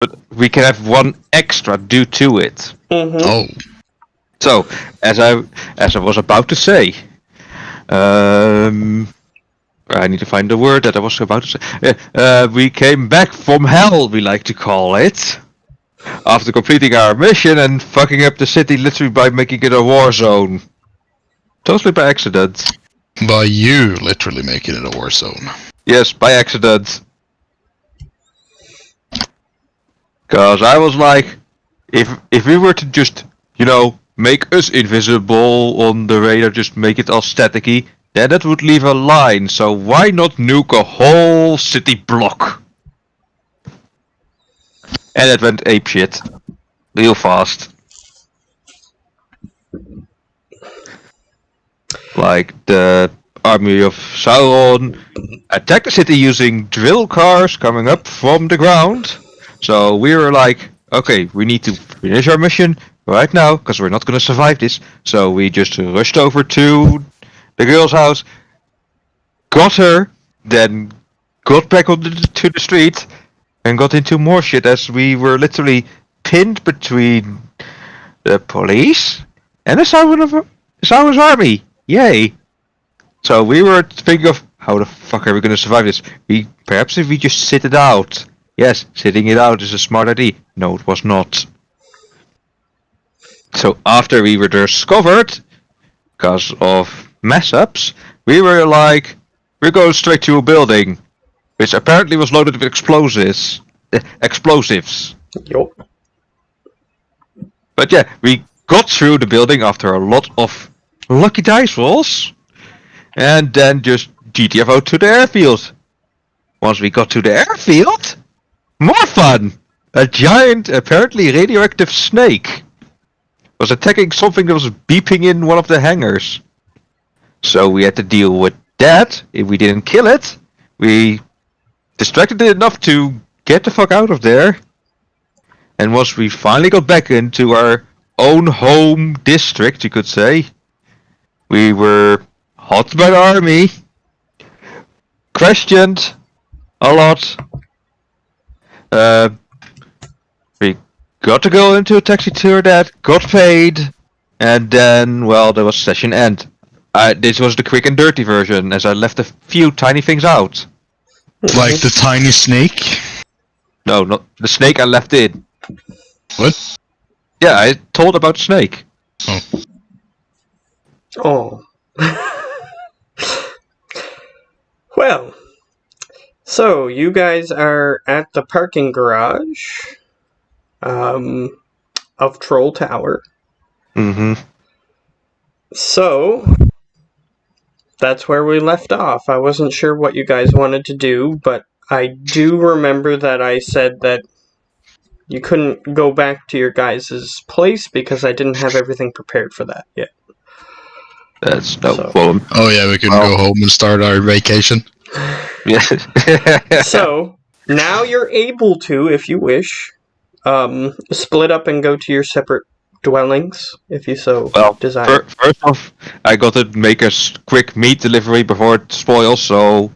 but we can have one extra due to it. Mm-hmm. Oh. So, as I was about to say, I need to find the word that I was about to say. We came back from hell, we like to call it, after completing our mission and fucking up the city literally by making it a war zone. Totally by accident. By you literally making it a war zone. Yes, by accident. Cause I was like, if we were to just, make us invisible on the radar, just make it all staticky, then that would leave a line. So why not nuke a whole city block? And it went apeshit. Real fast. Like the army of Sauron attacked the city using drill cars coming up from the ground. So we were like, okay, we need to finish our mission right now, because we're not going to survive this. So we just rushed over to the girl's house, got her, then got back to the street, and got into more shit as we were literally pinned between the police and the Sauron's army. Yay! So we were thinking of, how the fuck are we going to survive this? Perhaps if we just sit it out. Yes, sitting it out is a smart idea. No, it was not. So after we were discovered, because of mess-ups, we were like, we're going straight to a building, which apparently was loaded with explosives. Yup. But yeah, we got through the building after a lot of lucky dice rolls, and then just GTFO to the airfield. Once we got to the airfield, more fun! A giant, apparently radioactive snake was attacking something that was beeping in one of the hangars. So we had to deal with that. If we didn't kill it, we distracted it enough to get the fuck out of there. And once we finally got back into our own home district, you could say, we were hot by the army, questioned a lot. We got to go into a taxi tour that got paid, and then, well, there was session end. This was the quick and dirty version, as I left a few tiny things out. Like the tiny snake? No, not the snake I left in. What? Yeah, I told about the snake. Oh. Well, so you guys are at the parking garage of Troll Tower. Mm-hmm. So that's where we left off. I wasn't sure what you guys wanted to do, but I do remember that I said that you couldn't go back to your guys' place because I didn't have everything prepared for that yet. That's no problem. Oh yeah, we can go home and start our vacation. Yeah. So now you're able to, if you wish, split up and go to your separate dwellings, if you so desire. First off, I got to make a quick meat delivery before it spoils, so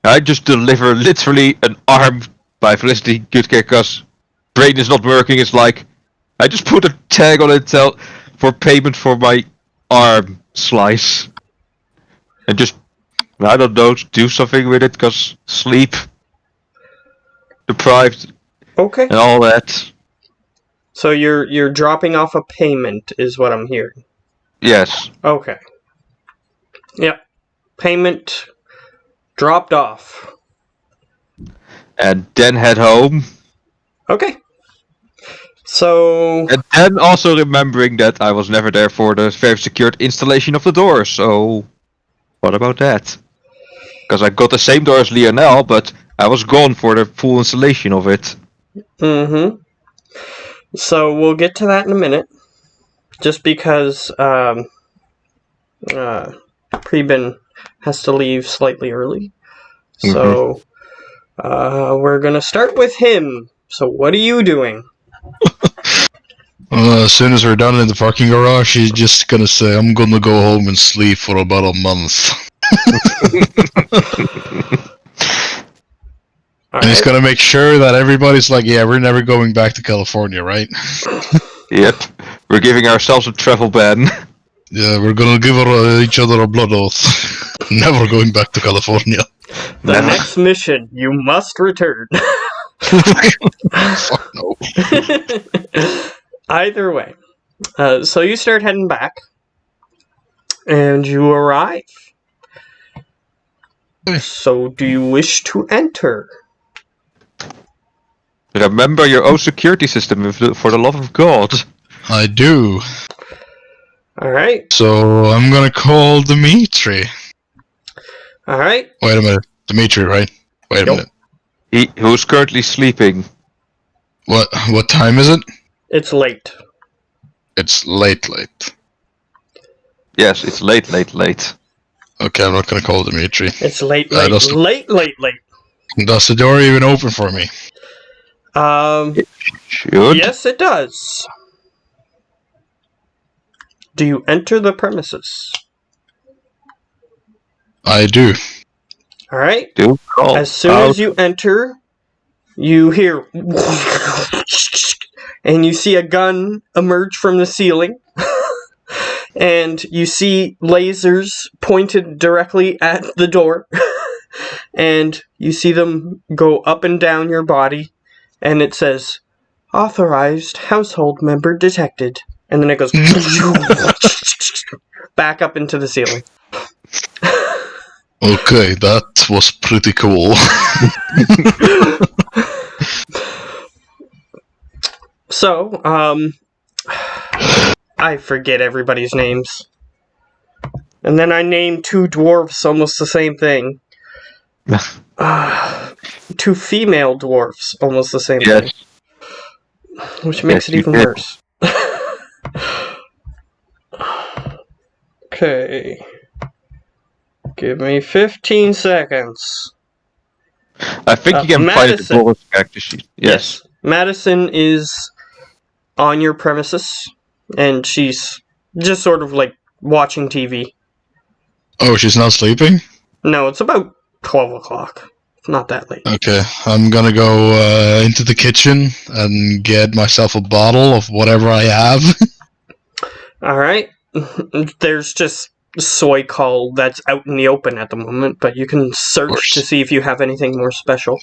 I just deliver literally an arm by Felicity Goodcare because brain is not working. It's like I just put a tag on it for payment for my arm slice, and just, I don't know, do something with it because sleep deprived. Okay. And all that. So you're dropping off a payment, is what I'm hearing. Yes. Okay. Yep. Payment dropped off. And then head home. Okay. So... And then also remembering that I was never there for the very secured installation of the door, so... What about that? Because I got the same door as Lionel, but I was gone for the full installation of it. Mm-hmm. So we'll get to that in a minute. Just because Preben has to leave slightly early. So we're going to start with him. So what are you doing? As soon as we're done in the parking garage, he's just gonna say, I'm gonna go home and sleep for about a month. And he's gonna make sure that everybody's like, yeah, we're never going back to California, right? Yep. We're giving ourselves a travel ban. Yeah, we're gonna give each other a blood oath. Never going back to California. The Never. next mission, you must return. Fuck no. Either way. So you start heading back. And you arrive. So do you wish to enter? Remember your own security system, for the love of God. I do. Alright. So I'm gonna call Dimitri. Alright. Wait a minute. Dimitri, right? Wait a Yep. minute. Who's currently sleeping. What time is it? It's late. It's late. Yes, it's late. Okay, I'm not gonna call Dimitri. It's late. does- Late. Does the door even open for me? Should? Yes, it does. Do you enter the premises? I do. Alright. Do call As soon out. as you enter, you hear and you see a gun emerge from the ceiling. And you see lasers pointed directly at the door. And you see them go up and down your body. And it says, authorized household member detected. And then it goes back up into the ceiling. Okay, that was pretty cool. So, I forget everybody's names. And then I named two dwarves almost the same thing. Two female dwarfs, almost the same Yes. thing. Which makes Yes, it even you did. worse. Okay. Give me 15 seconds. I think you can find the Madison. Boris character sheet. Yes. Madison is on your premises, and she's just sort of like watching TV. Oh, she's not sleeping? No, it's about 12 o'clock. It's not that late. Okay, I'm gonna go into the kitchen and get myself a bottle of whatever I have. Alright. There's just soy call that's out in the open at the moment, but you can search to see if you have anything more special.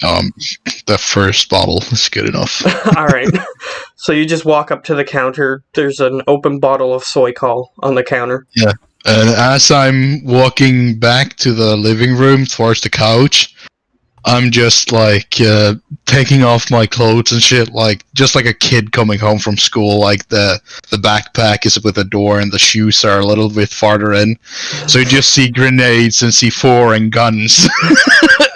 The first bottle is good enough. Alright. So you just walk up to the counter. There's an open bottle of soy call on the counter. And as I'm walking back to the living room towards the couch, I'm just like taking off my clothes and shit, like just like a kid coming home from school. Like the backpack is with a door and the shoes are a little bit farther in, so you just see grenades and C4 and guns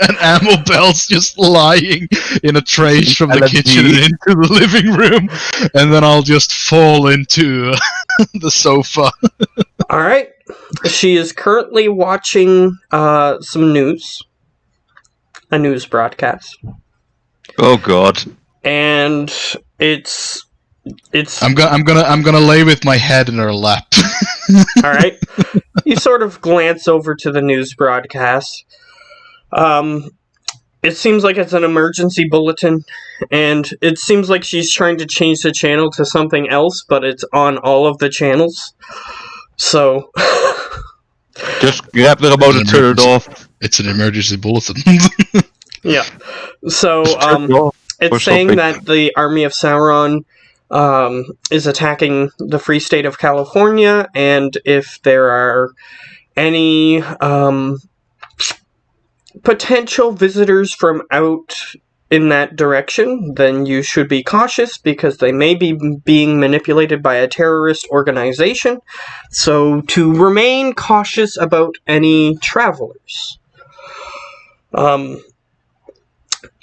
and ammo belts just lying in a trays from the LMG. kitchen into the living room, and then I'll just fall into the sofa. Alright. She is currently watching some news. A news broadcast. Oh God. And it's I'm gonna lay with my head in her lap. all right. You sort of glance over to the news broadcast. It seems like it's an emergency bulletin, and it seems like she's trying to change the channel to something else, but it's on all of the channels. So Just grab the remote and turn it off. It's an emergency bulletin. yeah. So Turn it off. it's Or saying something. that the army of Sauron is attacking the Free State of California, and if there are any potential visitors from out in that direction, then you should be cautious because they may be being manipulated by a terrorist organization. So to remain cautious about any travelers.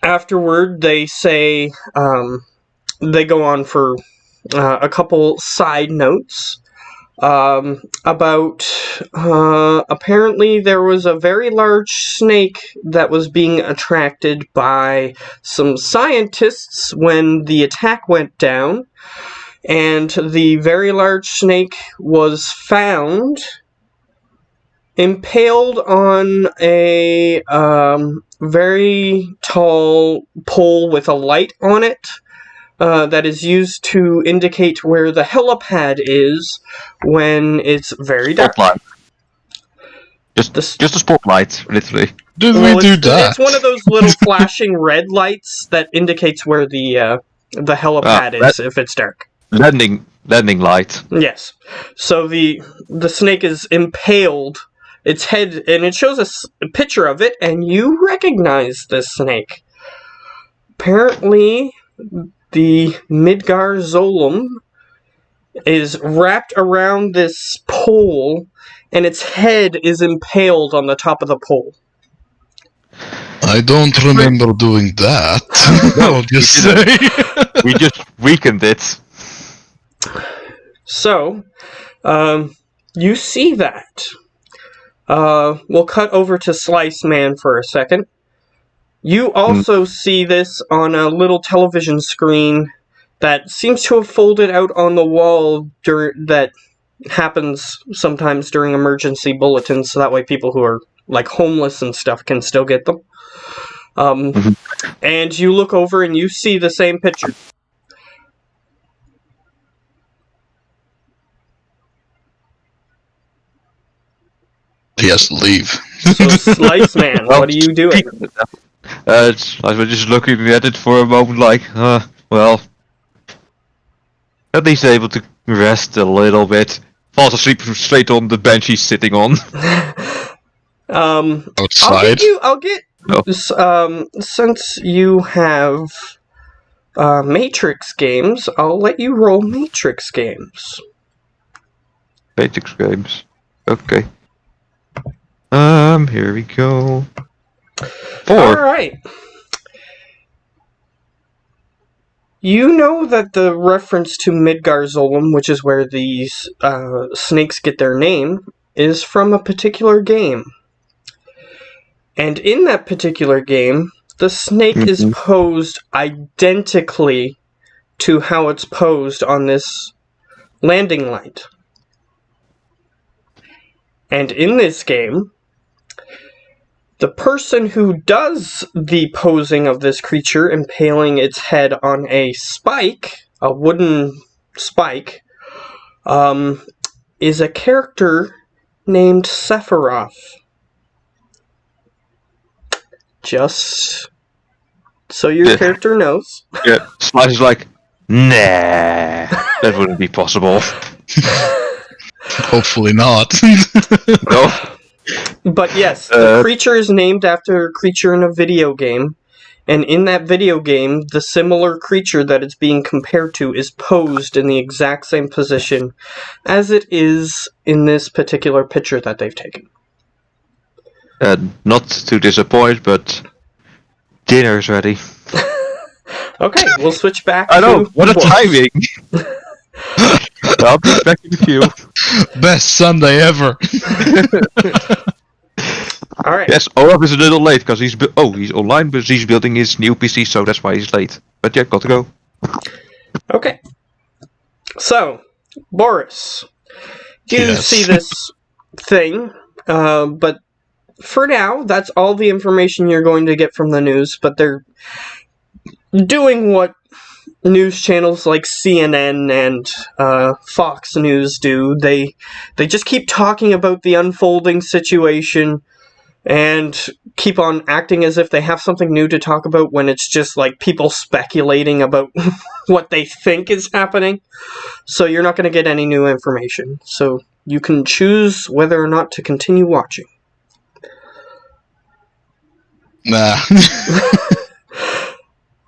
Afterward, they say, they go on for a couple side notes about apparently there was a very large snake that was being attracted by some scientists when the attack went down, and the very large snake was found impaled on a very tall pole with a light on it that is used to indicate where the helipad is when it's very dark. Spotlight. Just a spotlight, literally. Did we do that? It's one of those little flashing red lights that indicates where the helipad is if it's dark. Landing light. Yes. So the snake is impaled, its head, and it shows us a picture of it, and you recognize this snake. Apparently, the Midgar Zolum is wrapped around this pole, and its head is impaled on the top of the pole. I don't remember doing that. I'll just say. We just weakened it. So, you see that. We'll cut over to Slice Man for a second. You also see this on a little television screen that seems to have folded out on the wall that happens sometimes during emergency bulletins, so that way people who are like homeless and stuff can still get them. And you look over and you see the same picture. He has to leave. So, Slice Man, what are you doing? I was just looking at it for a moment, like, well, at least able to rest a little bit. Falls asleep straight on the bench he's sitting on. Outside. Since you have Matrix games, I'll let you roll Matrix games. Matrix games. Okay. Here we go. 4. Alright. You know that the reference to Midgar Zolum, which is where these snakes get their name, is from a particular game. And in that particular game, the snake is posed identically to how it's posed on this landing light. And in this game, the person who does the posing of this creature, impaling its head on a spike, a wooden spike, is a character named Sephiroth. Just so your character knows. Yeah, Slice is like, nah, that wouldn't be possible. Hopefully not. No. But yes, the creature is named after a creature in a video game, and in that video game, the similar creature that it's being compared to is posed in the exact same position as it is in this particular picture that they've taken. Not to disappoint, but dinner's ready. Okay, we'll switch back I know, to what a books. timing! I'll be back in the queue. Best Sunday ever. Alright. Yes, Olaf is a little late because he's online, but he's building his new PC, so that's why he's late. But yeah, got to go. Okay. So, Boris, you see this thing, but for now, that's all the information you're going to get from the news, but they're doing what news channels like CNN and Fox News do. They just keep talking about the unfolding situation and keep on acting as if they have something new to talk about when it's just like people speculating about what they think is happening. So you're not going to get any new information. So you can choose whether or not to continue watching. Nah.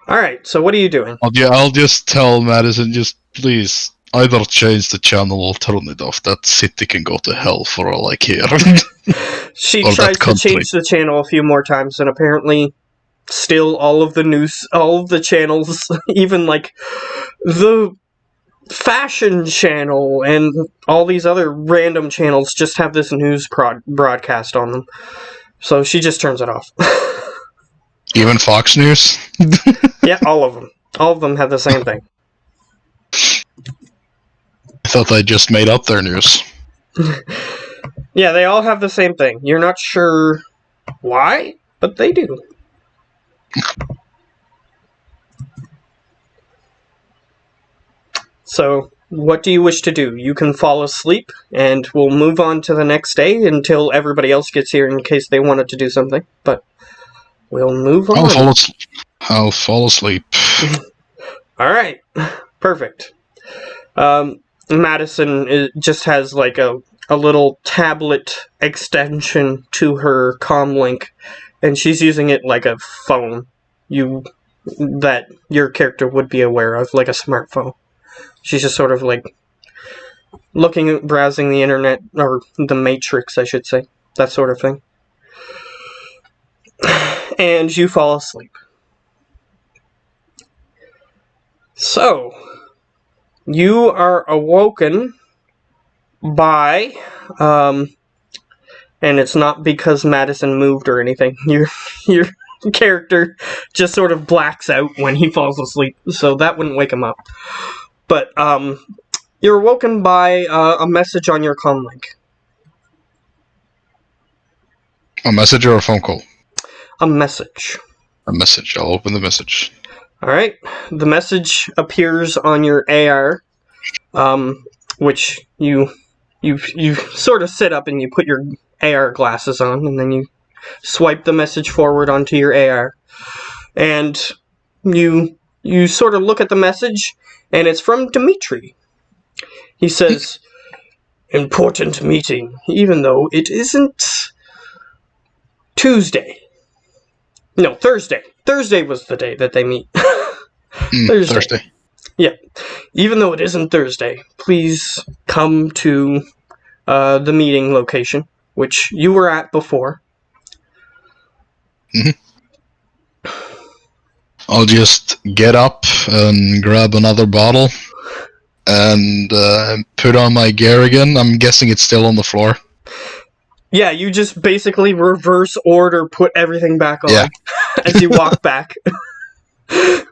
Alright, so what are you doing? I'll just tell Madison, just please, either change the channel or turn it off. That city can go to hell for all I care. She Or tries that to change the channel a few more times, and apparently still all of the news, all of the channels, even like the fashion channel and all these other random channels just have this news broadcast on them. So she just turns it off. Even Fox News? Yeah, all of them. All of them have the same thing. I thought they just made up their news. Yeah, they all have the same thing. You're not sure why, but they do. So, what do you wish to do? You can fall asleep, and we'll move on to the next day until everybody else gets here in case they wanted to do something. But we'll move on. I'll fall asleep. All right, perfect. Madison just has like a little tablet extension to her comlink, and she's using it like a phone. That your character would be aware of, like a smartphone. She's just sort of like browsing the internet, or the Matrix, I should say. That sort of thing. And you fall asleep. So, you are awoken by, and it's not because Madison moved or anything. Your character just sort of blacks out when he falls asleep, so that wouldn't wake him up. But, you're awoken by a message on your comlink. A message or a phone call? A message. A message. I'll open the message. Alright. The message appears on your AR, which you sort of sit up and you put your AR glasses on, and then you swipe the message forward onto your AR. And you sort of look at the message, and it's from Dimitri. He says, "Important meeting, even though it isn't Tuesday. No, Thursday. Thursday was the day that they meet." Thursday. Yeah. Even though it isn't Thursday, please come to the meeting location, which you were at before. I'll just get up and grab another bottle and put on my gear again. I'm guessing it's still on the floor. Yeah, you just basically reverse order put everything back on as you walk back. And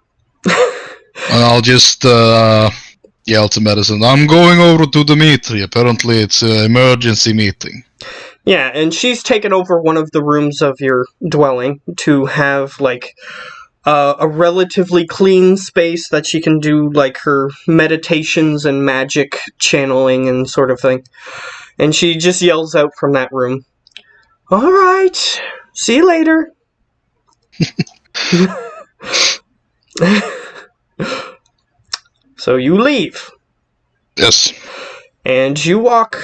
I'll just yell to Madison, "I'm going over to Dimitri. Apparently it's an emergency meeting." Yeah, and she's taken over one of the rooms of your dwelling to have, like, a relatively clean space that she can do, like, her meditations and magic channeling and sort of thing. And she just yells out from that room, "All right, see you later." So you leave. Yes. And you walk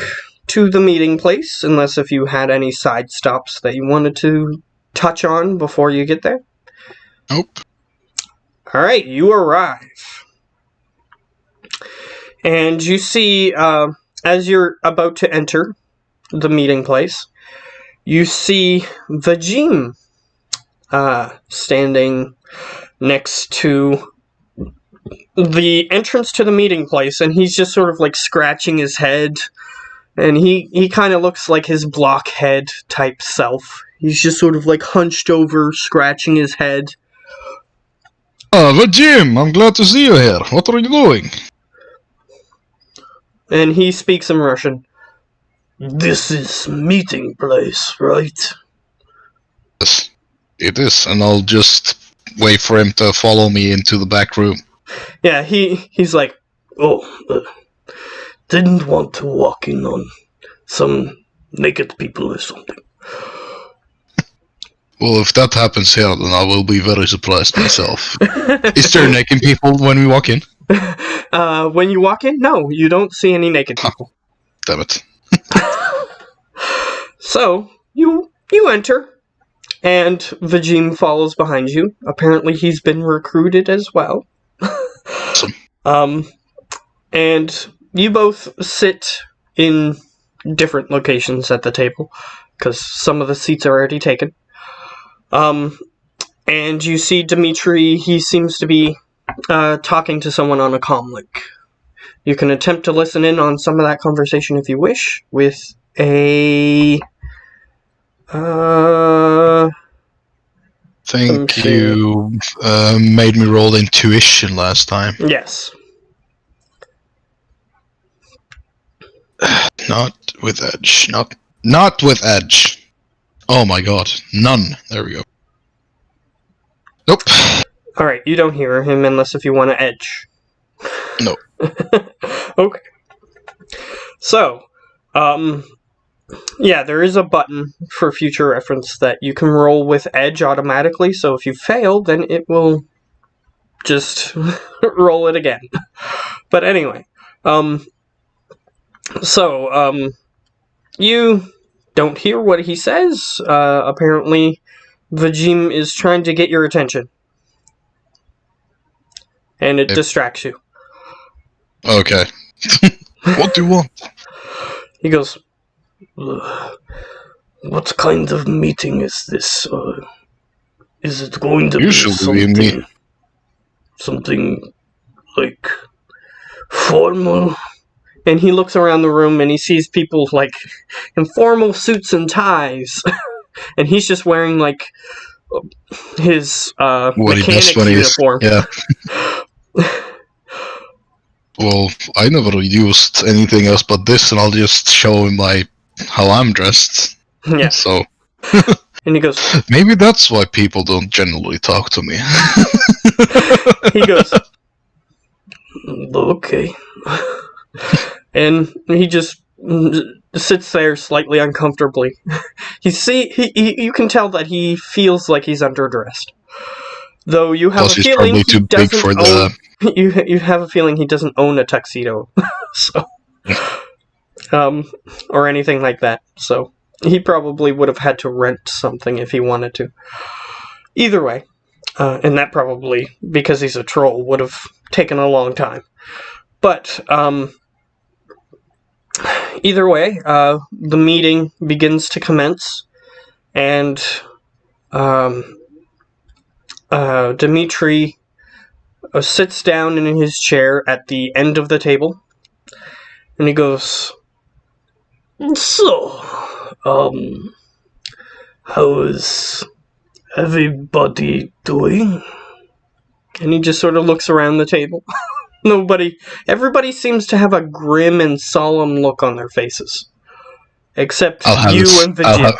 to the meeting place, unless if you had any side stops that you wanted to touch on before you get there. Nope. Alright, you arrive. And you see, as you're about to enter the meeting place, you see Vajim standing next to the entrance to the meeting place, and he's just sort of like scratching his head, and he kind of looks like his blockhead type self. He's just sort of like hunched over, scratching his head. Vajim, I'm glad to see you here. What are you doing? And he speaks in Russian. "This is meeting place, right?" Yes, it is, and I'll just wait for him to follow me into the back room. Yeah, he's like, "Oh, didn't want to walk in on some naked people or something." Well, if that happens here, then I will be very surprised myself. Is there naked people when we walk in? When you walk in, no, you don't see any naked people. Damn it. So, you enter, and Vajim follows behind you. Apparently he's been recruited as well. Awesome. And you both sit in different locations at the table, because some of the seats are already taken. And you see Dimitri, he seems to be talking to someone on a comlink. You can attempt to listen in on some of that conversation if you wish, with a... Think you made me roll intuition last time. Yes. Not with edge. Not with edge. Oh my god. None. There we go. Nope. Alright, you don't hear him unless if you want to edge. No. Okay. So, yeah, there is a button for future reference that you can roll with edge automatically, so if you fail, then it will just roll it again. But anyway, you don't hear what he says. Apparently, Vajim is trying to get your attention. And it distracts you. Okay. What do you want? He goes, what kind of meeting is this? Is it going to Usually be something like formal? And he looks around the room and he sees people like in formal suits and ties. And he's just wearing like his mechanic uniform. Yeah. Well, I never used anything else but this, and I'll just show him how I'm dressed. Yeah. So And he goes, maybe that's why people don't generally talk to me. he goes, okay. And he just sits there slightly uncomfortably. You can tell that he feels like he's underdressed. Though you have Plus, a he's feeling probably too big for the. You have a feeling he doesn't own a tuxedo, so or anything like that. So he probably would have had to rent something if he wanted to. Either way, and that probably, because he's a troll, would have taken a long time. But either way, the meeting begins to commence, and Dimitri sits down in his chair at the end of the table, and he goes, so, how is everybody doing? And he just sort of looks around the table. Everybody seems to have a grim and solemn look on their faces. Except you and Vajim.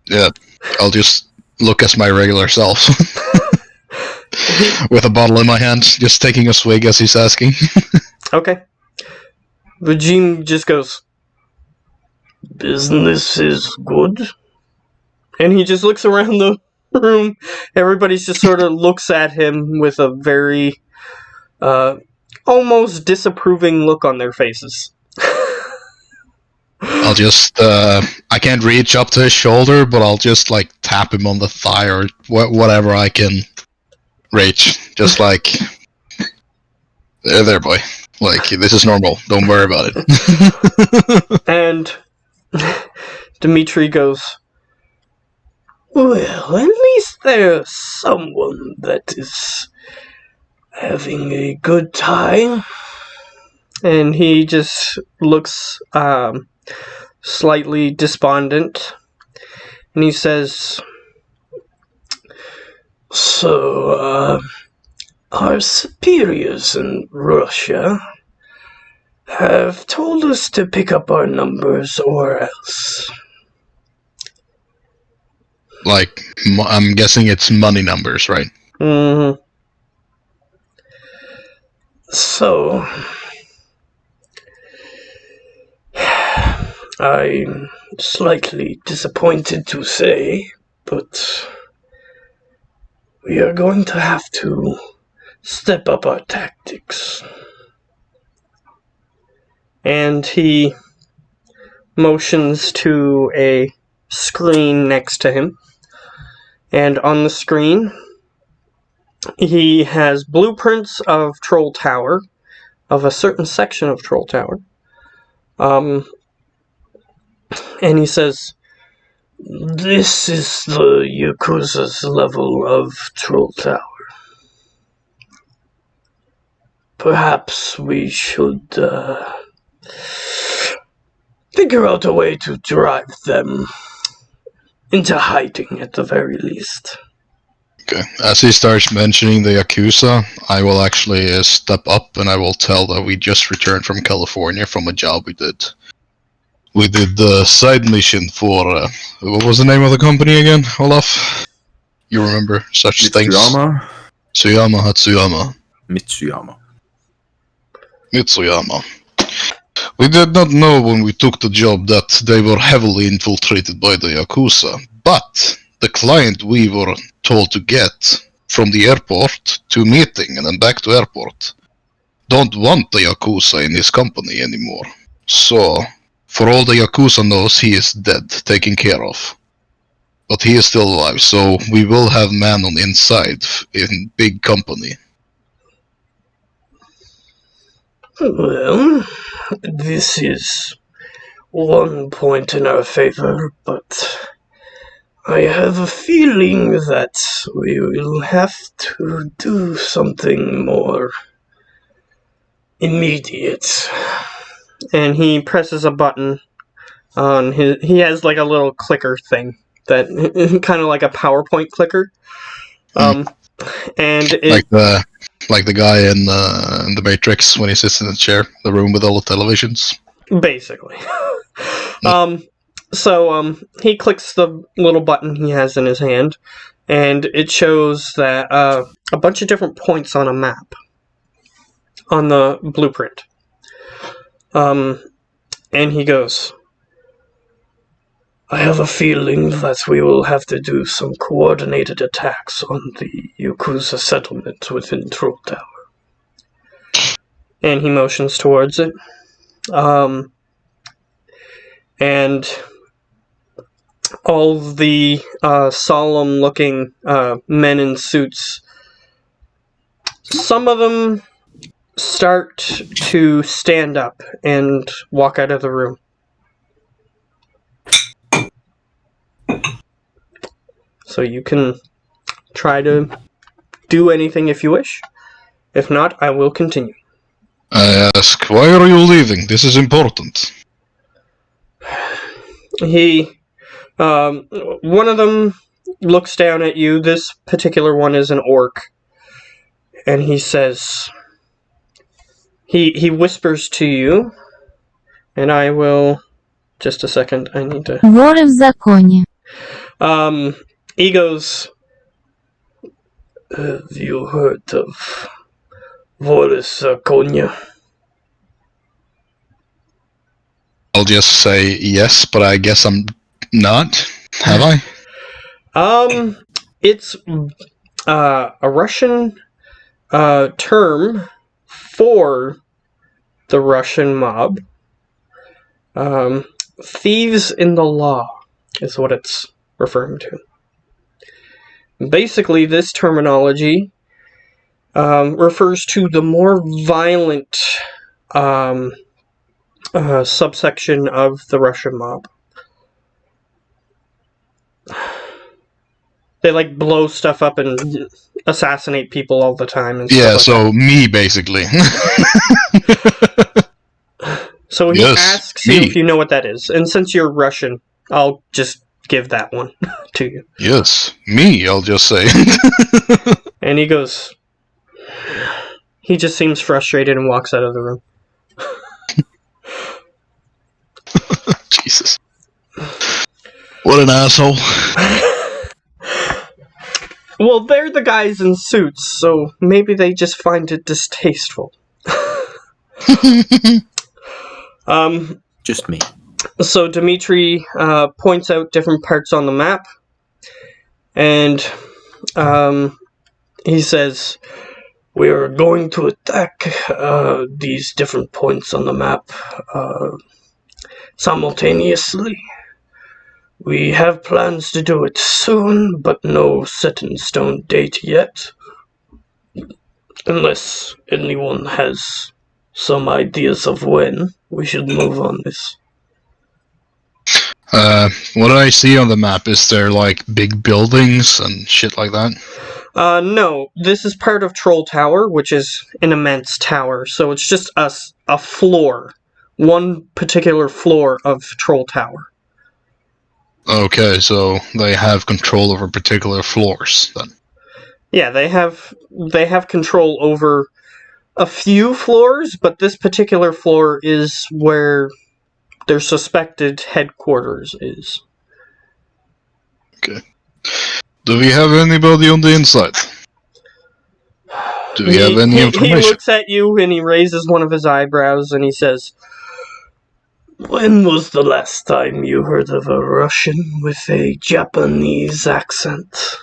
Yeah, I'll just look as my regular self. With a bottle in my hand, just taking a swig as he's asking. Okay. Vajim just goes, business is good? And he just looks around the room. Everybody just sort of looks at him with a very, almost disapproving look on their faces. I'll just, I can't reach up to his shoulder, but I'll just, tap him on the thigh or whatever I can reach. Just there, boy. This is normal. Don't worry about it. And Dimitri goes, well, at least there's someone that is having a good time. And he just looks slightly despondent. And he says, so, our superiors in Russia have told us to pick up our numbers or else. I'm guessing it's money numbers, right? Mm-hmm. So, I'm slightly disappointed to say, but we are going to have to step up our tactics. And he motions to a screen next to him. And on the screen, he has blueprints of Troll Tower, of a certain section of Troll Tower. And he says, this is the Yakuza's level of Troll Tower. Perhaps we should figure out a way to drive them into hiding at the very least. Okay. As he starts mentioning the Yakuza, I will actually step up and I will tell that we just returned from California from a job we did. We did the side mission for, what was the name of the company again, Olaf? You remember such things? Mitsuyama? Tsuyama Hatsuyama. Mitsuyama. We did not know when we took the job that they were heavily infiltrated by the Yakuza, but the client we were told to get from the airport to meeting and then back to airport don't want the Yakuza in his company anymore. So, for all the Yakuza knows, he is dead, taken care of. But he is still alive, so we will have man on inside in big company. Well, this is one point in our favor, but I have a feeling that we will have to do something more immediate. And he presses a button on his... He has like a little clicker thing, that kind of like a PowerPoint clicker. And it... Like the guy in the Matrix when he sits in the chair, the room with all the televisions. Basically. So he clicks the little button he has in his hand, and it shows that a bunch of different points on a map on the blueprint. And he goes, I have a feeling that we will have to do some coordinated attacks on the Yakuza settlement within Troll Tower. And he motions towards it. And all the solemn-looking men in suits, some of them start to stand up and walk out of the room. So you can try to do anything if you wish. If not, I will continue. I ask, why are you leaving? This is important. One of them looks down at you. This particular one is an orc. And he says... He whispers to you, and I will... Just a second, I need to... Воры в законе. He goes... Have you heard of Voris Zakonia? I'll just say yes, but I guess I'm not. Have I? It's a Russian term for the Russian mob. Thieves in the law is what it's referring to. Basically, this terminology refers to the more violent subsection of the Russian mob. They like blow stuff up and assassinate people all the time. And Yeah, stuff so like me basically. So he Yes, asks me. you if you know what that is, and since you're Russian, I'll just give that one to you. Yes, me, I'll just say. And he goes... He just seems frustrated and walks out of the room. Jesus. What an asshole. Well, they're the guys in suits, so maybe they just find it distasteful. Just me. So Dmitri points out different parts on the map, and he says, we are going to attack these different points on the map simultaneously. We have plans to do it soon, but no set-in-stone date yet. Unless anyone has some ideas of when we should move on this. What I see on the map, is there like big buildings and shit like that? No, this is part of Troll Tower, which is an immense tower, so it's just a floor. One particular floor of Troll Tower. Okay, so they have control over particular floors then. Yeah, they have control over a few floors, but this particular floor is where their suspected headquarters is. Okay. Do we have anybody on the inside? Do we have any information? He looks at you and he raises one of his eyebrows and he says, "When was the last time you heard of a Russian with a Japanese accent?"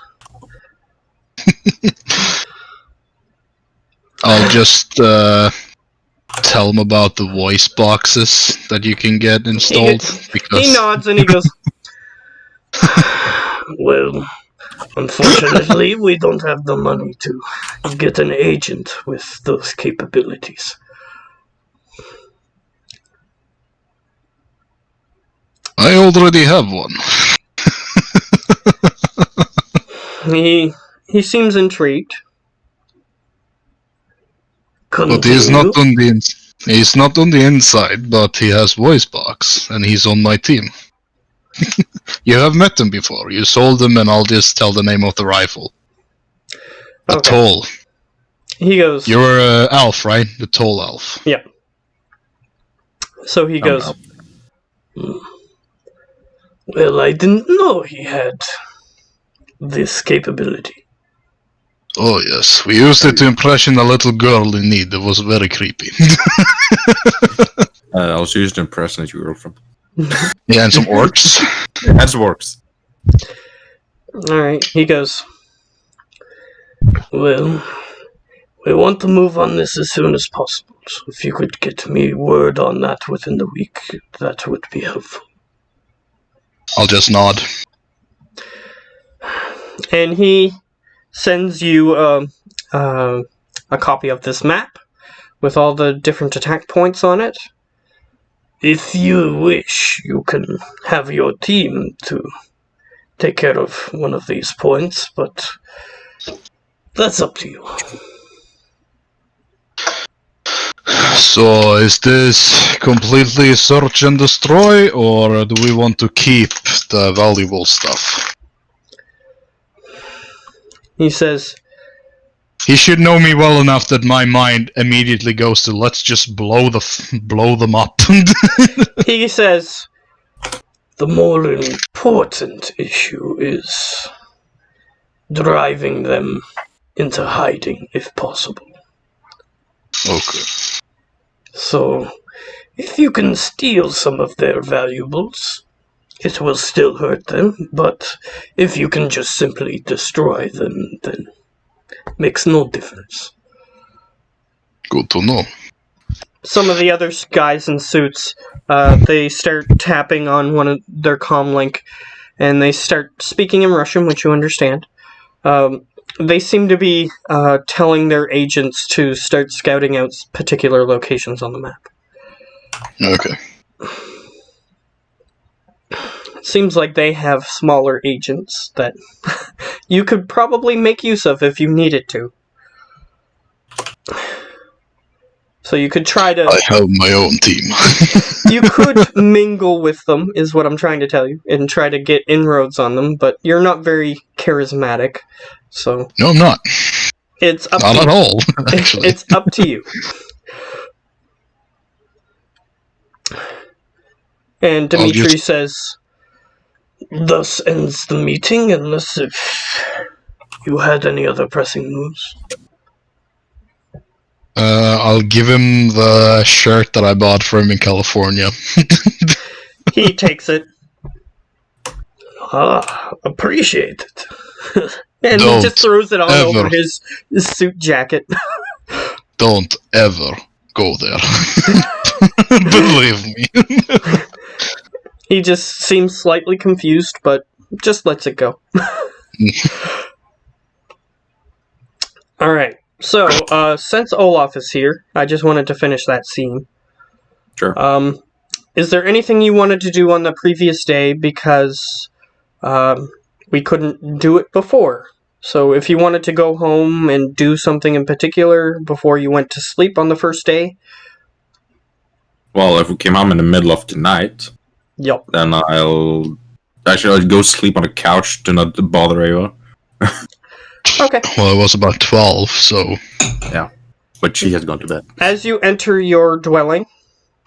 I'll just tell him about the voice boxes that you can get installed. He nods and he goes, "Well, unfortunately, we don't have the money to get an agent with those capabilities." I already have one. He seems intrigued. But he's not on the inside, but he has voice box, and he's on my team. You have met him before. You sold him, and I'll just tell the name of the rifle. The Toll. He goes... You're Alf, right? The Toll Alf. Yeah. So he goes... Well, I didn't know he had this capability. Oh, yes. We used it to impression a little girl in need. It was very creepy. I was used to impress your girlfriend. Yeah, and some orcs. And some orcs. Alright, he goes, "Well, we want to move on this as soon as possible. So if you could get me word on that within the week, that would be helpful." I'll just nod. And he sends you a copy of this map with all the different attack points on it. If you wish, you can have your team to take care of one of these points, but that's up to you. So, is this completely search and destroy, or do we want to keep the valuable stuff? He says... He should know me well enough that my mind immediately goes to, let's just blow them up. He says, "The more important issue is driving them into hiding, if possible. Okay. So, if you can steal some of their valuables, it will still hurt them, but if you can just simply destroy them, then makes no difference." Good to know. Some of the other guys in suits, they start tapping on one of their comlink, and they start speaking in Russian, which you understand. They seem to be telling their agents to start scouting out particular locations on the map. Okay. Seems like they have smaller agents that you could probably make use of if you needed to. So you could try to... I have my own team. You could mingle with them, is what I'm trying to tell you, and try to get inroads on them, but you're not very charismatic, so... No, I'm not. It's up not to at you. all, actually. It's up to you. And Dimitri says, "Thus ends the meeting, unless if you had any other pressing moves." I'll give him the shirt that I bought for him in California. He takes it. Appreciate it. And he just throws it on over his suit jacket. Don't ever go there. Believe me. He just seems slightly confused, but just lets it go. Alright, so, since Olaf is here, I just wanted to finish that scene. Sure. Is there anything you wanted to do on the previous day because we couldn't do it before? So if you wanted to go home and do something in particular before you went to sleep on the first day? Well, if we came home in the middle of the night, yep, then I'll go sleep on the couch to not bother Ava. Okay. Well, it was about 12, so... Yeah, but she has gone to bed. As you enter your dwelling,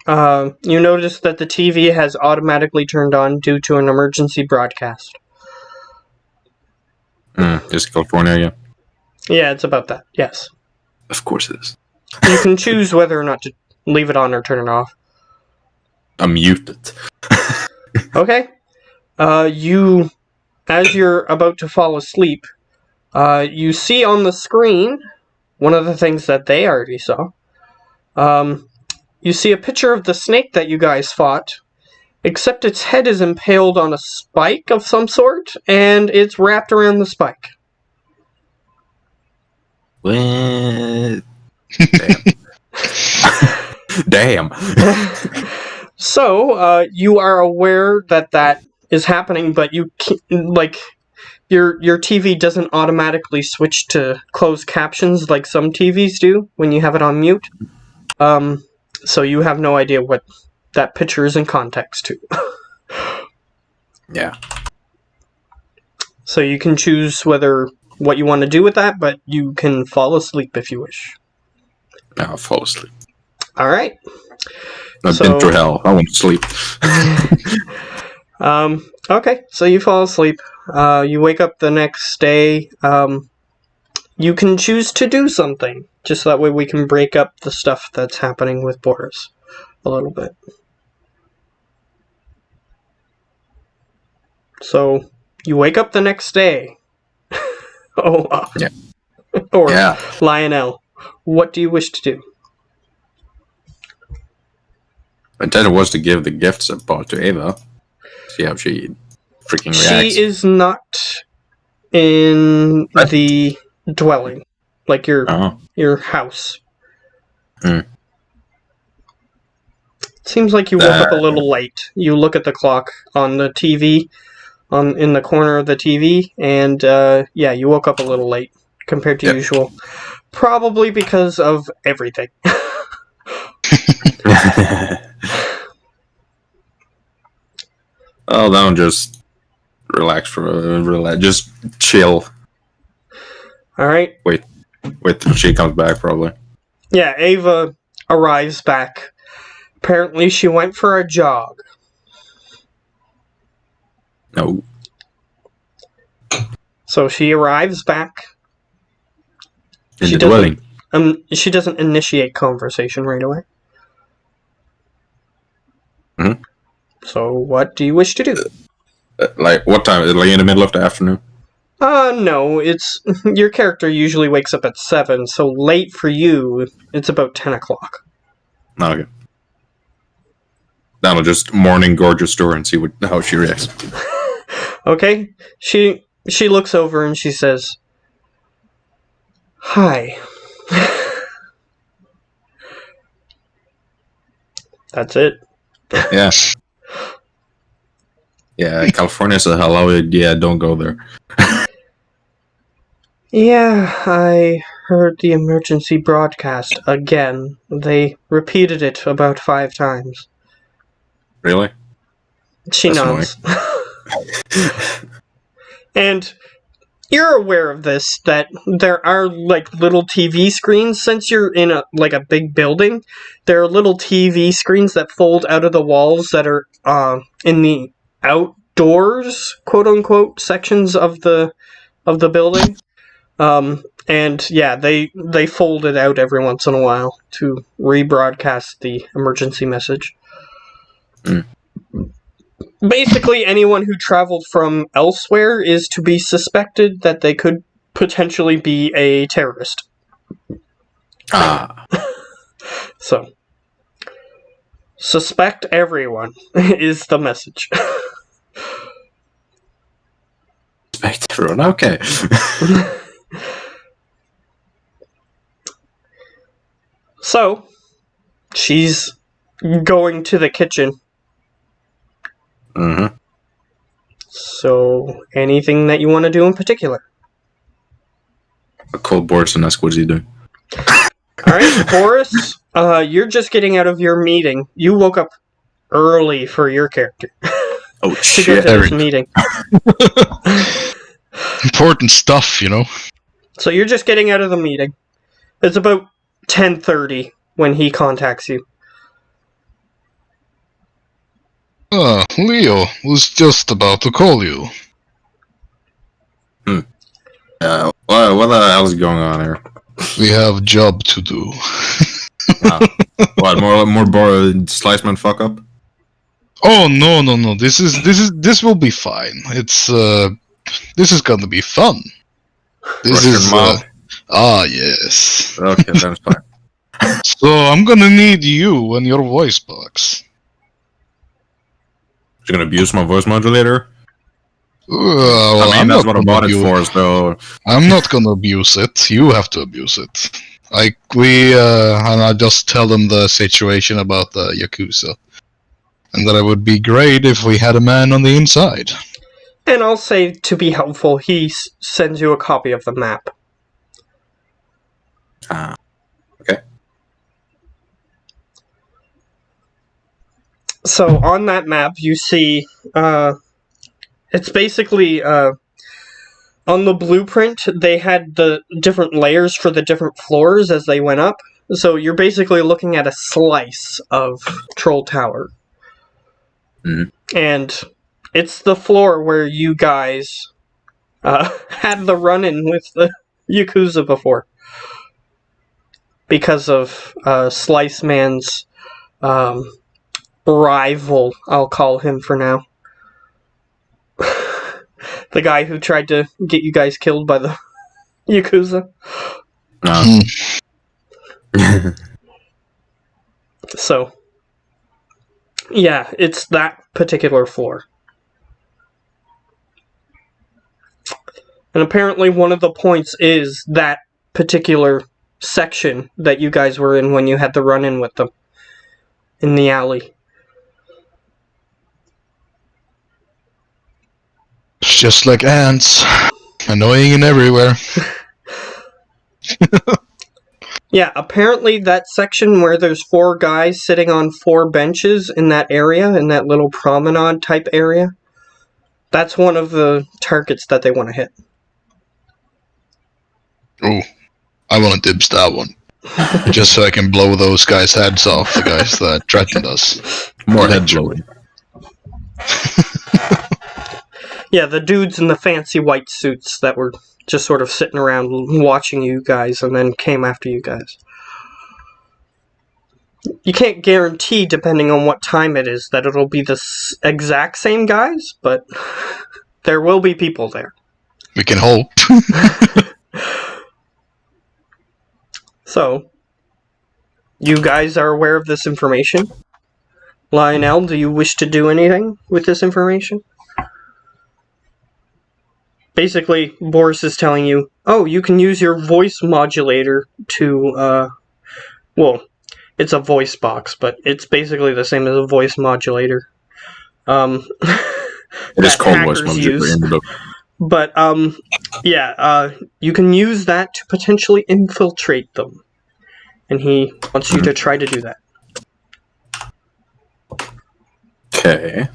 you notice that the TV has automatically turned on due to an emergency broadcast. Is California, yeah. Yeah, it's about that. Yes. Of course it is. You can choose whether or not to leave it on or turn it off. I'm muted. Okay. You, as you're about to fall asleep, you see on the screen one of the things that they already saw. You see a picture of the snake that you guys fought, except its head is impaled on a spike of some sort, and it's wrapped around the spike. What? Damn. So, you are aware that that is happening, but you can't, like, your TV doesn't automatically switch to closed captions like some TVs do when you have it on mute. So you have no idea what that picture is in context to. Yeah. So you can choose what you want to do with that, but you can fall asleep if you wish. Now I'll fall asleep. Alright. I've been through hell. I want to sleep. Okay, so you fall asleep. You wake up the next day. You can choose to do something. Just that way we can break up the stuff that's happening with Boris a little bit. So, you wake up the next day. Yeah. Or Yeah. Lionel, what do you wish to do? My intent was to give the gifts I bought to Ava. See how she freaking reacts. She is not in What? the dwelling, like your house. Hmm. Seems like you woke up a little late. You look at the clock on the TV, in the corner of the TV, and yeah, you woke up a little late compared to Yep. usual. Probably because of everything. Well, now just relax just chill. All right. Wait till she comes back, probably. Yeah, Ava arrives back. Apparently, she went for a jog. No. So she arrives back. In She the doesn't- dwelling. She doesn't initiate conversation right away. Mhm. So, what do you wish to do? Like, what time? Is it like in the middle of the afternoon? No, it's your character usually wakes up at 7, so late for you, it's about 10 o'clock. No, okay. Then I'll just morning gorgeous store and see how she reacts. Okay? She looks over and she says, "Hi." That's it. Yeah. Yeah, California's a hello. Yeah, don't go there. Yeah, I heard the emergency broadcast again. They repeated it about 5 times. Really? She That's nods. And you're aware of this, that there are like little TV screens. Since you're in a big building, there are little TV screens that fold out of the walls that are in the outdoors, quote unquote, sections of the building. And yeah, they fold it out every once in a while to rebroadcast the emergency message. Mm. Basically, anyone who traveled from elsewhere is to be suspected that they could potentially be a terrorist. Ah. So, suspect everyone is the message. Respect everyone. Okay. So, she's going to the kitchen. Mm-hmm. So, anything that you want to do in particular? A cold Boris and ask what's he doing. Alright, Boris, you're just getting out of your meeting. You woke up early for your character Oh to go shit. to this meeting. Important stuff, you know. So you're just getting out of the meeting. It's about 10:30 when he contacts you. Leo was just about to call you. What the hell is going on here? We have job to do. What, more Sliceman fuck up? Oh no. This will be fine. It's this is gonna be fun. This Russian is mob? yes. Okay, that's fine. So I'm gonna need you and your voice box. You're gonna abuse my voice modulator? Well, I mean, I'm that's not what I gonna bought it abuse for, so... I'm not gonna abuse it. You have to abuse it. Like and I just tell them the situation about the Yakuza, and that it would be great if we had a man on the inside. And I'll say, to be helpful, he sends you a copy of the map. Okay. So on that map, you see, it's basically, on the blueprint, they had the different layers for the different floors as they went up. So you're basically looking at a slice of Troll Tower. Mhm. And it's the floor where you guys had the run-in with the Yakuza before. Because of Slice Man's rival, I'll call him for now. The guy who tried to get you guys killed by the Yakuza. No. So, yeah, it's that particular floor. And apparently one of the points is that particular section that you guys were in when you had the run-in with them. In the alley. It's just like ants, annoying and everywhere. Yeah, apparently that section where there's 4 guys sitting on 4 benches in that area, in that little promenade type area, that's one of the targets that they want to hit. Oh, I want to dibs that one. Just so I can blow those guys' heads off, the guys that threatened us. More head blowing. Yeah, the dudes in the fancy white suits that were just sort of sitting around watching you guys and then came after you guys. You can't guarantee, depending on what time it is, that it'll be the exact same guys, but there will be people there. We can hope. So, you guys are aware of this information? Lionel, do you wish to do anything with this information? Basically, Boris is telling you, oh, you can use your voice modulator to, well, it's a voice box, but it's basically the same as a voice modulator. It is called voice modulator in the book. But, yeah, you can use that to potentially infiltrate them. And he wants you to try to do that. Okay.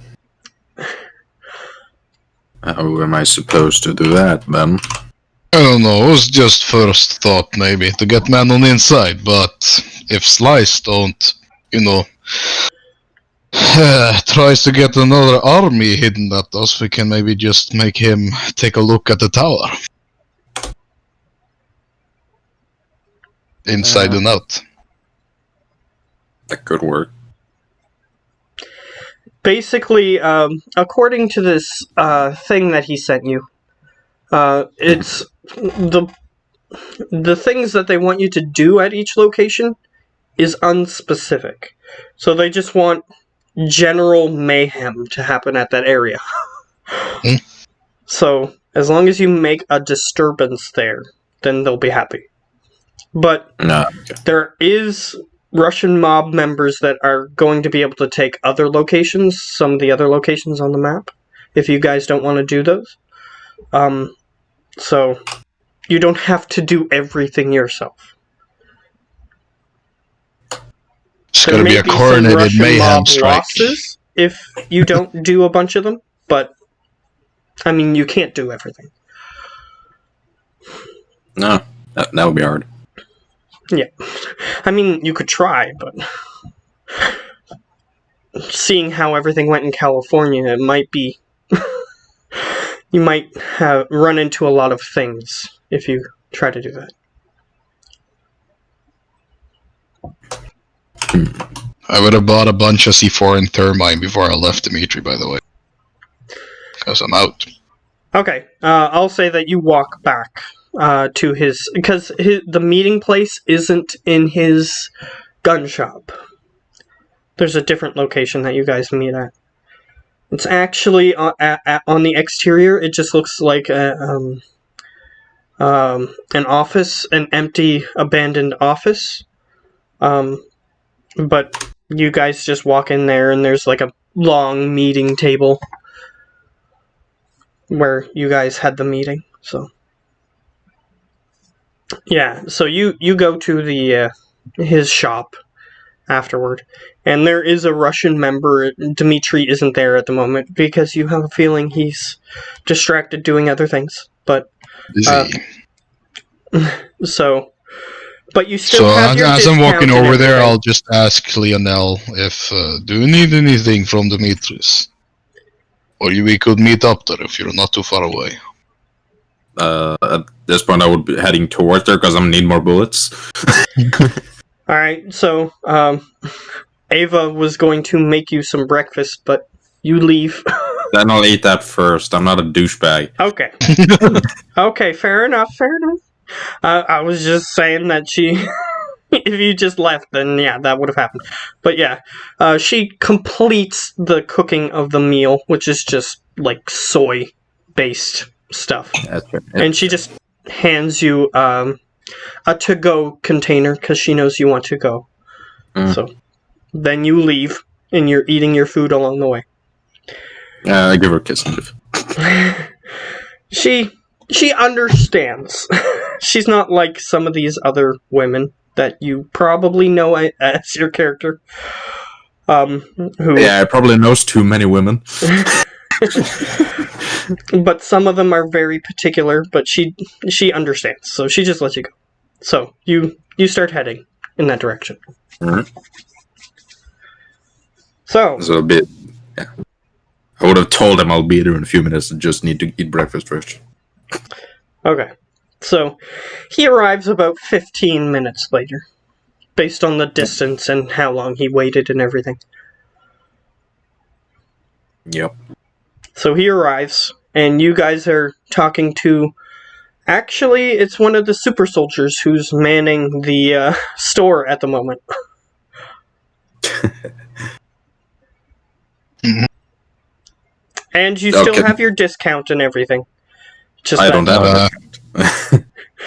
How am I supposed to do that, then? I don't know, it was just first thought maybe, to get man on the inside, but if Slice don't, tries to get another army hidden at us, we can maybe just make him take a look at the tower. Inside and out. That could work. Basically, according to this thing that he sent you, it's the things that they want you to do at each location is unspecific. So they just want general mayhem to happen at that area. So, as long as you make a disturbance there, then they'll be happy. But there is Russian mob members that are going to be able to take other locations, some of the other locations on the map, if you guys don't want to do those. So, you don't have to do everything yourself. It's gotta be a coordinated mayhem strike. Losses if you don't do a bunch of them, but, I mean, you can't do everything. No, that would be hard. Yeah. I mean, you could try, but seeing how everything went in California, it might be you might run into a lot of things if you try to do that. I would have bought a bunch of C4 and Thermite before I left Dimitri, by the way. Because I'm out. Okay, I'll say that you walk back to his... Because the meeting place isn't in his gun shop. There's a different location that you guys meet at. It's actually on the exterior. It just looks like an office, an empty, abandoned office. But you guys just walk in there, and there's like a long meeting table where you guys had the meeting. So yeah, so you go to the his shop afterward, and there is a Russian member. Dmitri isn't there at the moment because you have a feeling he's distracted doing other things. But so, but you still have your as I'm walking discount and over there, everything. I'll just ask Lionel if do you need anything from Dimitri's, or we could meet up there if you're not too far away. At this point, I would be heading towards there because I'm gonna need more bullets. Alright, so, Ava was going to make you some breakfast, but you leave. Then I'll eat that first. I'm not a douchebag. Okay. Okay, fair enough. I was just saying that she... if you just left, then yeah, that would have happened. But yeah, she completes the cooking of the meal, which is just, like, soy-based stuff. That's right. And she just hands you, a to-go container because she knows you want to go. So then you leave and you're eating your food along the way. I give her a kiss and leave. She understands. She's not like some of these other women that you probably know as your character. Who? Yeah, I probably knows too many women. But some of them are very particular. But she understands, so she just lets you go. So you start heading in that direction. So a bit. Yeah. I would have told him I'll be there in a few minutes and just need to eat breakfast first. okay. So he arrives about 15 minutes later, based on the distance and how long he waited and everything. Yep. So he arrives, and you guys are talking to... Actually, it's one of the super soldiers who's manning the store at the moment. And you still have your discount and everything. Just I don't have a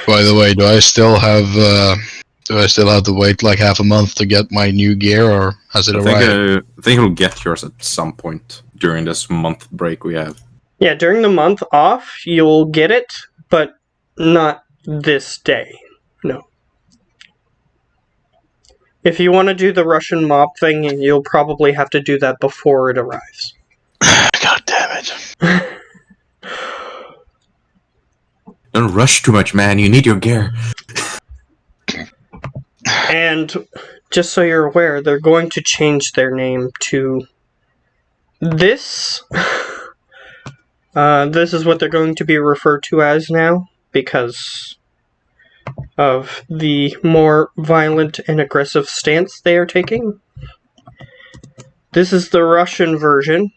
By the way, do I still have to wait like half a month to get my new gear, or has it arrived? I think he'll get yours at some point during this month break we have. Yeah, during the month off, you'll get it, but not this day. No. If you want to do the Russian mob thing, you'll probably have to do that before it arrives. God damn it. Don't rush too much, man. You need your gear. And just so you're aware, they're going to change their name to this. This is what they're going to be referred to as now, because of the more violent and aggressive stance they are taking. This is the Russian version.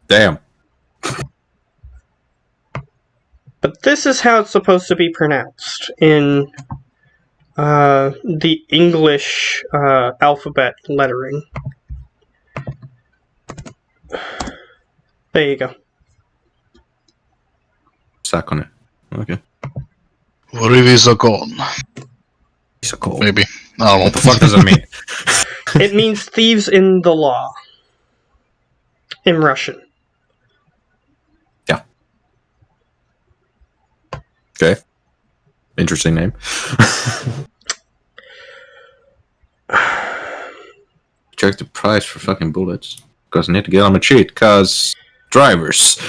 Damn. But this is how it's supposed to be pronounced in the English alphabet lettering. There you go. Sack on it. Okay. Rivizakon. He's a cold. Maybe. I don't know. What the fuck does it mean? It means thieves in the law. In Russian. Yeah. Okay. Interesting name. Check the price for fucking bullets. Because I need to get on my cheat. Because drivers.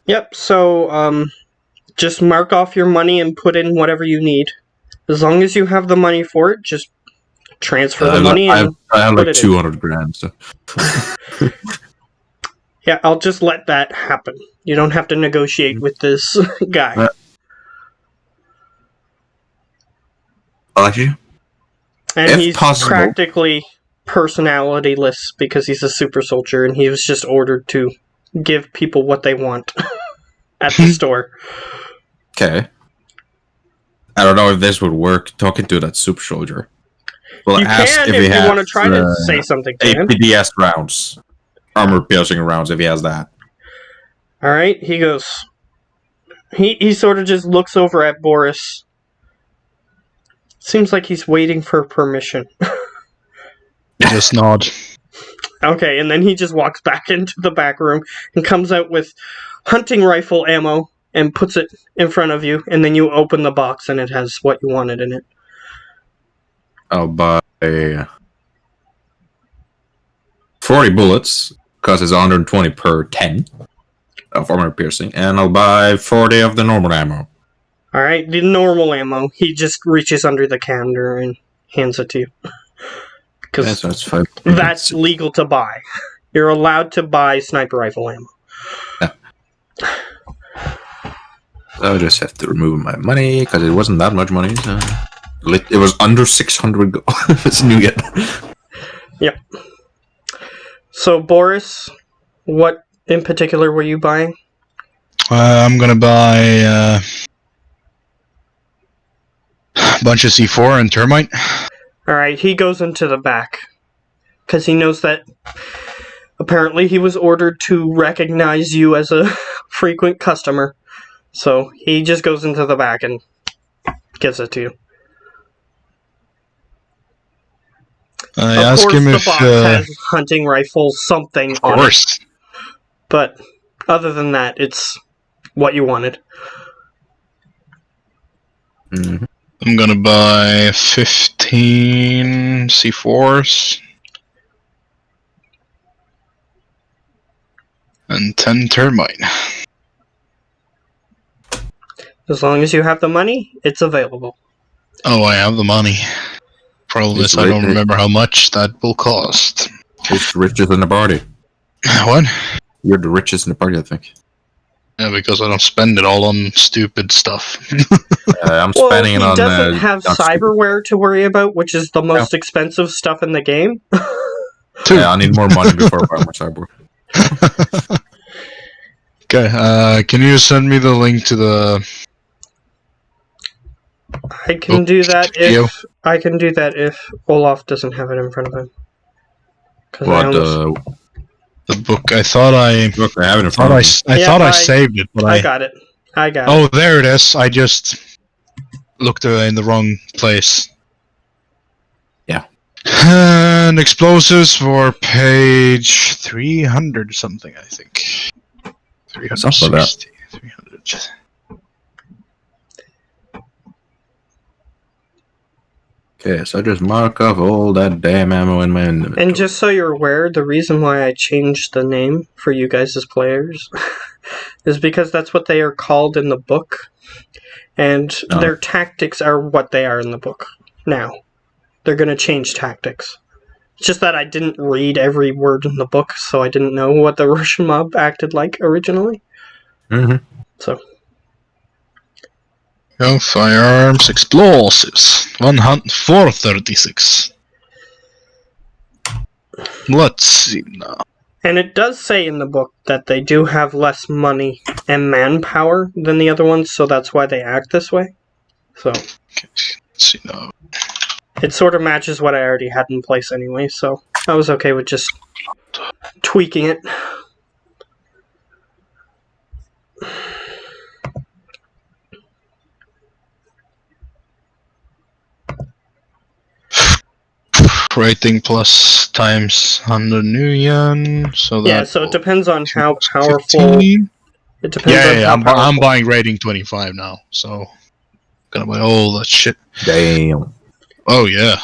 Yep, so just mark off your money and put in whatever you need. As long as you have the money for it, just transfer the money I and have put like it in. 200 grand. So. Yeah, I'll just let that happen. You don't have to negotiate with this guy. Like you? And If he's possible. practically personalityless because he's a super soldier and he was just ordered to give people what they want at the store. Okay. I don't know if this would work talking to that super soldier. Well, You can if you want to try to say something to him. APDS rounds. Armor piercing rounds if he has that. Alright, he goes. He sort of just looks over at Boris. Seems like he's waiting for permission. Just nod. Okay, and then he just walks back into the back room and comes out with hunting rifle ammo and puts it in front of you, and then you open the box and it has what you wanted in it. I'll buy 40 bullets, because it's 120 per 10 of armor piercing, and I'll buy 40 of the normal ammo. Alright, the normal ammo, he just reaches under the counter and hands it to you. Because That's fine. that's legal to buy. You're allowed to buy sniper rifle ammo. I just have to remove my money, because it wasn't that much money. So it was under 600 gold. It's new yet. Yep. So, Boris, what in particular were you buying? I'm gonna buy a bunch of C4 and termite. Alright, he goes into the back. Because he knows that apparently he was ordered to recognize you as a frequent customer. So, he just goes into the back and gives it to you. I Of ask course, him the if. box has hunting rifle something Of on it. course. But other than that, it's what you wanted. Mm-hmm. I'm gonna buy 15 C4s and 10 termite. As long as you have the money, it's available. Oh, I have the money. Problem It's is, I don't right- remember how much that will cost. It's the richest in the party. What? You're the richest in the party, I think. Yeah, because I don't spend it all on stupid stuff. I'm Well, spending he it on. doesn't have on stupid- cyberware to worry about, which is the most expensive stuff in the game. Yeah, I need more money before I buy my cyborg. Okay, can you send me the link to the... I can do that Geo? if Olaf doesn't have it in front of him. 'Cause I What? almost- The book? I thought I... Look, I have it in I front of me. thought I I- saved it, but I got it. I got it. Oh, there it is. I just looked in the wrong place. Yeah. And explosives for page 300 something, I think. Something like that. 360. 300. Okay, so I just mark off all that damn ammo in my inventory. And just so you're aware, the reason why I changed the name for you guys as players is because that's what they are called in the book. And Oh. their tactics are what they are in the book now. They're going to change tactics. It's just that I didn't read every word in the book, so I didn't know what the Russian mob acted like originally. Mm-hmm. So, Oh, firearms, explosives. 436. Let's see now. and it does say in the book that they do have less money and manpower than the other ones, so that's why they act this way. So, Okay, let's see now. it sort of matches what I already had in place anyway, so I was okay with just tweaking it. Rating plus times 100 new yen. So that Yeah, so it depends on how 15. powerful. It depends Yeah, on yeah, how I'm powerful. buying rating 25 now, so gonna buy all that shit. Damn. Oh yeah,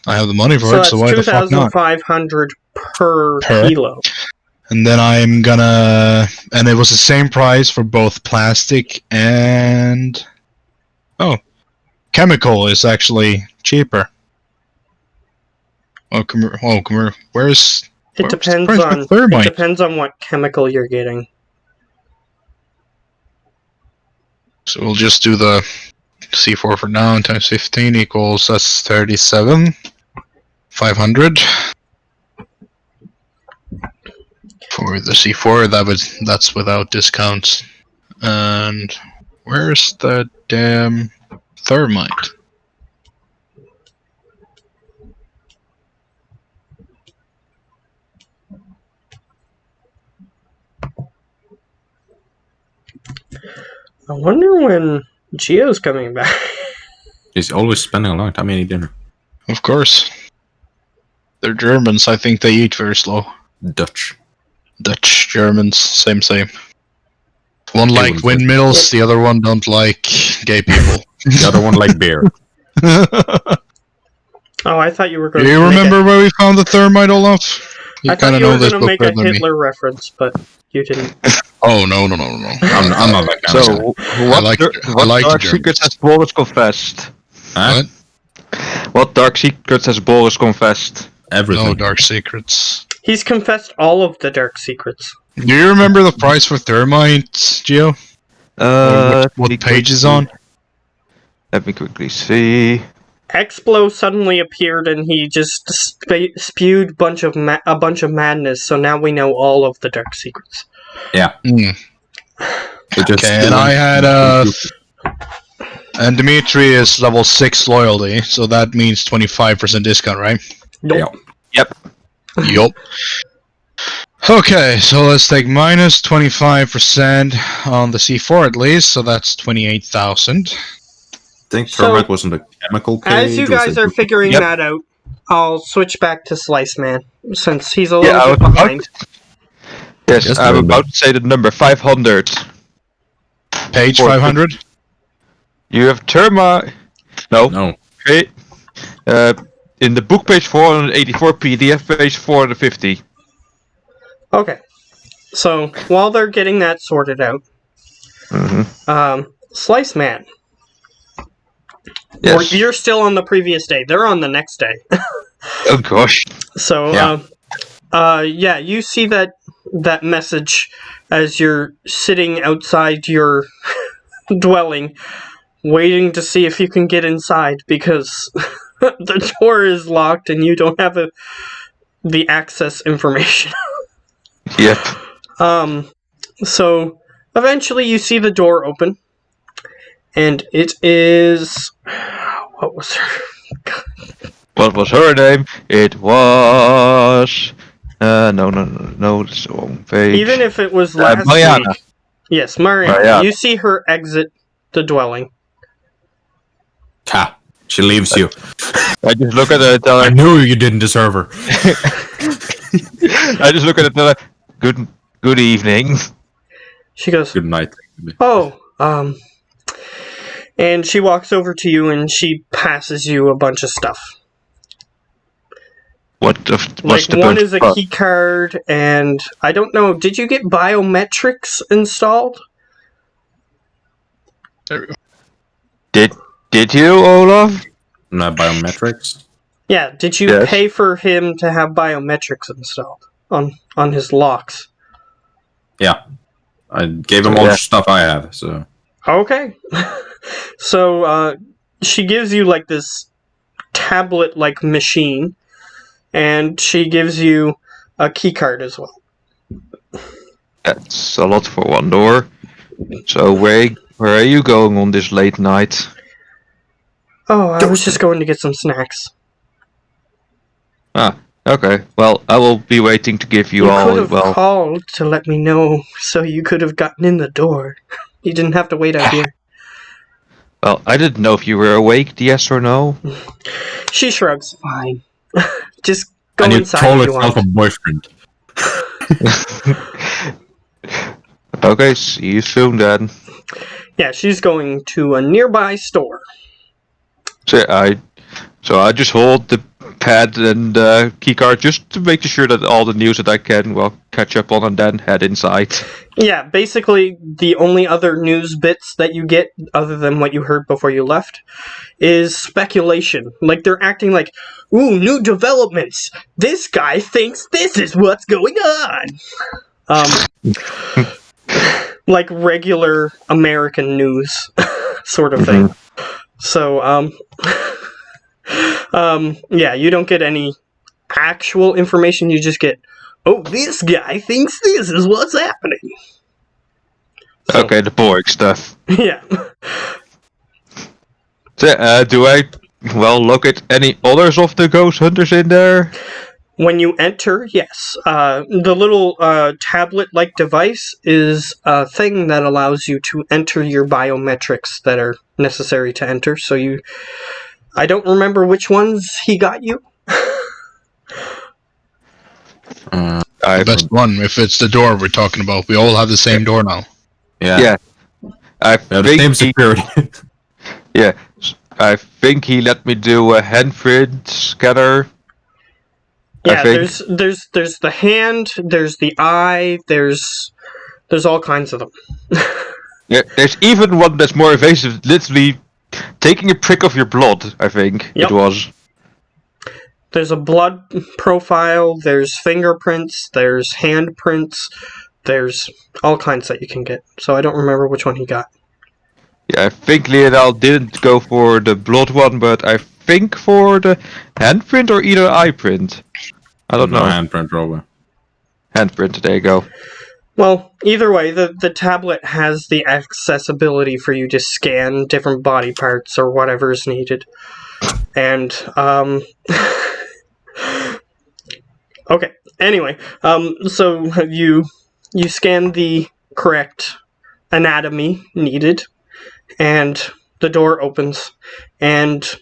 I have the money for So it, that's so why the fuck not? 2,500 per Per? kilo. And then I'm gonna, and it was the same price for both plastic and chemical is actually cheaper. Where's It depends on what chemical you're getting. So we'll just do the C4 for now, times 15 equals, that's 37. 500. For the C4, that's without discounts. And where's the damn thermite? I wonder when Gio's coming back. He's always spending a long time eating dinner. Of course. They're Germans, I think they eat very slow. Dutch, Germans, same. One like windmills, the other one don't like gay people. The other one like beer. Oh, I thought you were going Do to you remember where we found the thermite, Olaf? I thought you were going to make a Hitler reference, but you didn't. Oh, no. I'm not like that. So, what dark secrets has Boris confessed? Huh? What dark secrets has Boris confessed? Everything. No dark secrets. He's confessed all of the dark secrets. Do you remember the price for thermite, Gio? What page is on? Let me quickly see. Explo suddenly appeared and he just spewed a bunch of madness. So now we know all of the dark secrets. Yeah. Okay, and I had and Dimitri is level 6 loyalty, so that means 25% discount, right? Nope. Yep. Yup. Okay, so let's take minus 25% on the C4 at least, so that's 28,000. I think thermite wasn't a chemical page. As you guys are figuring that out, I'll switch back to Slice Man, since he's a little bit behind. Yes, I'm about to say the number 500. Page 500? You have thermite... No. Okay. In the book page 484, PDF page 450. Okay. So, while they're getting that sorted out, Slice Man. Yes. You're still on the previous day. They're on the next day. Oh gosh. So, you see that message as you're sitting outside your dwelling, waiting to see if you can get inside because the door is locked and you don't have the access information. Yep. So eventually you see the door open, and it is what was her name? It was no, it's the wrong page. Even if it was last Mariana. week. Yes, Mariana. You see her exit the dwelling. She leaves you. I just look at her and tell her, I knew you didn't deserve her. I just look at her and tell her, good evening. She goes, good night. Oh, and she walks over to you and she passes you a bunch of stuff. What's the one is a key card, and I don't know, did you get biometrics installed? There we go. Did you, Olaf? Not biometrics? Yeah, did you pay for him to have biometrics installed on his locks? Yeah. I gave him all the stuff I have, so... Okay. So, she gives you, like, this tablet-like machine, and she gives you a key card as well. That's a lot for one door. So, where are you going on this late night? Oh, I was just going to get some snacks. Ah, okay. Well, I will be waiting to give you all... You could have called to let me know so you could have gotten in the door. You didn't have to wait out here. Well, I didn't know if you were awake, yes or no. She shrugs. Fine. Just go inside if you want. A boyfriend. Okay, see you soon then. Yeah, she's going to a nearby store. So I just hold the pad and keycard just to make sure that all the news that I can catch up on and then head inside. Yeah, basically the only other news bits that you get, other than what you heard before you left, is speculation. Like, they're acting like, ooh, new developments! This guy thinks this is what's going on! Like regular American news sort of thing. So, yeah, you don't get any actual information, you just get, oh, this guy thinks this is what's happening. So, Okay, the boring stuff. yeah. So, do I, look at any others of the ghost hunters in there? When you enter, yes. The little tablet-like device is a thing that allows you to enter your biometrics that are necessary to enter. So I don't remember which ones he got you. The best one, if it's the door we're talking about. We all have the same door now. Yeah. I The think same security. yeah, I think he let me do a handprint scanner. Yeah, I think. there's the hand, there's the eye, there's all kinds of them. Yeah, there's even one that's more invasive, literally taking a prick of your blood, I think Yep. it was. There's a blood profile, there's fingerprints, there's handprints, there's all kinds that you can get. So I don't remember which one he got. Yeah, I think Leonel didn't go for the blood one, but I think for the handprint or either eye print. I don't know. Handprint rover. Handprint, there you go. Well, either way, the tablet has the accessibility for you to scan different body parts or whatever is needed. And, okay, anyway, so you scan the correct anatomy needed, and the door opens, and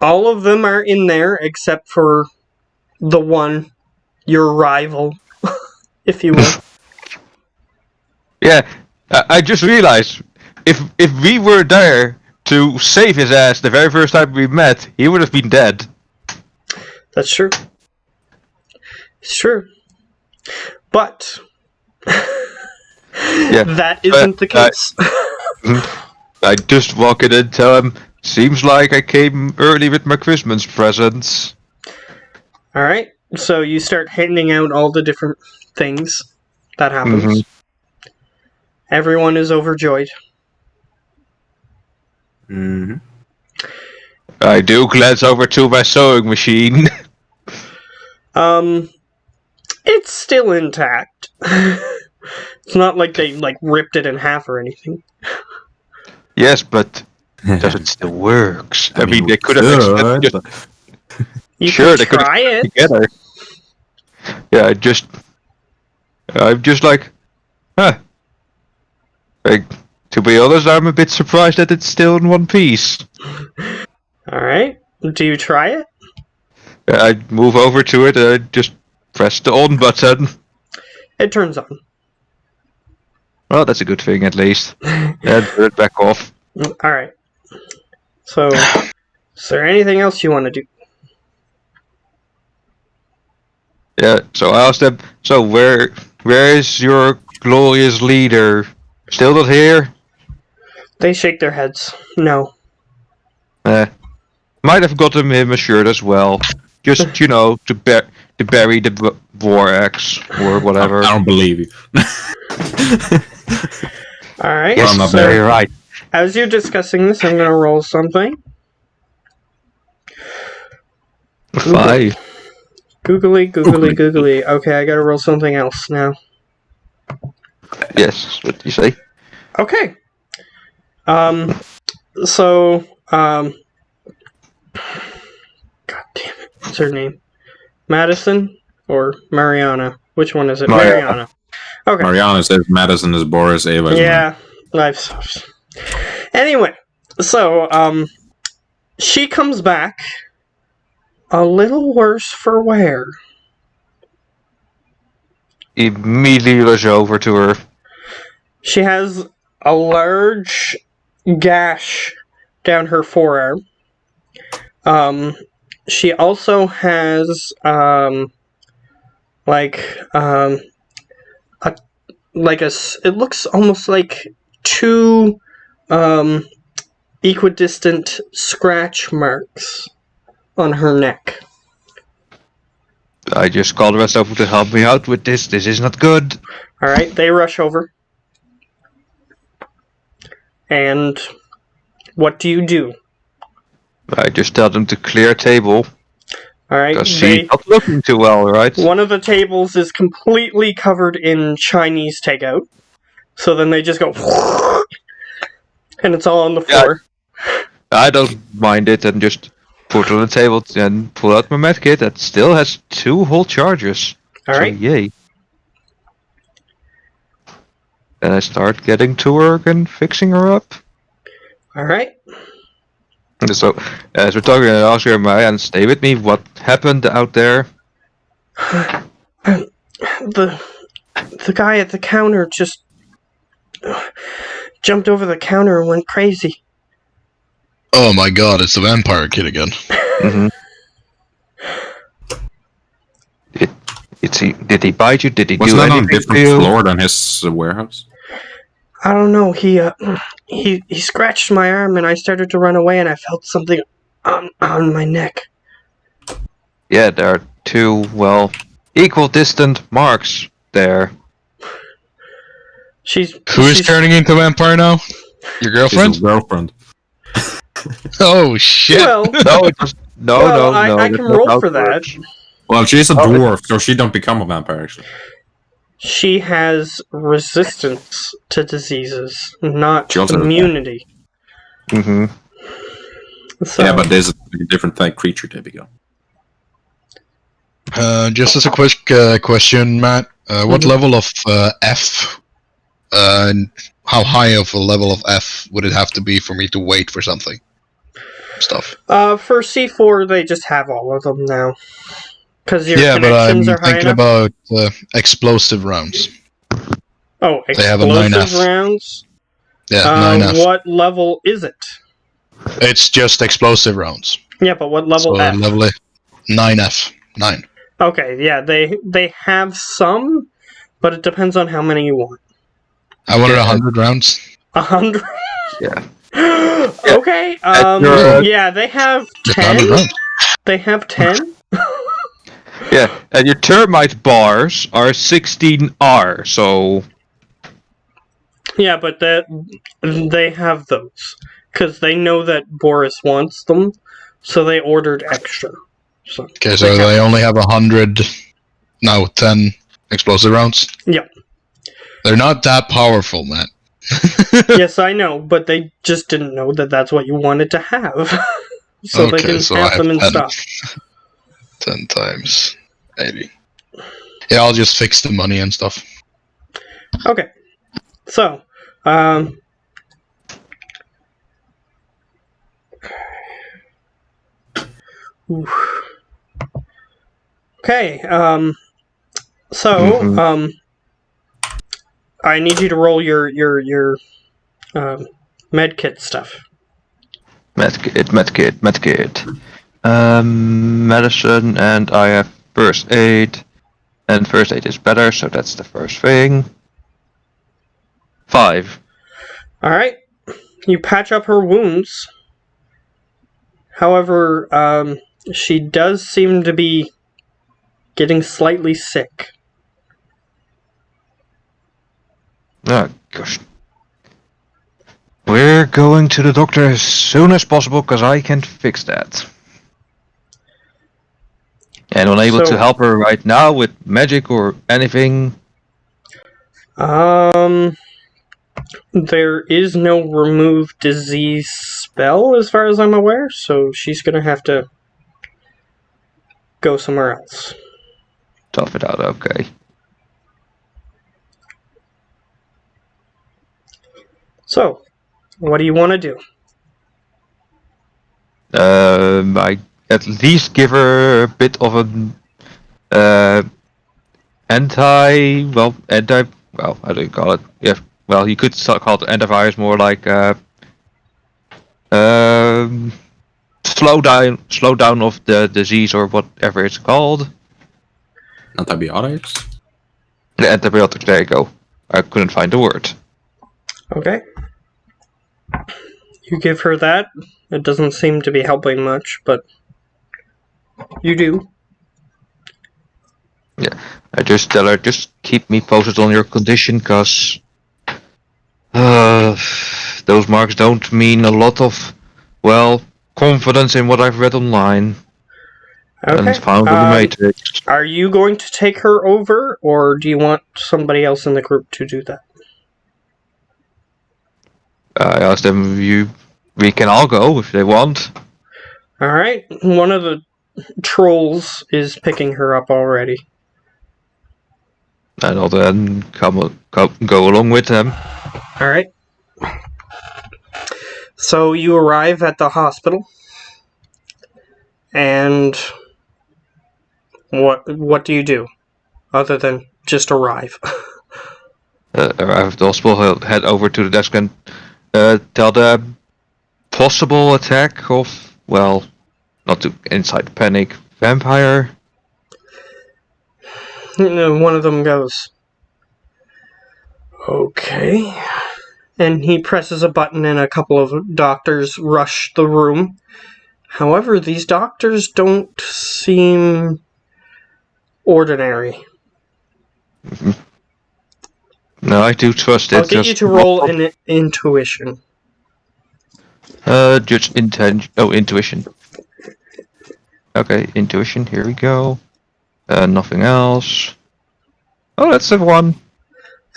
all of them are in there except for the one, your rival, if you will. Yeah, I just realized, if we were there to save his ass the very first time we met, he would have been dead. That's true. It's true. But Yeah, that isn't the case. I just walk in and tell him, seems like I came early with my Christmas presents. Alright, so you start handing out all the different things that happens. Mhm. Everyone is overjoyed. Mm-hmm. I do glance over to my sewing machine. It's still intact. It's not like they ripped it in half or anything. Yes, but does it still works? I mean, they could have Good, just but- You Sure, can they could have try it. together. Yeah, I'm just like, huh. Like, to be honest, I'm a bit surprised that it's still in one piece. Alright, do you try it? I move over to it and I just press the on button. It turns on. Well, that's a good thing at least. And turn it back off. Alright. So, is there anything else you want to do? Yeah, so I asked them, so where is your glorious leader? Still not here? They shake their heads. No. Might have gotten him a shirt as well. Just, to bury the war axe or whatever. I don't believe you. Alright, Yes, I'm not so very right. as you're discussing this, I'm going to roll something. 5. Googly. Okay, I gotta roll something else now. Yes, what do you say? Okay. So, God damn it. What's her name? Madison or Mariana? Which one is it? Mariana. Okay. Mariana says Madison is Boris, Ava is Yeah, life sucks. Anyway, so, she comes back a little worse for wear. Immediately rush over to her. She has a large gash down her forearm. she also has like it looks almost like two equidistant scratch marks on her neck. I just called the rest over to help me out with this. This is not good. All right, they rush over. And what do you do? I just tell them to clear a table. All right, Because she's not looking too well, right? one of the tables is completely covered in Chinese takeout. So then they just go, and it's all on the floor. I don't mind it and just put it on the table and pull out my medkit that still has 2 whole charges. All So, right. yay. Then I start getting to work and fixing her up. All right. So, as we're talking, I ask her, and stay with me. What happened out there? The guy at the counter just jumped over the counter and went crazy. Oh my god, it's the vampire kid again. Mm-hmm. Did he bite you? Did he Was do that on a anything to different you? floor than his warehouse? I don't know. He scratched my arm and I started to run away and I felt something on my neck. Yeah, there are 2, equal distant marks there. Who is turning into a vampire now? Your girlfriend? His girlfriend. Oh shit! Well, No, it was, no. I can that's not roll how for it that. works. Well, she's a dwarf, so she don't become a vampire, actually. She has resistance to diseases, not She also has immunity. Mm-hmm. So, Yeah, but there's a different type creature type you go. Just as a quick question, Matt, what Mhm. level of F, and how high of a level of F would it have to be for me to wait for something? Stuff. for C4, they just have all of them now. Because your Yeah, but I'm connections are high thinking enough. about explosive rounds. Oh, they have a 9F. explosive rounds? Yeah, 9F. What level is it? It's just explosive rounds. Yeah, but what level so F? level 9F. 9. Okay, yeah, they have some, but it depends on how many you want. I wanted 100 rounds. 100? Yeah. Okay, yeah, they have Just 100 10. rounds. They have 10? Yeah, and your termite bars are 16R, so... Yeah, but they have those. Because they know that Boris wants them, so they ordered extra. So Okay, so they only have 100, no, 10 explosive rounds? Yep. They're not that powerful, man. Yes, I know, but they just didn't know that that's what you wanted to have. So they can so I have them in 10. stock. 10 times, maybe. Yeah, I'll just fix the money and stuff. Okay. So, okay, so, I need you to roll your medkit stuff. Medkit. Medicine, and I have first aid. And first aid is better, so that's the first thing. 5. Alright. You patch up her wounds. However, she does seem to be getting slightly sick. Oh, gosh. We're going to the doctor as soon as possible, because I can't fix that. And unable So- to help her right now with magic or anything. There is no remove disease spell as far as I'm aware, so she's gonna have to go somewhere else. Tough it out, okay. So, what do you want to do? I at least give her a bit of an how do you call it? Yeah, well, you could call it antivirus, more like slowdown of the disease or whatever it's called. Antibiotics? The antibiotics, there you go. I couldn't find the word. Okay. You give her that. It doesn't seem to be helping much, but you do. Yeah, I just tell her, just keep me posted on your condition, cause those marks don't mean a lot of, well, confidence in what I've read online Okay. and found in the Matrix. Are you going to take her over, or do you want somebody else in the group to do that? I asked them if we can all go if they want. Alright, one of the trolls is picking her up already. And I'll then go along with them. Alright. So you arrive at the hospital, and what do you do other than just arrive? Arrive at the hospital, head over to the desk and tell them possible attack of, well, not to incite panic, vampire. One of them goes, okay. And he presses a button and a couple of doctors rush the room. However, these doctors don't seem ordinary. No, I do trust it. I'll get you to roll an intuition. Just intuition. Okay, intuition, here we go. Nothing else. Oh, that's the one.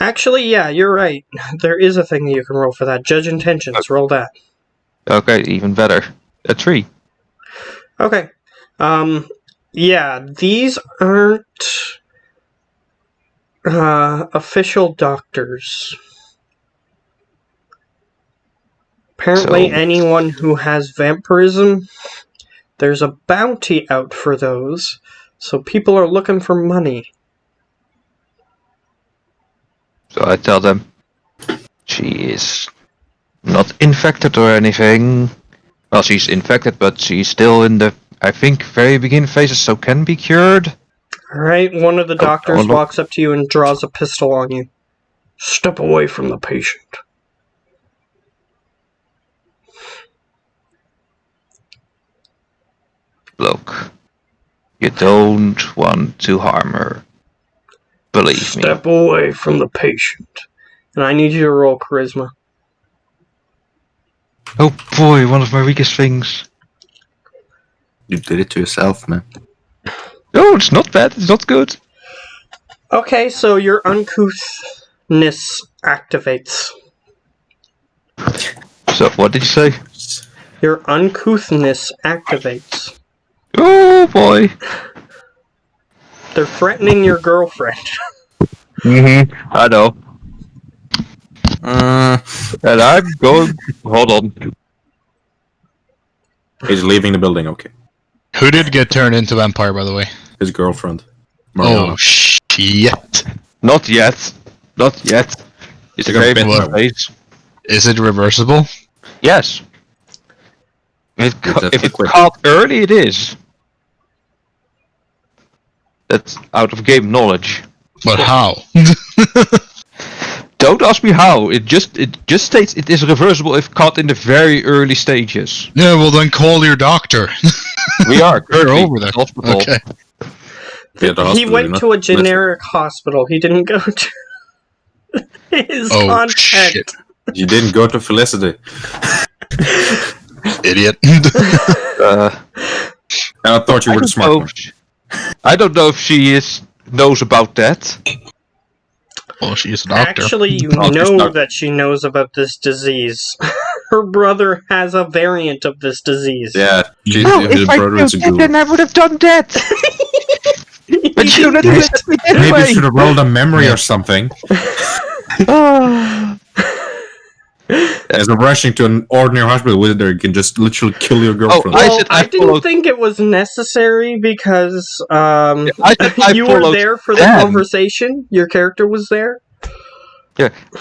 Actually, yeah, you're right. There is a thing that you can roll for that. Judge intentions, roll that. Okay, even better. A 3. Okay. Yeah, these aren't official doctors. Apparently, So- anyone who has vampirism, there's a bounty out for those, so people are looking for money. So I tell them she is not infected or anything. Well, she's infected, but she's still in the, I think, very beginning phases, so can be cured. Alright, one of the doctors look. walks up to you and draws a pistol on you. Step away from the patient. Look, you don't want to harm her. Believe me. Step away from the patient. And I need you to roll charisma. Oh boy, one of my weakest things. You did it to yourself, man. No, it's not bad, it's not good. Okay, so your uncouthness activates. So, what did you say? Your uncouthness activates. Oh boy. They're threatening your girlfriend. I know. Uh, And I'm going. Hold on. he's leaving the building, okay. Who did get turned into vampire, by the way? His girlfriend. Oh, Mariana. shit. Not yet. Not yet. It's a They're gonna very bit bad her. phase. Is it reversible? Yes. If that's it's quick. caught early, it is. That's out of game knowledge. But how? Don't ask me how. It just states it is reversible if caught in the very early stages. Yeah, well then call your doctor. We are They're currently over there. in the hospital. Okay. Yeah, the He hospital, went not to a generic hospital. He didn't go to his Oh, contact. shit. You didn't go to Felicity. Idiot. Uh, And I thought you were the smart one. I don't know if she knows about that. Well, she's a doctor. Actually, you Oh, know not- that she knows about this disease. Her brother has a variant of this disease. Yeah, she, No, his brother is a ghoul. I would have done that. But you didn't Maybe- let me Maybe you anyway. should have rolled a memory or something. As of rushing to an ordinary hospital where they can just literally kill your girlfriend. I Well, said I I didn't followed- think it was necessary because I said I you were followed there for the them. conversation. Your character was there.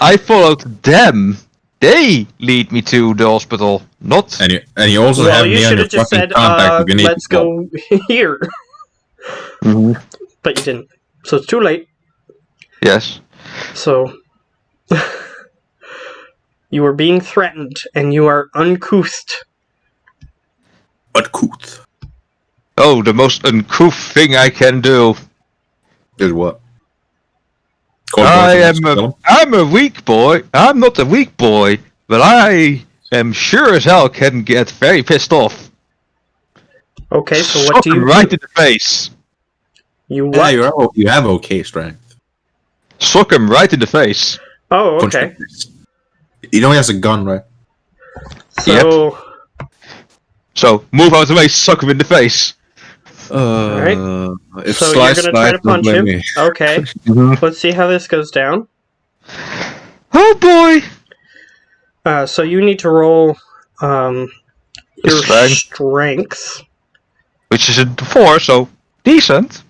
I followed them they lead me to the hospital, not. And you also Well, have you me on should your have just fucking said, contact if you need let's to call. go here. Mhm. But you didn't. So it's too late. Yes. So you are being threatened, and you are uncouthed. Uncouth. Oh, the most uncouth thing I can do. Is what? Call I'm a weak boy. I'm not a weak boy, but I am sure as hell can get very pissed off. Okay, so what Sock do you him right do? in the face. You Yeah, what? you have okay strength. Sock him right in the face. Oh, Punch okay. the face. You know he has a gun, right? So, So move out of the way, sock him in the face. Alright. If so you're Slice gonna try to don't punch blame him. me. Okay. Let's see how this goes down. Oh boy! So you need to roll your Strength. strength. Which is a 4, so decent.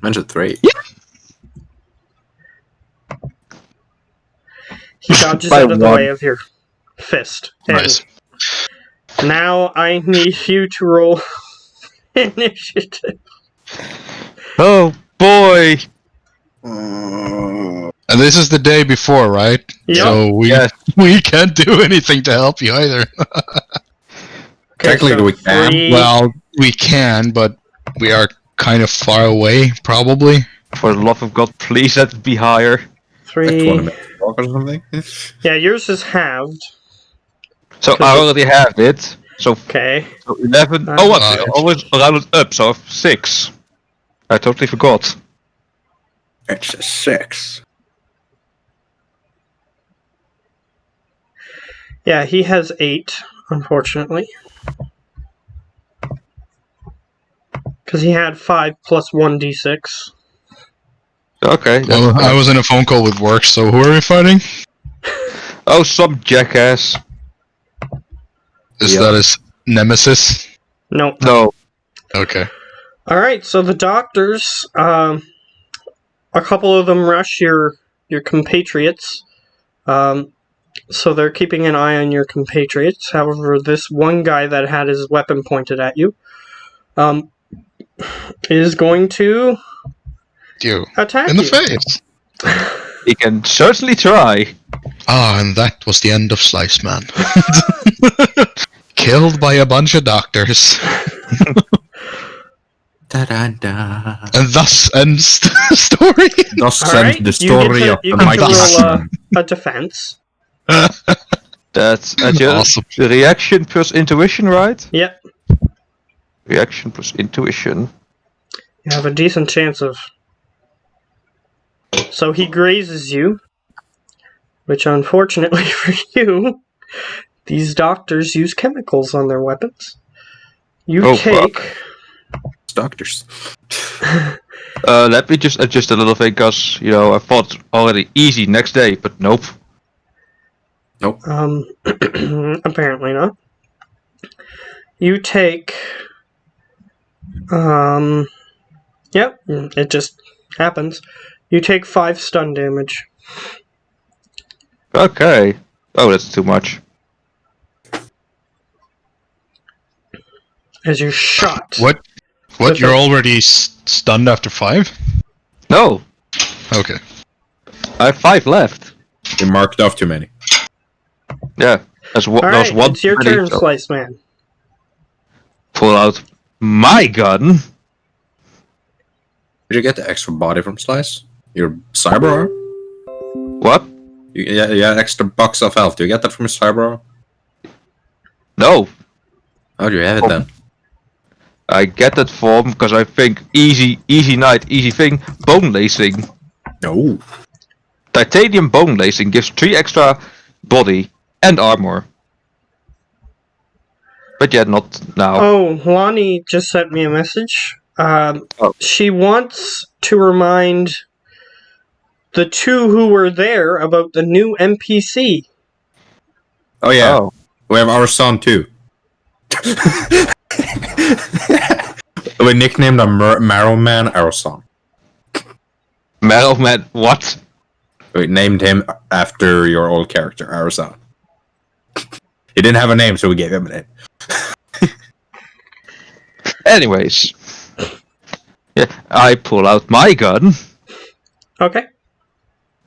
Mention 3. He dodges By out of the one. way of your fist. And Nice. now I need you to roll initiative. Oh boy! And this is the day before, right? Yep. So Yes. we can't do anything to help you either. Okay, Technically, we can. 3, Well, we can, but we are kind of far away, probably. For the love of God, please let it be higher. Like 3. tournament talk or something. Yeah, yours is halved. So I already have it. So Okay. 11. Oh, what? I always rounded up, so I have 6. I totally forgot. It's a 6. Yeah, he has 8, unfortunately. Because he had 5 plus 1d6. Okay. that's Well, I fine. was in a phone call with work, so who are we fighting? Oh, some jackass. Is Yeah. that his nemesis? No. No. Okay. Alright, so the doctors, a couple of them rush your compatriots. So they're keeping an eye on your compatriots. However, this one guy that had his weapon pointed at you is going to You. attack In the you. face. He can certainly try. Ah, and that was the end of Slice Man. Killed by a bunch of doctors. Da-da-da. And thus ends the story. Thus Alright, ends the you story get of to, you the get to mighty roll Hackman. a defense. That's just Awesome. reaction plus intuition, right? Yep. Reaction plus intuition. You have a decent chance of... So he grazes you, which unfortunately for you, these doctors use chemicals on their weapons. You Oh, take... Doctors. Let me just adjust a little thing, cause I thought already easy next day, but nope. Apparently not. You take... Yep, it just happens. You take 5 stun damage. Okay. Oh, that's too much. As you're shot. What? What? You're already stunned after 5? No, Okay. I have 5 left. You marked off too many. Yeah, there's one. Alright, one it's your already, turn, so Slice Man. Pull out my gun. Did you get the extra body from Slice? Your cyber arm? What? Yeah, extra box of health. Do you get that from your cyber arm? No, How do you have it then? I get that form because I think easy night, easy thing. Bone lacing. No. Titanium bone lacing gives 3 extra body and armor. But yeah, not now. Oh, Lonnie just sent me a message. She wants to remind the 2 who were there about the new NPC. Oh yeah. Oh. We have our son too. We nicknamed him Marrow Man our son. Metal Man, what? We named him after your old character, Arasal. He didn't have a name, so we gave him a name. Anyways, yeah, I pull out my gun Okay.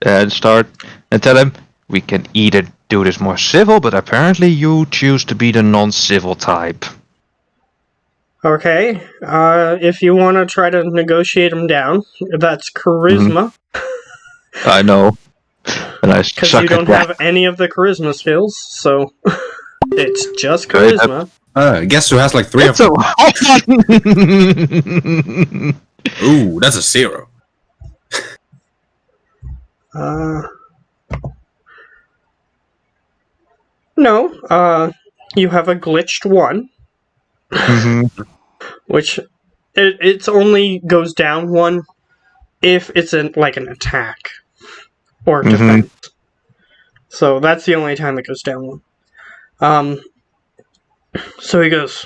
and tell him we can either do this more civil, but apparently you choose to be the non-civil type. Okay. If you want to try to negotiate him down, that's charisma. I know. And I Because suck you don't at that. have any of the charisma skills, so it's just Great. charisma. Guess who has like 3 of It's them? a Ooh, that's a 0. No, you have a glitched 1, which it's only goes down 1 if it's like an attack or defense. So that's the only time it goes down 1. So he goes,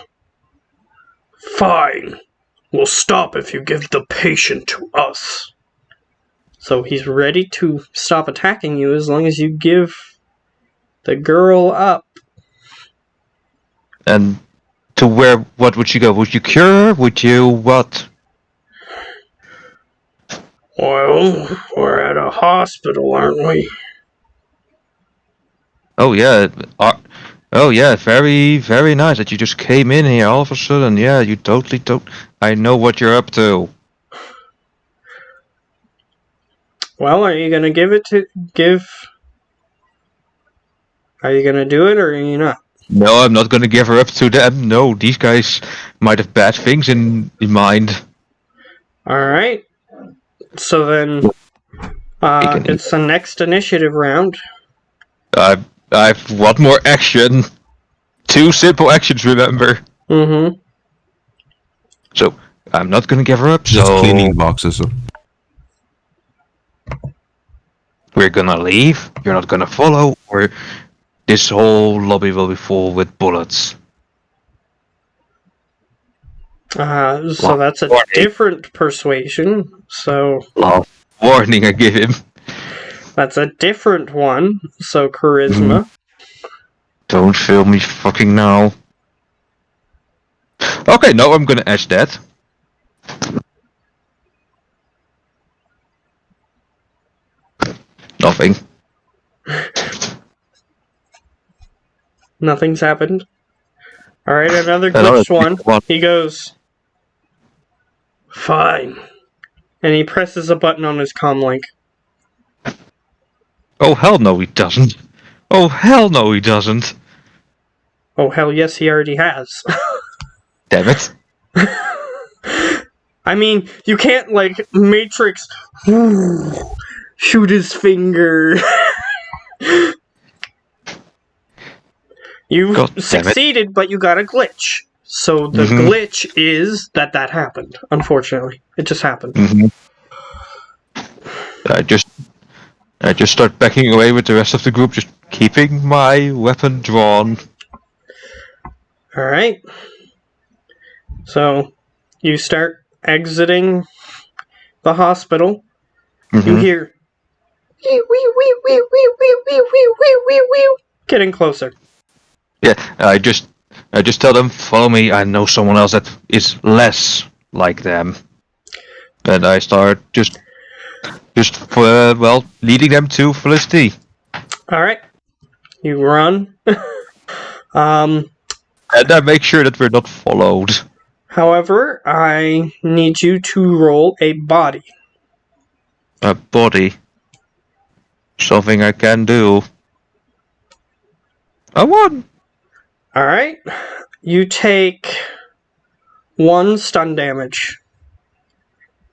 "Fine, we'll stop if you give the patient to us." So he's ready to stop attacking you as long as you give the girl up. And to where? What would you go? Would you cure her? Would you what? Well, we're at a hospital, aren't we? Oh yeah. Oh yeah. Very very nice that you just came in here all of a sudden. Yeah, you totally don't. I know what you're up to. Well, are you gonna Are you gonna do it or are you not? No, I'm not gonna give her up to them. No, these guys might have bad things in mind. Alright. So then, it's the next initiative round. I've one more action. 2 simple actions, remember. Mm-hmm. So I'm not gonna give her up. Just So cleaning boxes. we're gonna leave. You're not gonna follow, or this whole lobby will be full with bullets. So that's a different persuasion. So Warning I give him. that's a different one. So charisma. Don't fail me fucking now. Okay, no, I'm gonna ask that. Nothing. Nothing's happened. Alright, another Another glitched one. He goes, "Fine." And he presses a button on his comlink. Oh hell no, he doesn't. Oh hell no, he doesn't. Oh, hell yes, he already has. Damn it. I mean, you can't, like, Matrix shoot his finger. You God damn it. succeeded, but you got a glitch. So the glitch is that happened, unfortunately. It just happened. I just start backing away with the rest of the group, just keeping my weapon drawn. Alright. So, you start exiting the hospital. You hear getting closer. Yeah, I just tell them, follow me. I know someone else that is less like them, and I start just leading them to Felicity. All right, you run. And I make sure that we're not followed. However, I need you to roll a body. A body. Something I can do. I won. All right, you take 1 stun damage,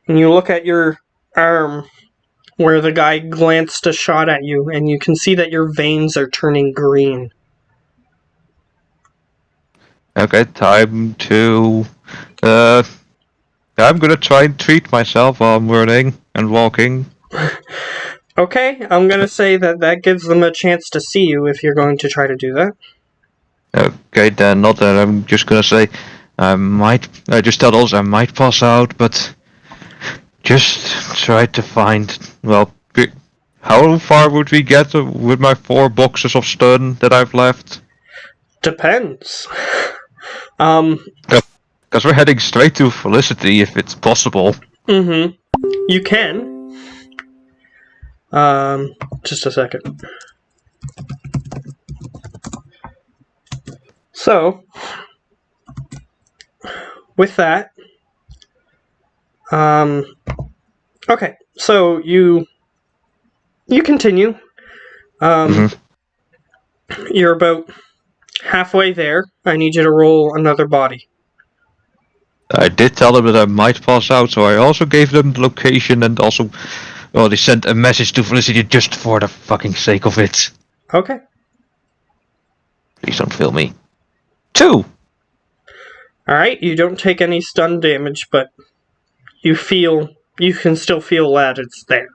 and you look at your arm where the guy glanced a shot at you, and you can see that your veins are turning green. Okay, time to. I'm gonna try and treat myself while I'm running and walking. Okay, I'm gonna say that gives them a chance to see you if you're going to try to do that. Okay, then not that. I'm just gonna say I just tell those I might pass out, but just try to find. Well, How far would we get with my 4 boxes of stun that I've left? Depends. Because we're heading straight to Felicity if it's possible. Mm-hmm. You can. Just a second. So, with that, okay, so you continue. You're about halfway there. I need you to roll another body. I did tell them that I might pass out, so I also gave them the location and also, well, they sent a message to Felicity just for the fucking sake of it. Okay. Please don't fail me. 2! Alright, you don't take any stun damage, but you can still feel that it's there.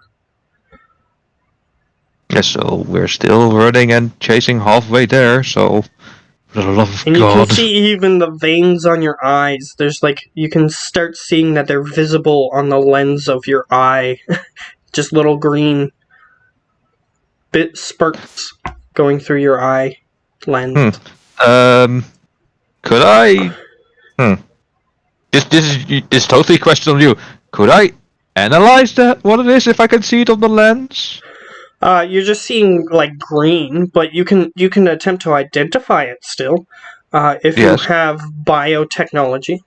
Yeah, so we're still running and chasing halfway there, so for the love of And you God. can see even the veins on your eyes. There's you can start seeing that they're visible on the lens of your eye. Just little green sparks going through your eye lens. Could I... This is totally a question on you. Could I analyze that, what it is, if I can see it on the lens? You're just seeing green, but you can attempt to identify it still. If Yes. you have biotechnology.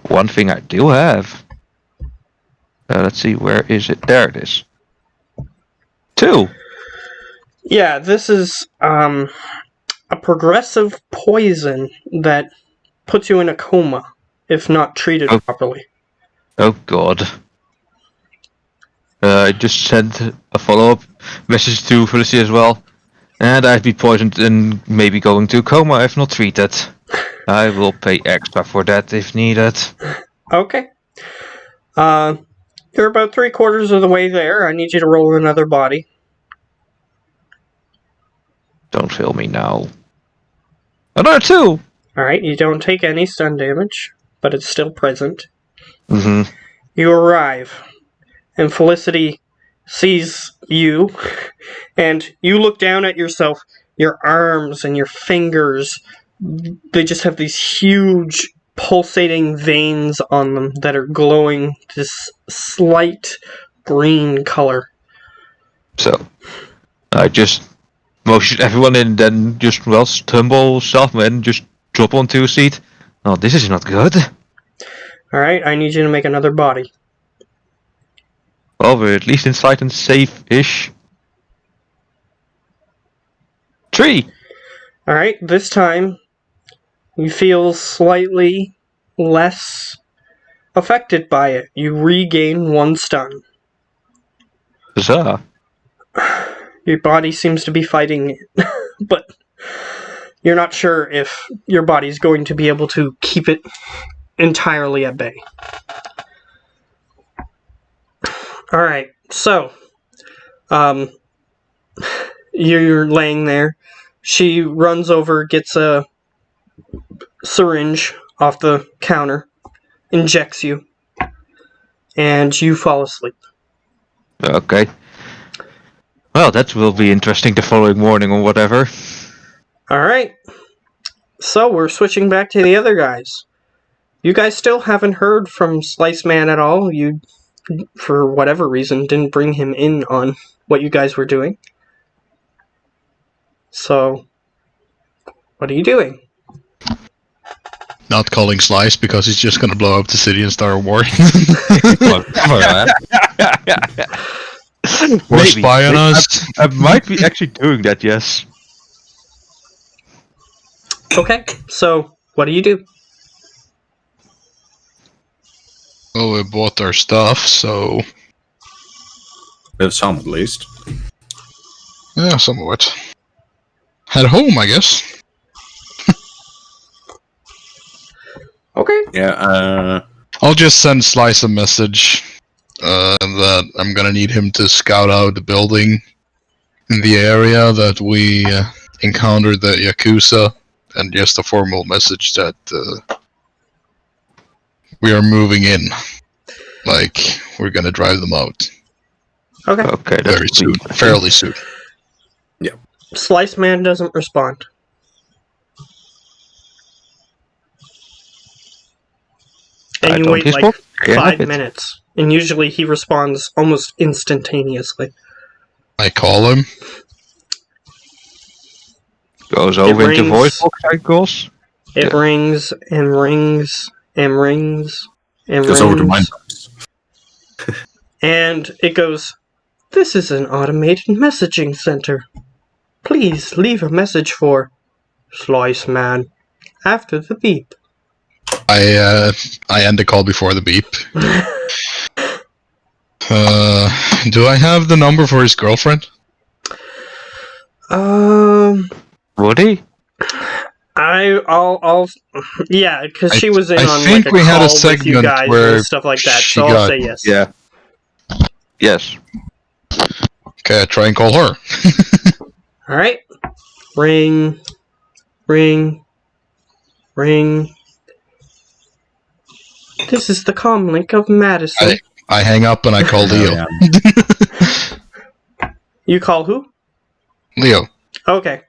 One thing I do have. Let's see, where is it? There it is. 2. Yeah, this is a progressive poison that puts you in a coma if not treated properly. Oh God. I just sent a follow-up message to Felicity as well. And I'd be poisoned and maybe going to coma if not treated. I will pay extra for that if needed. Okay. You're about 3/4 of the way there. I need you to roll another body. Don't fail me now. Another 2! Alright, you don't take any stun damage, but it's still present. Mm-hmm. You arrive, and Felicity sees you, and you look down at yourself. Your arms and your fingers, they just have these huge pulsating veins on them that are glowing this slight green color. So, I just motion everyone in, then just, tumble self and just drop onto a seat. Oh, this is not good. Alright, I need you to make another body. Well, we're at least inside and safe-ish. 3! Alright, this time you feel slightly less affected by it. You regain 1 stun. Huzzah. Your body seems to be fighting it, but you're not sure if your body's going to be able to keep it entirely at bay. Alright, so, you're laying there. She runs over, gets a syringe off the counter, injects you, and you fall asleep. Okay. Well, that will be interesting the following morning or whatever. Alright, so we're switching back to the other guys. You guys still haven't heard from Slice Man at all. You, for whatever reason, didn't bring him in on what you guys were doing. So, what are you doing? Not calling Slice because he's just gonna blow up the city and start a war. Or Maybe. spy on us. I might be actually doing that, yes. Okay, so what do you do? Well, we bought our stuff, so We have some at least. yeah, some of it. Head home, I guess. Okay. Yeah, I'll just send Slice a message that I'm gonna need him to scout out the building in the area that we encountered the Yakuza, and just a formal message that we are moving in. Like, we're gonna drive them out. Okay. Okay, Very that's soon. Fairly soon. Slice Man doesn't respond. And you wait like 5 minutes. And usually he responds almost instantaneously. I call him. Goes over into rings. voice box cycles. It Yeah. rings and rings and rings and Goes over to mine. rings. And it goes, "This is an automated messaging center. Please leave a message for Slice Man after the beep." I end the call before the beep. Do I have the number for his girlfriend? Would he? I'll yeah, because she was in I on think like a we call had a with you segment guys where and stuff like that, she so I'll got- say yes. Yeah. Yes. Okay, I try and call her. Alright. Ring. Ring. Ring. This is the comlink of Madison. I hang up and I call Leo. Yeah. You call who? Leo. Okay.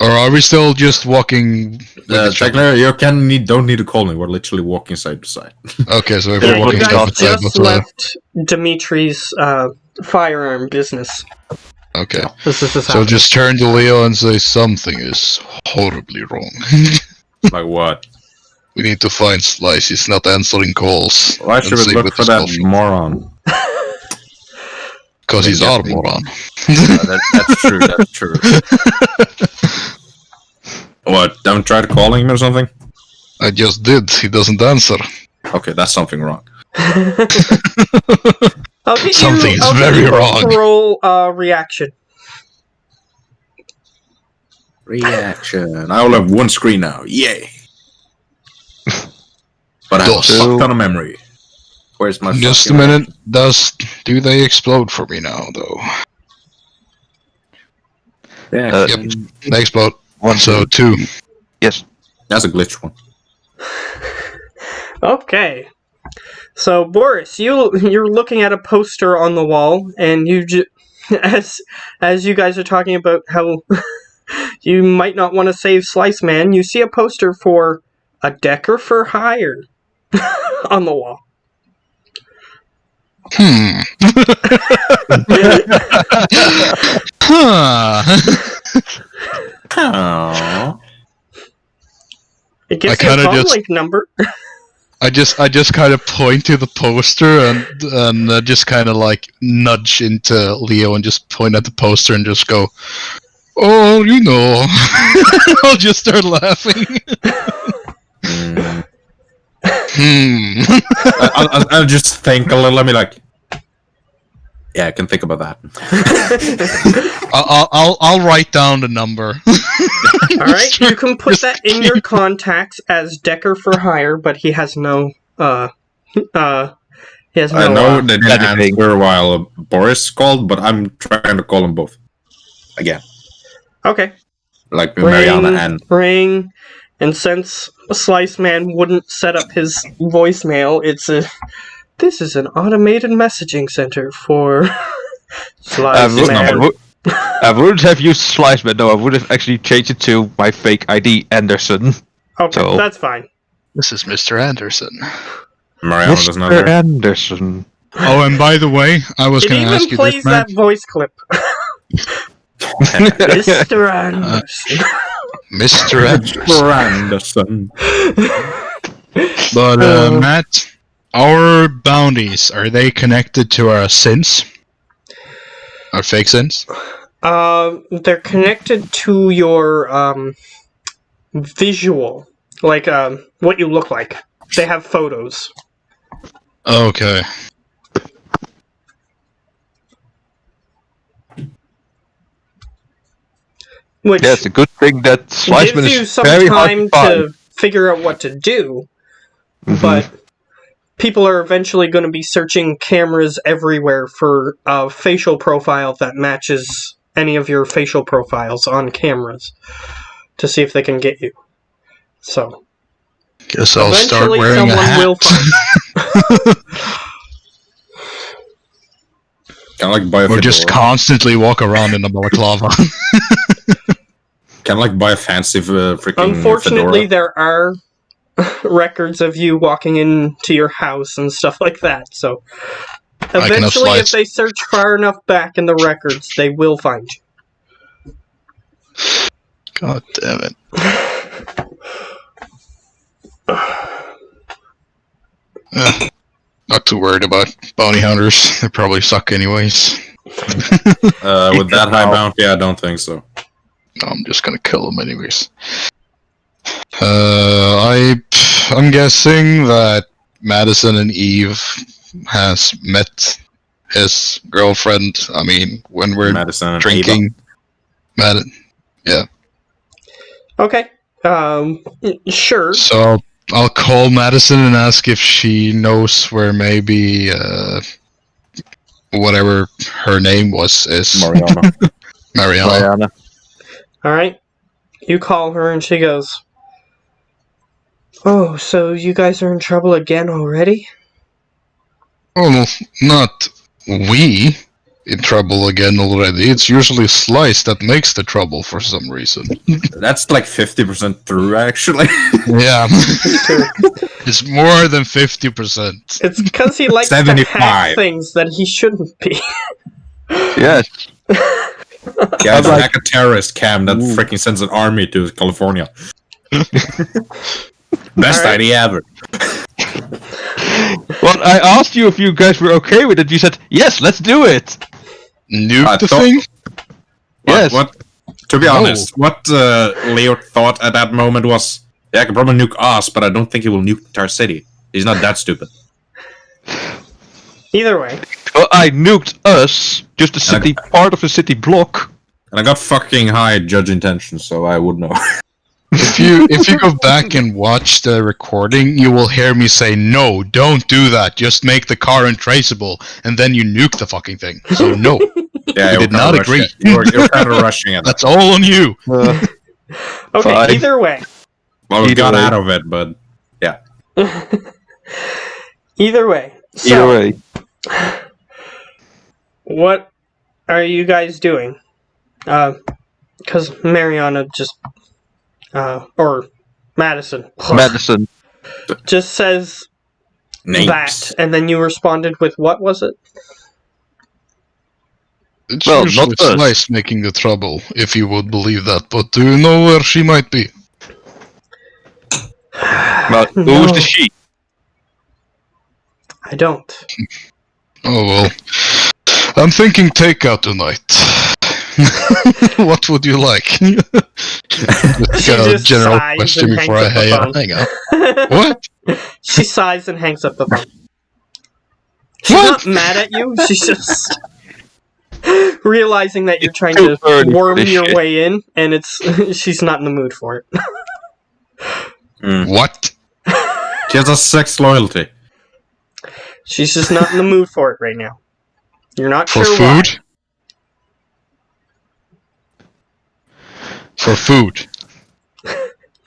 Or are we still just walking? Technically, you don't need to call me. We're literally walking side to side. Okay, so if Yeah, we're You walking walking guys side by just side, left Dimitri's firearm business. okay. This is So just turn to Leo and say something is horribly wrong. Like what? We need to find Slice. He's not answering calls. Why should we look for that moron? Because he's our moron. That's true. That's true. What? Don't try to calling him or something? I just did. He doesn't answer. Okay, that's something wrong. I'll get Something you, is I'll get very you both wrong. to roll reaction. Reaction. I will have one screen now. Yay! But I have a Dos. fuck ton of memory. Where's my Just a fucking minute. Do they explode for me now, though? Yeah. Yep. They explode. One, So 2. Yes. That's a glitch one. Okay. So Boris, you're looking at a poster on the wall, and as you guys are talking about how you might not want to save Slice Man, you see a poster for a Decker for hire on the wall. Aww. It gives I you a kinda just- comlink number. I just kind of point to the poster and just kind of like nudge into Leo and just point at the poster and just go, "Oh, you know." I'll just start laughing. I'll just think a little. Let me like. Yeah, I can think about that. I'll write down the number. All right, you can put that in your contacts as Decker for hire, but he has no he has no. I know they didn't anything. answer while Boris called, but I'm trying to call them both again, Okay. like Ring, Mariana and. ring, and since Slice Man wouldn't set up his voicemail, this is an automated messaging center for Slice Man. I wouldn't have used Slice Man, no, I would have actually changed it to my fake ID, Anderson. Okay, So- that's fine. This is Mr. Anderson. Mariana does not Mr. hear. Anderson. Oh, and by the way, I was It going to ask even you plays this, man. that voice clip. Mr. Anderson. Mr. Anderson. Anderson. But, Matt, our bounties, are they connected to our sins? Our fake sins? They're connected to your visual, like what you look like. They have photos. Okay. Which Yeah, it's a good thing that Sliceman gives you is some very hard time to find. to figure out what to do, Mhm. but people are eventually going to be searching cameras everywhere for a facial profile that matches any of your facial profiles on cameras to see if they can get you. So Guess I'll start eventually wearing a someone hat. will find. Kind of like buy a Or just fedora. constantly walk around in a balaclava. Kind of like buy a fancy freaking Unfortunately, fedora. there are records of you walking into your house and stuff like that, so cannot eventually, if slice. they search far enough back in the records, they will find you. God damn it. Not too worried about bounty hunters. They probably suck anyways. With that high bounty, I don't think so. No, I'm just gonna kill them anyways. I'm guessing that Madison and Eve has met his girlfriend. I mean, when we're Madison and drinking. Okay. Sure. So I'll call Madison and ask if she knows where maybe whatever her name was is. Mariana. Mariana. Diana. Alright. You call her and she goes, "Oh, so you guys are in trouble again already?" Oh, no, not we in trouble again already. It's usually Slice that makes the trouble for some reason. That's like 50% true, actually. Yeah. It's more than 50%. It's because he likes to 75. hack things that he shouldn't be. Yes. Yeah, it's like- like a terrorist camp that Ooh. freaking sends an army to California. Best Alright. idea ever. Well, I asked you if you guys were okay with it. You said, yes, let's do it. Nuke I the thought- thing? Yes. What? To be No. honest, what Leo thought at that moment was, yeah, I can probably nuke us, but I don't think he will nuke the entire city. He's not that stupid. Either way. Well, I nuked us, just the city, part of the city block. And I got fucking high judge intentions, so I would know. If you go back and watch the recording, you will hear me say, no, don't do that. Just make the car untraceable, and then you nuke the fucking thing. So no, Yeah, I did not agree. You're kind of rushing it. That's all on you. Okay, Fine. either way. Well, we Either got way. out of it, but Either way. So, Either way. what are you guys doing? Because Mariana just, or Madison, Madison. just says names. that, and then you responded with what was it? It's Well, usually not us. Slice making the trouble, if you would believe that. But do you know where she might be? Well, who's the she? I don't. Oh well. I'm thinking takeout tonight. What would you like? Just got a just general sighs question and before I hangs up the hang up. What? She sighs and hangs up the phone. She's What? not mad at you, she's just realizing that you're trying too to early for worm this your shit. way in, and it's she's not in the mood for it. What? She has a sex loyalty. She's just not in the mood for it right now. You're not For sure why. food? For food.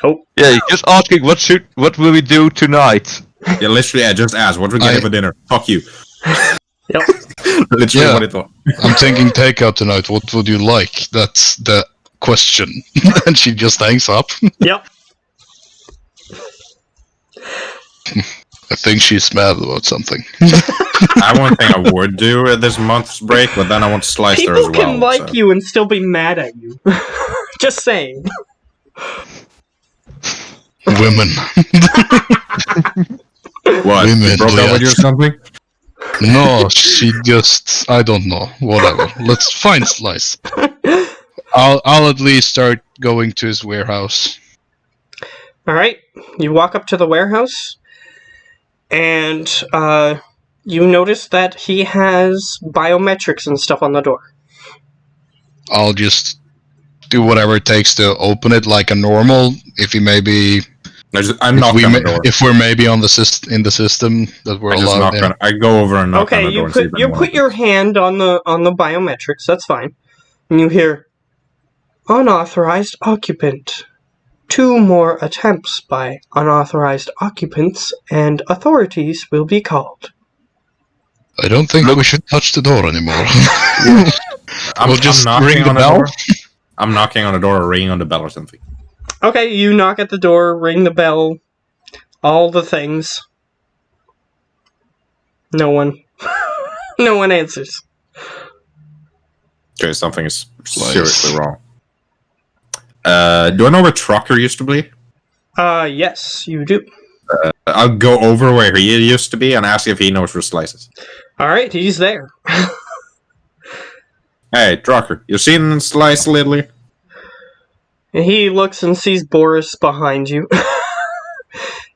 Oh, Yeah, you're just asking what will we do tonight? Yeah, literally, I just asked, what we get for dinner? Fuck you. yep. Literally Yeah. what it was. I'm thinking takeout tonight. What would you like? That's the question. And she just hangs up. Yep. I think she's mad about something. One thing I would do at this month's break, but then I want to slice her as People well. can like so. you and still be mad at you. Just saying. Women. What? Women, Broke up with you or yes. something? No, she just... I don't know. Whatever. Let's find Slice. I'll at least start going to his warehouse. Alright, you walk up to the warehouse, and you notice that he has biometrics and stuff on the door. I'll just do whatever it takes to open it like a normal. If he maybe... I knock on the door. If we're maybe on the in the system that we're I just allowed knock in. on, I go over and knock on Okay, the door you and see put if you anyone put your hand on the biometrics. That's fine. And you hear unauthorized occupant. 2 more attempts by unauthorized occupants, and authorities will be called. I don't think we should touch the door anymore. I'm, We'll just I'm knocking ring the on bell. door. I'm knocking on the door or ringing on the bell or something. Okay, you knock at the door, ring the bell, all the things. No one. No one answers. Okay, something is Slice. seriously wrong. Do I know where Trucker used to be? Yes, you do. I'll go over where he used to be and ask if he knows where Slice is. Alright, he's there. Hey, Trucker, you seen Slice lately? And he looks and sees Boris behind you.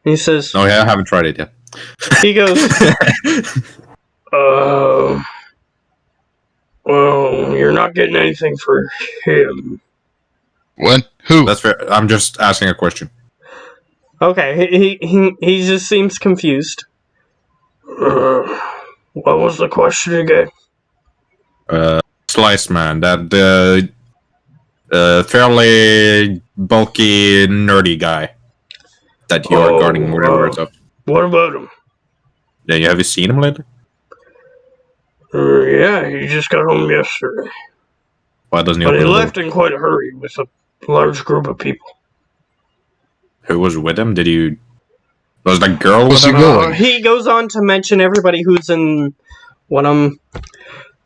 He says, No, yeah, I haven't tried it yet. he goes, well, you're not getting anything for him. What? Who? That's fair. I'm just asking a question. Okay, he just seems confused. What was the question again? Slice Man, that fairly bulky, nerdy guy that you are guarding whatever it's up. What about him? Yeah, have you seen him lately? Yeah, he just got home yesterday. Why doesn't he But open he the door? left in quite a hurry with a large group of people. Who was with him? Did you... Was that girl with Was he him? going? He goes on to mention everybody who's in what I'm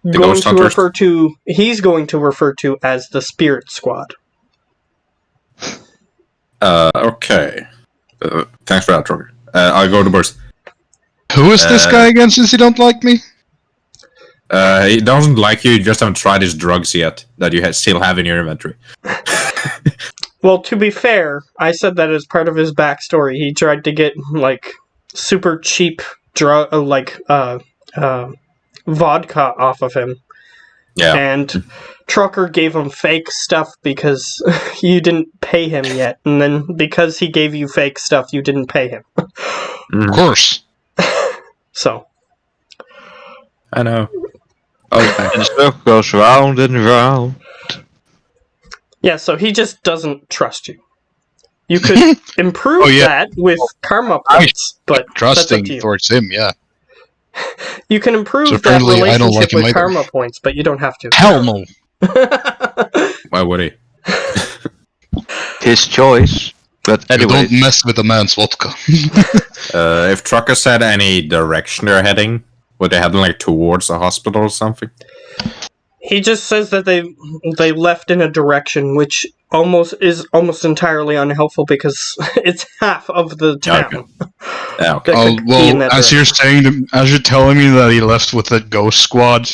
going Ghost to Hunters? refer to. He's going to refer to as the Spirit Squad. Okay. Thanks for that, Trucker. I'll go to Burst. Who is this guy again, since you don't like me? He doesn't like you just haven't tried his drugs yet that you still have in your inventory. Well, to be fair, I said that as part of his backstory. He tried to get like super cheap vodka off of him. Yeah. And Trucker gave him fake stuff because you didn't pay him yet. And then because he gave you fake stuff, you didn't pay him. Of course. So, I know. Okay. And the circle goes round and round. yeah, so he just doesn't trust you. You could improve that with karma points, but that's up Trusting to you. towards him, yeah. You can improve So that apparently I don't relationship like him with either. karma points, but you don't have to. Hell no. Why would he? His choice. But You anyway, don't mess with a man's vodka. If Trucker said any direction they're heading, would they heading like towards a hospital or something? He just says that they left in a direction which is almost entirely unhelpful because it's half of the town. Yeah, okay. That could be in that as you're telling me that he left with that ghost squad,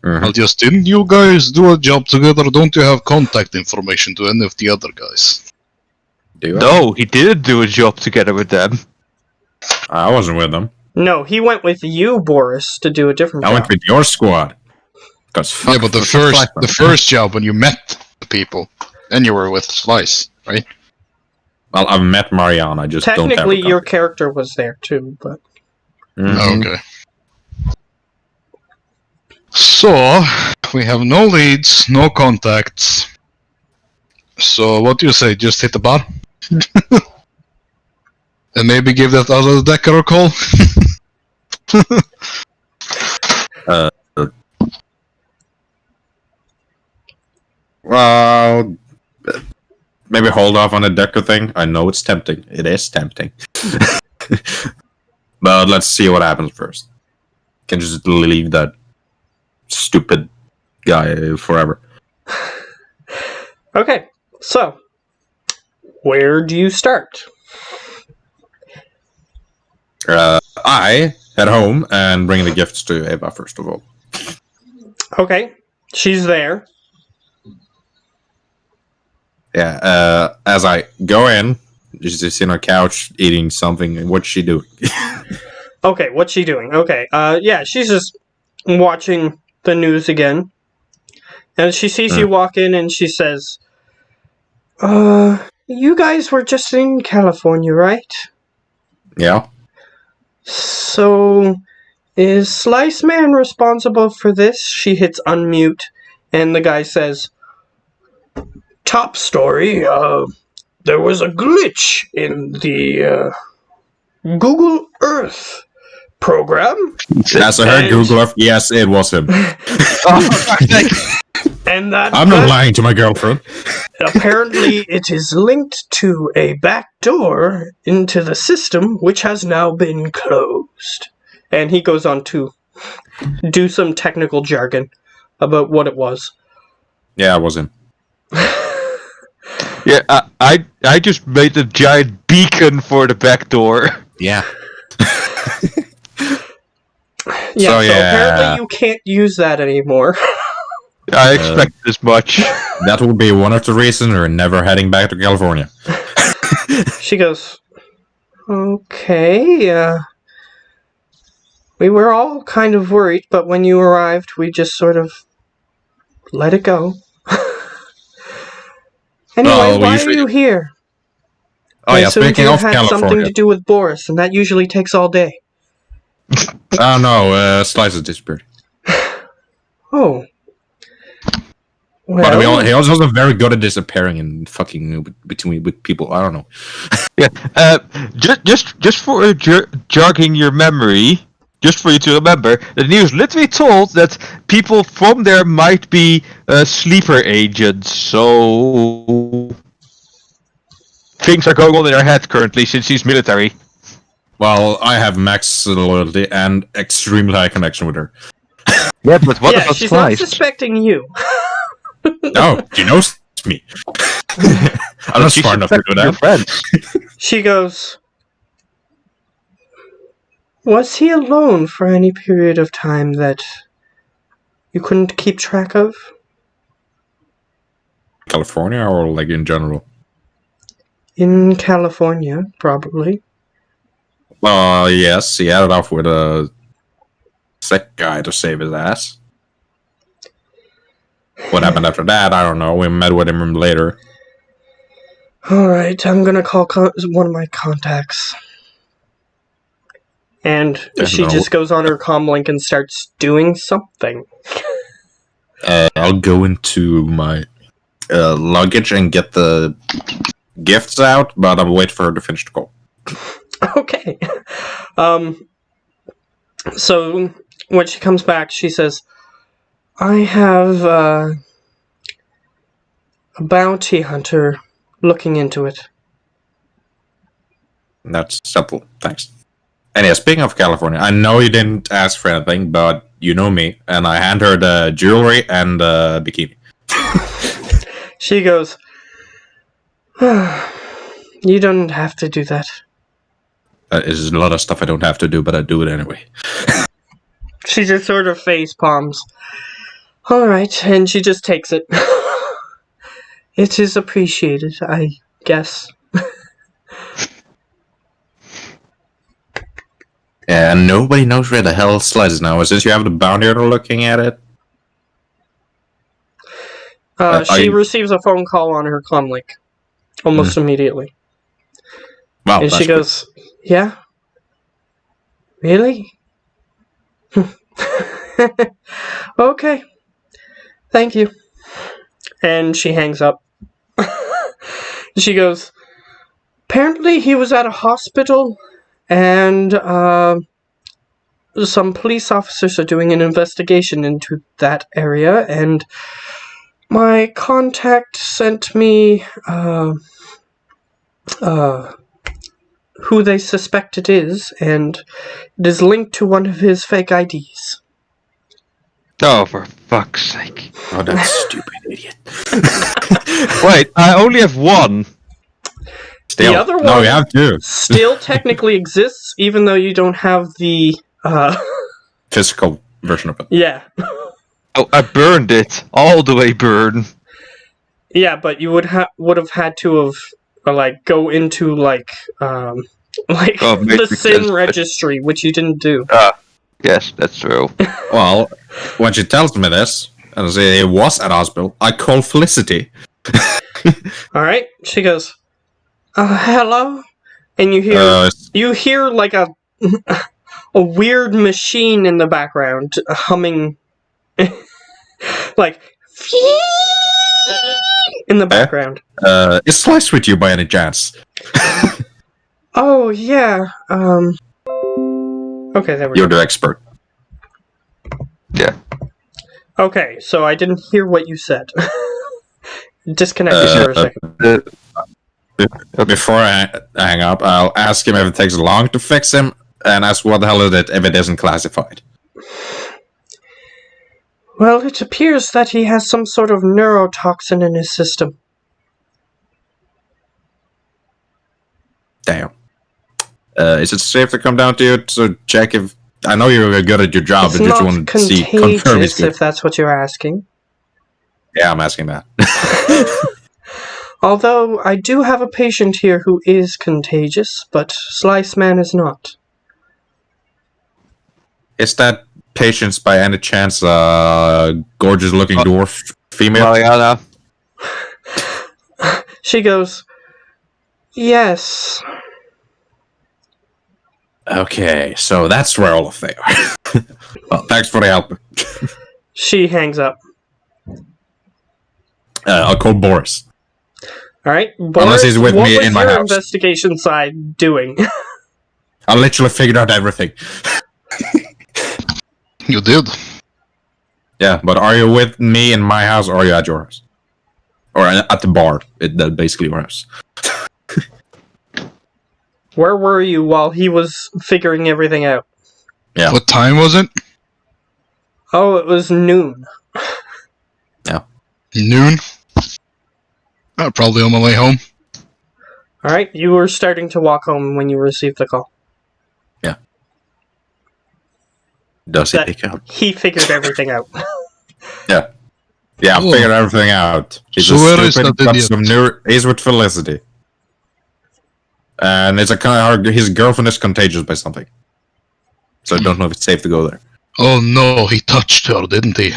Mhm. I'll just, didn't you guys do a job together? Don't you have contact information to any of the other guys? Do you? no, he didn't do a job together with them. I wasn't with them. No, he went with you, Boris, to do a different I job. went with your squad. Cause Yeah, but the first job when you met the people, then you were with Slice, right? Well, I've met Marianne. I just don't have Technically, a your contact. character was there too, but Mhm. Okay. So, we have no leads, no contacts. So, what do you say? Just hit the bar? And maybe give that other decker a call? Well, maybe hold off on the Decker thing. I know it's tempting. It is tempting. But let's see what happens first. Can just leave that stupid guy forever. okay. So, where do you start? I head home and bring the gifts to Eva first of all. Okay, she's there. Yeah, as I go in, she's just on a couch eating something. What's she doing? Okay, what's she doing? Okay, yeah, she's just watching the news again. And she sees you walk in and she says, you guys were just in California, right? Yeah. So, is Slice Man responsible for this? She hits unmute, and the guy says, top story, there was a glitch in the Google Earth program. As I heard And- Google, yes, it was him. Oh, for fuck's sake. And that I'm not lying to my girlfriend. apparently it is linked to a back door into the system, which has now been closed. And he goes on to do some technical jargon about what it was. Yeah, it was him. Yeah, I just made a giant beacon for the back door. Yeah. Yeah, so yeah. apparently you can't use that anymore. I expected as much. That would be one of the reasons we're never heading back to California. She goes, okay, we were all kind of worried, but when you arrived, we just sort of let it go. Anyway, Well, why are usually- you here? Oh I yeah, assumed speaking you of had something California. to do with Boris, and that usually takes all day. Oh no, Slice has disappeared. Oh. But Well, he also wasn't very good at disappearing and fucking with people. I don't know. Yeah, just for jogging your memory, just for you to remember, the news literally told that people from there might be sleeper agents. So things are going on in their head currently since he's military. Well, I have max loyalty and extremely high connection with her. Yeah, but what yeah, about she's not Slice? suspecting you. No, she knows me. I'm not smart enough to do Your that. friends. She goes, was he alone for any period of time that you couldn't keep track of? California or like in general? In California, probably. Yes, he had it off with a sick guy to save his ass. What happened after that, I don't know. We met with him later. Alright, I'm gonna call one of my contacts. And Yeah, she no. just goes on her comlink and starts doing something. I'll go into my luggage and get the gifts out, but I'll wait for her to finish the call. Okay. So when she comes back, she says, I have a bounty hunter looking into it. That's simple. Thanks. And yeah, speaking of California, I know you didn't ask for anything, but you know me, and I hand her the jewelry and the bikini. She goes, you don't have to do that. That is a lot of stuff I don't have to do, but I do it anyway. She just sort of face palms. Alright, and she just takes it. It is appreciated, I guess. And nobody knows where the hell Slice is now. Since you have the bounty hunter looking at it, She receives a phone call on her comlink almost immediately. wow, And she goes, yeah? Really? Okay. Thank you. And she hangs up. She goes, apparently he was at a hospital and some police officers are doing an investigation into that area, and my contact sent me who they suspect it is, and it is linked to one of his fake IDs. Oh, for fuck's sake. Oh, that stupid idiot. Wait, I only have one. Still, The other no, one- we have two. Still technically exists, even though you don't have the, Physical version of it. yeah. Oh, I burned it. All the way burn. Yeah, but you would have had to have, go into, Oh, the Matrix sin is- registry, which you didn't do. Yes, that's true. Well, when she tells me this, and I say it was at hospital, I call Felicity. Alright, she goes, hello? And you hear like a weird machine in the background humming, like, in the background. Is Slice with you by any chance? Oh, yeah, Okay, there we You're go. the expert. Yeah. Okay, so I didn't hear what you said. Disconnected for a second. Before I hang up, I'll ask him if it takes long to fix him, and ask what the hell is it if it isn't classified. Well, it appears that he has some sort of neurotoxin in his system. Damn. Is it safe to come down to you to check if... I know you're good at your job, It's but just not want to see, confirm he's contagious, good. if that's what you're asking. Yeah, I'm asking that. Although, I do have a patient here who is contagious, but Slice Man is not. Is that patient's by any chance gorgeous-looking dwarf female? Mariana. She goes, yes. Okay, so that's where all of they are. Well, thanks for the help. She hangs up. I'll call Boris. Alright, Unless he's with what me was in my your house. investigation side doing? I literally figured out everything. You did. Yeah, but are you with me in my house or are you at your house? Or at the bar? That's basically your house. Where were you while he was figuring everything out? Yeah. What time was it? Oh, it was noon. Noon? Probably on my way home. Alright, you were starting to walk home when you received the call. Does he That- pick up? He figured everything out. Yeah, I Oh. figured everything out. He's So a where is stupid, that got idiot? some he's with Felicity. And it's a kind of his girlfriend is contagious by something. So I don't know if it's safe to go there. Oh no, he touched her, didn't he?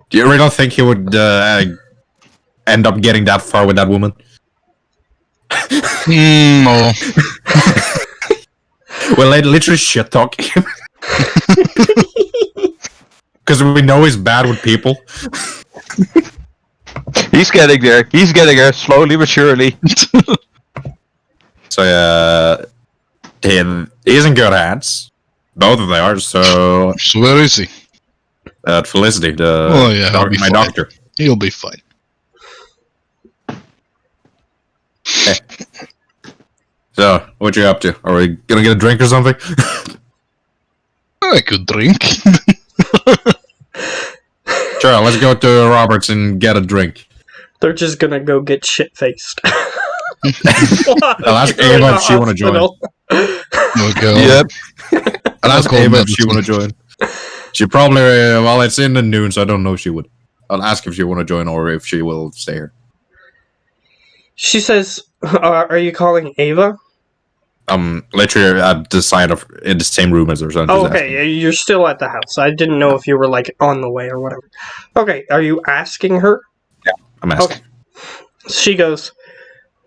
Do you really don't think he would end up getting that far with that woman? No. Well, they literally shit talk him. Because we know he's bad with people. He's getting there. He's getting there slowly but surely. So he's in good hands. Both of them are. So So where is he? Felicity, He'll be my fine. doctor. He'll be fine. So what you up to? Are we gonna get a drink or something? I could drink. Sure, let's go to Roberts and get a drink. They're just gonna go get shit-faced. I'll ask Ava if she wanna join. Okay. Yep. I'll ask call Ava if Madison. she wanna join. She probably well, it's in the noon, so I don't know if she would. I'll ask if she wanna join or if she will stay here. She says, are you calling Ava? Literally at the side of in the same room as her son. Oh, okay, you're still at the house. I didn't know if you were, like, on the way or whatever. Okay, are you asking her? I'm asking. Okay. She goes,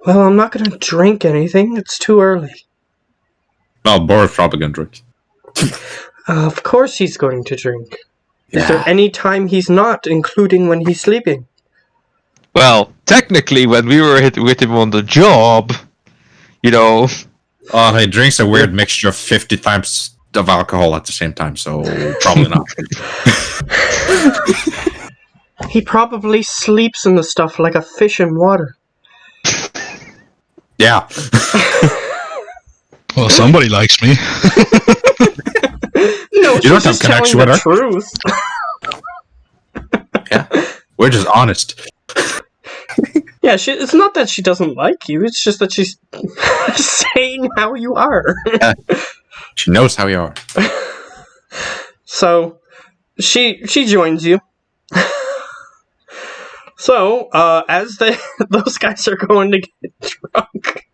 well, I'm not gonna drink anything. It's too early. No, Boris probably gonna drink. Of course he's going to drink. Is there any time he's not, including when he's sleeping? Well, technically, when we were with him on the job, you know, Oh, he drinks a weird mixture of 50 times of alcohol at the same time, so probably not. He probably sleeps in the stuff like a fish in water. Yeah. Well, somebody likes me. No, she's don't have just connection telling with the truth. Yeah. We're just honest. Yeah, it's not that she doesn't like you, it's just that she's saying how you are. She knows how you are. So, she joins you. So, as those guys are going to get drunk.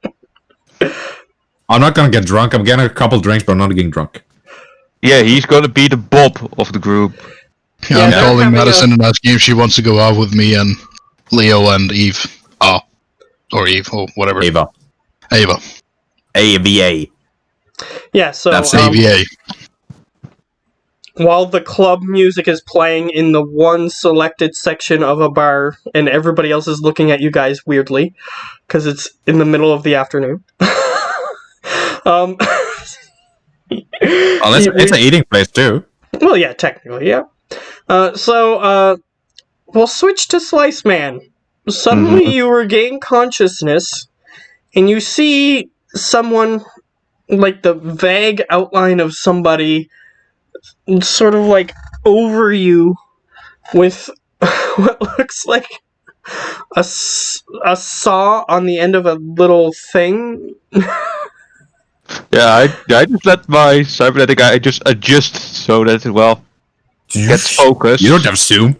I'm not gonna get drunk. I'm getting a couple drinks, but I'm not getting drunk. yeah, he's gonna be the Bob of the group. Yeah, Yeah, I'm they're calling having Madison and asking if she wants to go out with me and Leo and Eve. Or Eve, or whatever. Ava. Ava. AVA. Yeah, so That's AVA. while the club music is playing in the one selected section of a bar, and everybody else is looking at you guys weirdly, because it's in the middle of the afternoon. Unless it's an eating place too. Well, yeah, technically, yeah. We'll switch to Slice Man. Suddenly you regain consciousness, and you see someone, like the vague outline of somebody, sort of like over you with what looks like a saw on the end of a little thing. Yeah, I just let my cybernetic guy just adjust so that it, well, gets focused. You don't have Zoom.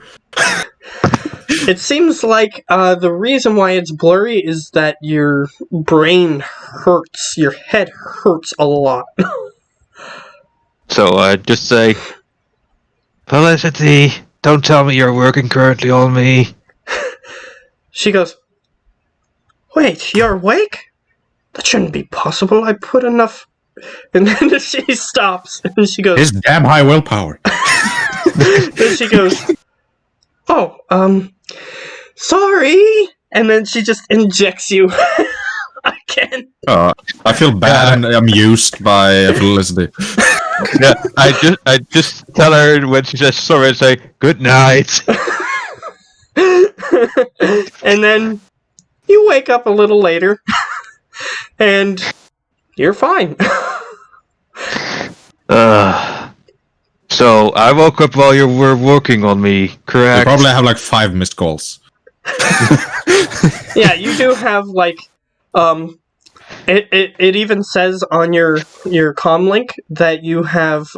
It seems like the reason why it's blurry is that your brain hurts, your head hurts a lot. So I just say, Felicity, don't tell me you're working currently on me. She goes, "Wait, you're awake? That shouldn't be possible. I put enough..." And then she stops, and she goes... His damn high willpower. Then she goes, "Oh, sorry." And then she just injects you again. I feel bad and amused by Felicity. Yeah, I just tell her when she says sorry, I say, good night. And then you wake up a little later, and you're fine. So I woke up while you were working on me, You correct? probably have like 5 missed calls. Yeah, you do have like it even says on your comm link that you have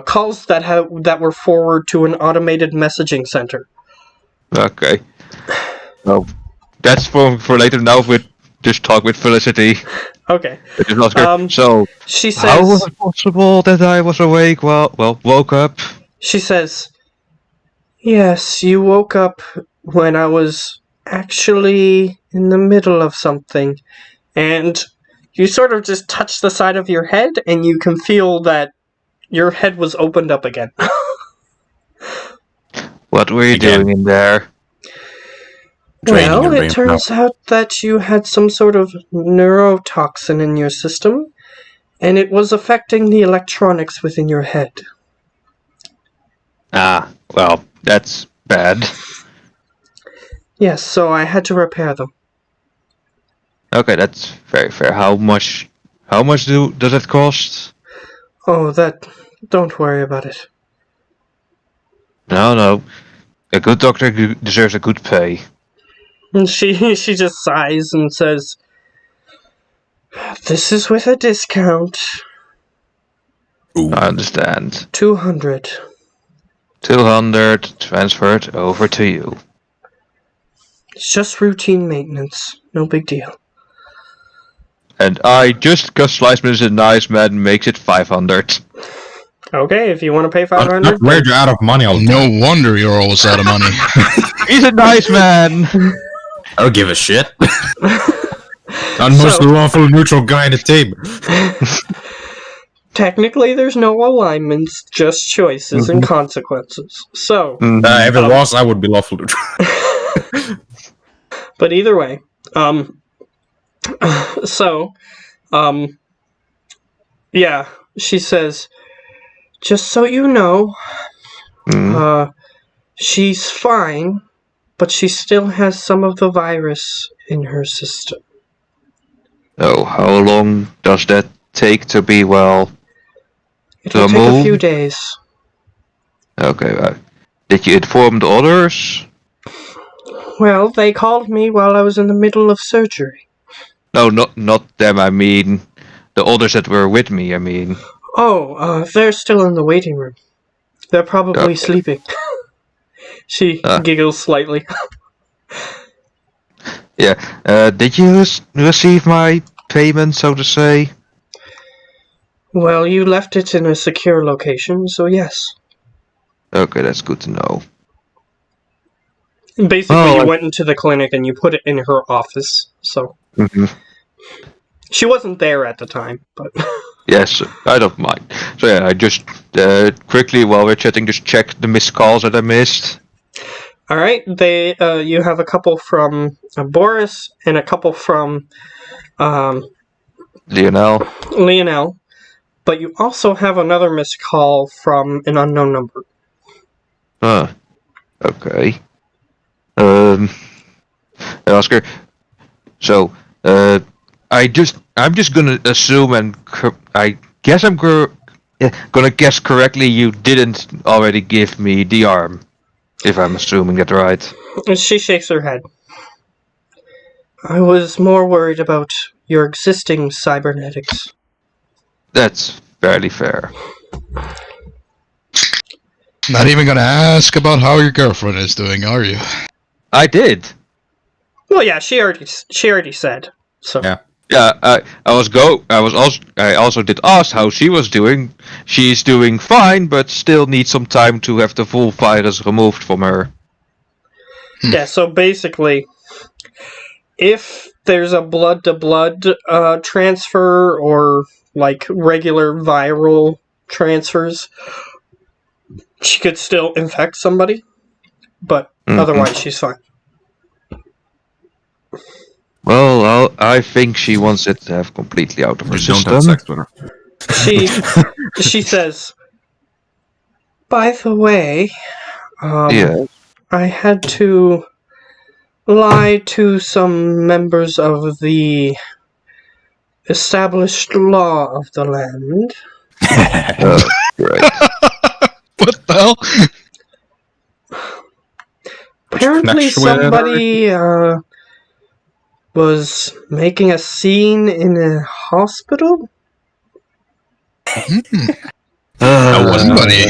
calls that were forwarded to an automated messaging center. Okay. Well, that's for later now. With just talk with Felicity. Okay. Just ask her, so She how was says it possible that I was awake? Well, woke up. she says, "Yes, you woke up when I was actually in the middle of something." And you sort of just touch the side of your head, and you can feel that your head was opened up again. What were you Again. doing in there? Draining Well, your brain it turns out that you had some sort of neurotoxin in your system, and it was affecting the electronics within your head. Ah, well, that's bad. Yes, so I had to repair them. Okay, that's very fair. How much does it cost? Oh, don't worry about it. No. A good doctor deserves a good pay. And she just sighs and says, "This is with a discount. Ooh. I understand. 200. 200 transferred over to you. It's just routine maintenance. No big deal." And because Sliceman is a nice man, makes it 500. Okay, if you want to pay I'm 500. not worried you're out of money all the time. No wonder you're always out of money. He's a nice man. I don't give a shit. I'm the most lawful neutral guy in the table. Technically, there's no alignments, just choices and consequences. So, If it was, I would be lawful neutral. but either way, yeah, she says, "Just so you know, she's fine, but she still has some of the virus in her system." Oh, how long does that take to be well? It'll take a few days. Okay, did you inform the others? Well, they called me while I was in the middle of surgery. No, not them. I mean, the others that were with me. I mean. Oh, they're still in the waiting room. They're probably sleeping. She giggles slightly. Yeah. Did you receive my payment, so to say? Well, you left it in a secure location, so yes. Okay, that's good to know. Basically, you went into the clinic and you put it in her office, so... She wasn't there at the time, but... Yes, I don't mind. So yeah, I just quickly, while we're chatting, just check the missed calls that I missed. Alright, you have a couple from Boris and a couple from Lionel. Lionel. but you also have another missed call from an unknown number. Huh. Okay. Oscar. So, I'm just gonna assume I guess gonna guess correctly. You didn't already give me the arm, if I'm assuming that right. And she shakes her head. I was more worried about your existing cybernetics. That's fairly fair. Not even gonna ask about how your girlfriend is doing, are you? I did. Well, yeah, she already said. So Yeah. Yeah, I also did ask how she was doing. She's doing fine, but still needs some time to have the full virus removed from her. yeah. So basically, if there's a blood-to-blood transfer or like regular viral transfers, she could still infect somebody, but otherwise she's fine. Well, I think she wants it to have completely out of her You don't system. have sex with her. She says, by the way, Yeah. I had to lie to some members of the established law of the land. Right. What the hell? Apparently connection with it somebody was making a scene in a hospital. That wasn't money.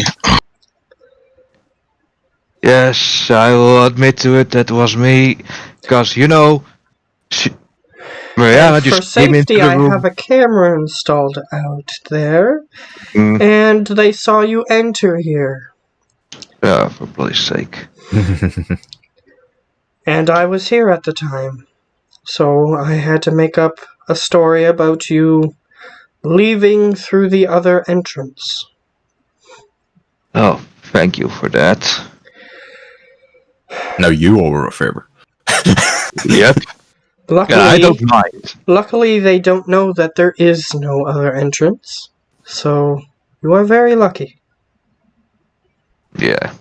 Yes, I will admit to it. That was me, because Mariana And for just came into safety, the I room. have a camera installed out there, Mm. and they saw you enter here. Yeah, for bloody sake. And I was here at the time, so I had to make up a story about you leaving through the other entrance. Oh, thank you for that. No, you owe her a favor. Yep. Luckily, Yeah, I don't mind. luckily, they don't know that there is no other entrance, so you are very lucky. Yeah.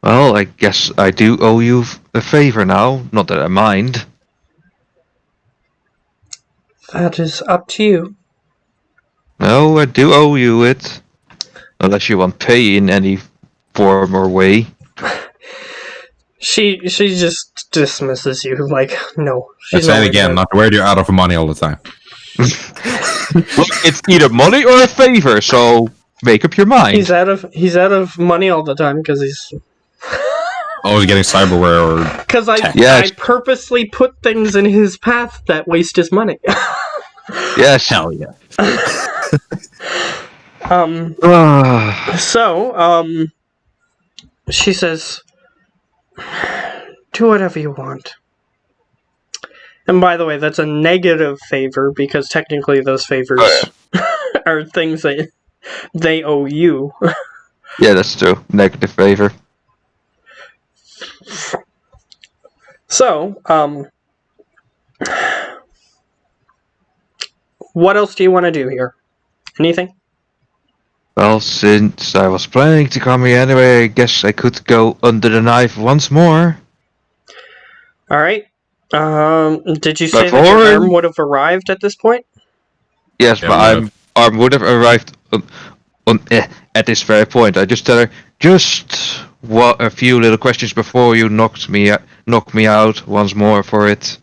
Well, I guess I do owe you a favor now. Not that I mind. That is up to you. No, I do owe you it. Unless you want pay in any form or way. She just dismisses you like, no. Let's say it again, not where you're out of money all the time. Look, it's either money or a favor, so make up your mind. He's out of money all the time because he's Always getting cyberware or because I Yes. purposely put things in his path that waste his money. Yes. hell yeah. So, she says, do whatever you want. And by the way, that's a negative favor because technically those favors are things that they owe you. Yeah, that's true. Negative favor. So, what else do you want to do here? Anything? Well, since I was planning to come here anyway, I guess I could go under the knife once more. All right. Did you say that Before- your arm would have arrived at this point? Yes, Yeah, but we arm would have arrived at this very point. I just tell her a few little questions before you knock me out once more for it.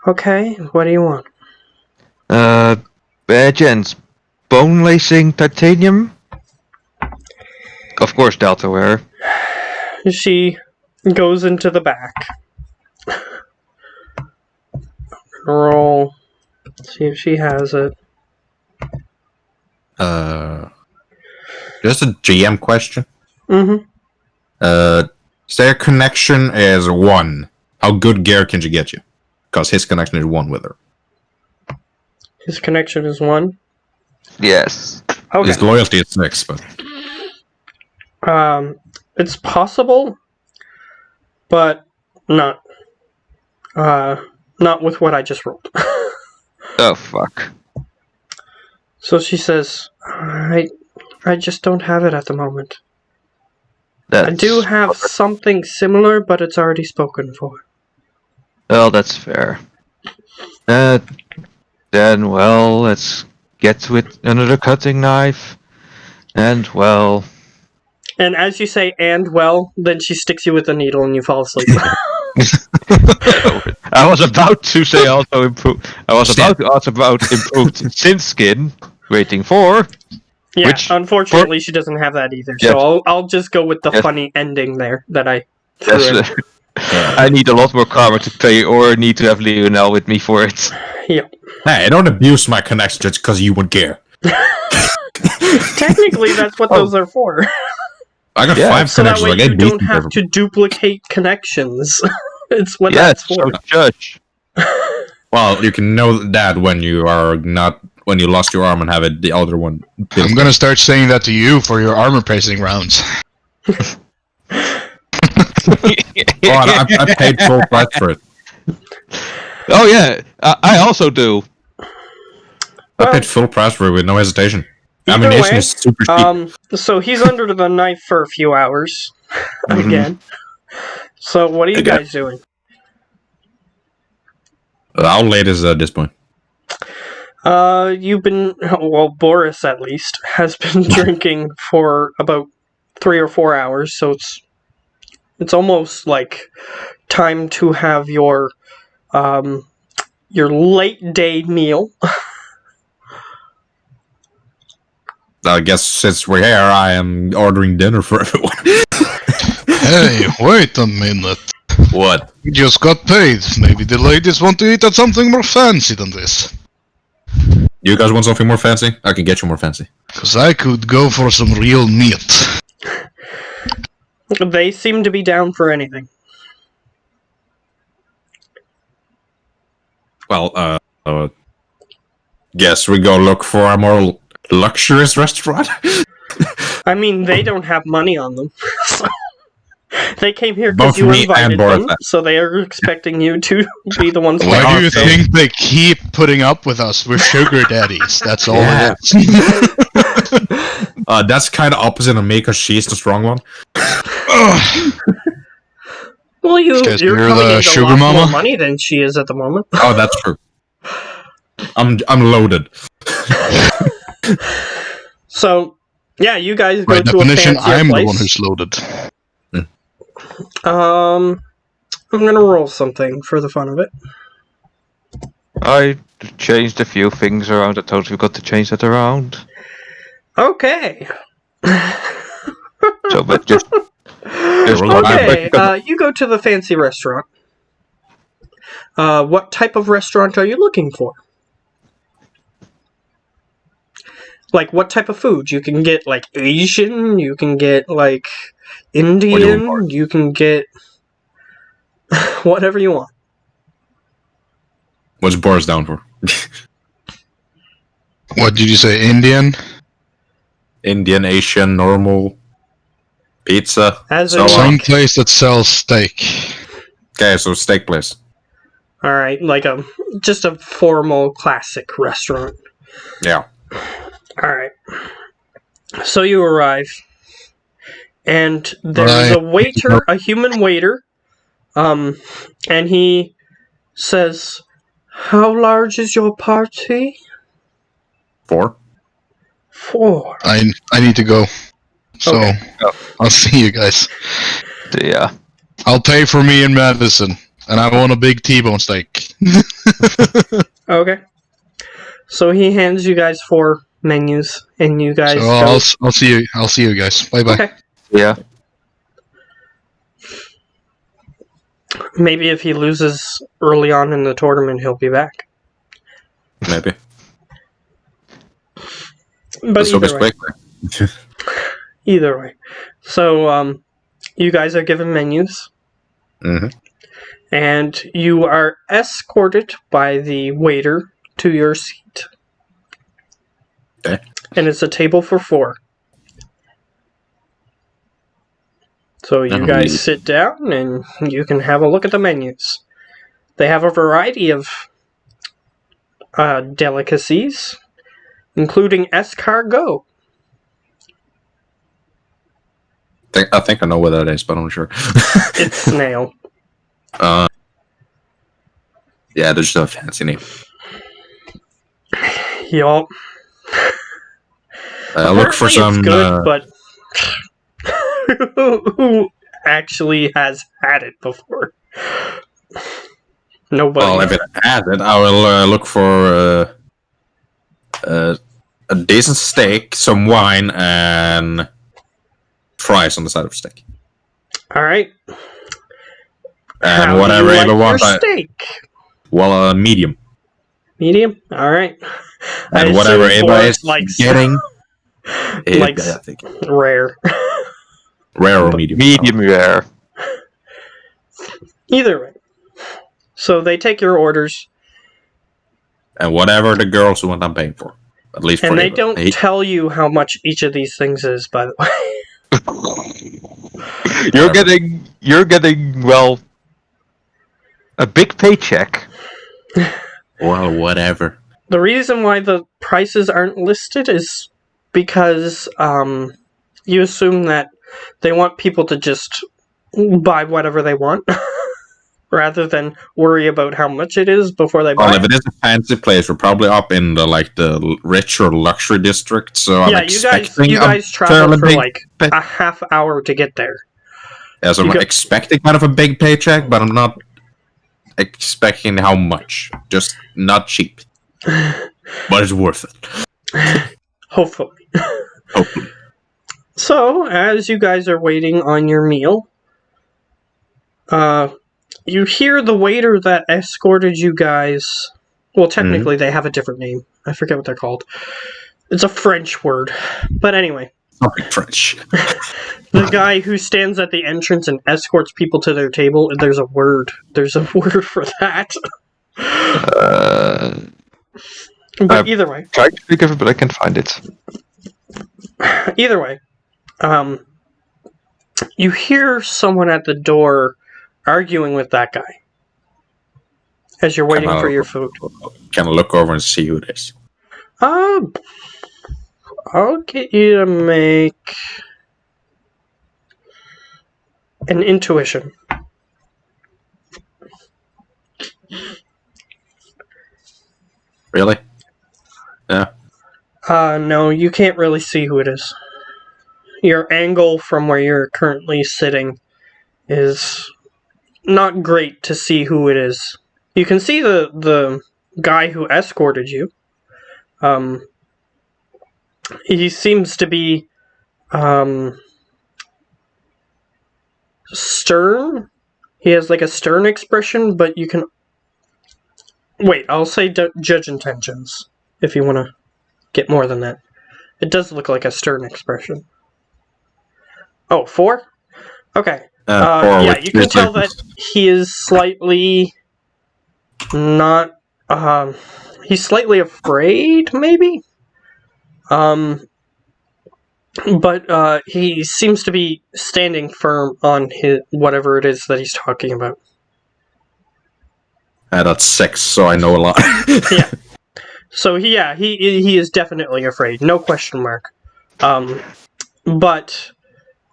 Okay. What do you want? Gents, bone lacing titanium. Of course, Deltaware. She goes into the back. Roll. See if she has it. Just a GM question. Mm-hmm. Their connection is 1. How good gear can she get you? Because his connection is 1 with her. His connection is 1. Yes. Okay. His loyalty is 6, but It's possible, but not. Not with what I just rolled. Oh fuck. So she says, I just don't have it at the moment. That's, I do have something similar, but it's already spoken for. well, that's fair. Then, well, let's get with another cutting knife. And, well... And as you say, and well, then she sticks you with a needle and you fall asleep. I was about to say also improve. I was about to ask about improved sin skin. Waiting for. Yeah, Which- unfortunately, she doesn't have that either. Yes. So I'll just go with the Yes. funny ending there that I threw in. Yes, I need a lot more karma to pay, or need to have Lionel with me for it. Hey, don't abuse my connection just because you would care. Technically, that's what those are for. I got Yeah, 5 So that connections. way I get you don't decent have every- to duplicate connections. It's what Yes, that's for. so judge. Well, you can know that when you are not when you lost your arm and have it the other one. I'm gonna start saying that to you for your armor piercing rounds. I paid full price for it. Oh yeah, I also do. I paid full price for it with no hesitation. Either Ammunition way, is super cheap. So he's under the knife for a few hours. Again. So what are you Again. guys doing? How late is it at this point? You've been, well, Boris at least, has been drinking for about 3 or 4 hours, so it's almost like time to have your late day meal. I guess since we're here, I am ordering dinner for everyone. Hey, wait a minute. What? We just got paid. Maybe the ladies want to eat at something more fancy than this. You guys want something more fancy? I can get you more fancy. Cause I could go for some real meat. They seem to be down for anything. Well, guess we go look for a more luxurious restaurant. I mean, they don't have money on them. So they came here Both because you me invited and Boris them, have. so they are expecting you to be the ones Why paying. do you So- think they keep putting up with us? We're sugar daddies. That's all Yeah. it is. That's kind of opposite of me because she's the strong one. Well, Guys, you're you're coming the into a sugar lot more mama? money than she is at the moment. Oh, that's true. I'm loaded. So, yeah, you guys go By to a definition, fancier I'm place. the one who's loaded. I'm gonna roll something for the fun of it. I changed a few things around. I told you we got to change that around. Okay. So, but just Okay, you go to the fancy restaurant. What type of restaurant are you looking for? Like, what type of food? You can get, like, Asian, you can get, like, Indian, you can get whatever you want. What's Boris down for? What did you say? Indian? Indian, Asian, normal, pizza. As So, in, Some place that sells steak. Okay, so steak place. alright, like just a formal, classic restaurant. Yeah. Alright. So you arrive, and there's Right. a waiter, a human waiter, and he says, "How large is your party?" 4. 4. I need to go. So, Okay. I'll see you guys. yeah. I'll pay for me and Madison. And I want a big T-bone steak. Okay. So he hands you guys 4 menus, and you guys So go. I'll see you. I'll see you guys. Bye bye. Okay. Yeah. Maybe if he loses early on in the tournament, he'll be back. Maybe. But So either way. quick. Either way. So, you guys are given menus, Mm-hmm. and you are escorted by the waiter to your seat. Okay. And it's a table for 4. So you Oh, guys neat. sit down, and you can have a look at the menus. They have a variety of delicacies, including escargot. I think I know what that is, but I'm not sure. It's snail. Yeah, there's no fancy name. Yup. Look for some. It's good, but who actually has had it before? Nobody. Well, if it has it, I will look for a decent steak, some wine, and fries on the side of the steak. All right. And How whatever do you Ava like wants, your steak? medium. Medium. All right. And whatever Ava is getting, like I think rare. rare or medium. Medium rare. Either way. So they take your orders, And whatever the girls want, I'm paying for. At least for and they Ava. don't tell you how much each of these things is. By the way. You're getting well a big paycheck. Well, whatever. The reason why the prices aren't listed is because you assume that they want people to just buy whatever they want rather than worry about how much it is before they buy Well, it. if it is a fancy place, we're probably up in the richer luxury district. So I'm Yeah, expecting you guys a travel fairly for big like a half hour to get there. Yeah, so I'm expecting kind of a big paycheck, but I'm not expecting how much. Just not cheap. But it's worth it. Hopefully. Hopefully. So, as you guys are waiting on your meal, you hear the waiter that escorted you guys. Well, technically, they have a different name. I forget what they're called. It's a French word. But anyway. Something French. The guy who stands at the entrance and escorts people to their table, there's a word. There's a word for that. But either way. Trying to think of it, but I can't find it. Either way. You hear someone at the door arguing with that guy as you're waiting for your food. Can I look over and see who it is? I'll get you to make an intuition. Really? Yeah. No, you can't really see who it is. Your angle from where you're currently sitting is not great to see who it is. You can see the guy who escorted you. He seems to be stern. He has like a stern expression, but you can... Wait, I'll say judge intentions if you want to get more than that. It does look like a stern expression. Oh, 4? Okay. 4 yeah, you can tell that he is slightly not... he's slightly afraid, maybe? But he seems to be standing firm on his whatever it is that he's talking about. That's 6, so I know a lot. Yeah. So he is definitely afraid, no question mark. But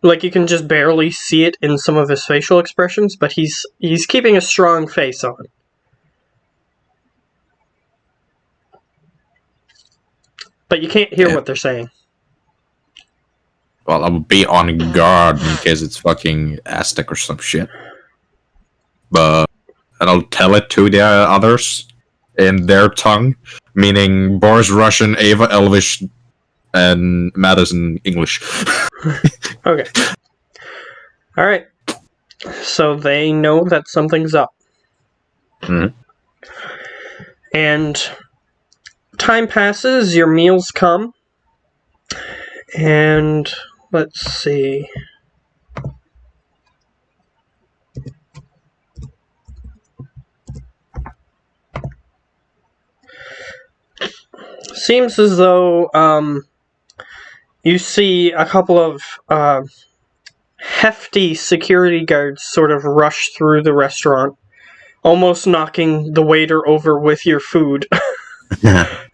like you can just barely see it in some of his facial expressions, but he's keeping a strong face on. But you can't hear what they're saying. Well, I'll be on guard in case it's fucking Aztec or some shit. But and I'll tell it to the others in their tongue, meaning Boris Russian, Ava Elvish, and Madison English. Okay. Alright. So they know that something's up. Mm-hmm. And time passes, your meals come, and let's see. Seems as though you see a couple of hefty security guards sort of rush through the restaurant almost knocking the waiter over with your food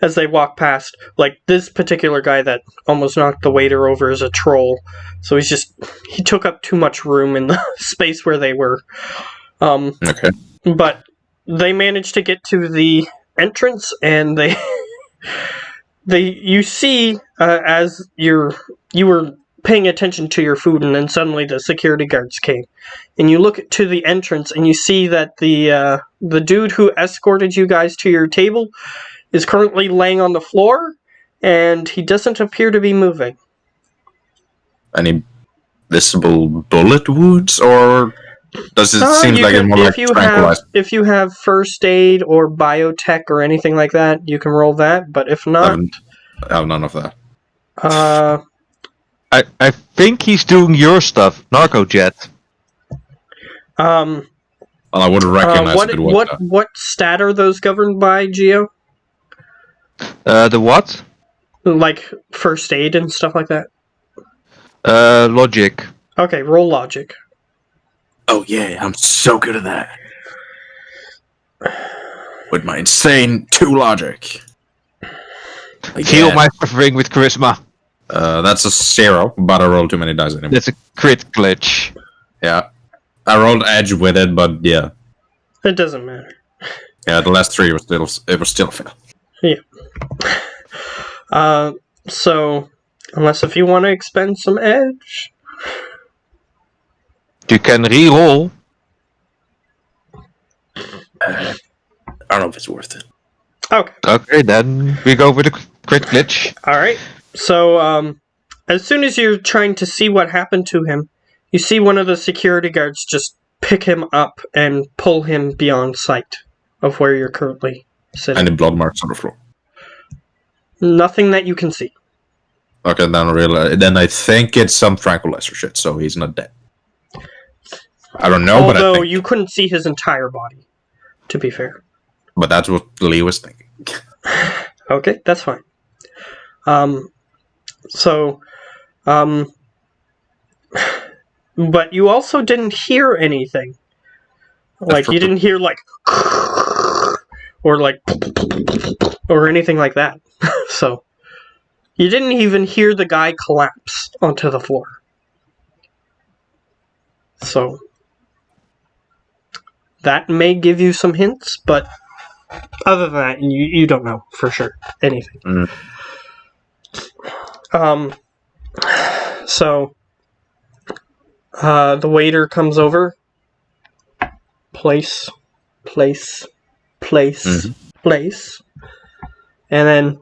as they walk past. Like, this particular guy that almost knocked the waiter over is a troll, so he took up too much room in the space where they were. Okay. But they managed to get to the entrance, and you see, as you were paying attention to your food, and then suddenly the security guards came, and you look to the entrance, and you see that the dude who escorted you guys to your table is currently laying on the floor, and he doesn't appear to be moving. Any visible bullet wounds, or does it seem like it's more like tranquilized? If you have first aid or biotech or anything like that, you can roll that. But if not, I have none of that. I think he's doing your stuff, Narcojet. Well, I wouldn't recognize if it was that. What stat are those governed by, Geo? The what? Like first aid and stuff like that? Logic. Okay, roll logic. Oh yeah, I'm so good at that. With my insane 2 logic. Heal my suffering with charisma. That's a 0, but I rolled too many dice anyway. That's a crit glitch. Yeah. I rolled edge with it, but yeah. It doesn't matter. Yeah, the last 3 was still a fail. Yeah. So, unless if you want to expend some edge. You can re-roll. I don't know if it's worth it. Okay. Okay, then we go with the crit glitch. Alright. So, as soon as you're trying to see what happened to him, you see one of the security guards just pick him up and pull him beyond sight of where you're currently sitting. Any blood marks on the floor? Nothing that you can see. Okay, then I think it's some tranquilizer shit, so he's not dead. I don't know, but I Although think... you couldn't see his entire body, to be fair. But that's what Lee was thinking. Okay, that's fine. But you also didn't hear anything. Like, you didn't hear, like, or, like, or anything like that. So, you didn't even hear the guy collapse onto the floor. So, that may give you some hints, but other than that, you don't know for sure anything. So, the waiter comes over. Place. And then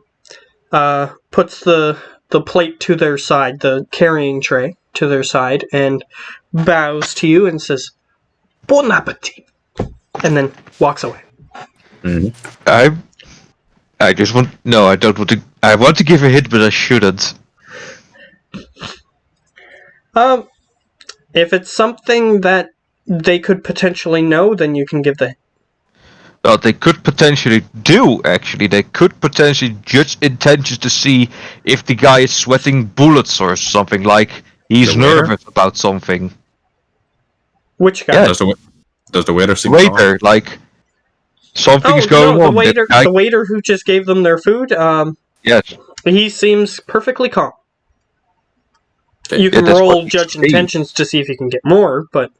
puts the plate to their side, the carrying tray to their side, and bows to you and says, "Bon appetit," and then walks away. I just want... No, I don't want to... I want to give a hint, but I shouldn't. If it's something that they could potentially know, then you can give the hint. Well, they could potentially do, actually. They could potentially judge intentions to see if the guy is sweating bullets or something, like he's nervous about something. Which guy? Yeah. Does the waiter seem Waiter, like... Something's going on. The waiter who just gave them their food, yes. He seems perfectly calm. Okay. You can that's roll what judge he's saying. intentions to see if you can get more, but...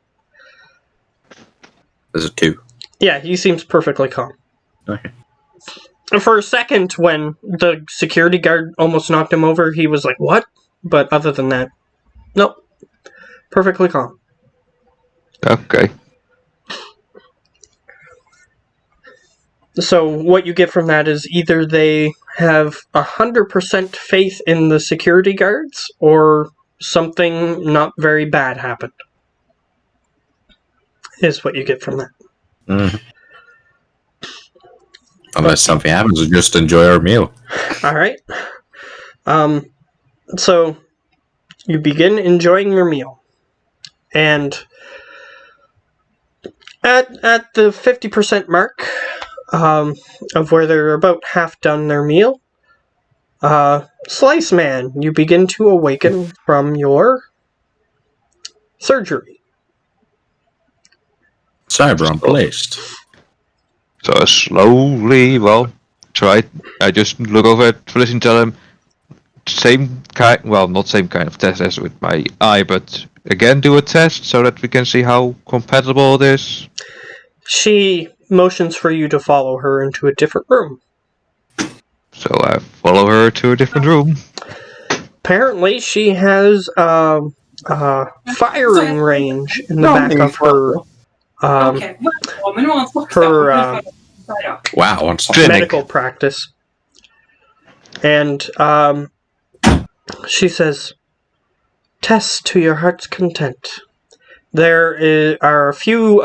There's a 2. Yeah, he seems perfectly calm. Okay. For a second, when the security guard almost knocked him over, he was like, "What?" But other than that, nope. Perfectly calm. Okay. So what you get from that is either they have 100% faith in the security guards, or something not very bad happened. Is what you get from that. Unless something happens, just enjoy our meal. Alright. So you begin enjoying your meal. And at the 50% mark of where they're about half done their meal, Slice Man, you begin to awaken from your surgery. Cyber unplaced. So slowly, try. I just look over at Felicity and tell him same kind. Well, not same kind of test as with my eye, but again do a test so that we can see how compatible it is. She motions for you to follow her into a different room. So I follow her to a different room. Apparently, she has a firing range in the back of her Wow, I'm sorry. Clinic. medical practice. And she says, "Test to your heart's content." There are a few,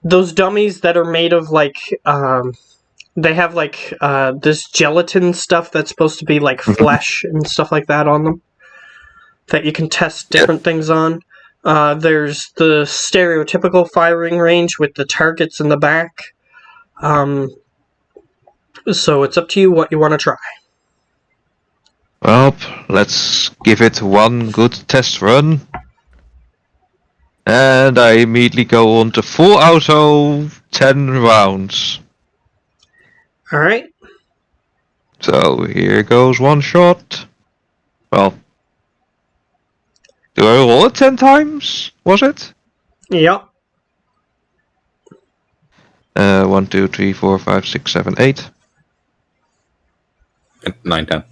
those dummies that are made of, they have, this gelatin stuff that's supposed to be, like, flesh and stuff like that on them. That you can test different things on. There's the stereotypical firing range with the targets in the back. So it's up to you what you want to try. Well, let's give it one good test run. And I immediately go on to full auto 10 rounds. Alright. So here goes one shot. Well, do I roll it 10 times? Was it? Yep. 1, 2, 3, 4, 5, 6, 7, 8. 9, 10.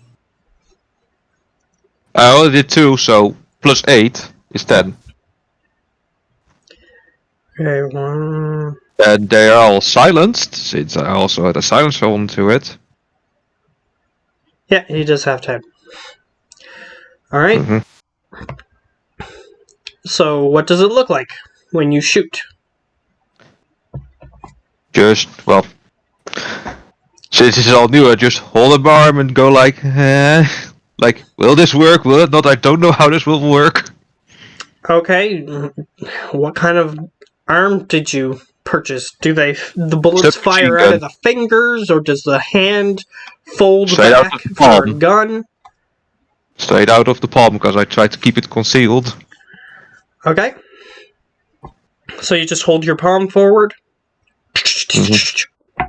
I only did 2, so plus 8 is 10. Okay, 1. And they are all silenced, since I also had a silencer onto it. Yeah, you just have 10. Alright. Mm-hmm. So, what does it look like when you shoot? Just, since it's all new, I just hold a arm and go like, will this work? Will it not? I don't know how this will work. Okay, what kind of arm did you purchase? Do the bullets fire out of the fingers, or does the hand fold Straight out back of the for a palm. gun? Straight out of the palm, because I tried to keep it concealed. Okay. So you just hold your palm forward? Mm-hmm.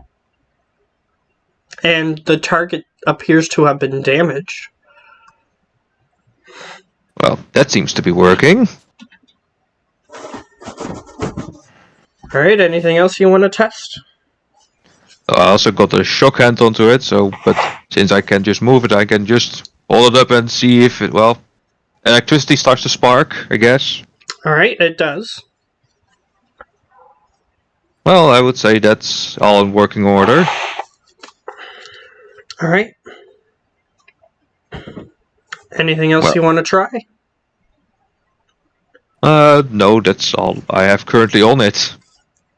And the target appears to have been damaged. Well, that seems to be working. Alright, anything else you want to test? I also got a shock hand onto it, but since I can just move it, I can just hold it up and see if electricity starts to spark, I guess. Alright, it does. Well, I would say that's all in working order. Alright. Anything else you want to try? No, that's all I have currently on it.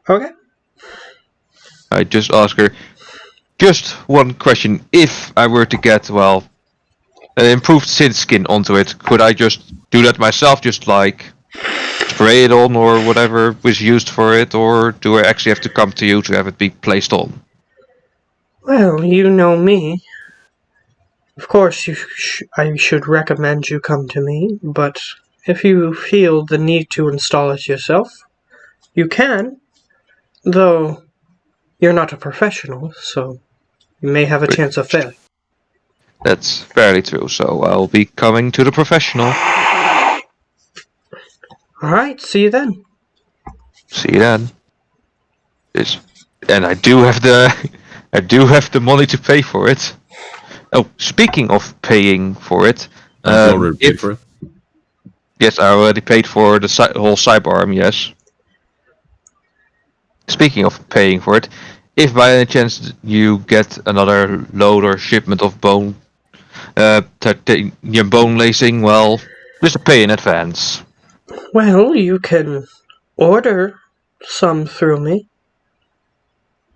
Okay. I just ask her, just one question. If I were to get, an improved synth skin onto it, could I just do that myself, just like spray it on or whatever was used for it, or do I actually have to come to you to have it be placed on? Well, you know me. Of course, I should recommend you come to me, but if you feel the need to install it yourself, you can. Though, you're not a professional, so you may have a chance of failing. That's fairly true, so I'll be coming to the professional. Alright, see you then. See you then. And I do have the money to pay for it. Oh, speaking of paying for it, Already paid for it. Yes, I already paid for the whole sidearm. Yes. Speaking of paying for it, if by any chance you get another load or shipment of titanium bone lacing, just pay in advance. Well, you can order some through me.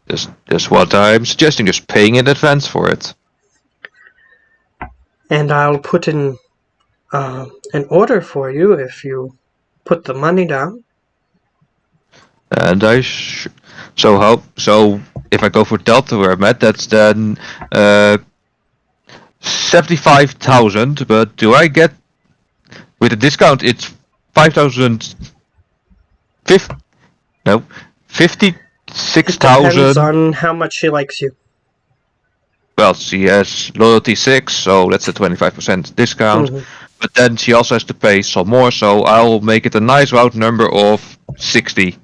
That's what I'm suggesting, just paying in advance for it. And I'll put in an order for you if you put the money down. And so if I go for Delta where I'm at, that's then 75,000. But do I get with a discount? It's 5,000. Nope. It 56,000. depends on how much she likes you. Well, she has loyalty 6, so that's a 25% discount. Mhm. But then she also has to pay some more, so I'll make it a nice round number of 60.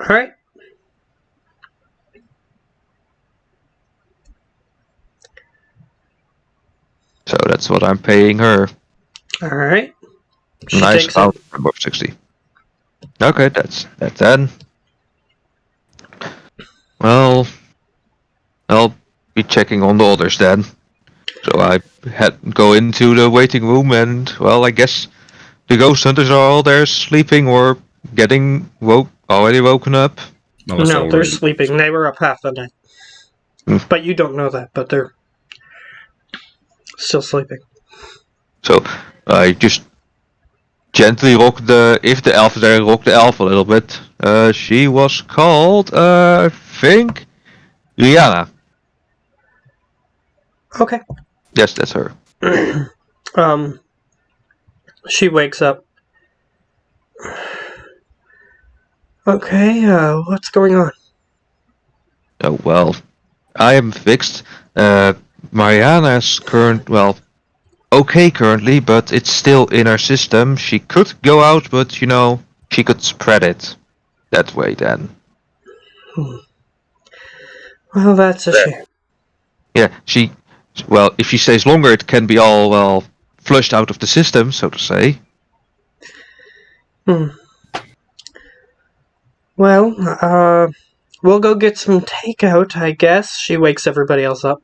Alright. So that's what I'm paying her. Alright. She Nice takes round it. number of 60. Okay, that's that then. Well, I'll be checking on the others then. So I go into the waiting room and, well, I guess the ghost hunters are all there sleeping or getting already woken up. Unless No, they're already- sleeping. They were up half the night. Hmm. But you don't know that, but they're still sleeping. So I just gently rock if the elf is there, rock the elf a little bit. She was called, I think, Rihanna. Okay. Yes, that's her. She wakes up. Okay, what's going on? Oh, well, I am fixed. Mariana's okay currently, but it's still in her system. She could go out, but, she could spread it that way then. Well, that's a shame. Yeah, if she stays longer, it can be all, flushed out of the system, so to say. Well, we'll go get some takeout, I guess. She wakes everybody else up.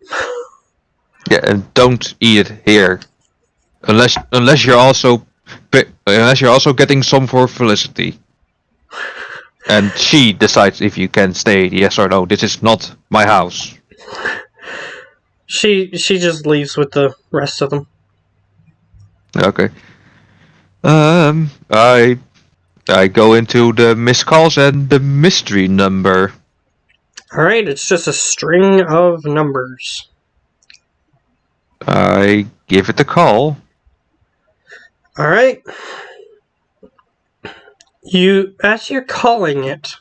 Yeah, and don't eat it here, unless you're also getting some for Felicity. And she decides if you can stay, yes or no. This is not my house. She just leaves with the rest of them. Okay. I go into the missed calls and the mystery number. Alright, it's just a string of numbers. I give it a call. Alright. As you're calling it,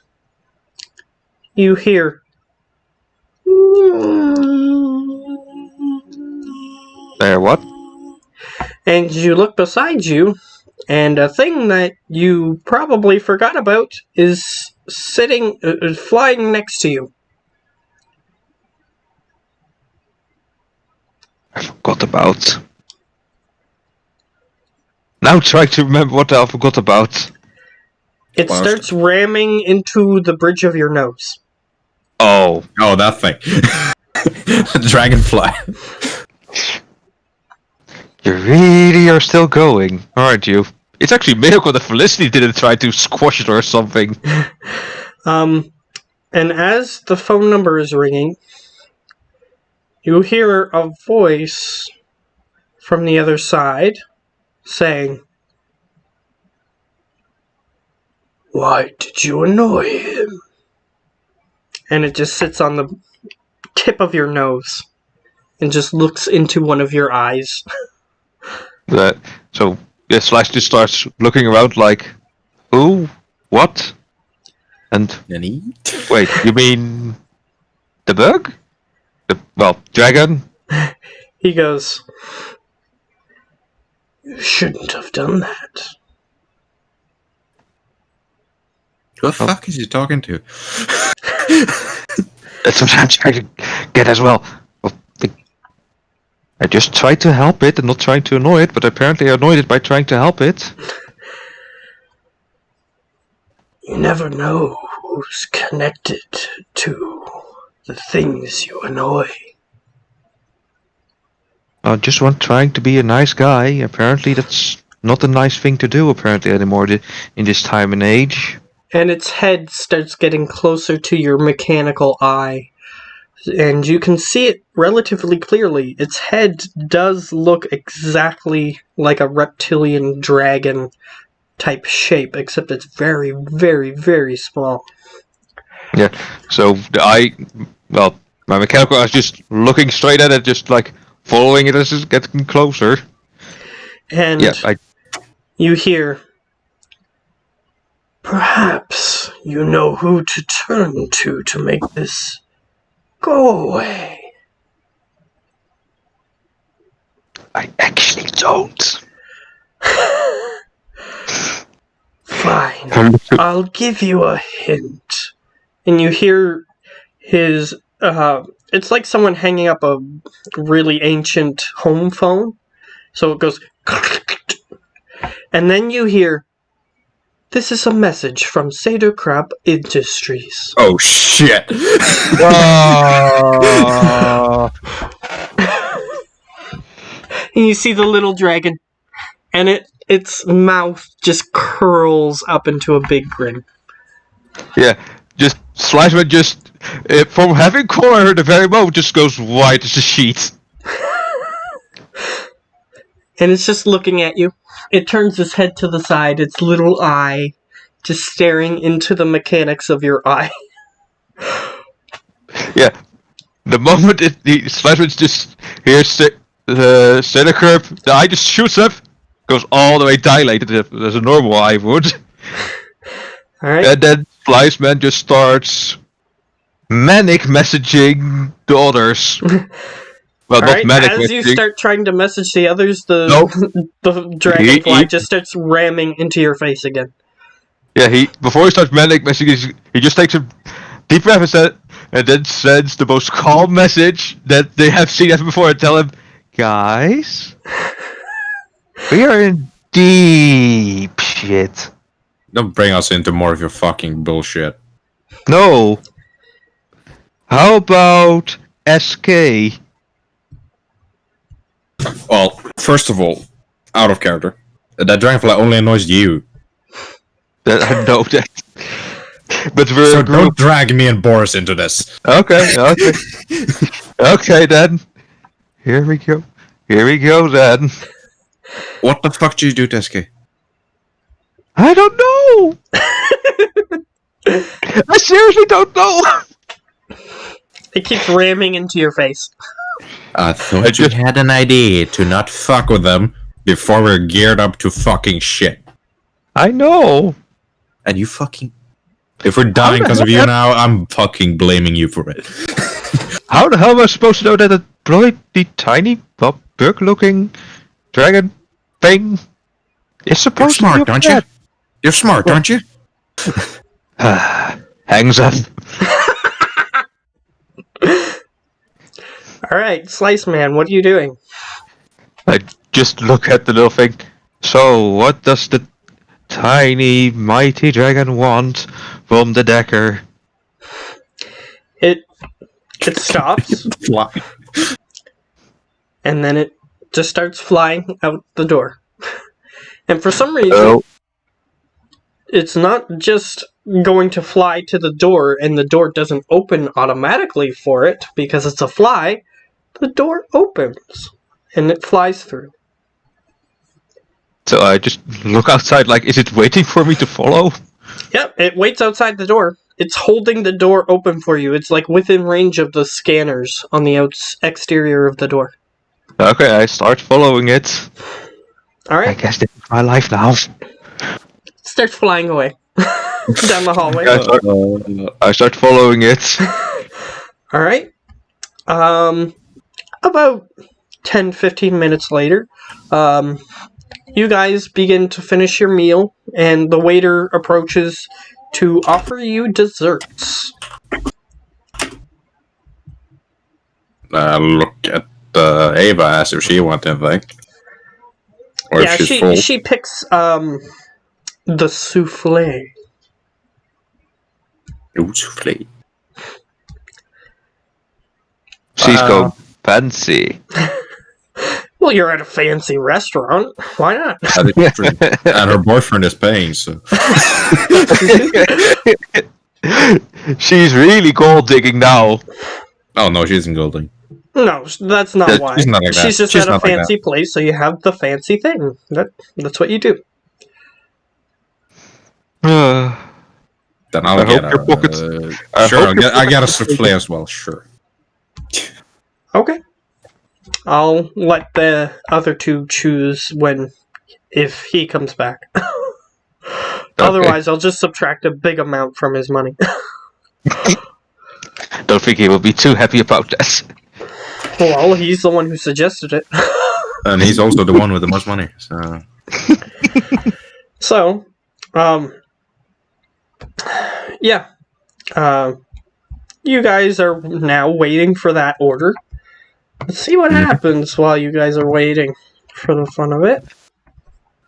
you hear. There, what? And you look beside you, and a thing that you probably forgot about is flying next to you. I forgot about. Now try to remember what I forgot about. It Wow. starts ramming into the bridge of your nose. Oh. Oh, that thing. Dragonfly. You really are still going, aren't you? It's actually a miracle that Felicity didn't try to squash it or something. And as the phone number is ringing, you hear a voice from the other side saying, "Why did you annoy him?" And it just sits on the tip of your nose and just looks into one of your eyes. So Slash just starts looking around like, who? What? And Nanny? wait, you mean the bug? Dragon? He goes, "You shouldn't have done that." Who the fuck is he talking to? That's what I'm trying to get as well. I just tried to help it and not trying to annoy it, but apparently I annoyed it by trying to help it. You never know who's connected to the things you annoy. I just want trying to be a nice guy. Apparently that's not a nice thing to do apparently anymore in this time and age. And its head starts getting closer to your mechanical eye. And you can see it relatively clearly. Its head does look exactly like a reptilian dragon type shape, except it's very, very, very small. Yeah, so my mechanical eye is just looking straight at it, just like following it as it's getting closer. And you hear, "Perhaps you know who to turn to make this go away. I actually don't. Fine. I'll give you a hint. And you hear his, it's like someone hanging up a really ancient home phone. So it goes, and then you hear, this is a message from Seder Crab Industries. Oh shit! And you see the little dragon, and its mouth just curls up into a big grin. Yeah, just Sliceman just from having cornered the very moment just goes white as a sheet. And it's just looking at you. It turns its head to the side, its little eye just staring into the mechanics of your eye. Yeah, the moment the Sliceman just hears the center curve, the eye just shoots up, goes all the way dilated as a normal eye would. Alright. And then Sliceman just starts manic messaging the others. Well, not Alright, manic as you messaging. start trying to message the others, the dragonfly He- just starts ramming into your face again. Yeah, before he starts manic messaging, he just takes a deep breath and then sends the most calm message that they have seen ever before and tell him, guys, we are in deep shit. Don't bring us into more of your fucking bullshit. No. How about SK? Well, first of all, out of character. That dragonfly only annoys you. I know that. But we're So a group. don't drag me and Boris into this. Okay. Okay then. Here we go then. What the fuck did you do to SK? I don't know. I seriously don't know. It keeps ramming into your face. I thought you had an idea to not fuck with them before we're geared up to fucking shit. I know. And you fucking... If we're dying because of you now, I'm fucking blaming you for it. How the hell am I supposed to know that a bloody tiny bug-looking dragon thing is You're supposed smart, to be aren't you? You're smart, aren't you? Hangs up. Alright, Slice Man, what are you doing? I just look at the little thing. So, what does the tiny, mighty dragon want from the Decker? It stops, Fly. and then it just starts flying out the door. And for some reason, Oh, it's not just going to fly to the door, and the door doesn't open automatically for it, because it's a fly. The door opens, and it flies through. so I just look outside like, is it waiting for me to follow? Yep, it waits outside the door. It's holding the door open for you. It's like within range of the scanners on the exterior of the door. Okay, I start following it. I Alright, guess this is my life now. starts flying away down the hallway. I start following it. Alright. About 10-15 minutes later, you guys begin to finish your meal, and the waiter approaches to offer you desserts. Look at Ava, ask if she wants anything. Or Yeah, if she's full. she picks the souffle. Ooh, souffle. She's going fancy. Well, you're at a fancy restaurant. Why not? That is true. And her boyfriend is paying, so... She's really gold digging now. Oh no, she isn't golding. No, that's not why. She's not like that. She's just She's at a not like fancy place, so you have the fancy thing. That's what you do. Uh, Then I'll I get hope your pockets- sure, hope your I get a souffle as well, sure. Okay. I'll let the other two choose if he comes back. Otherwise, I'll just subtract a big amount from his money. Don't think he will be too happy about that. Well, he's the one who suggested it. And he's also the one with the most money. So So, yeah. You guys are now waiting for that order. Let's see what happens while you guys are waiting for the fun of it.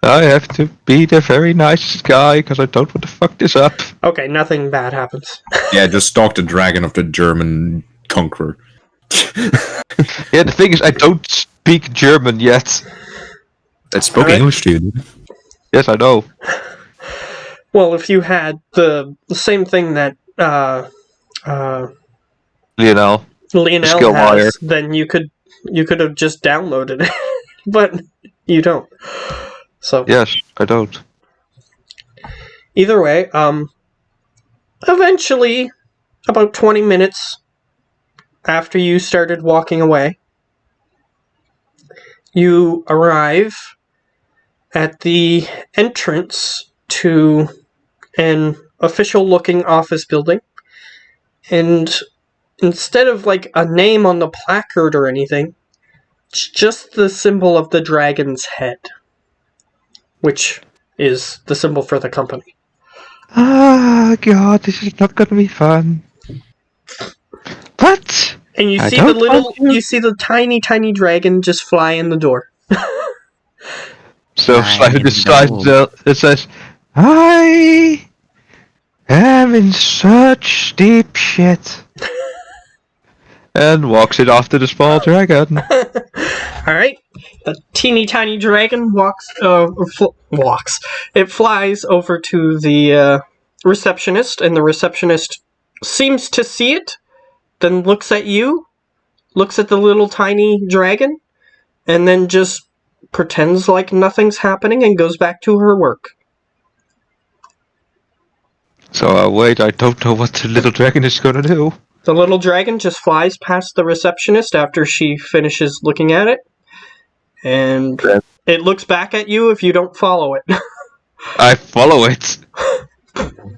I have to be the very nicest guy because I don't want to fuck this up. Okay, nothing bad happens. yeah, just stalk the dragon of the German conqueror. Yeah, the thing is, I don't speak German yet. I spoke Alright. English to you. Dude. Yes, I know. Well, if you had the same thing that Lionel. Lionel Skill wire. has, then you could have just downloaded it, but you don't. So Yes, I don't. either way, eventually, about 20 minutes after you started walking away, you arrive at the entrance to an official-looking office building, and instead of like a name on the placard or anything, it's just the symbol of the dragon's head, which is the symbol for the company. Ah, God, this is not gonna be fun. What? And you I see don't want you- you see the tiny dragon just fly in the door. So I Slider decides know. it says, I am in such deep shit. And walks it after the small dragon. Alright. The teeny tiny dragon walks. It flies over to the receptionist, and the receptionist seems to see it, then looks at you, looks at the little tiny dragon, and then just pretends like nothing's happening and goes back to her work. So wait, I don't know what the little dragon is gonna do. The little dragon just flies past the receptionist after she finishes looking at it, and Yeah. it looks back at you if you don't follow it. I follow it.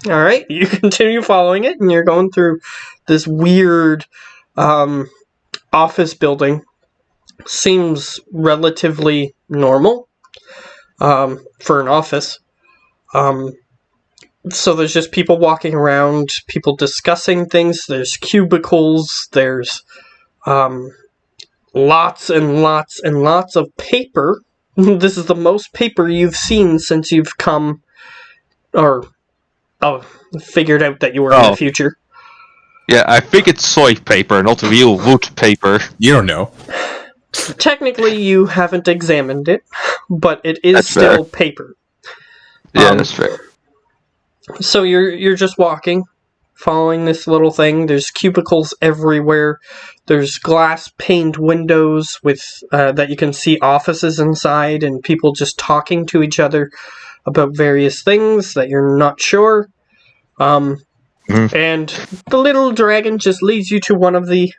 Alright, you continue following it, and you're going through this weird office building. Seems relatively normal for an office. So there's just people walking around, people discussing things, there's cubicles, there's lots and lots and lots of paper. This is the most paper you've seen since you've come, or figured out that you were in Oh. the future. Yeah, I think it's soy paper, not real wood paper. You don't know. Technically, you haven't examined it, but it is That's still paper. Yeah, that's fair. So you're just walking, following this little thing. There's cubicles everywhere. There's glass paned windows with that you can see offices inside, and people just talking to each other about various things that you're not sure. And the little dragon just leads you to one of the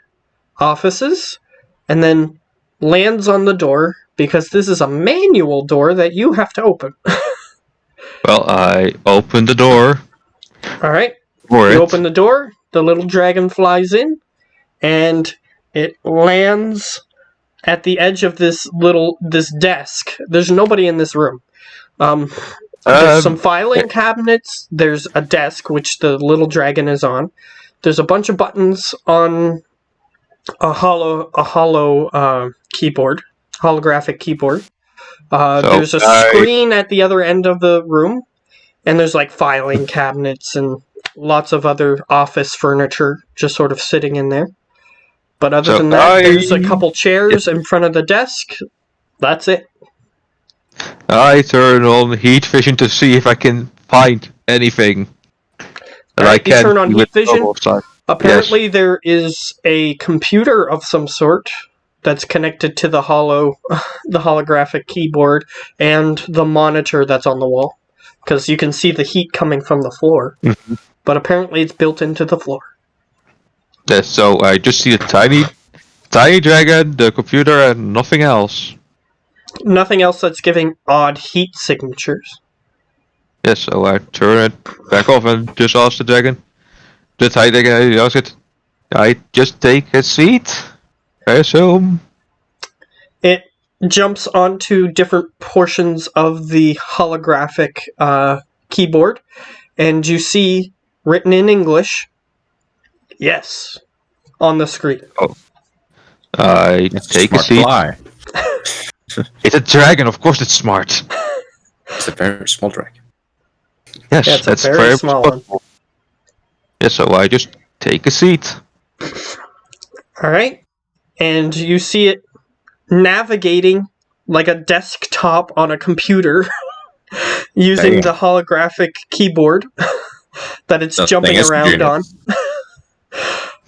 offices, and then lands on the door, because this is a manual door that you have to open. Well, I open the door Alright, for you it. open the door, the little dragon flies in, and it lands at the edge of this desk. There's nobody in this room. There's some filing cabinets, there's a desk, which the little dragon is on. There's a bunch of buttons on a hollow keyboard, holographic keyboard. There's a screen at the other end of the room, and there's like filing cabinets and lots of other office furniture just sort of sitting in there. But other So than that, there's a couple chairs in front of the desk. That's it. I turn on heat vision to see if I can find anything that I Alright, you can turn on see with heat vision? normal sight. Apparently, there is a computer of some sort that's connected to the holographic keyboard and the monitor that's on the wall, because you can see the heat coming from the floor. Mhm. But apparently, it's built into the floor. Yes, so I just see a tiny dragon, the computer, and nothing else. Nothing else that's giving odd heat signatures. Yes, so I turn it back off and just ask the dragon. I just take a seat, I assume. It jumps onto different portions of the holographic keyboard, and you see written in English, yes, on the screen. I It's take a a smart seat. fly. It's a dragon, of course it's smart. It's a very small dragon. Yes, Yeah, it's a that's very very small one. Yes, so I just take a seat. Alright. And you see it navigating like a desktop on a computer using Damn. the holographic keyboard that it's That jumping thing is around on.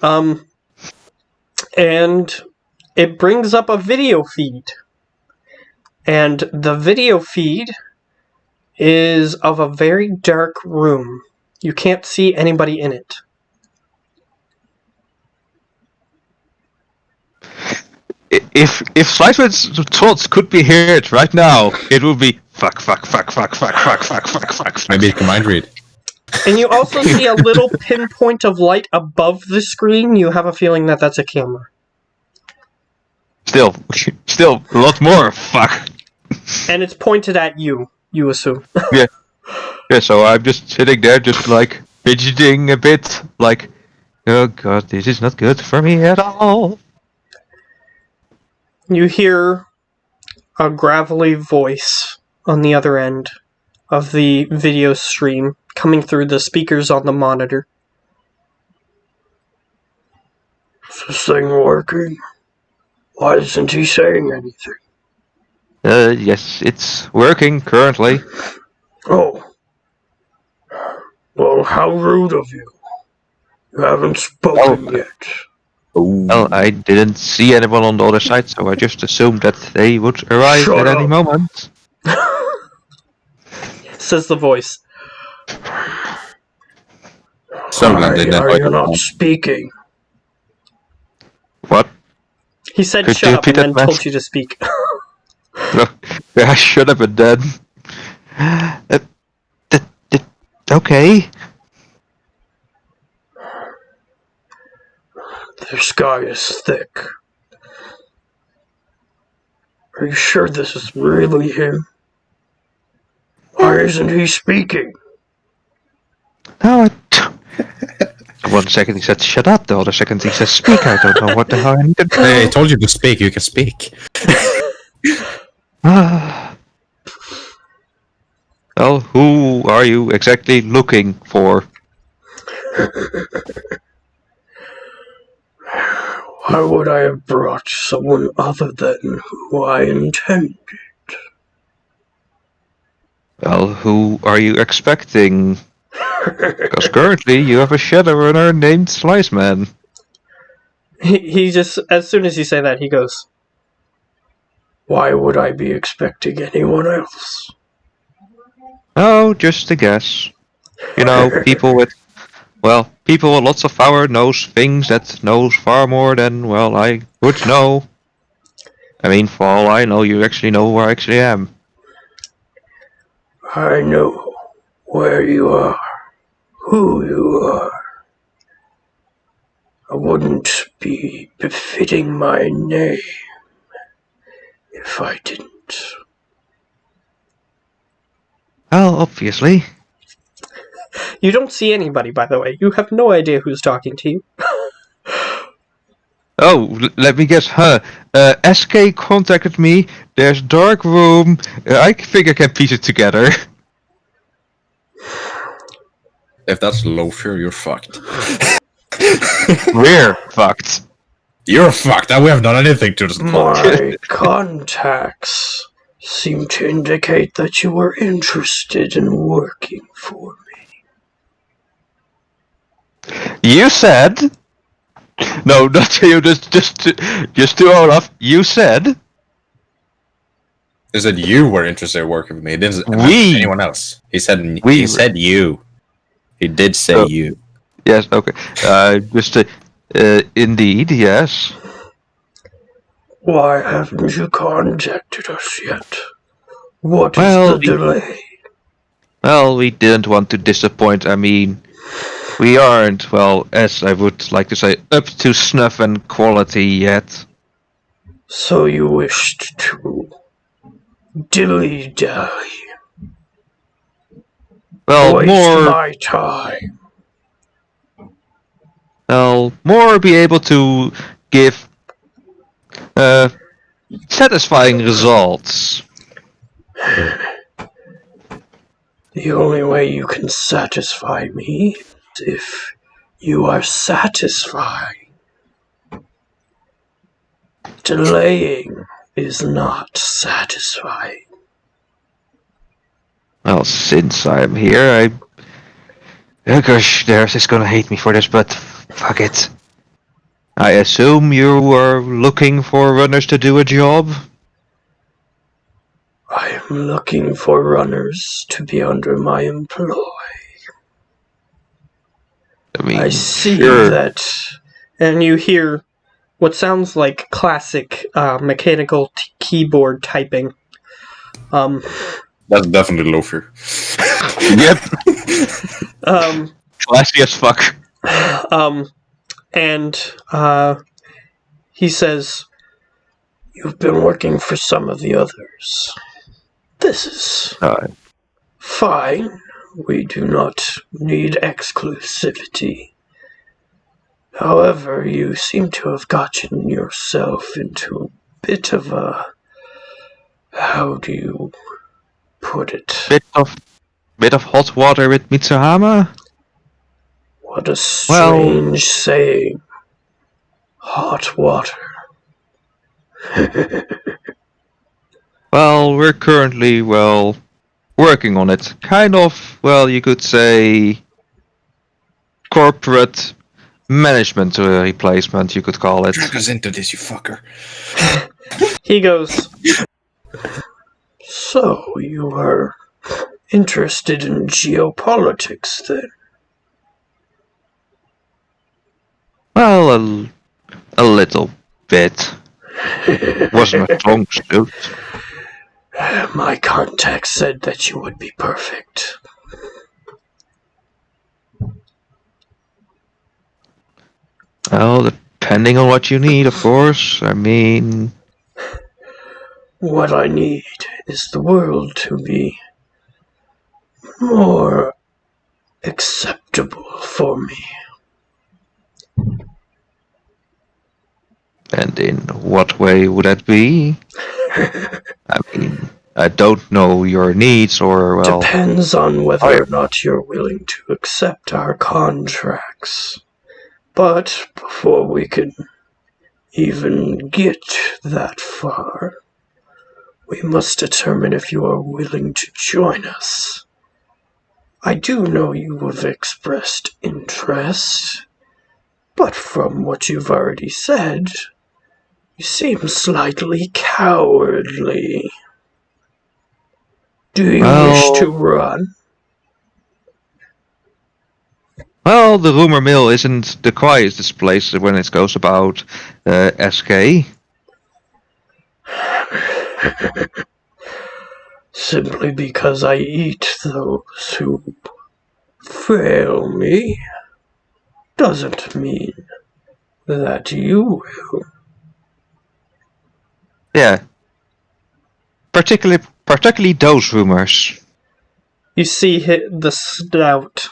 genius. And it brings up a video feed. And the video feed is of a very dark room. You can't see anybody in it. If Sliceman's thoughts could be heard right now, it would be fuck. Maybe it can mind read. And you also see a little pinpoint of light above the screen. You have a feeling that that's a camera. Still a lot more fuck. And it's pointed at you, you assume. Yeah, so I'm just sitting there, just like fidgeting a bit, like, oh god, this is not good for me at all. You hear a gravelly voice on the other end of the video stream coming through the speakers on the monitor. Is this thing working? Why isn't he saying anything? Yes, it's working currently. Oh. Well, how rude of you. You haven't spoken yet. Well, I didn't see anyone on the other side, so I just assumed that they would arrive Shut at any up. moment. Says the voice. So Why they are you not speaking? What? He said Could shut you up and repeat then that, told Matt? you to speak. No, I should have been dead. Okay. The sky is thick. Are you sure this is really him? Why isn't he speaking? No, one second he said shut up, the other second he says speak. I don't know what the hell I need to do. Hey, I told you to speak, you can speak. Well, who are you exactly looking for? Why would I have brought someone other than who I intended? Well, who are you expecting? Because currently you have a shadowrunner named Sliceman. He just, as soon as you say that, he goes, why would I be expecting anyone else? Oh, just a guess. You know, people with lots of power knows things that knows far more than, well, I would know. I mean, for all I know, you actually know where I actually am. I know where you are, who you are. I wouldn't be befitting my name if I didn't. Well, obviously. You don't see anybody, by the way. You have no idea who's talking to you. Oh, let me guess, SK contacted me, there's dark room, I think I can piece it together. If that's Loafer, you're fucked. We're fucked. You're fucked, and we have done anything to this. My contacts seem to indicate that you were interested in working for me. You said... No, not you, just to Olaf, you said... He said you were interested in working with me. He didn't We. mention anyone else. He said We he said you. He did say Oh. you. Yes, okay. Indeed, yes. Why haven't you contacted us yet? What is Well, the delay? Well, we didn't want to disappoint. I mean, we aren't, well, as I would like to say, up to snuff and quality yet. So you wished to dilly-dally, Well, waste my time. more be able to give satisfying results. The only way you can satisfy me is if you are satisfied. Delaying is not satisfying. Well, since I'm here, oh gosh, Darius is gonna hate me for this, but fuck it. I assume you were looking for runners to do a job? I am looking for runners to be under my employ. I mean, I see sure. that. And you hear what sounds like classic mechanical keyboard typing. That's definitely Loafer. Yep. Classy as fuck. And he says, "You've been working for some of the others. This is fine. We do not need exclusivity. However, you seem to have gotten yourself into a bit of a... how do you put it? Bit of hot water with Mitsuhama? What a strange saying. Hot water. Well, we're currently, working on it. Kind of, you could say, corporate management replacement, you could call it. Drag us into this, you fucker. He goes, "So, you are interested in geopolitics, then?" Well, a little bit. Wasn't a strong suit. My contact said that you would be perfect. Well, depending on what you need, of course. I mean... What I need is the world to be more acceptable for me. And in what way would that be? I mean, I don't know your needs or, Depends on whether or not you're willing to accept our contracts. But before we can even get that far, we must determine if you are willing to join us. I do know you have expressed interest, but from what you've already said, you seem slightly cowardly. Do you wish to run? Well, the rumor mill isn't the quietest place when it goes about SK. Simply because I eat those who fail me doesn't mean that you will. Yeah. Particularly those rumors. You see the snout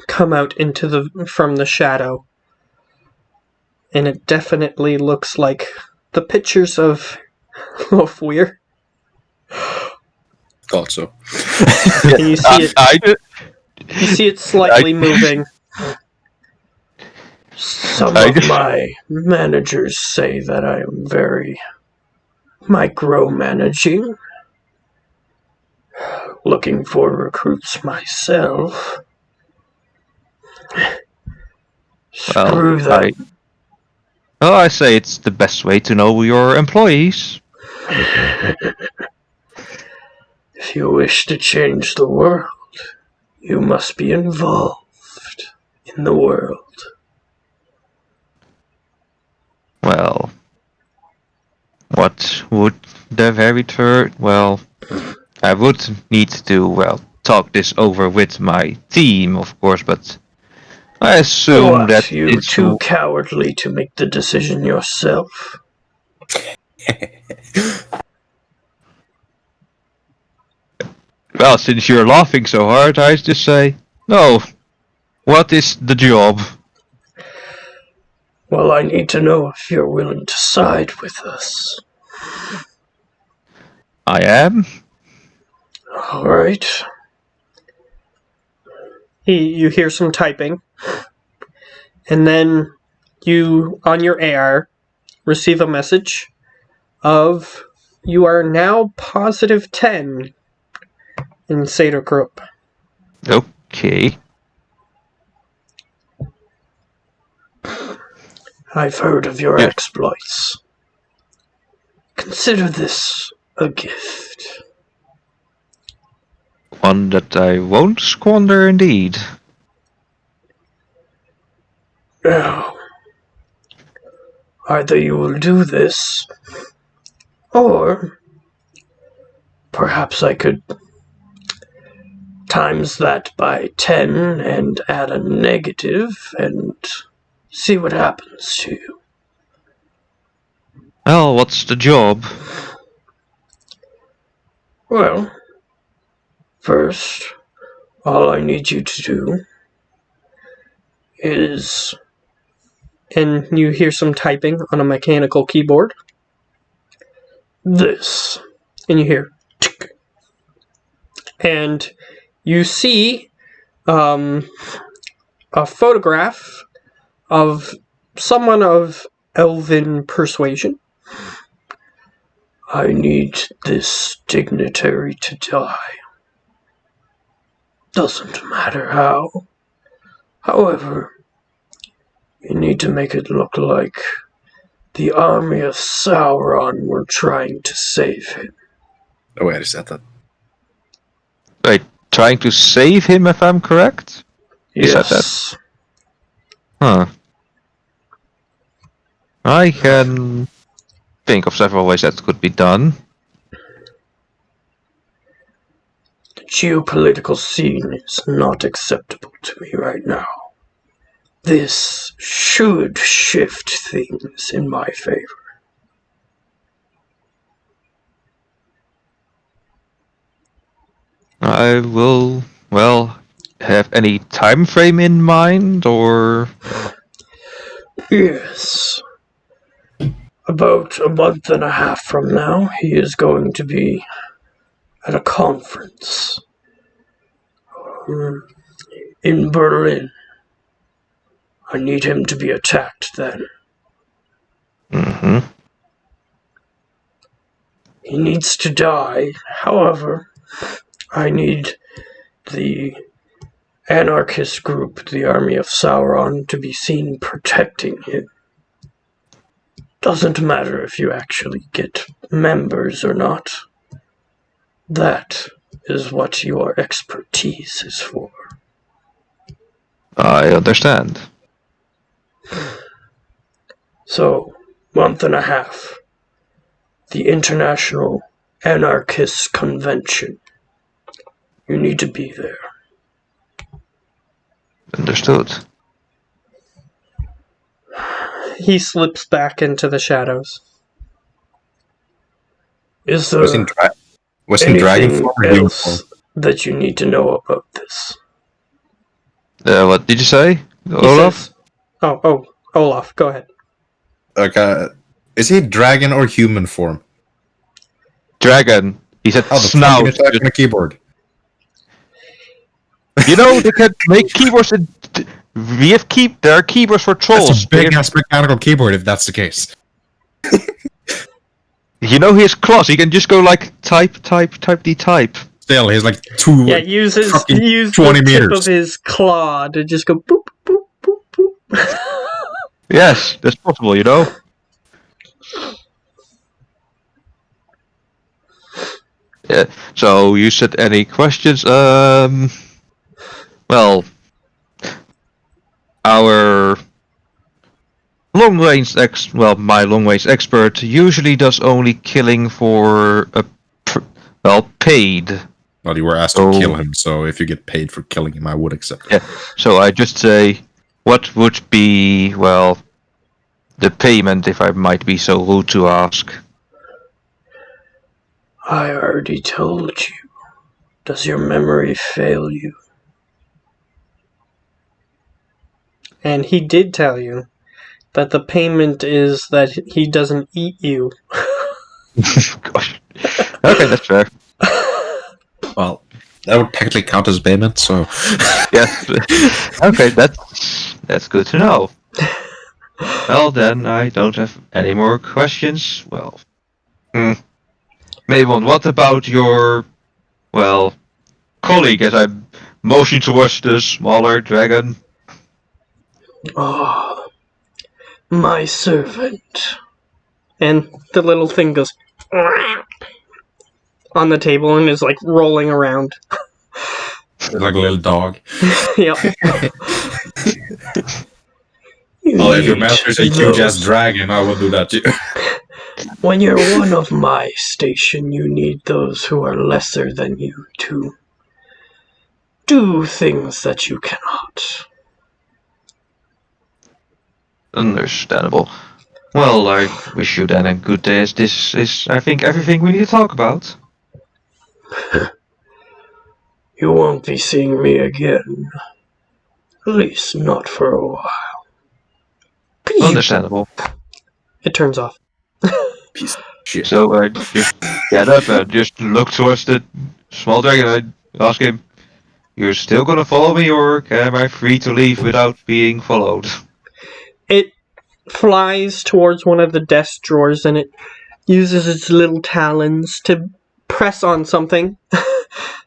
come out from the shadow, and it definitely looks like the pictures of Boisvert. Thought so. And you see it slightly moving. Some of my managers say that I am very micromanaging. Looking for recruits myself. Screw that. I say it's the best way to know your employees. If you wish to change the world, you must be involved in the world. Well, what would the very I would need to, talk this over with my team, of course, but I assume that you it's too cowardly to make the decision yourself? well, since you're laughing so hard, I just say, no. What is the job? Well, I need to know if you're willing to side with us. I am. Alright. You hear some typing, and then you, on your AR, receive a message of you are now positive 10 in Seder group. Okay. I've heard of your exploits. Consider this a gift. One that I won't squander indeed. Now, either you will do this, or perhaps I could times that by 10 and add a negative and see what happens to you. Well, what's the job? Well, first, all I need you to do is... And you hear some typing on a mechanical keyboard. This. And you hear tick. And you see a photograph of someone of elven persuasion. I need this dignitary to die. Doesn't matter how. However, you need to make it look like the army of Sauron were trying to save him. Oh, wait, is that? Wait, trying to save him, if I'm correct? You said Yes. Huh. I can think of several ways that could be done. The geopolitical scene is not acceptable to me right now. This should shift things in my favor. I will, well, have any time frame in mind, or... Yes. About a month and a half from now, he is going to be at a conference in Berlin. I need him to be attacked then. Mm-hmm. He needs to die. However, I need the anarchist group, the Army of Sauron, to be seen protecting him. Doesn't matter if you actually get members or not. That is what your expertise is for. I understand. So, month and a half. The International Anarchist Convention. You need to be there. Understood. He slips back into the shadows. Is there Was in dragon anything form or human else form? that you need to know about this? What did you say, He Olaf? says- Oh, Olaf, go ahead. Okay, is he dragon or human form? Dragon. He said How the fuck snout. can you type on a keyboard? You know, they can make keyboards. There are keyboards for trolls. That's a big ass mechanical keyboard if that's the case. You know his claws. He can just go like type. Still, he's like two. Yeah, use fucking the 20 tip meters. of his claw to just go boop, boop, boop, boop. Yes, that's possible. You know. Yeah. So you said any questions? Well, our my long-range expert usually does only killing for paid. Well, you were asked to kill him, so if you get paid for killing him, I would accept it. Yeah. So I just say, what would be, well, the payment, if I might be so rude to ask? I already told you. Does your memory fail you? And he did tell you that the payment is that he doesn't eat you. Gosh. Okay, that's fair. Well, that would technically count as payment, so... Yes. Okay, that's good to know. Well, then, I don't have any more questions. Well, Mabon, what about your, well, colleague, as I motion towards the smaller dragon? Oh, my servant. And the little thing goes on the table and is like rolling around. Like a little dog. Yep. Well, if your master's a huge-ass dragon, I will do that too. When you're one of my station, you need those who are lesser than you to do things that you cannot. Understandable. Well, I wish you then a good day, as this is, I think, everything we need to talk about. You won't be seeing me again. At least not for a while. Understandable. It turns off. Piece of shit. So I just get up and just look towards the small dragon. I ask him, "You're still gonna follow me, or am I free to leave without being followed?" It flies towards one of the desk drawers and it uses its little talons to press on something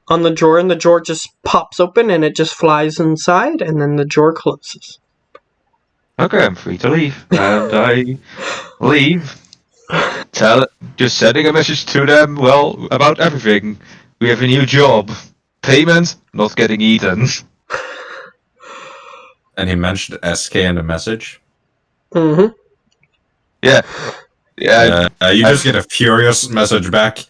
on the drawer, and the drawer just pops open and it just flies inside, and then the drawer closes. Okay, I'm free to leave, and I leave. Just sending a message to them. Well, about everything. We have a new job. Payment, not getting eaten. And he mentioned SK in the message. Mm-hmm. Yeah. You just get a furious message back.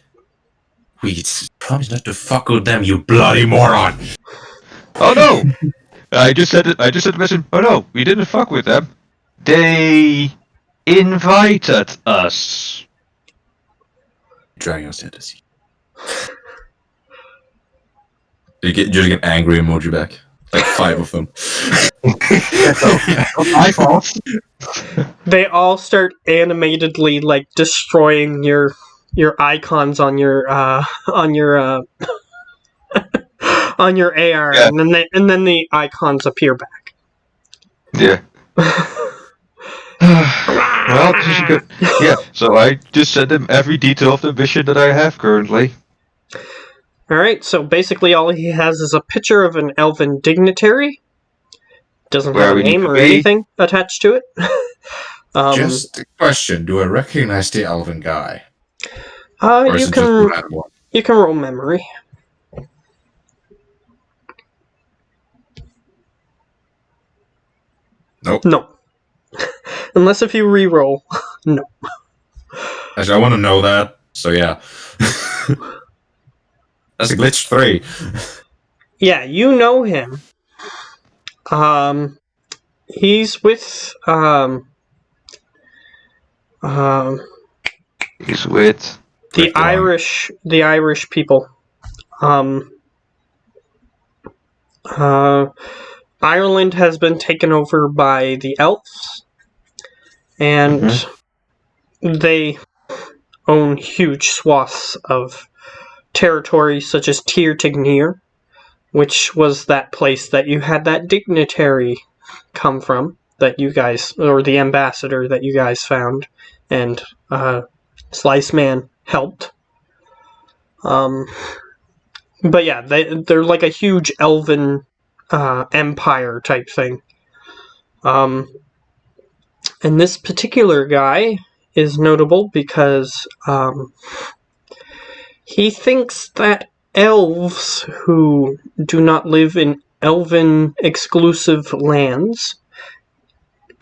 We promise not to fuck with them, you bloody moron! Oh no! I just said the message. Oh no, we didn't fuck with them. They invited us. Dragging us into sea. You just get angry emoji back. Like 5 of them. My fault. They all start animatedly like destroying your icons on your on your AR, Yeah. and then the icons appear back. Yeah. Well, this is good. Yeah, so I just sent him every detail of the mission that I have currently. Alright, so basically all he has is a picture of an elven dignitary. Doesn't Where have a we need name to or be. anything attached to it. Just a question, do I recognize the elven guy? Or is You it just can that one? you can roll memory. Nope. No. Unless if you re-roll. No. Actually, I want to know that, so yeah. That's glitch 3. Yeah, you know him. He's with He's with. the Irish people. Ireland has been taken over by the elves, and they own huge swaths of territory, such as Tir Tignir, which was that place that you had that dignitary come from, that you guys, or the ambassador that you guys found, and Slice Man helped. But yeah, they're like a huge elven empire type thing. And this particular guy is notable because he thinks that elves who do not live in elven exclusive lands,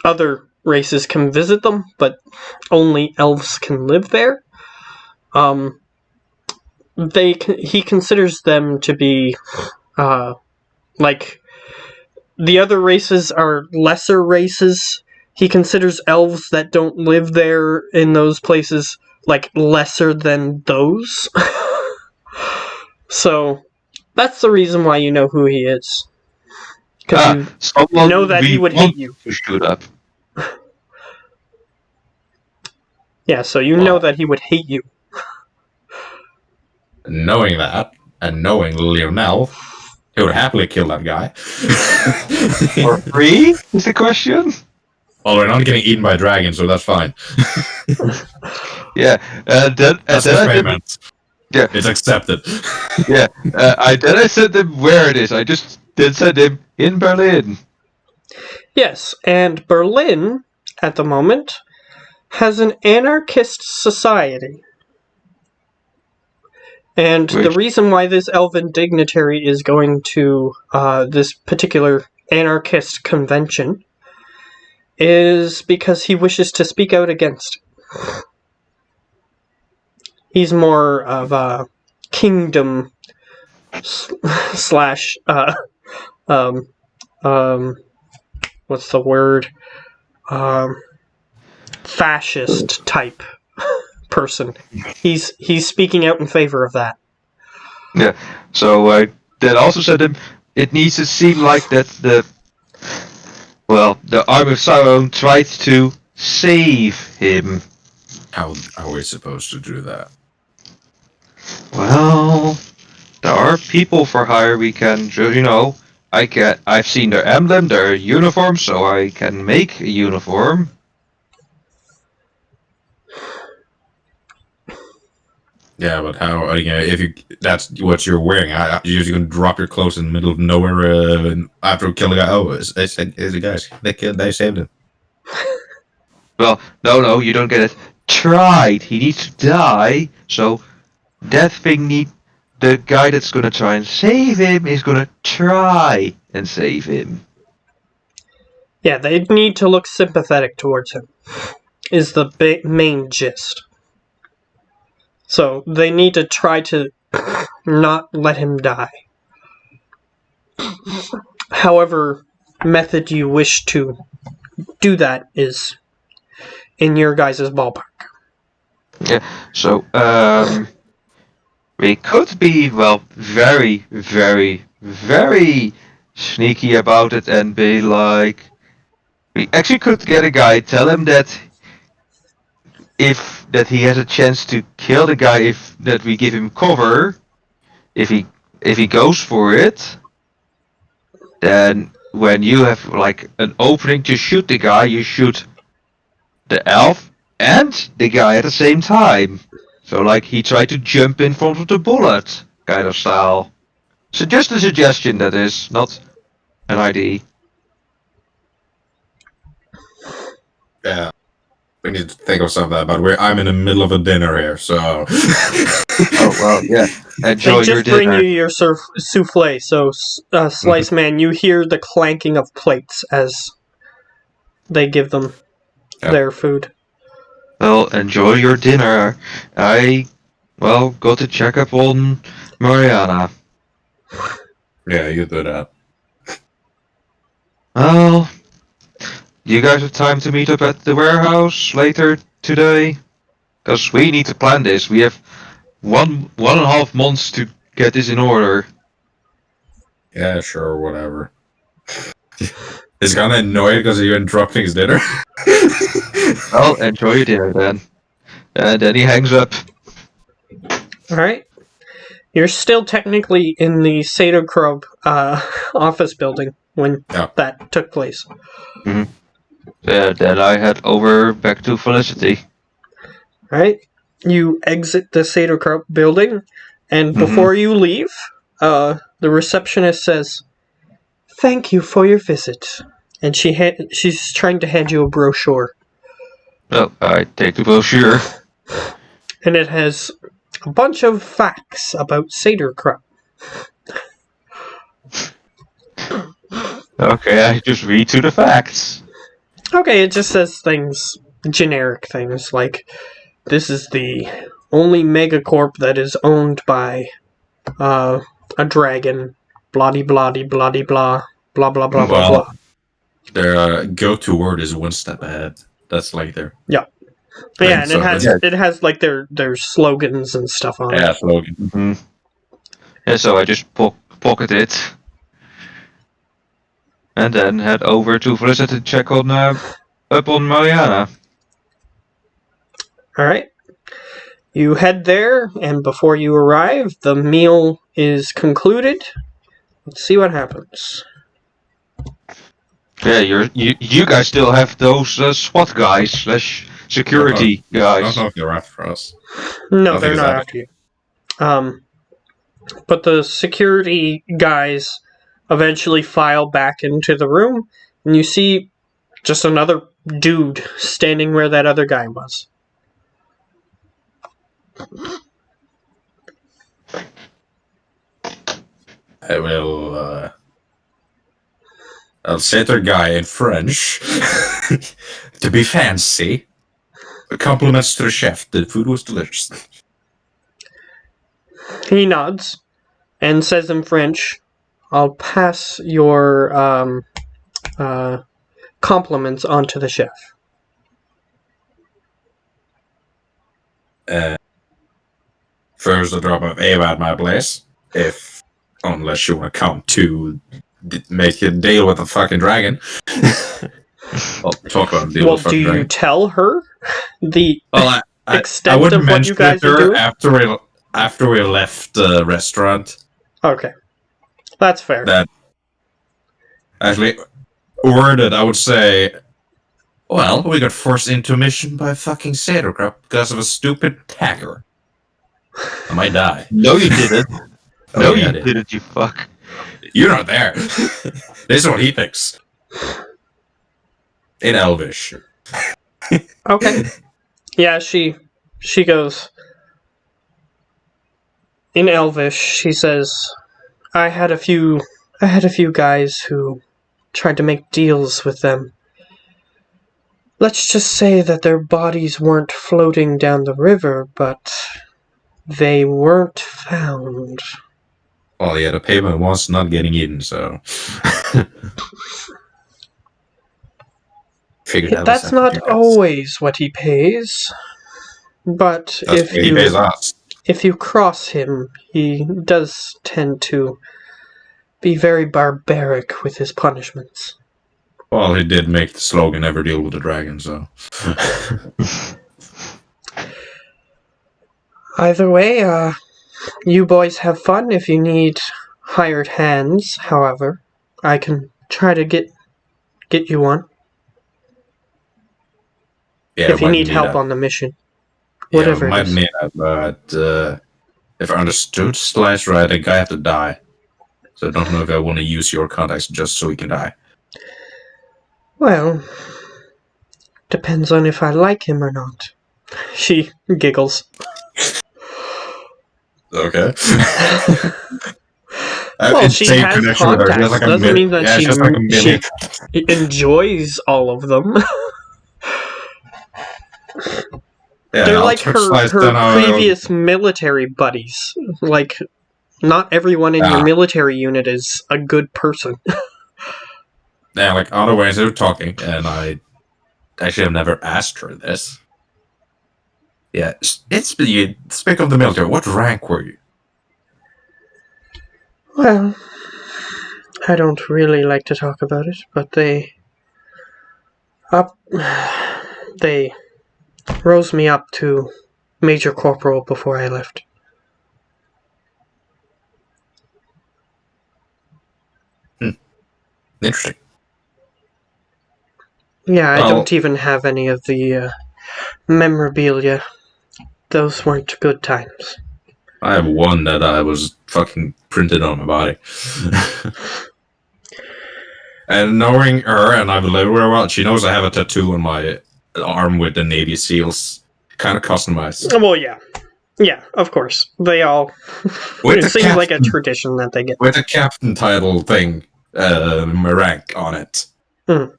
other races can visit them, but only elves can live there. he considers them to be, like, the other races are lesser races. He considers elves that don't live there in those places, like, lesser than those. So, that's the reason why you know who he is. Because you someone know that he we would want hate you. to shoot up. Yeah, so you know that he would hate you. Knowing that, and knowing Lionel, he would happily kill that guy. For free is the question. Well, we're not getting eaten by dragons, so that's fine. Yeah, That's the payment. Yeah, It's accepted. yeah. I sent him where it is. I just did send him in Berlin. Yes, and Berlin, at the moment, has an anarchist society. And the reason why this elven dignitary is going to this particular anarchist convention is because he wishes to speak out against it. He's more of a kingdom slash what's the word? Fascist type person. He's speaking out in favor of that. Yeah. So that also said him. It needs to seem like that the Army of Sauron tried to save him. How are we supposed to do that? Well, there are people for hire we can, I've seen their emblem, their uniform, so I can make a uniform. Yeah, but how? If that's what you're wearing, you're just gonna drop your clothes in the middle of nowhere after killing a guy. Oh, it's the guys. They saved him. Well, no, you don't get it. Tried. He needs to die, so that thing the guy that's gonna try and save him is gonna try and save him. Yeah, they need to look sympathetic towards him, is the main gist. So they need to try to not let him die. However method you wish to do that is in your guys' ballpark. Yeah, so, we could be, very, very, very sneaky about it and be like, we actually could get a guy, tell him that he has a chance to kill the guy that we give him cover, if he goes for it, then when you have like an opening to shoot the guy, you shoot the elf and the guy at the same time. So like he tried to jump in front of the bullet kind of style. So just a suggestion, that is, not an ID. Yeah, we need to think of something. But I'm in the middle of a dinner here, so. Oh well, yeah. Enjoy They your just bring dinner. you your souffle, so Slice Man, you hear the clanking of plates as they give them their food. Well, enjoy your dinner. I go to check up on Mariana. Yeah, you do that. Well, you guys have time to meet up at the warehouse later today? Because we need to plan this. We have one and a half months to get this in order. Yeah, sure, whatever. He's kinda annoyed because you interrupting his dinner. Well, enjoy your dinner then. And then he hangs up. Alright. You're still technically in the Sado Krub office building when that took place. Mm-hmm. Then I head over back to Felicity. Right? You exit the Sado Krub building, and before you leave, the receptionist says, "Thank you for your visit." And she's trying to hand you a brochure. Oh, I take the brochure. And it has a bunch of facts about Seder Krub. Okay, I just read to the facts. Okay, it just says generic things, like, this is the only megacorp that is owned by a dragon. Bloody bloody bloody blah blah blah blah blah blah. Their go-to word is one step ahead. That's like their Yeah, and it has like their slogans and stuff on it. slogan. Mm-hmm. Yeah, so I just pocket it. And then head over to Blizzard to check on up on Mariana. Alright. You head there, and before you arrive, the meal is concluded. Let's see what happens. Yeah, you guys still have those SWAT guys / security I guys. don't know if they're after us. No, I think they're it's not after after you. But the security guys eventually file back into the room, and you see just another dude standing where that other guy was. I will, I'll say to the guy in French, to be fancy, compliments to the chef, the food was delicious. He nods and says in French, I'll pass your compliments on to the chef. First, a drop of ale at my place, unless you want to come to make a deal with the fucking dragon. I'll talk about a deal Well, with the do fucking you dragon. tell her the Well, I extent wouldn't of what mention you guys it to are her doing? after we left the restaurant. Okay. That's fair. That actually worded, I would say, well, we got forced into a mission by fucking Satyr because of a stupid hacker. I might die. No, you didn't. Oh, No, yeah, I you did. didn't, you fuck. You're not there. This is what he thinks. In Elvish. Okay. Yeah, she goes in Elvish. She says, I had a few guys who tried to make deals with them. Let's just say that their bodies weren't floating down the river, but they weren't found. Well, yeah, the payment was not getting in, so. Figured that That's was not you guys. always what he pays. But That's what he pays us. if you cross him, he does tend to be very barbaric with his punishments. Well, he did make the slogan "Never deal with the dragon," so. Either way, you boys have fun. If you need hired hands, however, I can try to get you one. Yeah, If you might need help that. on the mission. Yeah, Whatever might it is. need that, but if I understood Slice right, the guy have to die. So I don't know if I want to use your contacts just so he can die. Well, depends on if I like him or not. She giggles. Okay. Well, she has contacts. Doesn't mean that she enjoys all of them. Yeah, They're I'll like touch her Slice, then I'll- previous military buddies. Like, not everyone in your military unit is a good person. Yeah, like otherwise they were talking, and I actually have never asked her this. Yeah, you speak of the military. What rank were you? Well, I don't really like to talk about it, but they rose me up to Major Corporal before I left. Interesting. Yeah, I Well- don't even have any of the memorabilia. Those weren't good times. I have one that I was fucking printed on my body. And knowing her, and I believe her well, she knows I have a tattoo on my arm with the Navy SEALs, kind of customized. Well, yeah. Yeah, of course. They all... With it the seems like a captain. tradition that they get. With a captain title thing, my rank on it. Mhm.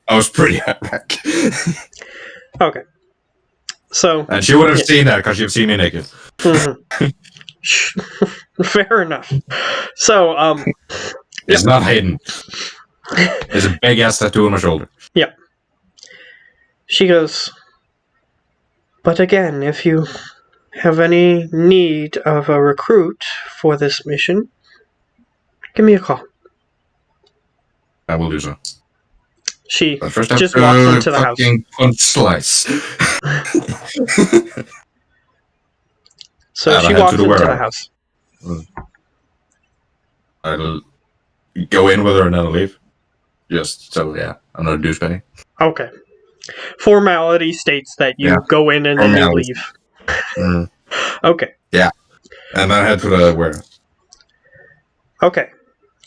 I was pretty epic. Okay. So. And she would have seen that because you've seen me naked. Fair enough. So, It's not hidden. There's a big ass tattoo on my shoulder. Yep. She goes, but again, if you have any need of a recruit for this mission, give me a call. I will do so. She But first just walks into the house. Punch slice. So she walks into the house. I'll go in with her and then I'll leave. Just so, yeah, I'm not a douchebag. Okay. Formality states that you go in and then you leave. Okay. Yeah. And then I head to the warehouse. Okay.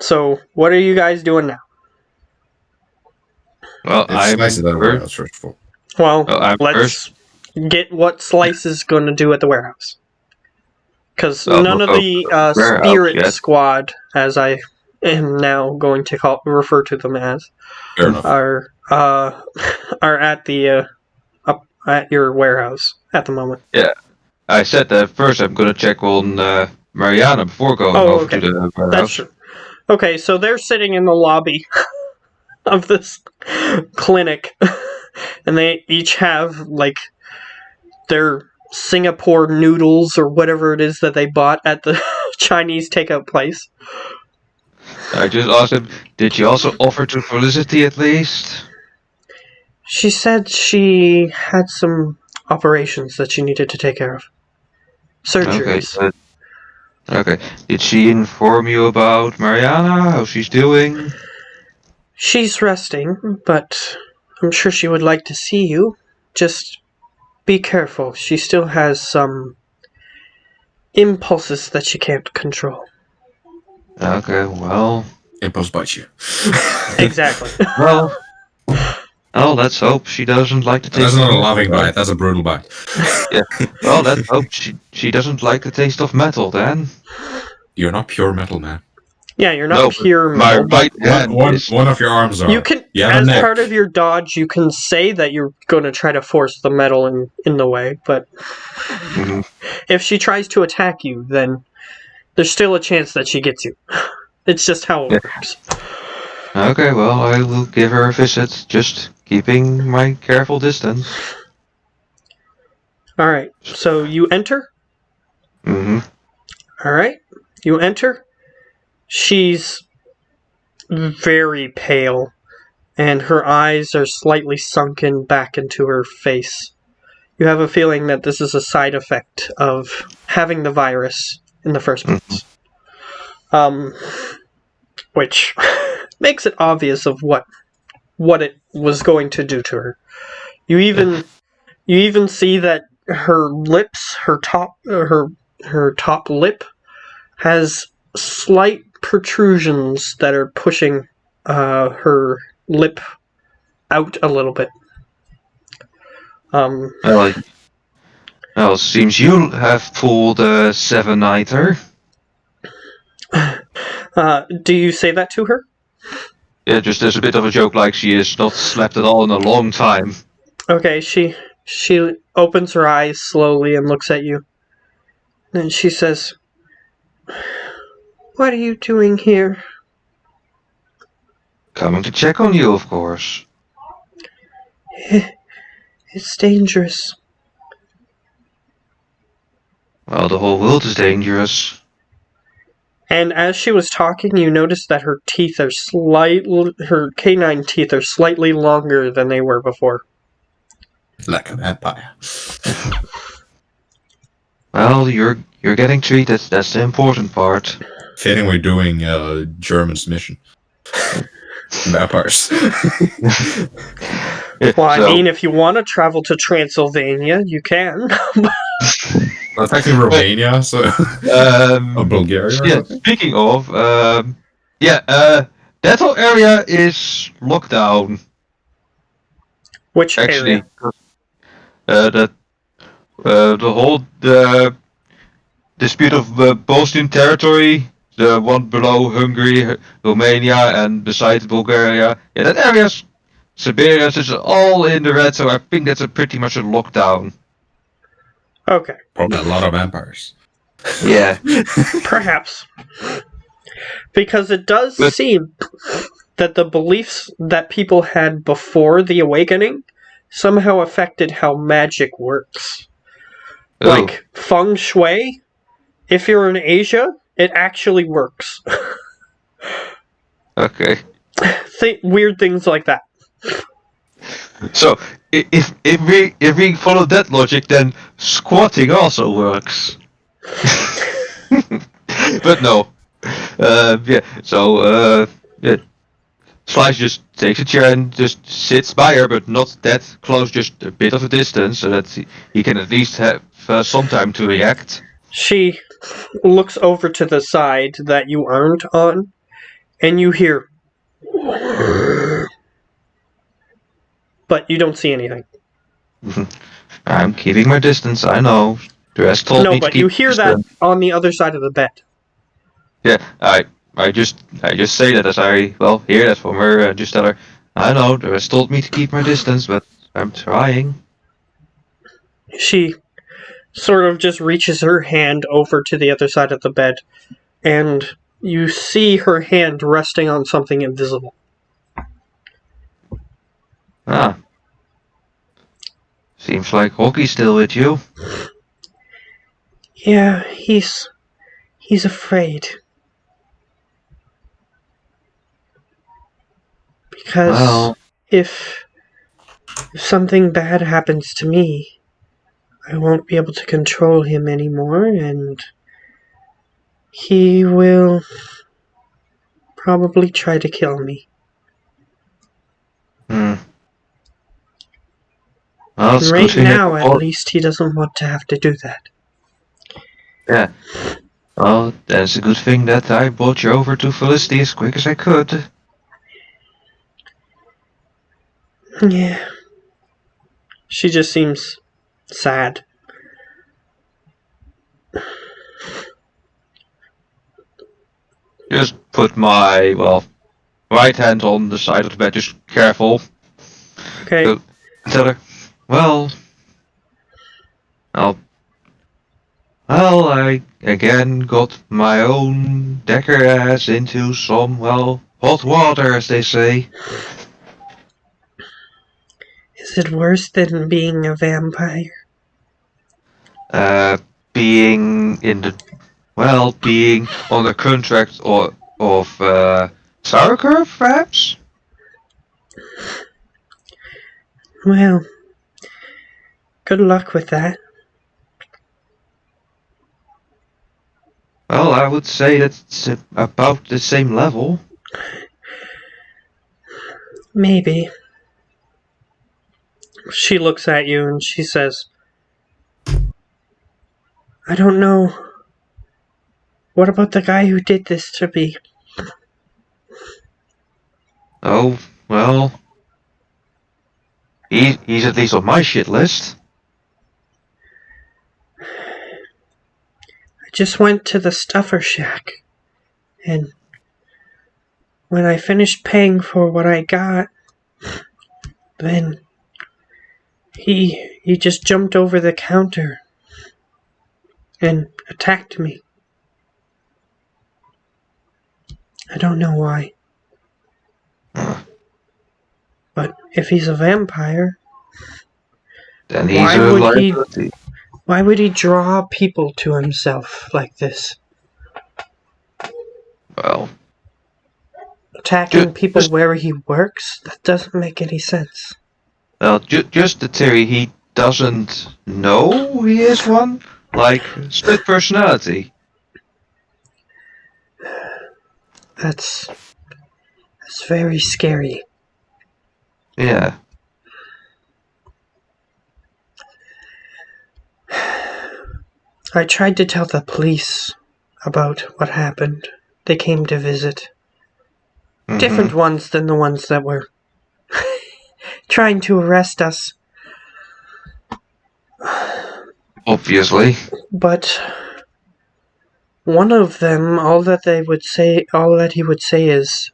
So, what are you guys doing now? Well, It's nice at the warehouse, first of all. Well, let's get what Slice is going to do at the warehouse. Because none of the Spirit Squad, as I am now going to refer to them as, are at the at your warehouse at the moment. Yeah, I said that first. I'm going to check on Mariana before going over to the warehouse. That's true. Okay, so they're sitting in the lobby of this clinic, and they each have like their Singapore noodles or whatever it is that they bought at the Chinese takeout place. I just asked him, did you also offer to Felicity at least? She said she had some operations that she needed to take care of. Surgeries. Okay. Did she inform you about Mariana, how she's doing? She's resting, but I'm sure she would like to see you. Just be careful. She still has some impulses that she can't control. Okay, well... Impulse bites you. Exactly. Well, let's hope she doesn't like the taste. That's not a loving bite, that's a brutal bite. Yeah. Well, let's hope she doesn't like the taste of metal then. You're not pure metal, man. Yeah, you're not pure metal. My right hand one of your arms are. You can, as part of your dodge, you can say that you're going to try to force the metal in the way, but if she tries to attack you, then there's still a chance that she gets you. It's just how it works. Okay, well, I will give her a visit, just keeping my careful distance. Alright, so you enter? Alright, you enter. She's very pale, and her eyes are slightly sunken back into her face. You have a feeling that this is a side effect of having the virus in the first place. Which makes it obvious of what it was going to do to her. You even see that her lips, her top lip, has slight protrusions that are pushing her lip out a little bit. Well, seems you have pulled a 7-nighter. Do you say that to her? Yeah, just as a bit of a joke, like she has not slept at all in a long time. Okay, she opens her eyes slowly and looks at you. Then she says, "What are you doing here?" Coming to check on you, of course. It's dangerous. Well, the whole world is dangerous. And as she was talking, you noticed that her teeth are her canine teeth are slightly longer than they were before. Like a vampire. Well, you're getting treated. That's the important part. Fitting we're doing German's mission. Vampires. Well, I mean, if you want to travel to Transylvania, you can. Well, it's actually Romania, so... or Bulgaria. Yeah, speaking of, that whole area is locked down. Which Actually, area? the whole dispute of Bosnian territory, the one below Hungary, Romania, and besides Bulgaria. Yeah, that area's Siberia is all in the red, so I think that's pretty much a lockdown. Okay, Probably a lot of vampires. Yeah. perhaps. Because it does But- seem that the beliefs that people had before the awakening somehow affected how magic works. Oh, Like feng shui, if you're in Asia, it actually works. okay. Weird things like that. So if we follow that logic, then squatting also works. But no. Yeah. So yeah. Slice just takes a chair and just sits by her, but not that close, just a bit of a distance, so that he can at least have some time to react. She looks over to the side that you aren't on, and you hear. But you don't see anything. I'm keeping my distance, I know. The rest told No, me to but keep you hear that on the other side of the bed. Yeah, I just say that as I hear that from her. Just tell her, I know the rest told me to keep my distance, but I'm trying. She sort of just reaches her hand over to the other side of the bed, and you see her hand resting on something invisible. Ah, seems like Hockey's still with you. Yeah, he's afraid. Because Well, if something bad happens to me, I won't be able to control him anymore, and he will probably try to kill me. hmm. Well, it's a good Right thing now, that at least, he doesn't want to have to do that. yeah. Well, that's a good thing that I brought you over to Felicity as quick as I could. Yeah. She just seems sad. Just put my right hand on the side of the bed. Just careful. Okay. So, tell her. Well, I'll Well, I again got my own decker ass into some, hot water, as they say. Is it worse than being a vampire? Uh, being being on the contract of Sauerkraut, perhaps? Well, good luck with that. Well, I would say that's about the same level. Maybe. She looks at you and she says, I don't know. What about the guy who did this to me? Oh, well, he's at least on my shit list. I just went to the stuffer shack, and when I finished paying for what I got, then he just jumped over the counter and attacked me. I don't know why. But if he's a vampire, Then he's why a would he liability. why would he draw people to himself like this? Well, Attacking people where he works? That doesn't make any sense. just the theory he doesn't know he is one? Like, split personality. That's very scary. Yeah. I tried to tell the police about what happened. They came to visit. Mhm. Different ones than the ones that were trying to arrest us. Obviously. But one of them, all that he would say is,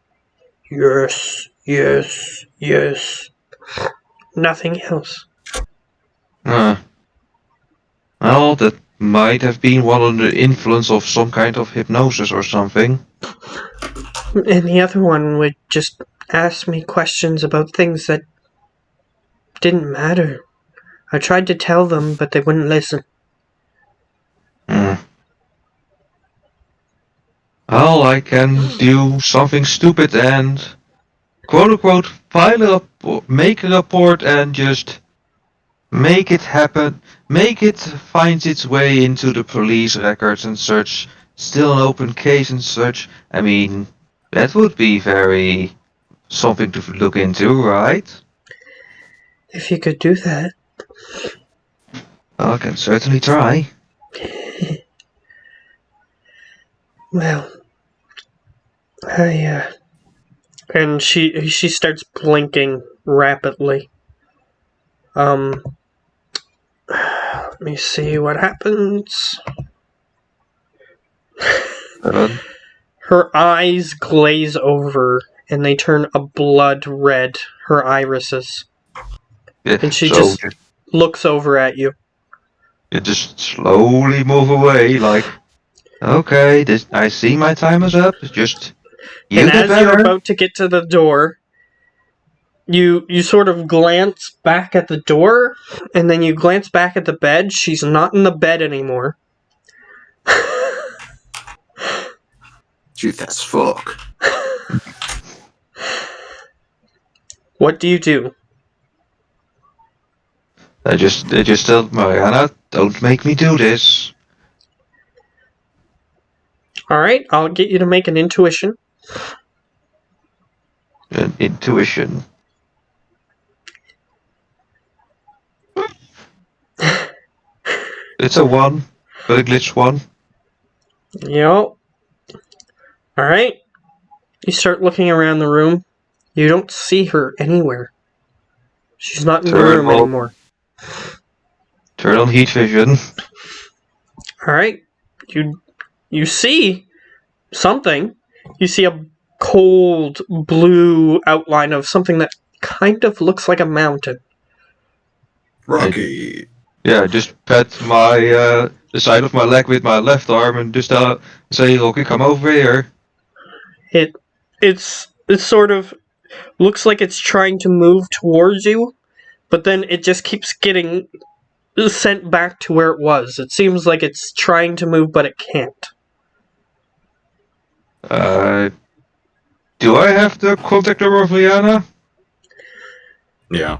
yes, yes, yes. Nothing else. Uh, Well, that might have been one under the influence of some kind of hypnosis or something. And the other one would just ask me questions about things that didn't matter. I tried to tell them, but they wouldn't listen. Hmm. Well, I can do something stupid and quote-unquote file a make a report and just make it happen, make it find its way into the police records and such, still an open case and such. I mean, that would be very something to look into, right? If you could do that. Well, I can certainly try. Well, and she starts blinking rapidly. Let me see what happens. Her eyes glaze over and they turn a blood red, her irises. Yeah, And she so just looks over at you. you just slowly move away, like, okay, I see my time is up. Just you And did as you're better. about to get to the door, you sort of glance back at the door, and then you glance back at the bed. She's not in the bed anymore. Dude, that's fuck. What do you do? They just told Mariana, don't make me do this. Alright, I'll get you to make an intuition. An intuition. It's a 1, but a glitch 1. Yep. Alright. You start looking around the room. You don't see her anywhere. She's not in the room anymore. Turn on heat vision. Alright. You see something. You see a cold blue outline of something that kind of looks like a mountain. Rocky. Yeah, just pat my the side of my leg with my left arm and just say, Rocky, come over here. It's sort of looks like it's trying to move towards you, but then it just keeps getting sent back to where it was. It seems like it's trying to move, but it can't. Do I have the contact number of Rihanna? Yeah.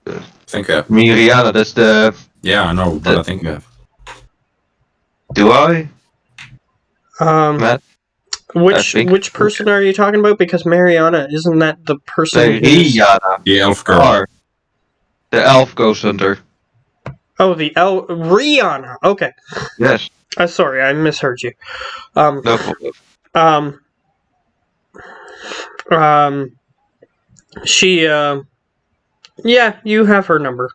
I think I have. Me, Rihanna, that's the... Yeah, I know, but I think I have. Do I? Matt? Which person are you talking about? Because Mariana, isn't that the person? Rihanna. The elf girl. The elf ghost hunter. Oh, Rihanna. Okay. Yes. Sorry, I misheard you. No problem. She. Yeah, you have her number.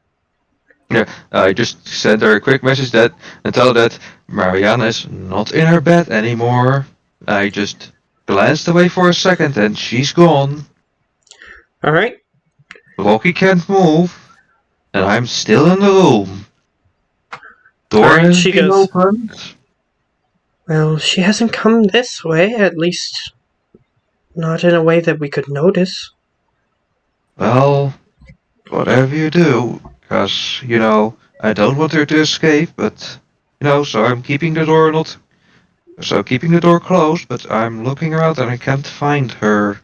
Yeah, I just sent her a quick message and tell her that Mariana is not in her bed anymore. I just glanced away for a second and she's gone. Alright. Loki can't move, and I'm still in the room. Door has been opened. Well, she hasn't come this way, at least not in a way that we could notice. Well, whatever you do, because, I don't want her to escape, but, so I'm keeping the door closed, but I'm looking around and I can't find her.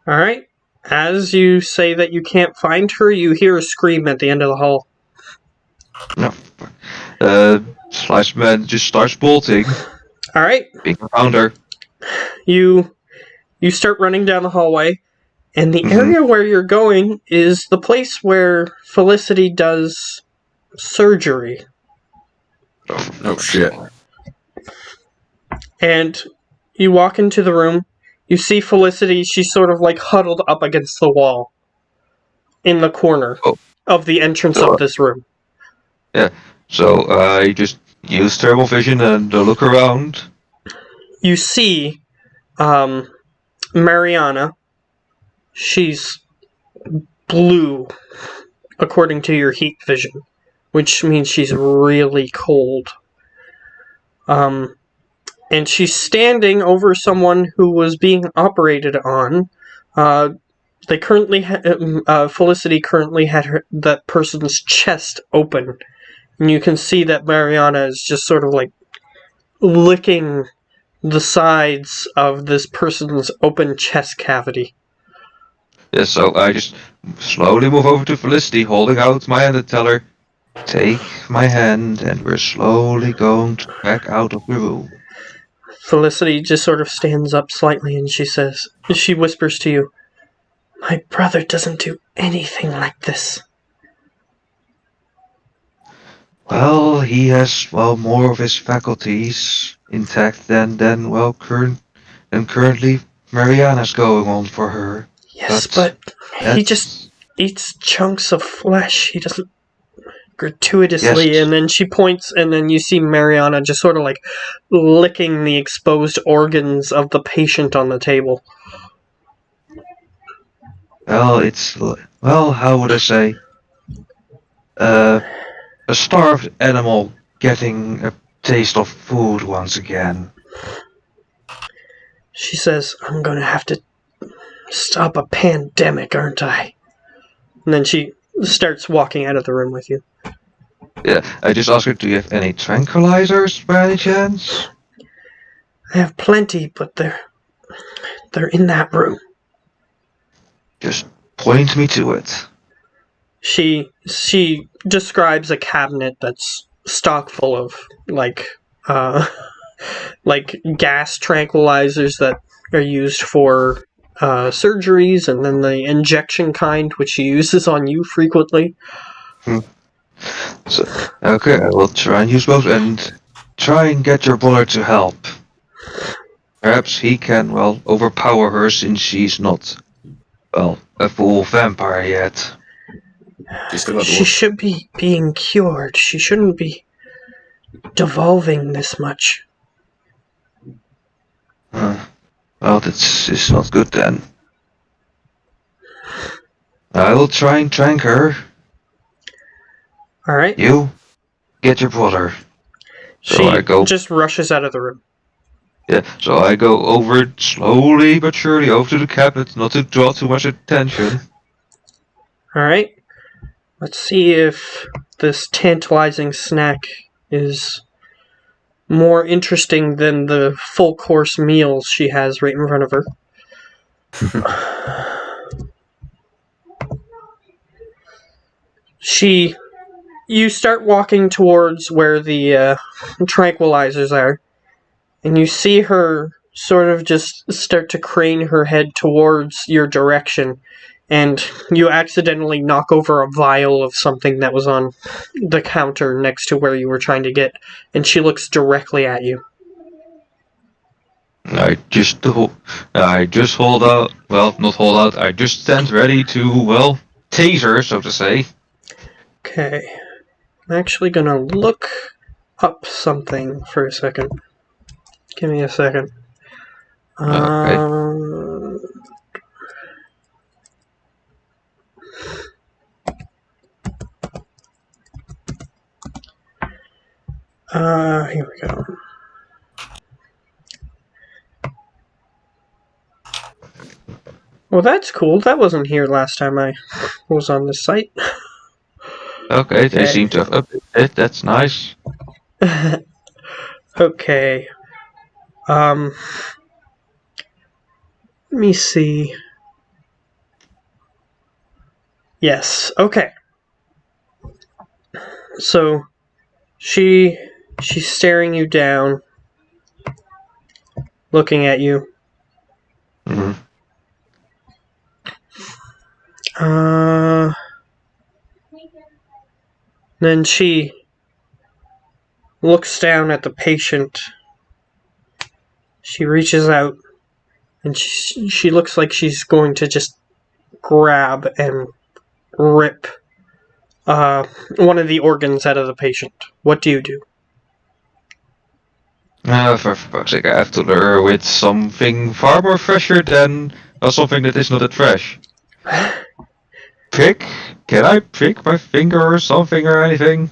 Alright. As you say that you can't find her, you hear a scream at the end of the hall. No. Slice Man just starts bolting. Alright. Being around her. You start running down the hallway, and the area where you're going is the place where Felicity does surgery. Oh shit. And you walk into the room, you see Felicity, she's sort of like huddled up against the wall in the corner of the entrance of this room. Yeah, so I just use thermal vision and look around. You see Mariana. She's blue, according to your heat vision, which means she's really cold. And she's standing over someone who was being operated on. They currently Felicity currently had that person's chest open, and you can see that Mariana is just sort of like licking the sides of this person's open chest cavity. Yeah, so I just slowly move over to Felicity, holding out my hand and tell her, take my hand and we're slowly going to back out of the room. Felicity just sort of stands up slightly and she whispers to you, "My brother doesn't do anything like this." Well, he has, more of his faculties intact than currently Mariana's going on for her. Yes, but he just eats chunks of flesh. He doesn't gratuitously. Yes. And then she points, and then you see Mariana just sort of like licking the exposed organs of the patient on the table. Well, how would I say? A starved animal getting a taste of food once again. She says, "I'm gonna have to stop a pandemic, aren't I?" And then she starts walking out of the room with you. Yeah, I just asked her, do you have any tranquilizers by any chance? I have plenty, but they're in that room. Just point me to it. She describes a cabinet that's stocked full of like gas tranquilizers that are used for surgeries, and then the injection kind, which she uses on you frequently. So, okay, I will try and use both and try and get your brother to help. Perhaps he can, overpower her since she's not, a full vampire yet. She should be being cured. She shouldn't be devolving this much. Well, it's not good then. I will try and trank her. Alright. You, get your brother. She just rushes out of the room. Yeah, so I go over slowly but surely over to the cabinet, not to draw too much attention. Alright. Let's see if this tantalizing snack is more interesting than the full course meals she has right in front of her. You start walking towards where the tranquilizers are, and you see her sort of just start to crane her head towards your direction, and you accidentally knock over a vial of something that was on the counter next to where you were trying to get, and she looks directly at you. I just hold out, not hold out, I just stand ready to, tase her, so to say. Okay. I'm actually gonna look up something for a second. Give me a second. Okay. Here we go. Well, that's cool. That wasn't here last time I was on this site. Okay, they seem to have updated it, that's nice. Okay. Let me see. Yes, okay. So, she's staring you down, looking at you. Mm-hmm. Then she looks down at the patient. She reaches out, and she looks like she's going to just grab and rip one of the organs out of the patient. What do you do? For fuck's sake, I have to lure with something far more fresher than something that is not that fresh. prick? Can I prick my finger or something or anything?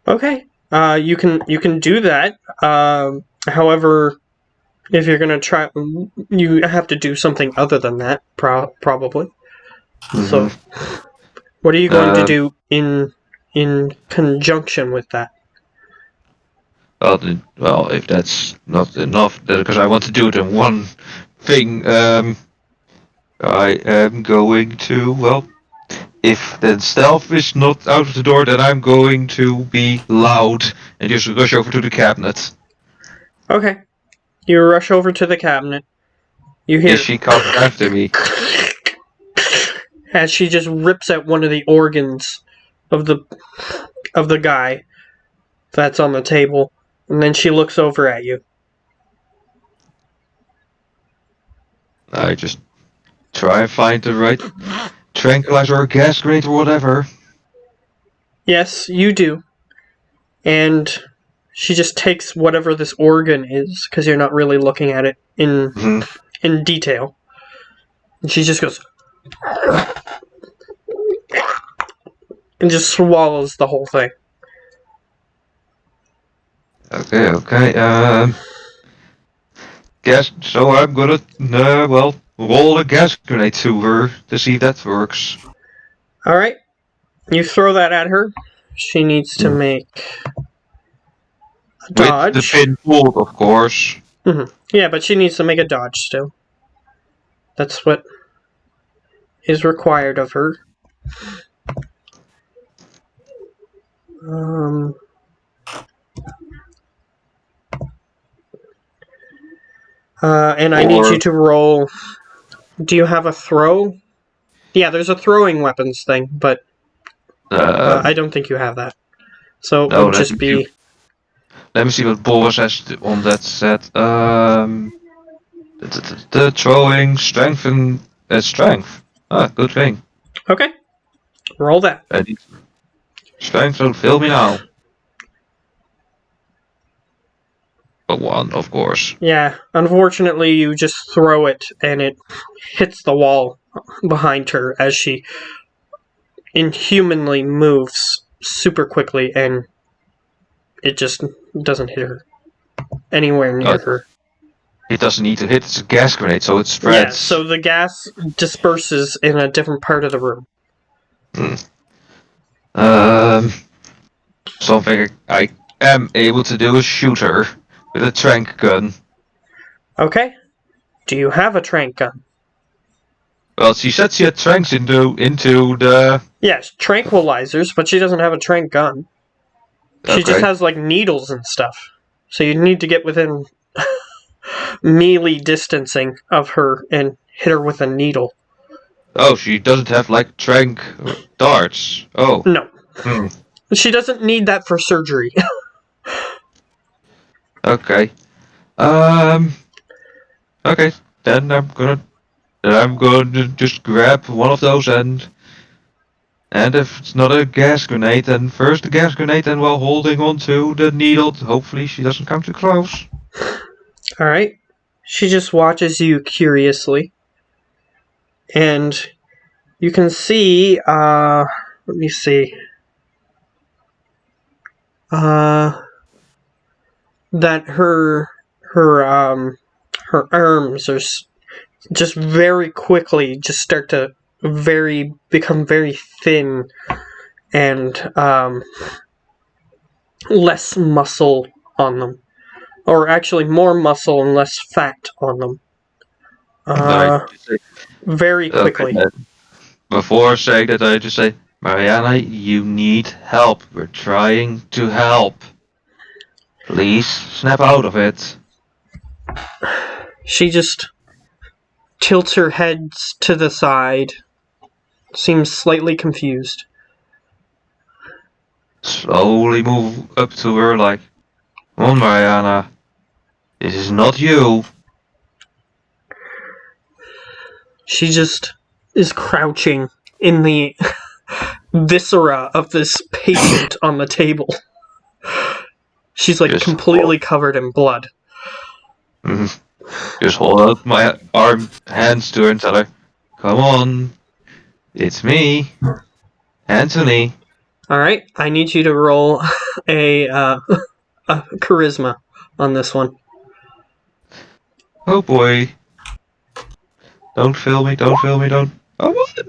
Okay. You can do that. However, if you're gonna try, you have to do something other than that, probably. So, what are you going to do in conjunction with that? Well, if that's not enough, because I want to do it in one thing, I am going to, well, if the stealth is not out of the door, then I'm going to be loud and just rush over to the cabinet. Okay. You rush over to the cabinet. You hear Is she coming after me? as she just rips out one of the organs of the guy that's on the table, and then she looks over at you. I just try and find the right tranquilizer or gas grenade or whatever. Yes, you do. And she just takes whatever this organ is, because you're not really looking at it in detail. And she just goes and just swallows the whole thing. Okay. Gas. So I'm gonna, roll a gas grenade to her to see if that works. All right, you throw that at her. She needs to make a dodge. With the pin pulled, of course. Yeah, but she needs to make a dodge still. That's what is required of her. And I need you to roll. Do you have a throw? Yeah, there's a throwing weapons thing, but I don't think you have that. So it would just be. Let me see what Boris has on that set. The throwing strength and strength. Ah, good thing. Okay. Roll that. Strength don't fail me now. But one, of course. Yeah, unfortunately, you just throw it and it hits the wall behind her as she inhumanly moves super quickly, and it just doesn't hit her anywhere near her. It doesn't need to hit, it's a gas grenade, so it spreads. Yeah, so the gas disperses in a different part of the room. Something I am able to do is shoot her with a trank gun. Okay. Do you have a trank gun? Well, she said she had tranks into the... Yes, tranquilizers, but she doesn't have a trank gun. She just has, like, needles and stuff. So you need to get within melee distancing of her and hit her with a needle. Oh, she doesn't have, like, trank darts. Oh. No. She doesn't need that for surgery. Okay. Okay. Then I'm going to just grab one of those and if it's not a gas grenade, then first the gas grenade, and while holding on to the needle, hopefully she doesn't come too close. Alright. She just watches you curiously. And you can see, let me see. That her arms are just very quickly just start to become very thin and less muscle on them, or actually more muscle and less fat on them. Very quickly. Okay. Before saying that, I just say, Mariana, you need help. We're trying to help. Please snap out of it. She just tilts her head to the side, seems slightly confused. Slowly move up to her like, come on, Mariana. This is not you. She just is crouching in the viscera of this patient on the table. She's like completely covered in blood. Just hold out my hands to her and tell her, come on. It's me, Anthony. Alright, I need you to roll a charisma on this one. Oh boy. Don't fail me, don't fail me, don't. Oh, what?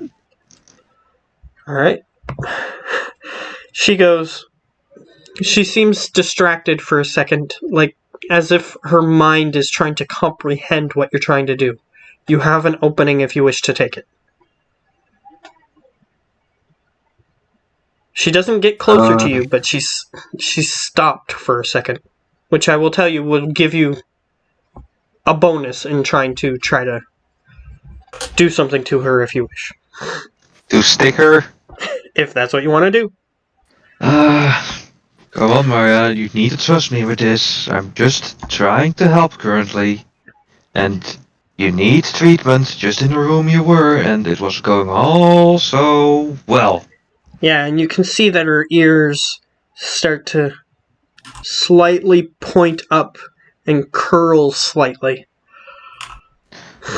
Alright. She seems distracted for a second, like as if her mind is trying to comprehend what you're trying to do. You have an opening if you wish to take it. She doesn't get closer to you, but she's stopped for a second, which I will tell you will give you a bonus in try to do something to her if you wish. To stick her? If that's what you want to do. Come on, Maria, you need to trust me with this. I'm just trying to help currently. And you need treatment just in the room you were, and it was going all so well. Yeah, and you can see that her ears start to slightly point up and curl slightly.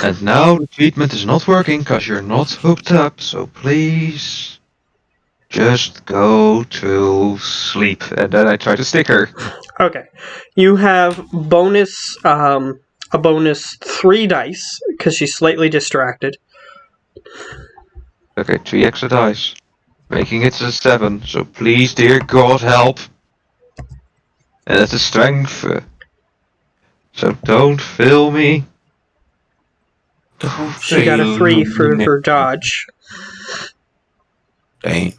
And now the treatment is not working because you're not hooked up, so please just go to sleep. And then I try to stick her. Okay. You have a bonus 3 dice, because she's slightly distracted. Okay, 3 extra dice. Making it a 7, so please, dear God, help. And that's a strength. So don't fail me. Don't She got a fail 3 me. for her dodge. Dang.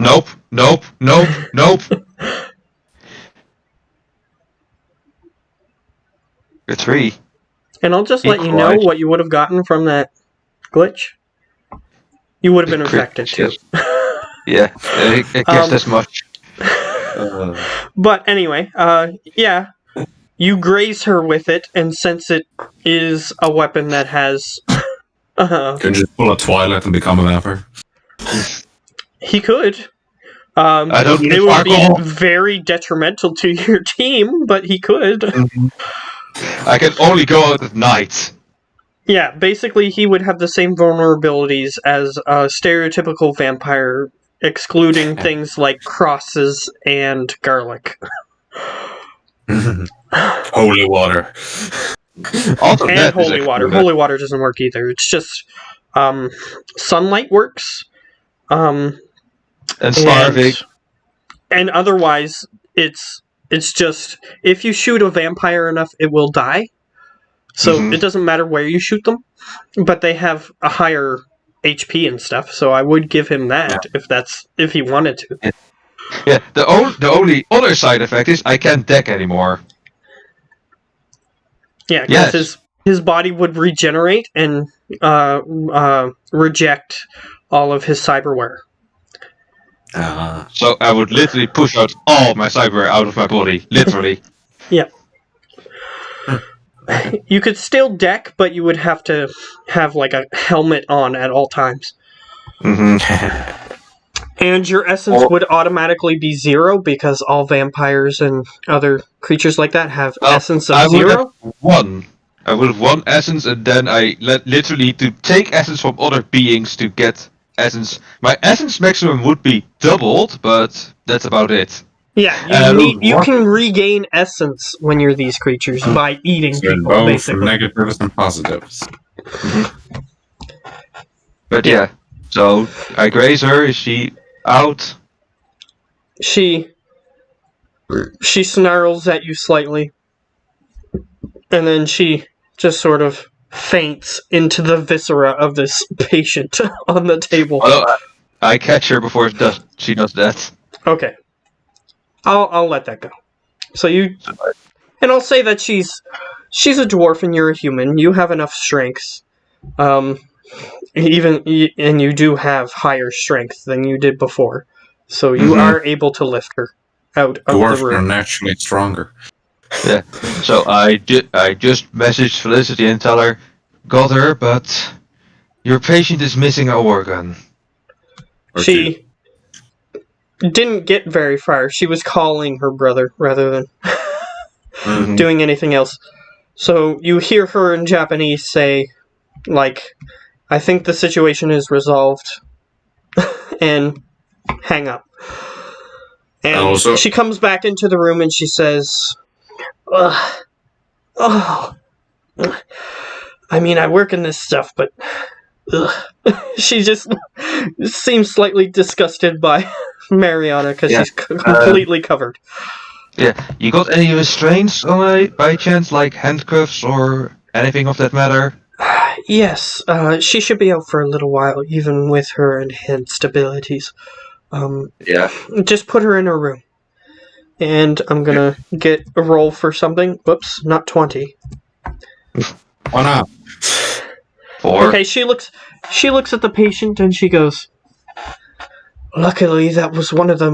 Nope, nope, nope, nope. A 3. And I'll just let you know Equalize. what you would have gotten from that glitch. You would have been Crit- infected too. Yeah, I guess that's much. But anyway, yeah. You graze her with it, and since it is a weapon that has... Can you just pull a Twilight and become a vampire? he could. I don't It need would be alcohol. very detrimental to your team, but he could. I can only go out at night. Yeah, basically he would have the same vulnerabilities as a stereotypical vampire, excluding things like crosses and garlic. Holy water. Also, And that is holy water. excluded. Holy water doesn't work either. It's just sunlight works. And starving. And otherwise, it's just if you shoot a vampire enough, it will die. So Mhm. it doesn't matter where you shoot them, but they have a higher HP and stuff. So I would give him that if he wanted to. Yeah, the only other side effect is I can't deck anymore. Yeah, because Yes. his body would regenerate and reject all of his cyberware. So I would literally push out all my cyber out of my body. Literally. You could still deck, but you would have to have like a helmet on at all times. Mm-hmm. And your essence would automatically be 0 because all vampires and other creatures like that have essence of I would 0. have 1. I would have 1 essence, and then I literally to take essence from other beings to get essence. My essence maximum would be doubled, but that's about it. Yeah, you can regain essence when you're these creatures by eating So people, both basically. negatives and positives. But yeah, so I graze her. Is she out? She snarls at you slightly, and then she just sort of faints into the viscera of this patient on the table. Well, I catch her before she does that. Okay, I'll let that go. So you, and I'll say that she's a dwarf and you're a human. You have enough strength, and you do have higher strength than you did before. So you are able to lift her out of Dwarves the are room. naturally stronger. Yeah. So I just messaged Felicity and tell her, got her, but your patient is missing an organ. Or She didn't get very far. She was calling her brother rather than doing anything else. So you hear her in Japanese say, like, I think the situation is resolved. And hang up. And Also- she comes back into the room and she says, ugh. Oh. I mean, I work in this stuff, but... Ugh. She just seems slightly disgusted by Mariana because Yeah. she's completely covered. Yeah, you got any restraints by chance, like handcuffs or anything of that matter? Yes, she should be out for a little while, even with her enhanced abilities. Yeah. Just put her in her room. And I'm gonna get a roll for something. Whoops, not 20. Why not? 4. Okay, she looks at the patient and she goes, luckily that was one of the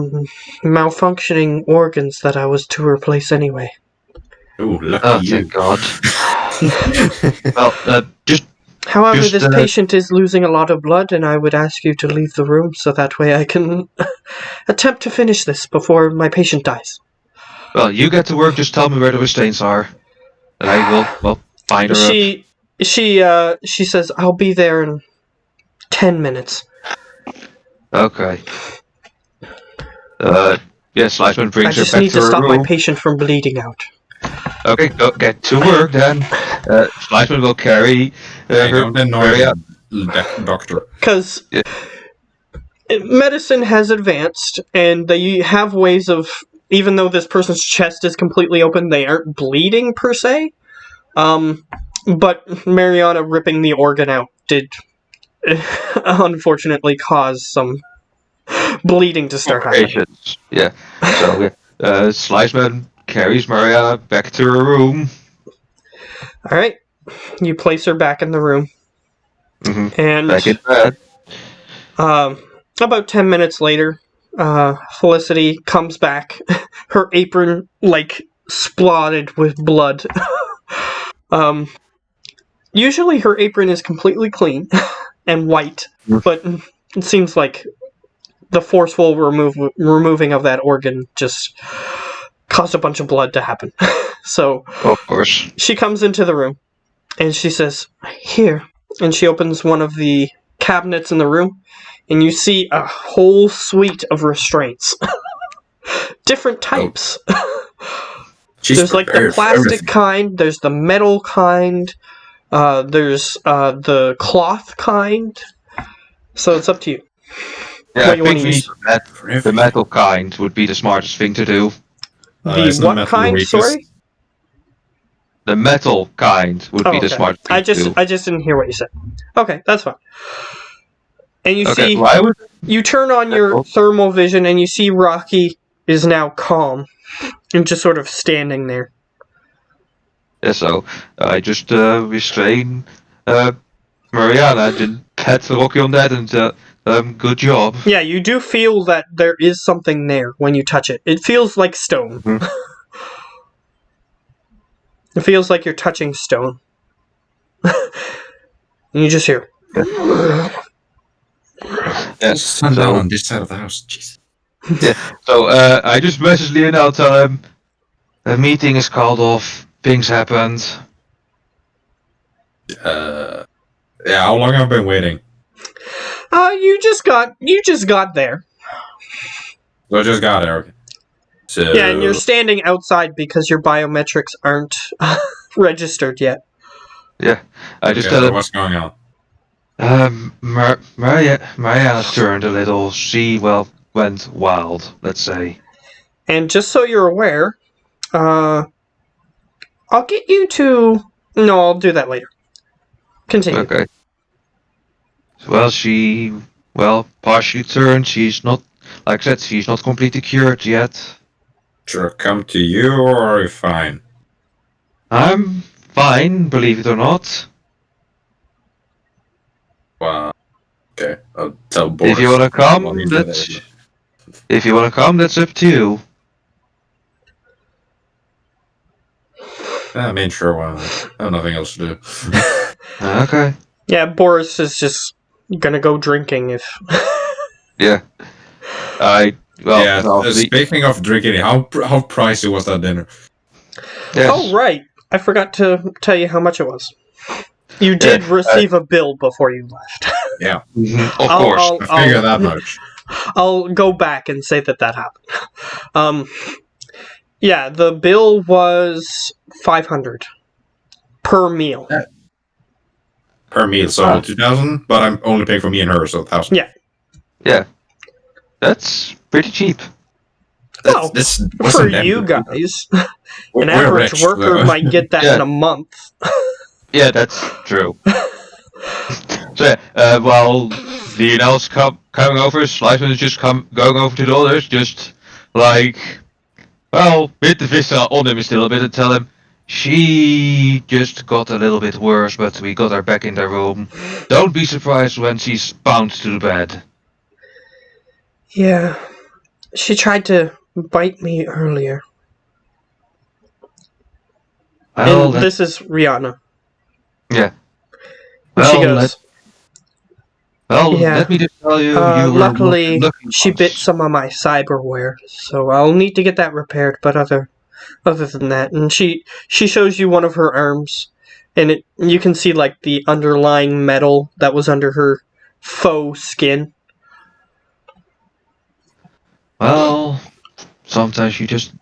malfunctioning organs that I was to replace anyway. Ooh, lucky Oh, you. thank God. Well, just However, Just, this patient is losing a lot of blood, and I would ask you to leave the room so that way I can attempt to finish this before my patient dies. well, you get to work. Just tell me where the restraints are, and I will find her up. She says, I'll be there in 10 minutes. Okay. Yes, Sliceman I brings her just back need to to her stop room. my patient from bleeding out. Okay, go get to work then. Sliceman will carry Hey, her. don't annoy Maria. the doctor. Because Yeah. medicine has advanced, and they have ways of, even though this person's chest is completely open, they aren't bleeding per se. But Mariana ripping the organ out did unfortunately cause some bleeding to start happening. Complications. Yeah. So Sliceman carries Maria back to her room. Alright, you place her back in the room, Hmm. and Back in bed. about 10 minutes later, Felicity comes back, her apron, splotted with blood. Usually her apron is completely clean and white, but it seems like the forceful removing of that organ just caused a bunch of blood to happen. So Of course. she comes into the room and she says, here. And she opens one of the cabinets in the room and you see a whole suite of restraints. Different types. She's There's like the prepared for plastic everything. kind, there's the metal kind, there's the cloth kind. So it's up to you. Yeah, What I you wanna think use? For the everything. metal kind would be the smartest thing to do. Isn't The what metal kind, weakest? sorry? The metal kind would be the smartest thing to do. I just didn't hear what you said. Okay, that's fine. And you Okay, see, why would you turn on your thermal vision and you see Rocky is now calm and just sort of standing there. yeah, so I just restrain Mariana, didn't pat Rocky on that, and good job. Yeah, you do feel that there is something there when you touch it. It feels like stone. Mhm. It feels like you're touching stone. And you just hear. Yes. Sun down on this side of the house. Jeez. So I just messaged Lionel, tell him a meeting is called off, things happened. Yeah, how long have I been waiting? You just got there. So I just got there. Okay. So Yeah, and you're standing outside because your biometrics aren't registered yet. I just okay, tell so him, what's going on? Mariana turned a little, she, went wild, let's say. And just so you're aware, I'll get you to... No, I'll do that later. Continue. Okay. Well, partially turned, she's not, like I said, she's not completely cured yet. Should I come to you or are you fine? I'm fine, believe it or not. Well, okay, I'll tell Boris. If you wanna come, Well, you that's... did it. If you wanna come, that's up to you. I mean, sure, well, I have nothing else to do. Okay. Yeah, Boris is just gonna go drinking if... Yeah. Speaking of drinking, how pricey was that dinner? Yes. Oh, right. I forgot to tell you how much it was. You did receive a bill before you left. Yeah, Of course. I figure that much. I'll go back and say that happened. Yeah, the bill was 500 per meal. Per meal, so 2,000, but I'm only paying for me and her, so 1,000. Yeah. Yeah. That's pretty cheap. Well, This for wasn't you them. guys, We're an average rich, worker so- might get that Yeah. in a month. Yeah, that's true. So, while Lionel's coming over, Sliceman is just going over to the others, just like, well, hit the vista on him still a bit and tell him, she just got a little bit worse, but we got her back in the room. Don't be surprised when she's bound to the bed. Yeah, she tried to bite me earlier. Well, And this is Rihanna. yeah. And she Well, goes, yeah. let me just tell you, you were luckily, lucky she ones. bit some of my cyberware, so I'll need to get that repaired. But other than that, and she shows you one of her arms, and you can see like the underlying metal that was under her faux skin. Well, sometimes you just,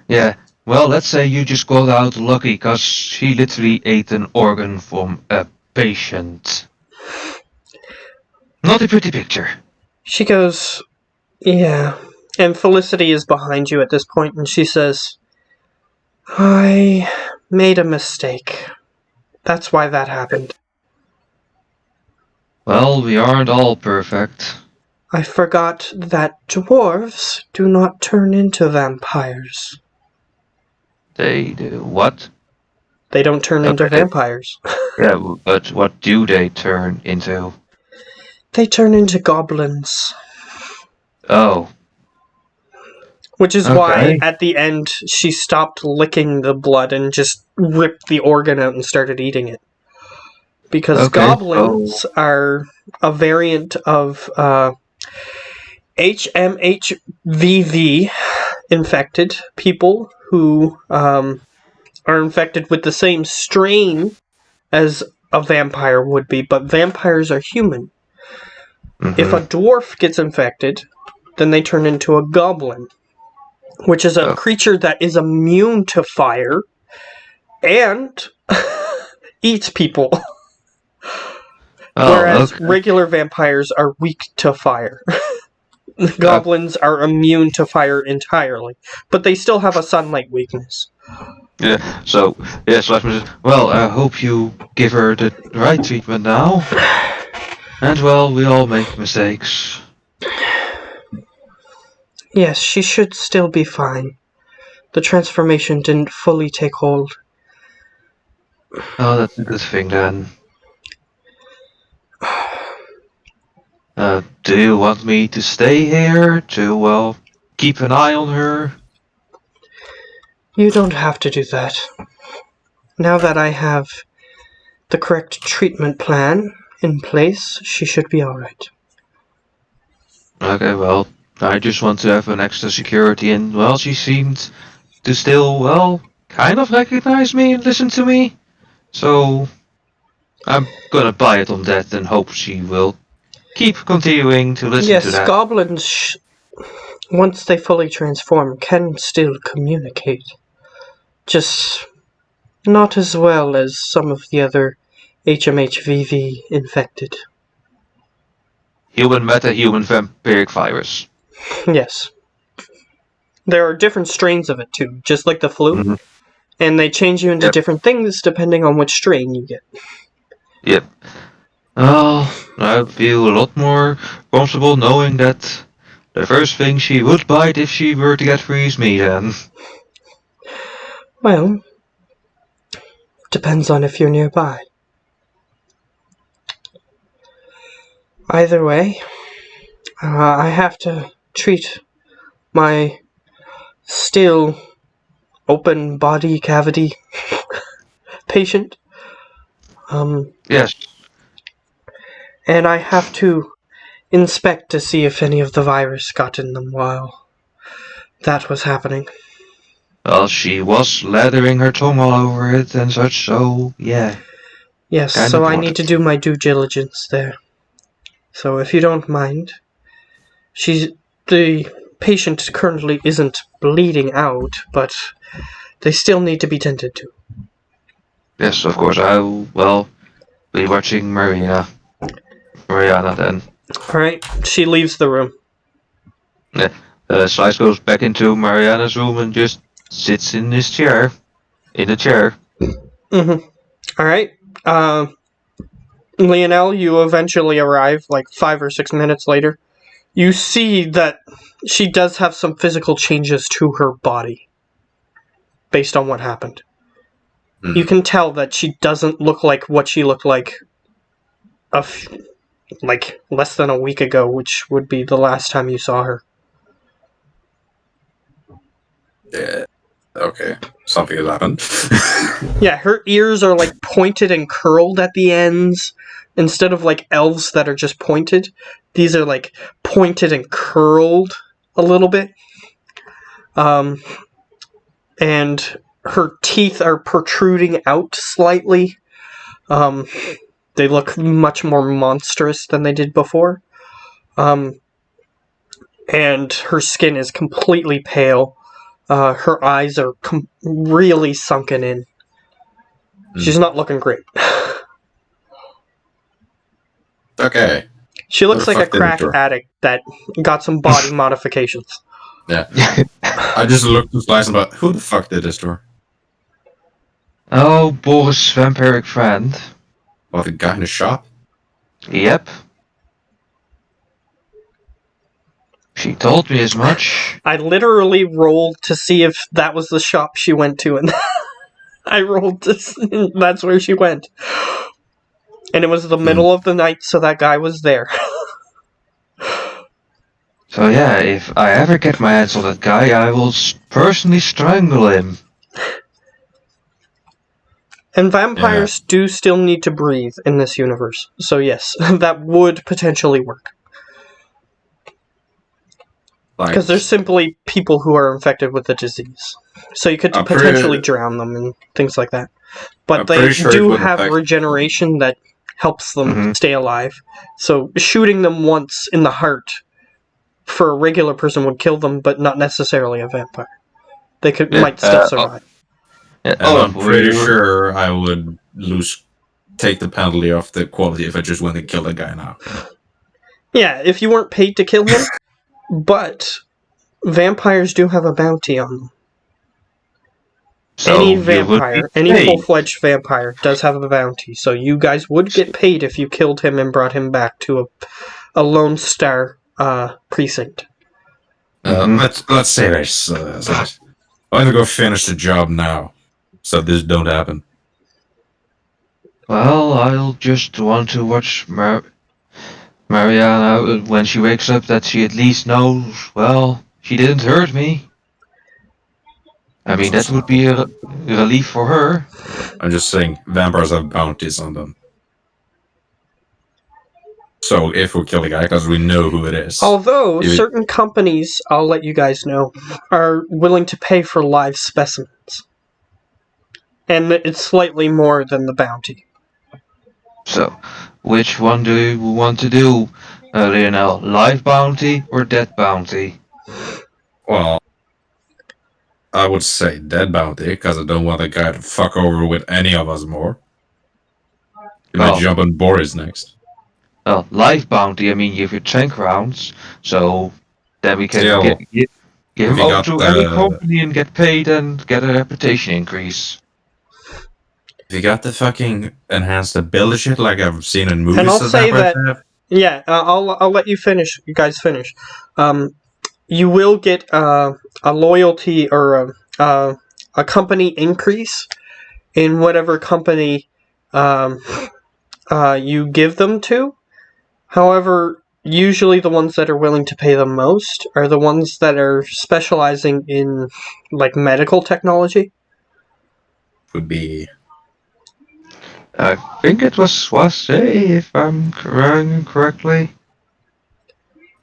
yeah. Well, let's say you just got out lucky, because she literally ate an organ from a patient. Not a pretty picture. She goes, yeah. And Felicity is behind you at this point, and she says, I made a mistake. That's why that happened. Well, we aren't all perfect. I forgot that dwarves do not turn into vampires. They do what? They don't turn into Okay. vampires. Yeah, but what do they turn into? They turn into goblins. Oh, Which is Okay. why, at the end, she stopped licking the blood and just ripped the organ out and started eating it. Because Okay. goblins are a variant of HMHVV infected people who are infected with the same strain as a vampire would be, but vampires are human. If a dwarf gets infected, then they turn into a goblin, which is a Oh. creature that is immune to fire and eats people. Whereas okay. regular vampires are weak to fire. Goblins are immune to fire entirely, but they still have a sunlight weakness. Yeah, so, yes, well, I hope you give her the right treatment now. And, well, we all make mistakes. Yes, she should still be fine. The transformation didn't fully take hold. Oh, that's a good thing then. Do you want me to stay here to, well, keep an eye on her? You don't have to do that. Now that I have the correct treatment plan in place, she should be alright. Okay, well, I just want to have an extra security and, well, she seemed to still, well, kind of recognize me and listen to me. So, I'm gonna buy it on that and hope she will keep continuing to listen to Yes, that. goblins, once they fully transform, can still communicate. Just not as well as some of the other HMHVV infected. Human meta-human vampiric virus. Yes. There are different strains of it too, just like the flu. Mhm. And they change you into Yep. different things depending on which strain you get. Yep. Oh, I feel a lot more comfortable knowing that the first thing she would bite if she were to get free is me then. Well, depends on if you're nearby. Either way, I have to treat my still open body cavity patient. Yes. And I have to inspect to see if any of the virus got in them while that was happening. Well, she was lathering her tongue all over it and such, so yeah. Yes, Kind so of I need to do my due diligence there. So if you don't mind, the patient currently isn't bleeding out, but they still need to be tended to. Yes, of course. Well, be watching Mariana then. Alright, she leaves the room. Slice goes back into Mariana's room and just sits in his chair. In a chair. Mm-hmm. Alright, Lionel, you eventually arrive, like 5 or 6 minutes later. You see that she does have some physical changes to her body based on what happened. You can tell that she doesn't look like what she looked like like less than a week ago, which would be the last time you saw her. Yeah. Okay. Something has happened. Yeah, her ears are like pointed and curled at the ends. Instead of like elves that are just pointed, these are like pointed and curled a little bit. And her teeth are protruding out slightly. They look much more monstrous than they did before. And her skin is completely pale. Her eyes are really sunken in. She's not looking great. Okay. She looks like a Fuck the crack doctor. addict that got some body modifications. Yeah. I just looked at Slice and about who the fuck did this to her? Oh, Boris' vampiric friend. Well, the guy in the shop? Yep. She told me as much. I literally rolled to see if that was the shop she went to, and I rolled to that's where she went. And it was the middle of the night, so that guy was there. So yeah, if I ever get my hands on that guy, I will personally strangle him. And vampires do still need to breathe in this universe. So yes, that would potentially work. Because they're simply people who are infected with the disease. So you could potentially drown them and things like that. But they do have regeneration that helps them stay alive. So shooting them once in the heart for a regular person would kill them, but not necessarily a vampire. They might still survive. I'm pretty sure I would take the penalty off the quality if I just went and killed a guy now. Yeah, if you weren't paid to kill him, but vampires do have a bounty on them. So any vampire, any full-fledged vampire does have a bounty, so you guys would get paid if you killed him and brought him back to a Lone Star precinct. Let's say this. I'm gonna go finish the job now, so this don't happen. Well, I'll just want to watch Mariana when she wakes up, that she at least knows, well, she didn't hurt me. I mean, that would be a relief for her. I'm just saying, vampires have bounties on them. So if we kill a guy, because we know who it is. Although, certain companies, I'll let you guys know, are willing to pay for live specimens. And it's slightly more than the bounty. So, which one do you want to do, Lionel? Live bounty or dead bounty? Well, I would say dead bounty, because I don't want a guy to fuck over with any of us more. You might jump on Boris next. Well, live bounty, I mean, you have your tank rounds, so then we can give him over to any company and get paid and get a reputation increase. If you got the fucking enhanced ability shit like I've seen in movies, and I'll say that. Yeah, I'll let you finish. You guys finish. You will get a loyalty or a company increase in whatever company you give them to. However, usually the ones that are willing to pay the most are the ones that are specializing in like medical technology. Would be. I think it was Swase, if I'm remembering correctly.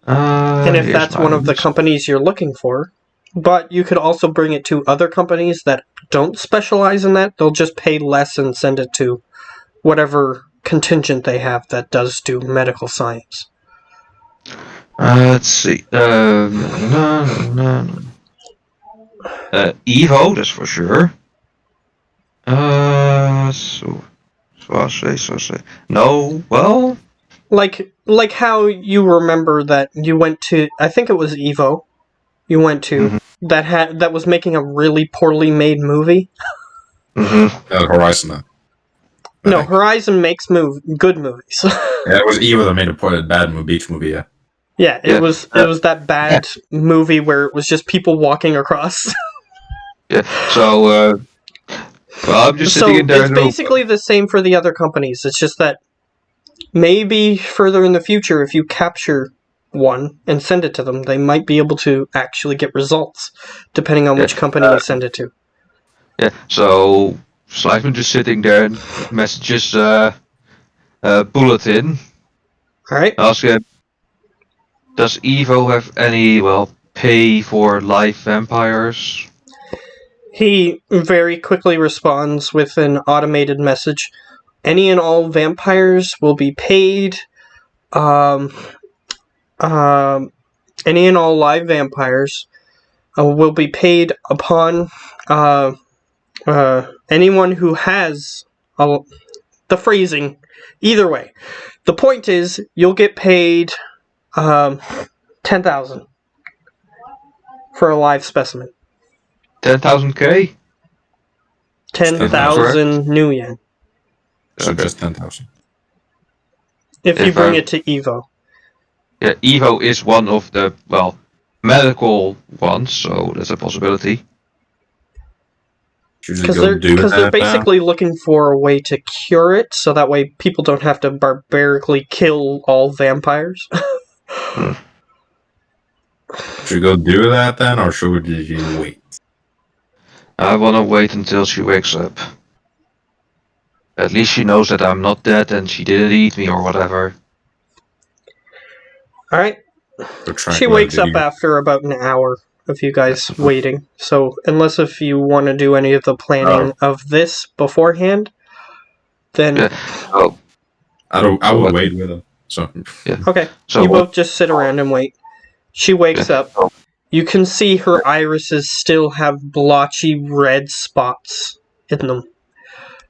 And if that's one of the companies you're looking for. But you could also bring it to other companies that don't specialize in that. They'll just pay less and send it to whatever contingent they have that does do medical science. Let's see. Evo, that's for sure. So. No, well. Like how you remember that you went to, I think it was Evo, you went to, that was making a really poorly made movie. Horizon. No, Horizon makes good movies. Yeah, it was Eva that made a bad beach movie. Yeah. Yeah, it was that bad movie where it was just people walking across. Yeah. So, well, I'm just sitting in there. It's basically the same for the other companies. It's just that maybe further in the future, if you capture one and send it to them, they might be able to actually get results, depending on which company you send it to. Yeah. So, Sliceman just sitting there and messages Bulletin. All right. Ask him, does Evo have any, pay for live vampires? He very quickly responds with an automated message. Any and all vampires will be paid. Any and all live vampires will be paid upon anyone who has the phrasing. Either way, the point is you'll get paid 10,000 for a live specimen. 10,000K? 10,000 new yen. So just 10,000. If you bring it to Evo. Yeah, Evo is one of the, medical ones, so that's a possibility. Because they're basically looking for a way to cure it, so that way people don't have to barbarically kill all vampires. Should we go do that then, or should we wait? I wanna wait until she wakes up. At least she knows that I'm not dead and she didn't eat me or whatever. Alright. She wakes up after about an hour of you guys waiting. So, unless if you want to do any of the planning of this beforehand, then... Yeah. Oh. I will wait with them. So. Yeah. Okay. So you both just sit around and wait. She wakes up. You can see her irises still have blotchy red spots in them.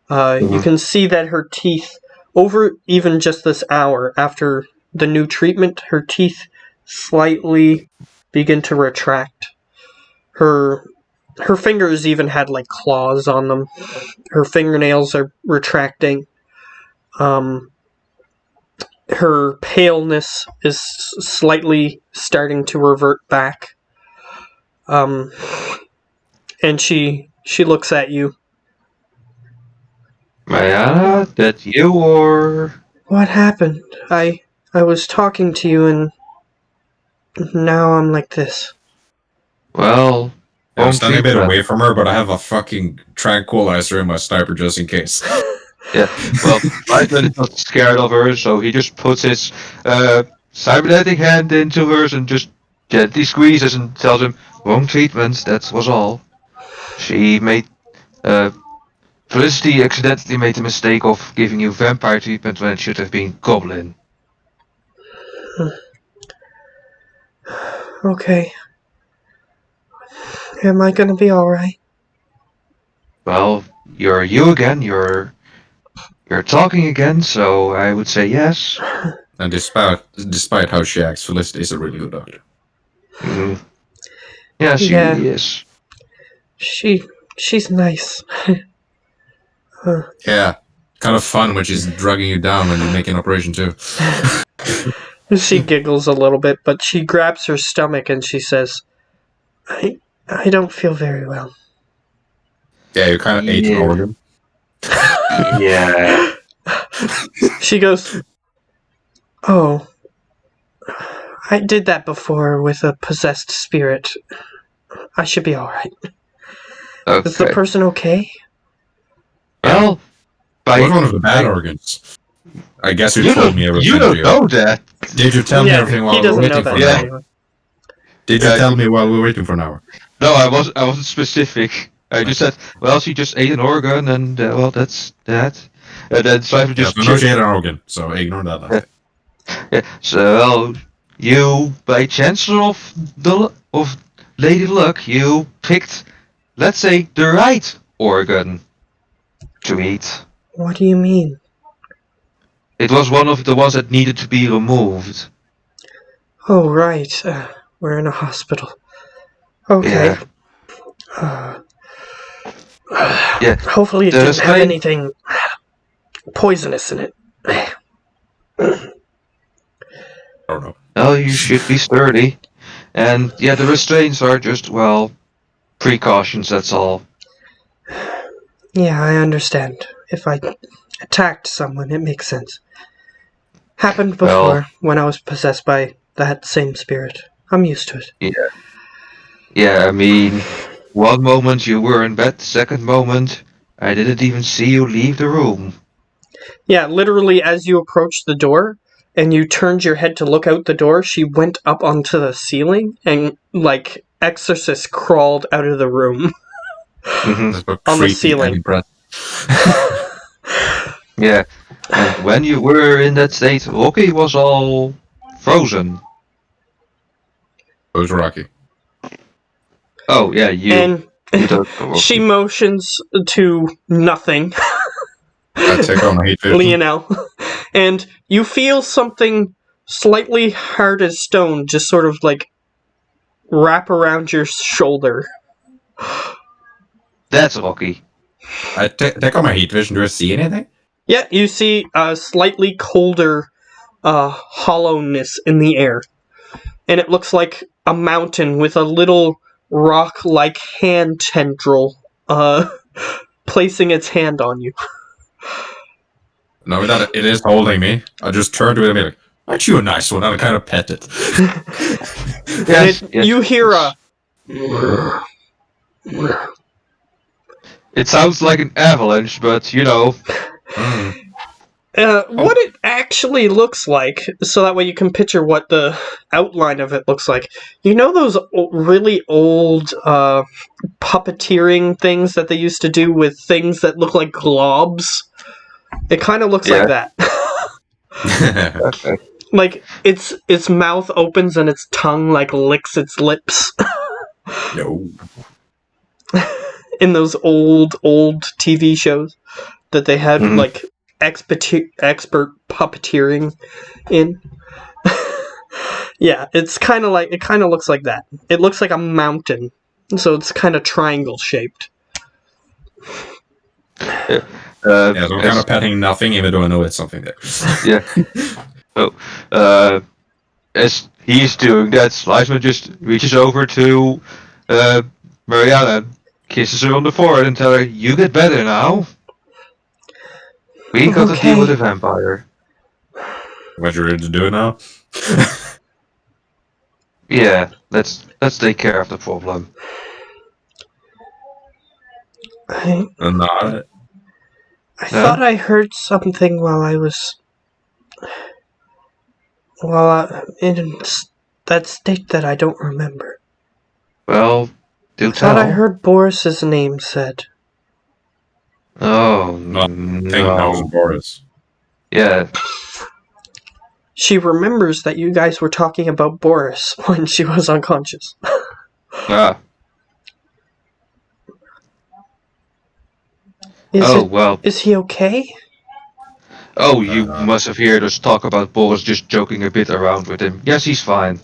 You can see that her teeth, over even just this hour after the new treatment, her teeth slightly begin to retract. Her fingers even had like claws on them. Her fingernails are retracting. Her paleness is slightly starting to revert back. And she looks at you. Maya, that you or... What happened? I was talking to you and now I'm like this. Well... I'm standing a bit away from her, but I have a fucking tranquilizer in my sniper just in case. Yeah, well, Python is not scared of her, so he just puts his cybernetic hand into hers and just gently squeezes and tells him, wrong treatment, that was all. She made... Felicity accidentally made the mistake of giving you vampire treatment when it should have been goblin. Okay. Am I gonna be alright? Well, you're you again, you're talking again, so I would say yes. And despite how she acts, Felicity is a really good doctor. Mm. Yeah, she really is. She's nice. Yeah, kind of fun when she's drugging you down when you make an operation too. She giggles a little bit, but she grabs her stomach and she says, I don't feel very well. Yeah, you kind of ate an organ. Yeah. She goes, oh, I did that before with a possessed spirit. I should be alright. Okay. Is the person okay? Well, what one of the bad organs? I guess you told me everything. You don't know that. Did you tell me everything while we were waiting for an hour? Did you tell me while we were waiting for an hour? No, I wasn't specific. I just said, well, she just ate an organ, and well, that's that. And then Slifer Yeah, just so no jerks. shade on Hogan, so ignore that. Last Yeah, so well, you by chance of Lady Luck, you picked, let's say, the right organ to eat. What do you mean? It was one of the ones that needed to be removed. Oh, right. We're in a hospital. Okay. Yeah. Yeah. Hopefully it The didn't have strain- anything poisonous in it. I don't know. Well, you should be sturdy. And yeah, the restraints are just, well, precautions, that's all. Yeah, I understand. If I attacked someone, it makes sense. Happened before Well- when I was possessed by that same spirit. I'm used to it. Yeah, I mean, one moment you were in bed, second moment, I didn't even see you leave the room. Yeah, literally as you approached the door and you turned your head to look out the door, she went up onto the ceiling and, like, Exorcist crawled out of the room. Hmm. That's so On the creepy ceiling. and impressive. Yeah, and when you were in that state, Rocky was all frozen. Who's Rocky? Oh, yeah, you. And you don't know Rocky. she motions to nothing, I take on hate vision. Lionel, and you feel something slightly hard as stone just sort of like wrap around your shoulder. That's Rocky. I take on my heat vision. Do I see anything? Yeah, you see a slightly colder hollowness in the air. And it looks like a mountain with a little rock-like hand tendril placing its hand on you. No, that it is holding me. I just turned to it and be like, "Aren't you a nice one?" And I kind of pet it. Yes, And yes. you hear a... It sounds like an avalanche, but you know. Mm. What it actually looks like, so that way you can picture what the outline of it looks like. You know those really old puppeteering things that they used to do with things that look like globs? It kind of looks like that. Like its mouth opens and its tongue like licks its lips. No. In those old TV shows that they had Mhm. like expert puppeteering in. Yeah, it kind of looks like that. It looks like a mountain, so it's kind of triangle shaped. Yeah, so I'm kind as- of petting nothing, even though I know it's something there. Yeah. So, as he's doing that, Sliceman just reaches over to Mariana and kisses her on the forehead and tells her, "You get better now. We got to deal with the vampire." What you're ready to do now? Yeah, let's take care of the problem. I Not. thought I heard something while I was in that state that I don't remember. Well, do I thought tell. I heard Boris's name said. Oh No, Think that was no. Boris. Yeah. She remembers that you guys were talking about Boris when she was unconscious. Ah. Well. Is he okay? Oh, you must have heard us talk about Boris just joking a bit around with him. Yes, he's fine.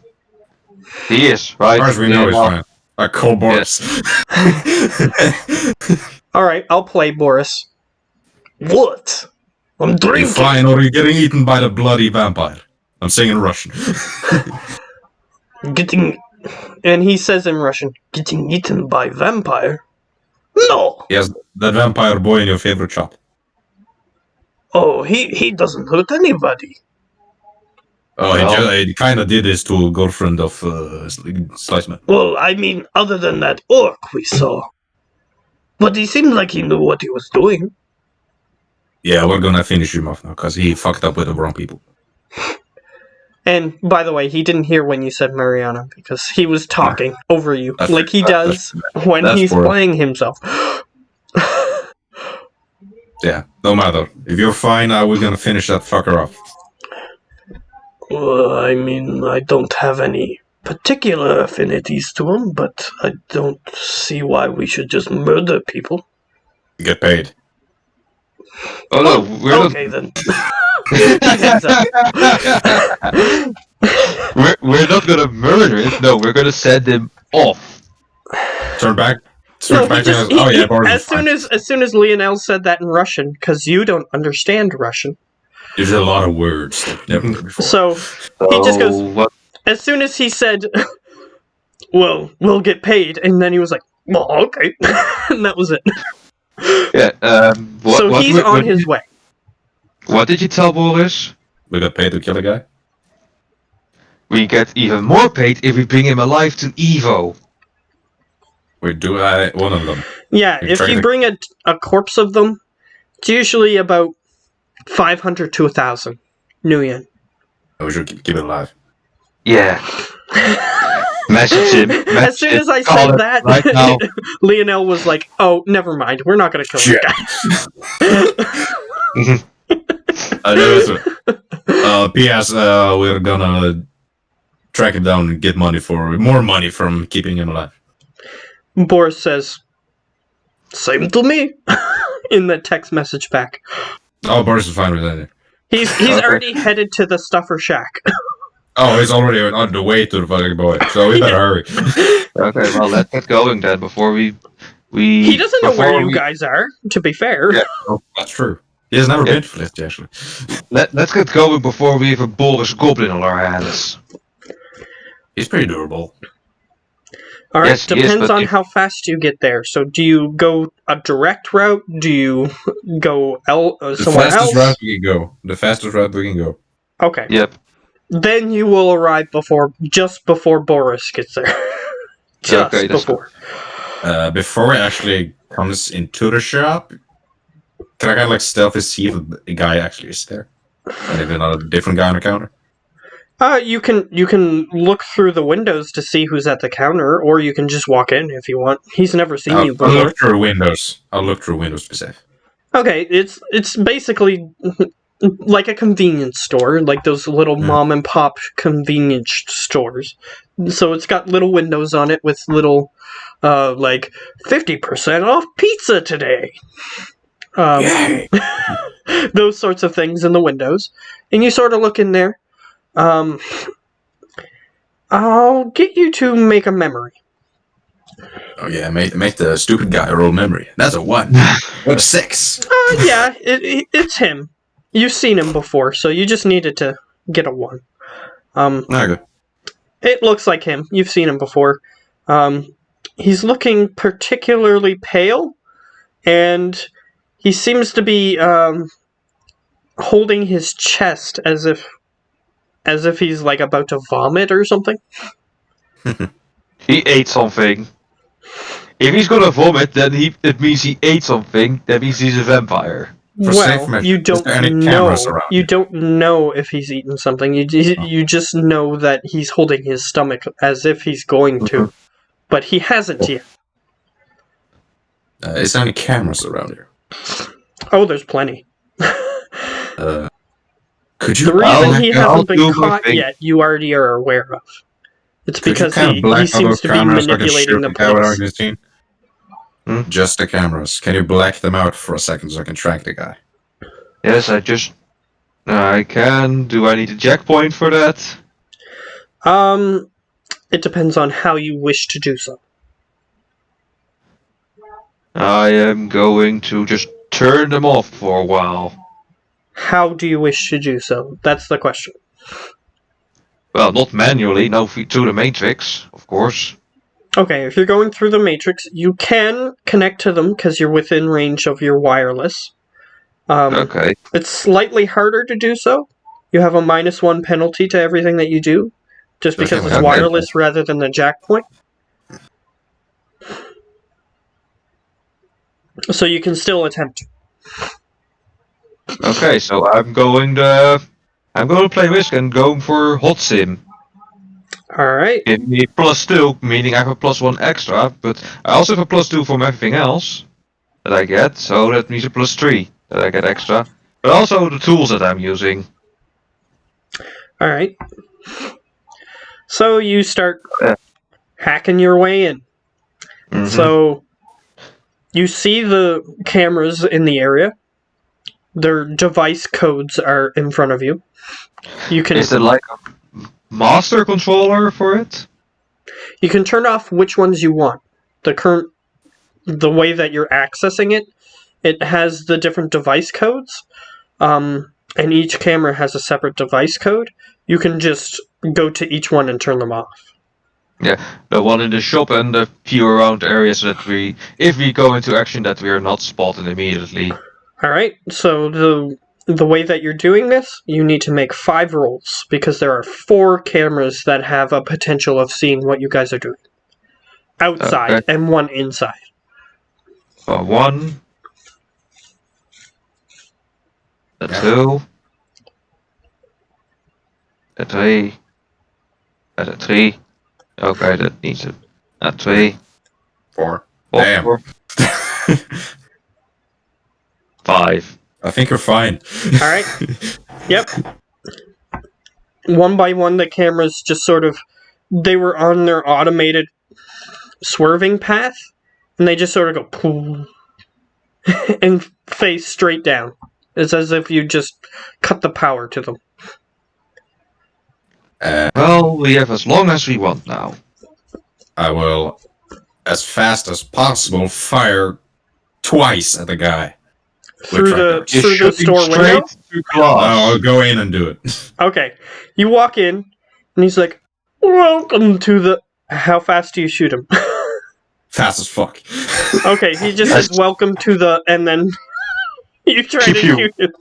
He is, right? As far as we know, he's fine. I call Boris. Alright, I'll play Boris. What? I'm Are you drinking! fine, or are you getting eaten by the bloody vampire? I'm saying in Russian. And he says in Russian, getting eaten by vampire? No! Yes, that vampire boy in your favorite shop. Oh, he doesn't hurt anybody. Oh, Well- he kind of did this to a girlfriend of Sliceman. Well, I mean, other than that orc we saw. But he seemed like he knew what he was doing. Yeah, we're gonna finish him off now, because he fucked up with the wrong people. And, by the way, he didn't hear when you said Mariana, because he was talking over you, That's- like he does when that's he's for- playing himself. Yeah, no matter. If you're fine, we're gonna finish that fucker off. Well, I mean, I don't have any particular affinities to him, but I don't see why we should just murder people. You get paid. Oh no, we're okay then. Hands up. we're not gonna murder him. No, we're gonna send him off. Turn back. No, Turn back he just, and oh yeah, Boris as is fine. soon as Lionel said that in Russian, because you don't understand Russian, There's a lot of words that I've never heard before. so he just goes. What? As soon as he said, "Well, we'll get paid," and then he was like, "Well, okay," and that was it. Yeah. So he's on his way. What did you tell Boris? We got paid to kill a guy. We get even more paid if we bring him alive to Evo. We do one of them. Yeah, You if try you to- bring a corpse of them, it's usually about 500 to 1,000 New Yen. We should keep it alive. Yeah. Message him. As soon as I Call said him that, right now. Lionel was like, "Oh, never mind. We're not going to kill Shit. that guy." I know. P.S. We're gonna track him down and get more money from keeping him alive. Boris says, "Same to me," in the text message back. Oh, Boris is fine with that. He's Okay. already headed to the stuffer shack. Oh, he's already on the way to the fucking boy, so we better hurry. Okay, well let's get going then before we. He doesn't know where before you we- guys are, to be fair. Yeah. Oh, that's true. He has never Yeah. been to Flift, actually. Let's get going before we have a Boris Goblin on our hands. He's pretty durable. All right, Yes, he is, depends but on if- how fast you get there. So, do you go a direct route? Do you go The somewhere fastest else? route we can go. The fastest route we can go. Okay, Yep. then you will arrive just before Boris gets there. Just Okay, that's before. Before he actually comes into the shop, can I kind of like stealthy see if the guy actually is there? And if not a different guy on the counter? You can look through the windows to see who's at the counter, or you can just walk in if you want. He's never seen you I'll before. look through windows. I'll look through windows to be safe. Okay, it's basically like a convenience store, like those little Yeah. mom and pop convenience stores. So it's got little windows on it with little, like 50% off pizza today. Yay! Those sorts of things in the windows, and you sort of look in there. I'll get you to make a memory. Oh yeah, make the stupid guy roll memory. That's a 1. What a 6. Yeah, it's him. You've seen him before, so you just needed to get a 1. Okay. It looks like him. You've seen him before. He's looking particularly pale, and he seems to be holding his chest as if he's like about to vomit or something. He ate something. If he's gonna vomit, then it means he ate something. That means he's a vampire. For safe Well, measure, you is don't there any know. cameras around You here? don't know if he's eaten something. You just know that he's holding his stomach as if he's going to, but he hasn't yet. Is there any cameras around here? Oh, there's plenty. Could you? The reason he I'll hasn't do been my caught thing. yet, you already are aware of. It's Could you because kind of he black out seems those to be cameras so I can manipulating shoot the guy without police. getting seen? Just the cameras. Can you black them out for a second so I can track the guy? Yes, I can. Do I need a checkpoint for that? It depends on how you wish to do so. I am going to just turn them off for a while. How do you wish to do so? That's the question. Well, not manually, no, through the matrix, of course. Okay, if you're going through the matrix, you can connect to them because you're within range of your wireless. Okay. It's slightly harder to do so. You have a -1 penalty to everything that you do, just because it's Okay. wireless rather than the jack point. So you can still attempt. Okay, so I'm going to play Risk and go for Hot Sim. Alright. Give me +2, meaning I have a +1 extra, but I also have a +2 from everything else that I get, so that means a +3. that I get extra, but also the tools that I'm using. Alright. So you start Yeah. hacking your way in. Mhm. So you see the cameras in the area. Their device codes are in front of you. You can Is there like a master controller for it? turn off which ones you want. The way that you're accessing it, it has the different device codes. And each camera has a separate device code. You can just go to each one and turn them off. Yeah, the one in the shop and the few around areas that if we go into action, that we are not spotted immediately. Alright, so the way that you're doing this, you need to make 5 rolls, because there are 4 cameras that have a potential of seeing what you guys are doing. Outside, Okay. and 1 inside. 1, a 2, a 3, a 3. Okay, that needs it. A 2, 4. 4, Damn. 5. I think you're fine. Alright. Yep. One by one, the cameras just sort of... They were on their automated swerving path, and they just sort of go... Poof, and face straight down. It's as if you just cut the power to them. Well, we have as long as we want now. I will, as fast as possible, fire twice at the guy. Through the Just store shooting window? straight through glass. I'll go in and do it. Okay. You walk in, and he's like, "Welcome to the..." How fast do you shoot him? Fast as fuck. Okay, he just says, "Welcome to the..." and then you try to Pew, pew. shoot him.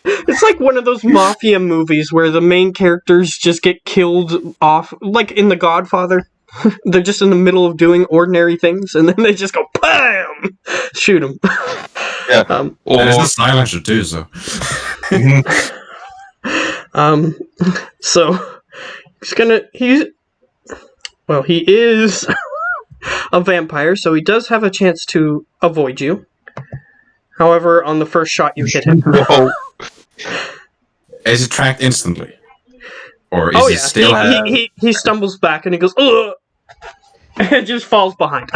It's like one of those mafia movies where the main characters just get killed off, like in The Godfather. They're just in the middle of doing ordinary things, and then they just go, BAM! Shoot him. Yeah. There's Or a silencer too, so. So he is a vampire, so he does have a chance to avoid you. However, on the first shot you hit him. Whoa. Is it tracked instantly? Or is Oh it yeah, still have... he stumbles back and he goes, ugh! And just falls behind.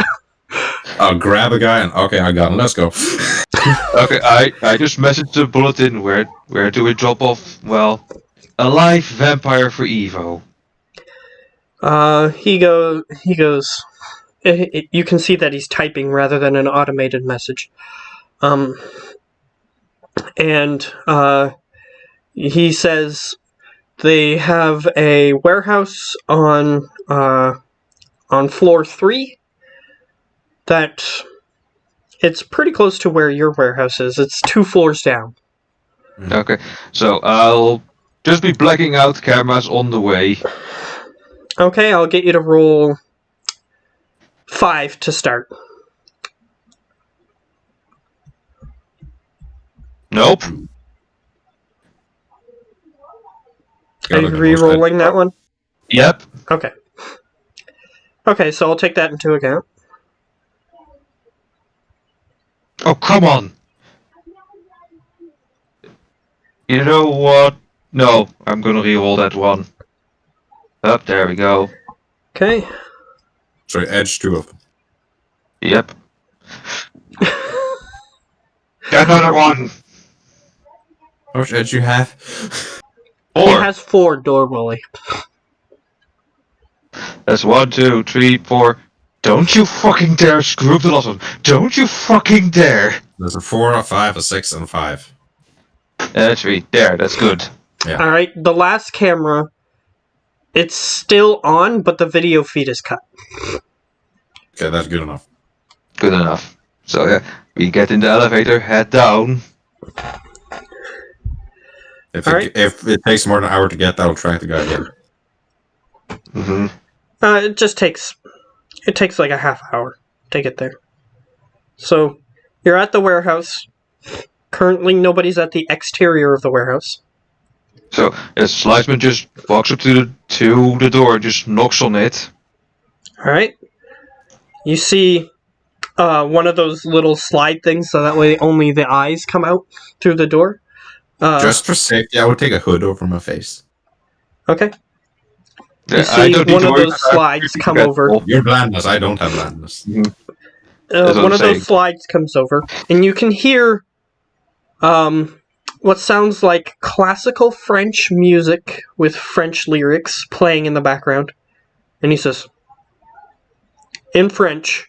I'll grab a guy and okay, I got him. Let's go. Okay, I just messaged the bulletin. Where do we drop off? Well, a live vampire for Evo. He goes. You can see that he's typing rather than an automated message. And he says they have a warehouse on floor 3 that it's pretty close to where your warehouse is. It's 2 floors down. Okay, so I'll just be blacking out cameras on the way. Okay, I'll get you to roll 5 to start. Nope. Are you re-rolling that one? Yep. Okay. Okay, so I'll take that into account. Oh, come on. You know what? No, I'm gonna re-roll that one. Up, there we go. Okay. So edge 2 of them. Yep. Another one. How much edge you have? He 4. has 4, Doorwilly. That's 1, 2, 3, 4. Don't you fucking dare screw up the last one. Don't you fucking dare. There's a 4, a 5, a 6, and a 5. 3. There, that's good. Yeah. Alright, the last camera, it's still on, but the video feed is cut. Okay, that's good enough. Good enough. So yeah, we get in the elevator, head down. If Alright. if it takes more than an hour to get, that'll track the guy again. Mm-hmm. It just takes like a half hour to get there. So, you're at the warehouse. Currently, nobody's at the exterior of the warehouse. So Sliceman just walks up to the door, just knocks on it. Alright. You see one of those little slide things, so that way only the eyes come out through the door. Just for safety, I would take a hood over my face. Okay. Yeah, You see one of those slides come over. You're blandness. I don't have blandness. That's what One I'm of saying. those slides comes over, and you can hear what sounds like classical French music with French lyrics playing in the background. And he says, in French,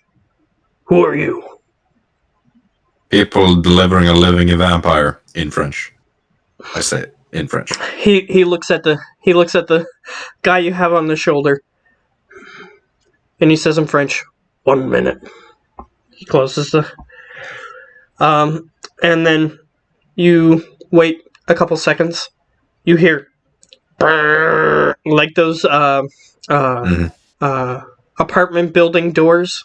"Who are you?" People delivering a living vampire in French. I say it in French. He looks at the guy you have on the shoulder, and he says in French, "1 minute." He closes the and then you wait a couple seconds. You hear brrr, like those apartment building doors,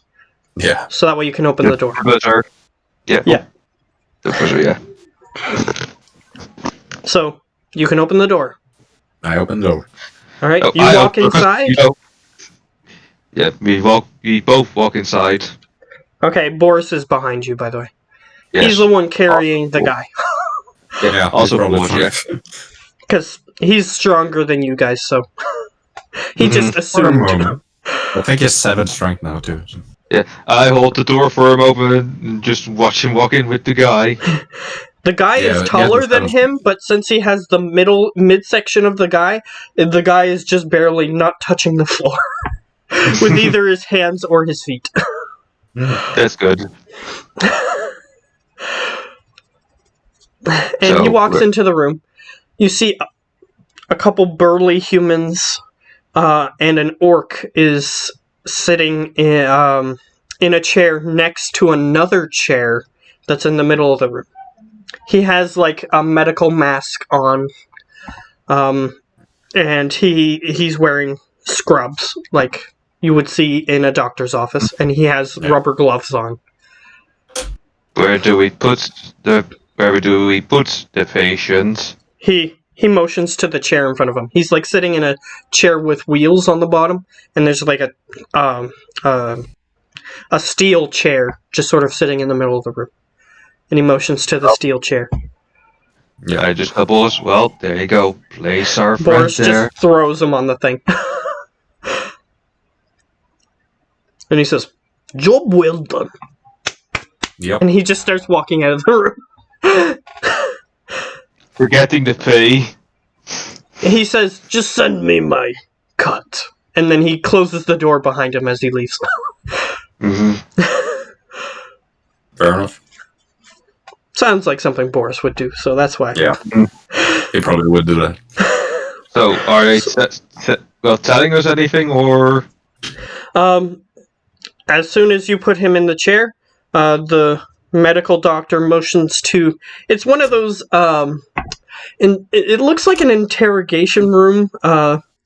Yeah. so that way you can open the door. Buzzer. Yeah. Yeah. The buzzer, yeah. So you can open the door. I opened the door. All right, Oh, you I walk open- inside. you know- yeah, we both walk inside. Okay, Boris is behind you, by the way. Yes. He's the one carrying the guy Yeah. Also probably Boris, fine. because he's stronger than you guys. So he just For a assumed. moment. I think he's 7 strength now too. So. Yeah, I hold the door for him open and just watch him walk in with the guy. The guy Yeah, is he taller has than the him, but since he has the midsection of the guy is just barely not touching the floor with either his hands or his feet. That's good. And he So, walks we're- into the room. You see a couple burly humans and an orc is sitting in a chair next to another chair that's in the middle of the room. He has like a medical mask on, and he's wearing scrubs like you would see in a doctor's office, and he has rubber gloves on. Where do we put the patient? He motions to the chair in front of him. He's like sitting in a chair with wheels on the bottom, and there's like a steel chair just sort of sitting in the middle of the room. And he motions to the steel chair. Yeah. I just Boris. Well, there you go. Place our friend Boris there. just throws him on the thing. And he says, "Job well done." Yep. And he just starts walking out of the room. Forgetting the pay. He says, "Just send me my cut." And then he closes the door behind him as he leaves. Mm-hmm. Fair enough. Sounds like something Boris would do, so that's why. Yeah. He probably would do that. So, are they telling us anything, or As soon as you put him in the chair, the medical doctor motions to... It's one of those... it looks like an interrogation room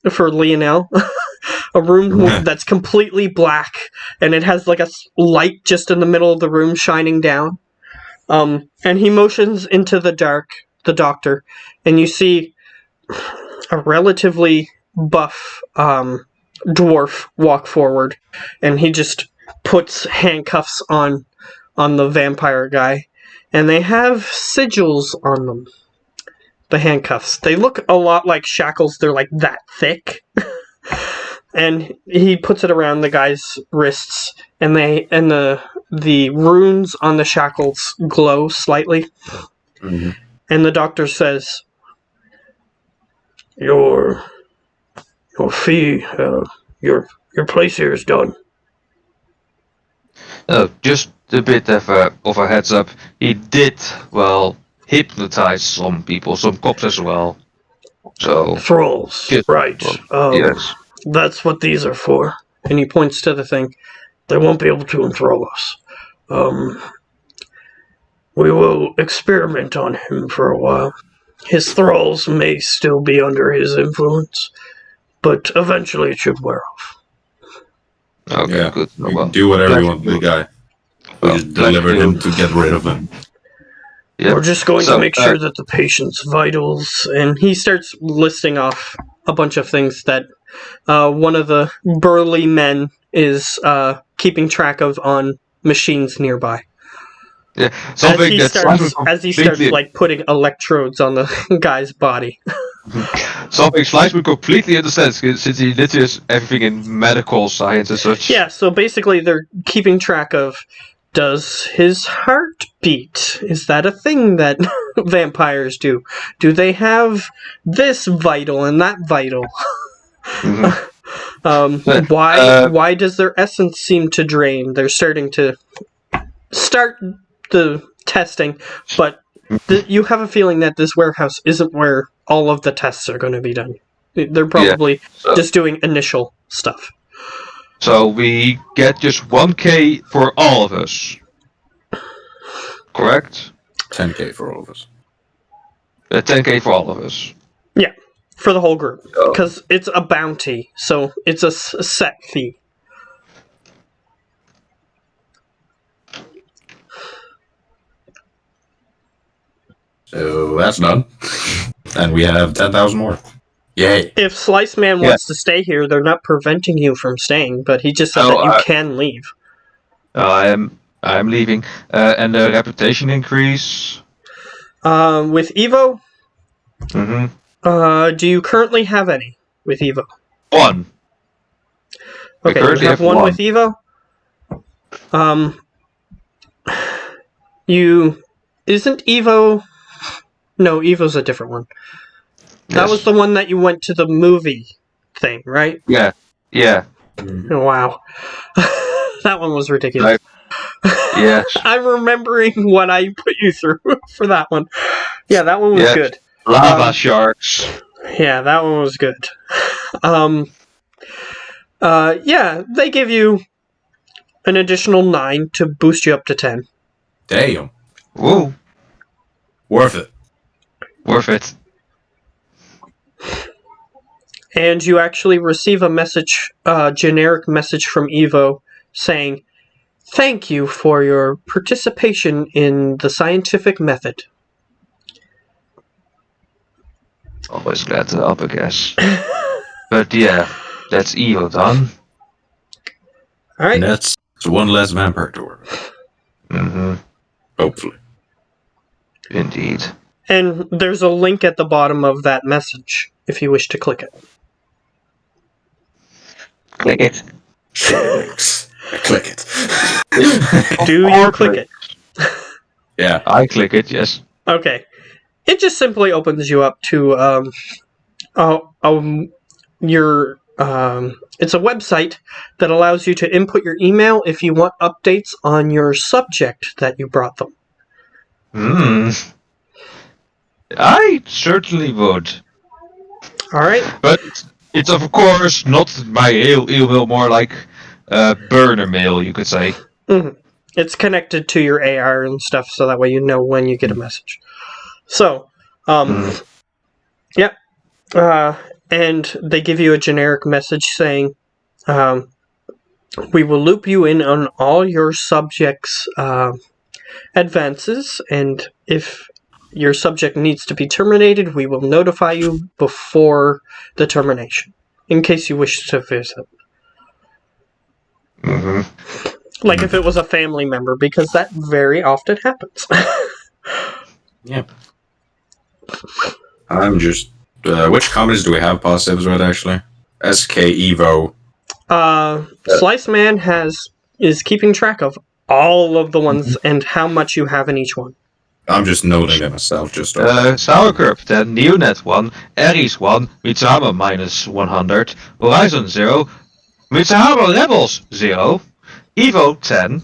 for Lionel. A room that's completely black, and it has like a light just in the middle of the room shining down. And he motions into the dark, the doctor, and you see a relatively buff dwarf walk forward, and he just puts handcuffs on the vampire guy, and they have sigils on them. The handcuffs. They look a lot like shackles. They're like that thick. And he puts it around the guy's wrists, and the runes on the shackles glow slightly. Mm-hmm. And the doctor says, "Your fee, your place here is done." just a bit of a heads up. He did hypnotize some people, some cops as well. So Thralls, Yes. right? yes, That's what these are for. And he points to the thing. They won't be able to enthrall us. We will experiment on him for a while. His thralls may still be under his influence, but eventually it should wear off. okay, Yeah. good. You Well, do whatever glad you want to the guy. We Well, just delivered glad him you- to get rid of him. yeah. We're just going So, to make sure that the patient's vitals... And he starts listing off a bunch of things that one of the burly men is keeping track of on machines nearby. Yeah, something that As he starts like putting electrodes on the guy's body. something Slice would completely understand since he literally has everything in medical science and such. Yeah, so basically they're keeping track of, does his heart beat? Is that a thing that vampires do? Do they have this vital and that vital? Mhm. Why does their essence seem to drain? They're starting to start the testing, but you have a feeling that this warehouse isn't where all of the tests are going to be done. They're probably just doing initial stuff. So we get just 1K for all of us. Correct? 10K for all of us. 10K for all of us. Yeah, for the whole group. Oh. Because it's a bounty, so it's a set fee. So that's done. And we have 10,000 more. Yay. If Slice Man wants to stay here, they're not preventing you from staying, but he just said that you can leave. I'm leaving. And the reputation increase? With Evo? Mm-hmm. Do you currently have any with Evo? 1. Okay, you have one with Evo? Isn't Evo... No, Evo's a different one. That was the one that you went to the movie thing, right? Yeah. Oh, wow. That one was ridiculous. Yes. I'm remembering what I put you through for that one. Yeah, that one was good. Lava sharks. Yeah, that one was good. Yeah, they give you an additional 9 to boost you up to 10. Damn. Woo. Worth it. Worth it. And you actually receive a message, generic message from Evo saying, "Thank you for your participation in the scientific method." Always glad to help, I guess. But yeah, that's Evo done. Alright. And that's one less vampire to work. Mm-hmm. Hopefully. Indeed. And there's a link at the bottom of that message, if you wish to click it. Click it. Click it. Do you click it? Yeah. I click it, yes. Okay. It just simply opens you up to your it's a website that allows you to input your email if you want updates on your subject that you brought them. I certainly would. Alright. But it's of course not my email, more like burner mail, you could say. Mm-hmm. It's connected to your AR and stuff, so that way you know when you get a message. So, yeah. And they give you a generic message saying, we will loop you in on all your subjects' advances, and if your subject needs to be terminated, we will notify you before the termination, in case you wish to visit. Like if it was a family member, because that very often happens. Yeah. I'm just... which comments do we have positives with, actually? SK Evo. Slice Man is keeping track of all of the ones and how much you have in each one. I'm just noting it myself, just... Sauerkraut 10, Neonet 1, Ares 1, Mitsama minus 100, Horizon 0, Mitsama Rebels 0, Evo 10.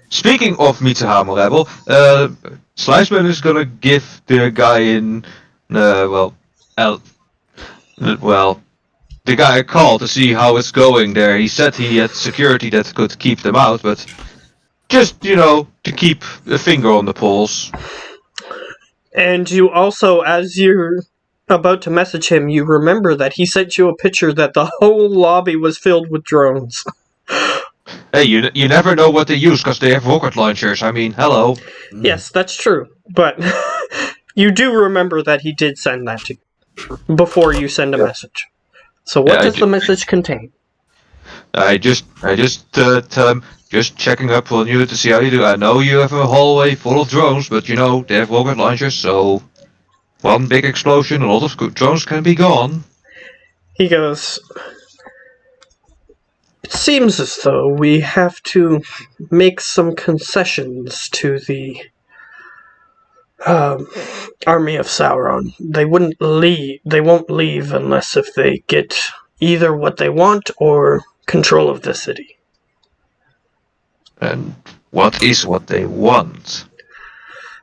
Speaking of Mitsama Rebel, Sliceman is gonna give the guy in, the guy a call to see how it's going there. He said he had security that could keep them out, but just, to keep a finger on the pulse. And you also, as you're about to message him, you remember that he sent you a picture that the whole lobby was filled with drones. Hey, you never know what they use because they have rocket launchers. I mean, hello. Yes, that's true. But you do remember that he did send that to you before you send a message. So what does the message contain? I just tell him, just checking up on you to see how you do. I know you have a hallway full of drones, but you know, they have rocket launchers, so one big explosion, a lot of drones can be gone. He goes, "It seems as though we have to make some concessions to the army of Sauron. They won't leave unless if they get either what they want or control of the city. And what is what they want?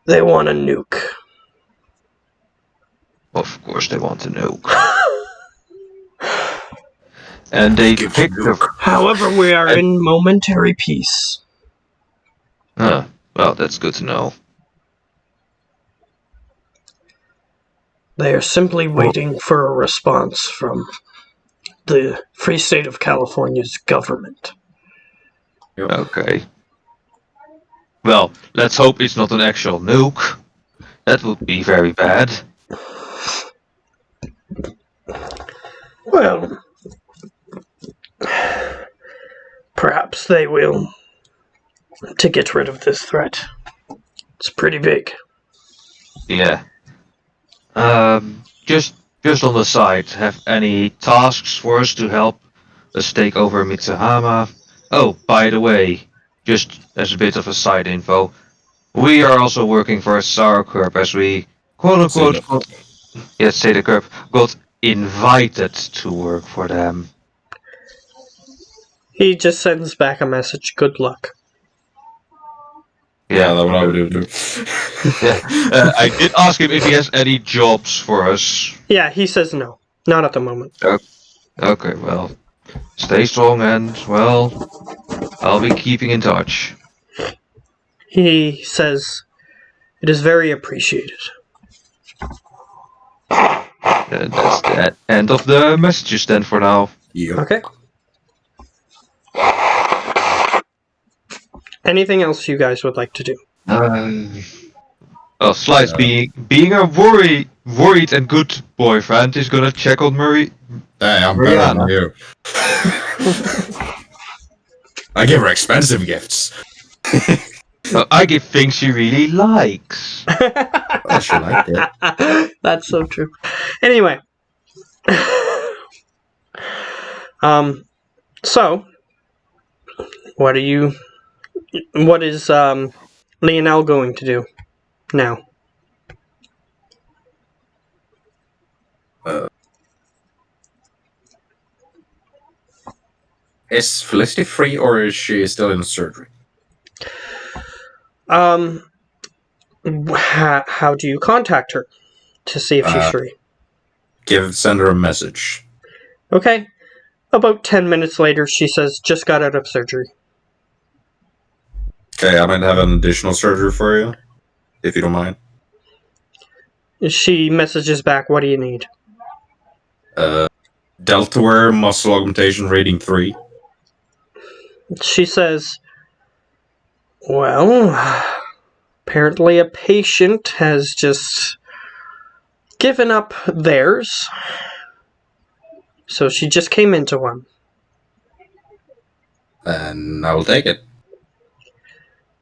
They want a nuke." Of course they want to nuke. And they picked the... However, we are in momentary peace. Well, that's good to know. They are simply waiting for a response from the Free State of California's government. Okay. Well, let's hope it's not an actual nuke. That would be very bad. Well, perhaps they will, to get rid of this threat. It's pretty big. Yeah. Just on the side, have any tasks for us to help us take over Mitsuhama? Oh, by the way, just as a bit of a side info, we are also working for Sauerkorp as we quote-unquote got invited to work for them. He just sends back a message, "Good luck." Yeah, that's what I would do too. Yeah. I did ask him if he has any jobs for us. Yeah, he says no. Not at the moment. Okay, well, stay strong and, well, I'll be keeping in touch. He says, "It is very appreciated." That's the end of the messages then for now. Yeah. Okay. Anything else you guys would like to do? Well, Slice being a worried and good boyfriend is gonna check on Murray. Hey, I'm better than you. I give her expensive gifts. I give things she really likes. Well, she liked it. That's so true. Anyway. So, what is Lionel going to do now? Is Felicity free or is she still in surgery? How do you contact her to see if she's free? Send her a message. Okay. About 10 minutes later, she says, "Just got out of surgery." Okay, I might have an additional surgery for you, if you don't mind. She messages back, "What do you need?" Deltaware muscle augmentation rating 3. She says, "Well, apparently a patient has just given up theirs. So she just came into one." And I will take it.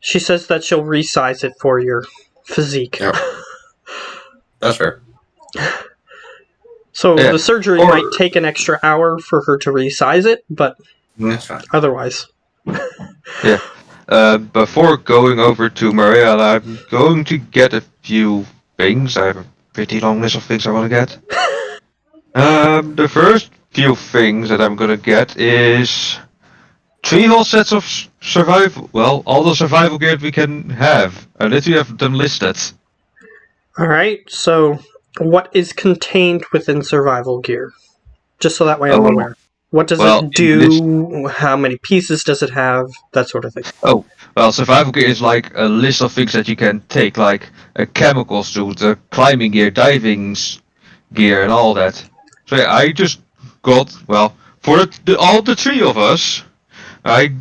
She says that she'll resize it for your physique. Yep. That's fair. So Yeah. the surgery might take an extra hour for her to resize it, but That's fine. otherwise. Before going over to Maria, I'm going to get a few things. I have a pretty long list of things I want to get. The first few things that I'm gonna get is 3 whole sets of survival. Well, all the survival gear we can have. I literally have them listed. Alright, so what is contained within survival gear? Just so that way I'm aware. What does it do? How many pieces does it have? That sort of thing. Well, survival gear is like a list of things that you can take, like a chemical suit, a climbing gear, diving gear, and all that. So yeah, I just got, well, for all the 3 of us, I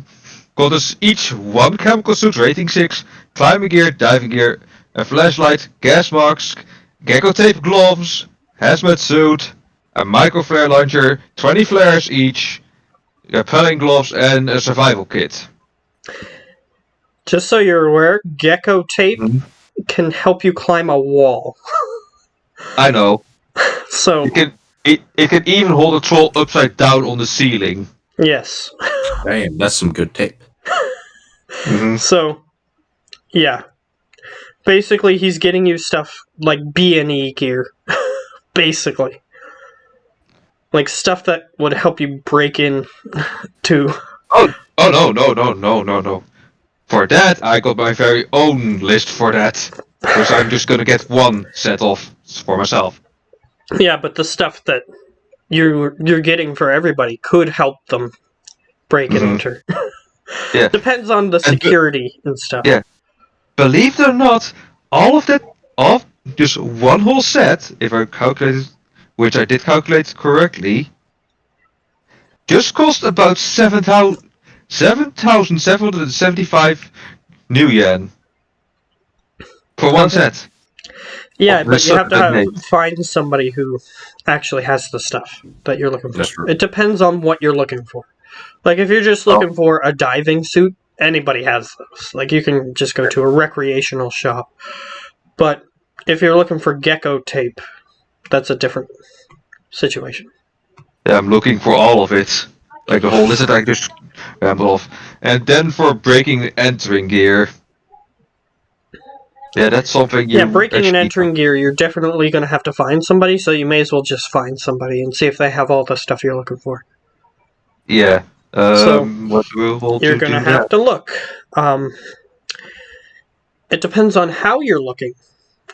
got us each 1 chemical suit rating 6, climbing gear, diving gear, a flashlight, gas mask, gecko tape gloves, hazmat suit, a micro flare launcher, 20 flares each, pelling gloves and a survival kit. Just so you're aware, gecko tape Mhm. can help you climb a wall. I know. So, It can even hold a troll upside down on the ceiling. yes. Damn, that's some good tape. Mm-hmm. So, yeah. Basically, he's getting you stuff like B&E gear. Basically. Like stuff that would help you break in to... Oh no. For that, I got my very own list for that. Because I'm just gonna get one set off for myself. Yeah, but the stuff that you're getting for everybody could help them break and enter. Yeah. Depends on the security and stuff. Yeah. Believe it or not, all of that, just one whole set, if I calculated, which I did calculate correctly, just cost about 7,775 new yen for one Okay. set. Yeah, Oh, but you have to that's find somebody who actually has the stuff that you're looking for. That's true. It depends on what you're looking for. Like, if you're just looking for a diving suit, anybody has those. Like, you can just go to a recreational shop. But if you're looking for gecko tape, that's a different situation. Yeah, I'm looking for all of it. Like the whole list that I just rambled off. And then for breaking and entering gear. Yeah, that's something you Yeah, breaking and actually- entering gear, you're definitely going to have to find somebody, so you may as well just find somebody and see if they have all the stuff you're looking for. Yeah. So, what do we You're going to have to look. It depends on how you're looking.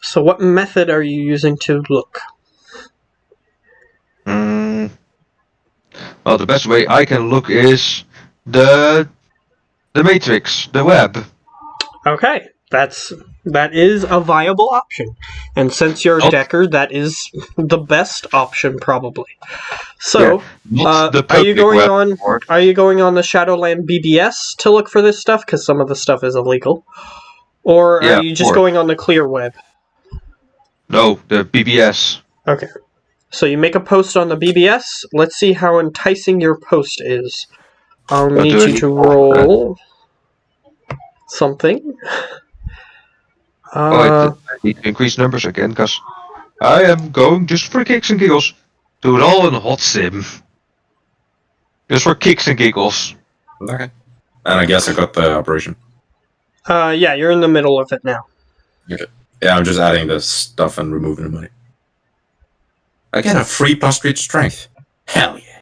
So what method are you using to look? Well, the best way I can look is the matrix, the web. Okay, that is a viable option. And since you're a Oh. decker, that is the best option probably. So, Not the are you public going web, on or- are you going on the Shadowland BBS to look for this stuff cuz some of the stuff is illegal? Or Yeah, are you just or- going on the clear web? No, the BBS. Okay. So you make a post on the BBS. Let's see how enticing your post is. I'll need do I you need to to roll something. I need to increase numbers again, because I am going just for kicks and giggles. Do it all in hot sim. Just for kicks and giggles. Okay. And I guess I got the operation. Yeah, you're in the middle of it now. Yeah, I'm just adding the stuff and removing the money. I get a free +3 strength. Hell yeah.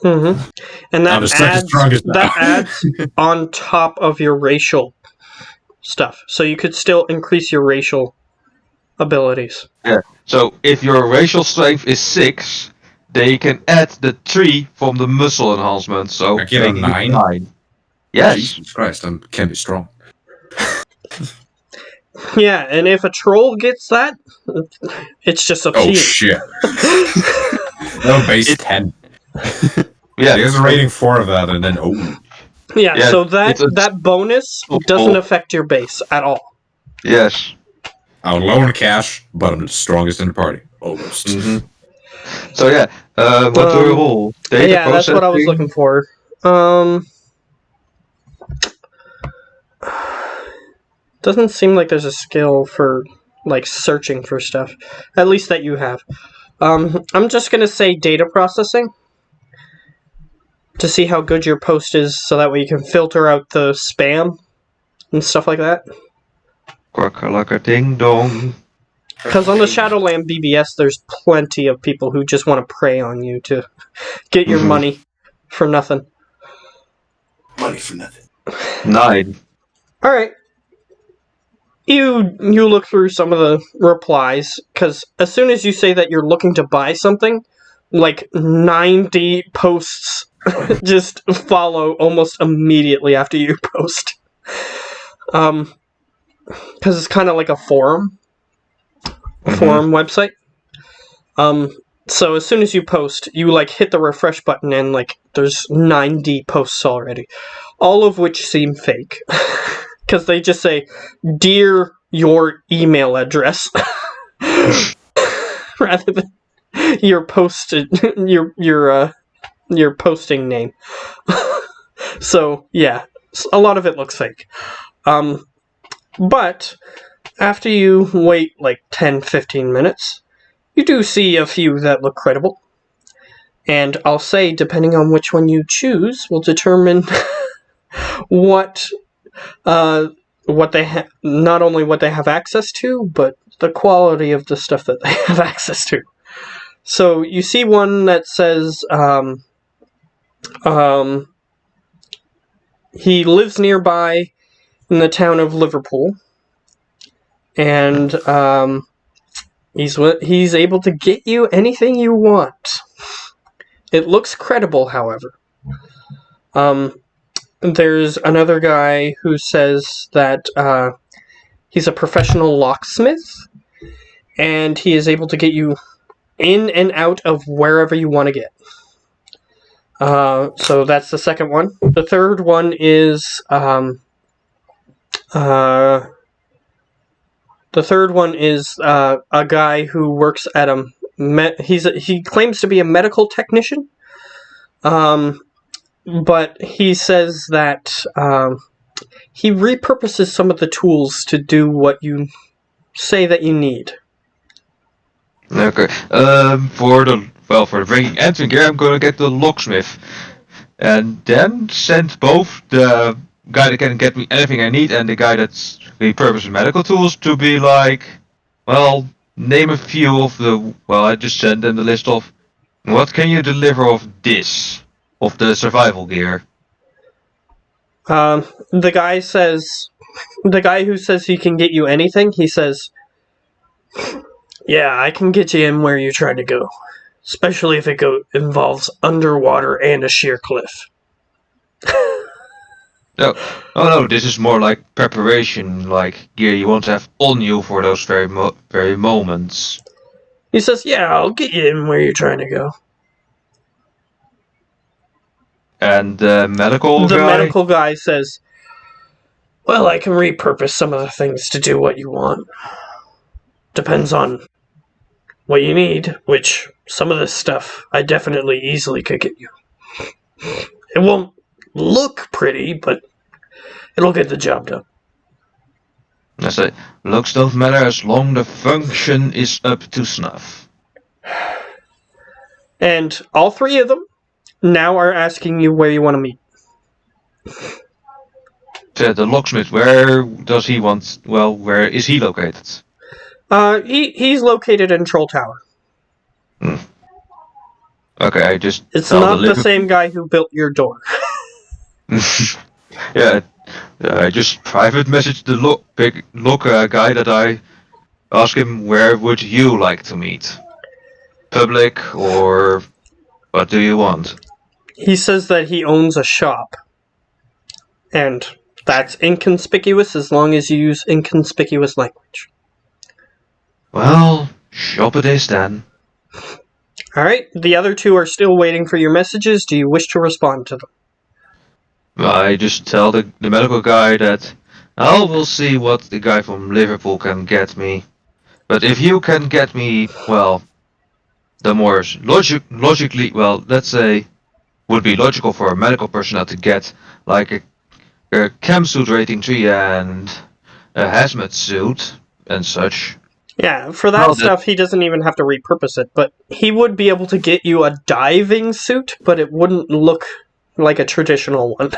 Mm-hmm. And I'm that the second strongest now. adds on top of your racial stuff. So you could still increase your racial abilities. So if your racial strength is 6, they can add the 3 from the muscle enhancement. So I get a making it 9? Yes. Jesus Christ, I can be strong. Yeah, and if a troll gets that, it's just up to Oh you. shit. No, base 10. Yeah. There's a rating 4 of that, and then Yeah, Yeah, so that it's a- bonus doesn't affect your base at all. Yes. I'm low in cash, but I'm the strongest in the party. Almost. Mm-hmm. So yeah, what do we roll? Data Yeah, that's what I was processing? looking for. Doesn't seem like there's a skill for like searching for stuff. At least that you have. I'm just gonna say data processing to see how good your post is, so that way you can filter out the spam and stuff like that. Quack-a-lacka ding dong. Because on the Shadowland BBS, there's plenty of people who just want to prey on you to get your Mhm. money for nothing. Money for nothing. 9. All right. You look through some of the replies, because as soon as you say that you're looking to buy something, like 90 posts just follow almost immediately after you post. Because it's kind of like a forum website. So as soon as you post, you like hit the refresh button and like there's 90 posts already, all of which seem fake. Because they just say, "Dear your email address," rather than your posted your your posting name. So, yeah, a lot of it looks fake. But after you wait like 10-15 minutes, you do see a few that look credible. And I'll say, depending on which one you choose, will determine what they not only what they have access to, but the quality of the stuff that they have access to. So you see one that says he lives nearby in the town of Liverpool, and he's able to get you anything you want. It looks credible, however. There's another guy who says that he's a professional locksmith, and he is able to get you in and out of wherever you want to get. So that's the second one. The third one is a guy who works at he claims to be a medical technician. But he says that he repurposes some of the tools to do what you say that you need. Okay. For the bringing entering gear, I'm gonna get the locksmith, and then send both the guy that can get me anything I need and the guy that's repurposes medical tools to be like, well, name a few of the. Well, I just send them the list of what can you deliver of this. Of the survival gear. The guy who says he can get you anything, he says, yeah, I can get you in where you're trying to go. Especially if it involves underwater and a sheer cliff. No, this is more like preparation, like gear you want to have on you for those very moments. He says, yeah, I'll get you in where you're trying to go. And the medical guy says, well, I can repurpose some of the things to do what you want. Depends on what you need, which some of this stuff I definitely easily could get you. It won't look pretty, but it'll get the job done. I say, looks don't matter as long the function is up to snuff. And all three of them now are asking you where you want to meet. The locksmith, where does he want? Well, where is he located? He's located in Troll Tower. Okay, I just. It's not the same guy who built your door. Yeah, I just private messaged the look guy that I asked him where would you like to meet? Public or what do you want? He says that he owns a shop. And that's inconspicuous as long as you use inconspicuous language. Well, shop it is then. Alright, the other two are still waiting for your messages. Do you wish to respond to them? I just tell the medical guy that we'll see what the guy from Liverpool can get me. But if you can get me, well, the more logically, well, let's say, would be logical for a medical personnel to get, like a chem suit rating 3 and a hazmat suit and such. Yeah, for that stuff, he doesn't even have to repurpose it, but he would be able to get you a diving suit, but it wouldn't look like a traditional one.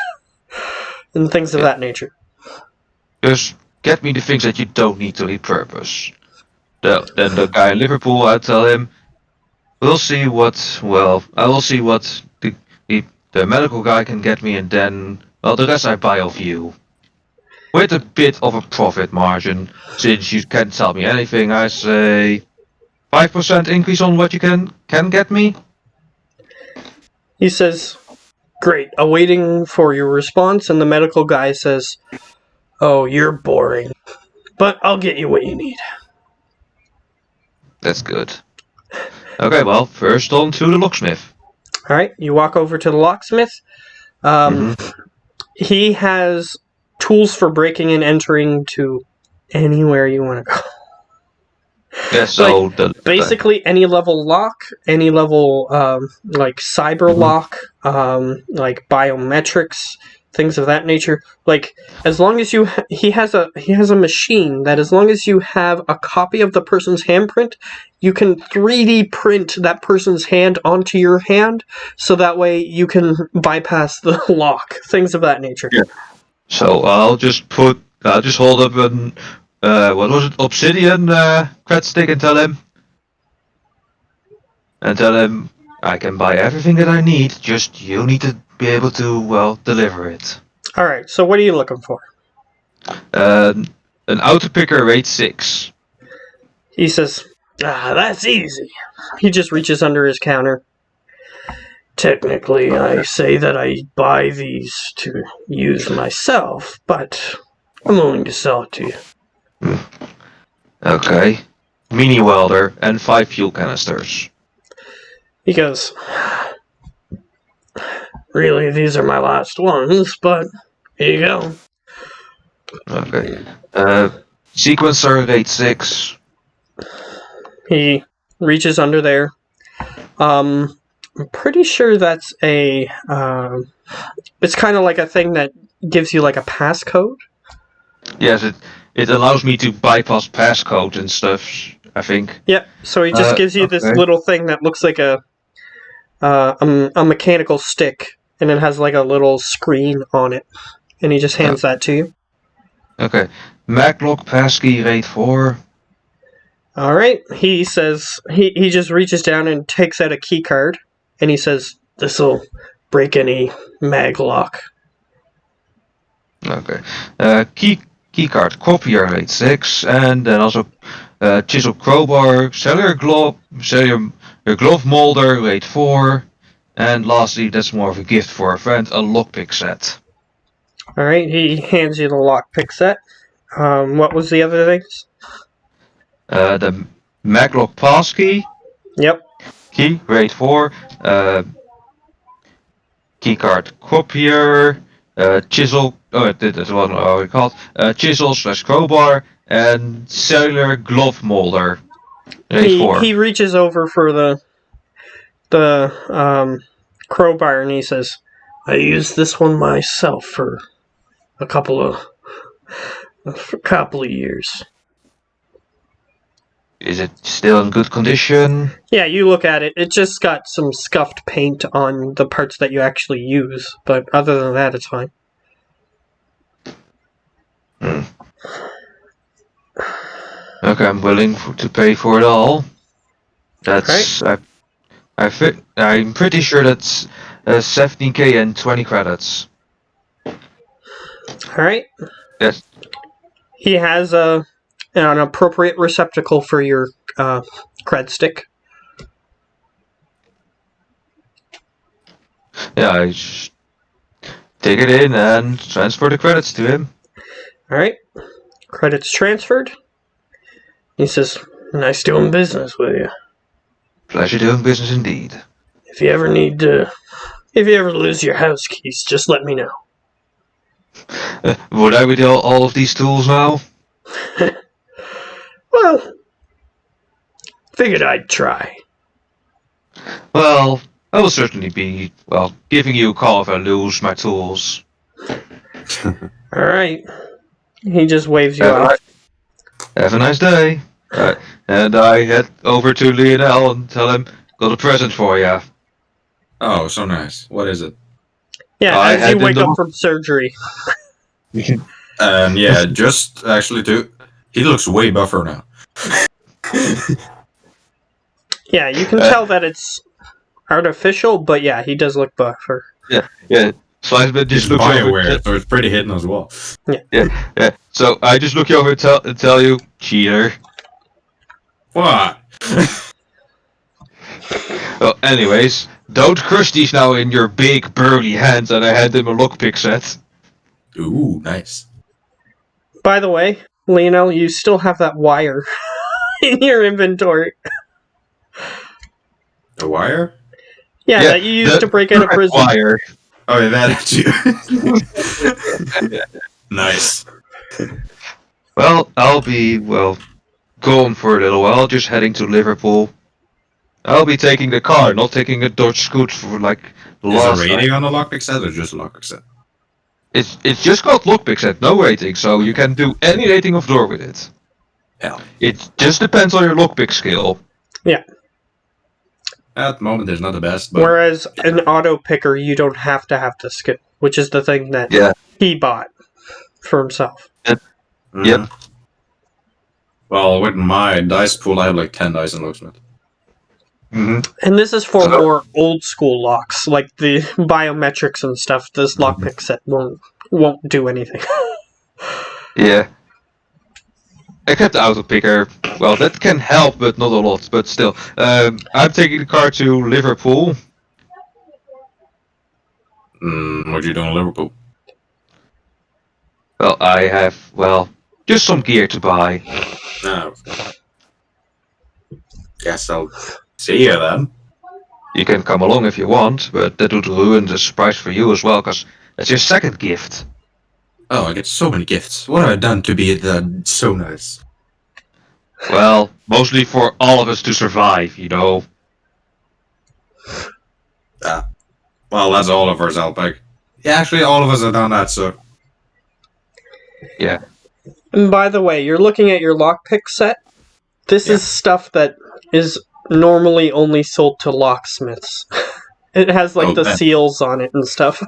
And things of that nature. Just get me the things that you don't need to repurpose. Then the guy in Liverpool, I tell him, I will see what the medical guy can get me, and then, well, the rest I buy off you. With a bit of a profit margin, since you can't tell me anything, I say 5% increase on what you can get me. He says, great, awaiting for your response, and the medical guy says, oh, you're boring, but I'll get you what you need. That's good. Okay, well, first on to the locksmith. Alright, you walk over to the locksmith. He has tools for breaking and entering to anywhere you want to Yeah, so Basically, any level lock, any level like cyber lock, like biometrics, things of that nature. Like as long as he has a machine that as long as you have a copy of the person's handprint, you can 3D print that person's hand onto your hand, so that way you can bypass the lock. Things of that nature. Yeah. So I'll just hold up an what was it, obsidian cred stick and tell him I can buy everything that I need. Just you need to be able to deliver it. All right. So what are you looking for? An auto picker rate 6. He says, that's easy. He just reaches under his counter. Technically, I say that I buy these to use myself, but I'm willing to sell it to you. Okay. Mini welder and 5 fuel canisters. He goes, really, these are my last ones, but here you go. Okay. Sequencer rate 6. He reaches under there. I'm pretty sure that's a. It's kind of like a thing that gives you like a passcode. Yes, it allows me to bypass passcode and stuff, I think. Yep. So he just gives you this little thing that looks like a mechanical stick, and it has like a little screen on it, and he just hands that to you. Okay. Maclock passkey rate 4. All right. He says he just reaches down and takes out a key card, and he says, "This'll break any mag lock." Okay. Key card copier rate 6, and then also chisel crowbar, cellular glove molder rate 4, and lastly, that's more of a gift for a friend, a lockpick set. All right. He hands you the lockpick set. What was the other things? The Maglock passkey. Yep. Key rate 4. Keycard copier. Chisel. Oh, that's what we call it. Chisel / crowbar and cellular glove molder. Rate 4. He reaches over for the crowbar, and he says, "I used this one myself for a couple of years." Is it still in good condition? Yeah, you look at it. It just got some scuffed paint on the parts that you actually use, but other than that, it's fine. Okay, I'm willing to pay for it all. That's I'm pretty sure that's 17k and 20 credits. All right. Yes. He has an appropriate receptacle for your cred stick. Yeah, I just take it in and transfer the credits to him. All right. Credits transferred. He says, "Nice doing business with you. Pleasure doing business indeed. If you ever lose your house keys, just let me know." Would I with all of these tools now? Well, figured I'd try. Well, I will certainly be, giving you a call if I lose my tools. All right. He just waves you off. Have a nice day. And I head over to Lionel and tell him, got a present for you. Oh, so nice. What is it? Yeah, as you wake up from surgery. Yeah, just actually he looks way buffer now. Yeah, you can tell that it's artificial, but yeah, he does look buffer. Yeah. Sliceman just looks over. So it's pretty hidden as well. Yeah. So I just look over and tell you, cheater. What? Well, anyways, don't crush these now in your big burly hands, and I hand him a lockpick set. Ooh, nice. By the way, Lionel, you still have that wire in your inventory. The wire? Yeah, that you used to break out of prison. Wire. Oh, yeah, that too. Nice. Well, I'll be, gone for a little while, just heading to Liverpool. I'll be taking the car, not taking a Dodge Scoot for like the Is last there time. rating on the lockpick set or just lockpick set? It's just got lockpick set, no rating, so you can do any rating of door with it. Hell. It just depends on your lockpick skill. At the moment, it's not the best, but Whereas an auto picker, you don't have to have the skill, which is the thing that Yeah. he bought for himself. mhm. Yep. Well, with my dice pool, I have like 10 dice in locksmith. Mm-hmm. And this is for So- more old school locks, like the biometrics and stuff. This lockpick set won't do anything. Yeah. Except the auto picker. Well, that can help, but not a lot. But still, I'm taking the car to Liverpool. What you doing in Liverpool? Well, I have just some gear to buy. No. Guess I'll see you then. You can come along if you want, but that would ruin the surprise for you as well, because it's your second gift. Oh, I get so many gifts. What have I done to be so nice? Well, mostly for all of us to survive, you know. Well, that's all of ours, Alpec. Yeah, actually, all of us have done that, so. And by the way, you're looking at your lockpick set. This is stuff that is normally only sold to locksmiths. It has like Oh, the man. seals on it and stuff.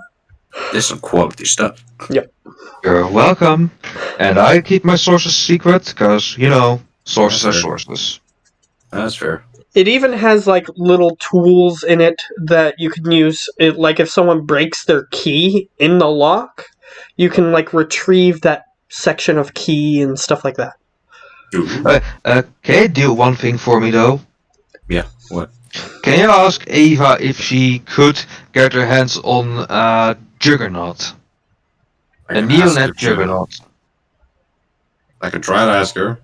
There's some quality stuff. You're welcome. And I keep my sources secret, because, you know, sources are That's fair. sources. That's fair. It even has like little tools in it that you can use. It, like if someone breaks their key in the lock, you can like retrieve that section of key and stuff like that. Ooh. Can you do one thing for me, though? Yeah, what? Can you ask Ava if she could get her hands on Juggernaut? I A can ask her Neonet to- Juggernaut. I could try to ask her.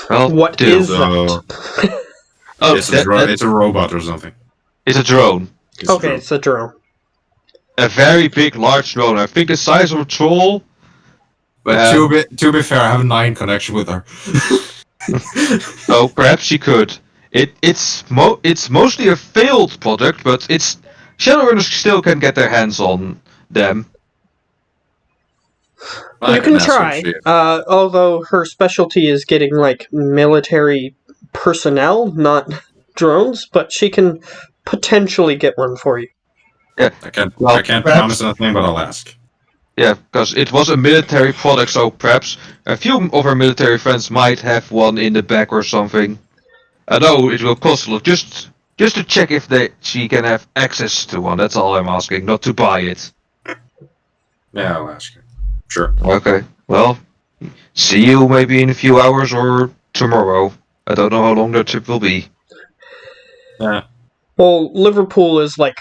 Well, What do. is So, that? Oh, it's a robot or something. it's a drone. It's a Okay, drone. it's a drone. A very big, large drone. I think the size of a troll. But to be fair, I have a 9 connection with her. So perhaps she could. It's mostly a failed product, but it's Shadowrunners still can get their hands on them. I You can ask her try. if she- Although her specialty is getting like military personnel, not drones, but she can potentially get one for you. I can't Well, promise perhaps- nothing, but I'll ask. Yeah, because it was a military product, so perhaps a few of our military friends might have one in the back or something. I know it will cost a lot, just to check if she can have access to one. That's all I'm asking, not to buy it. Yeah, I'll ask her. Sure. Okay, well, see you maybe in a few hours or tomorrow. I don't know how long the trip will be. Yeah. Well, Liverpool is like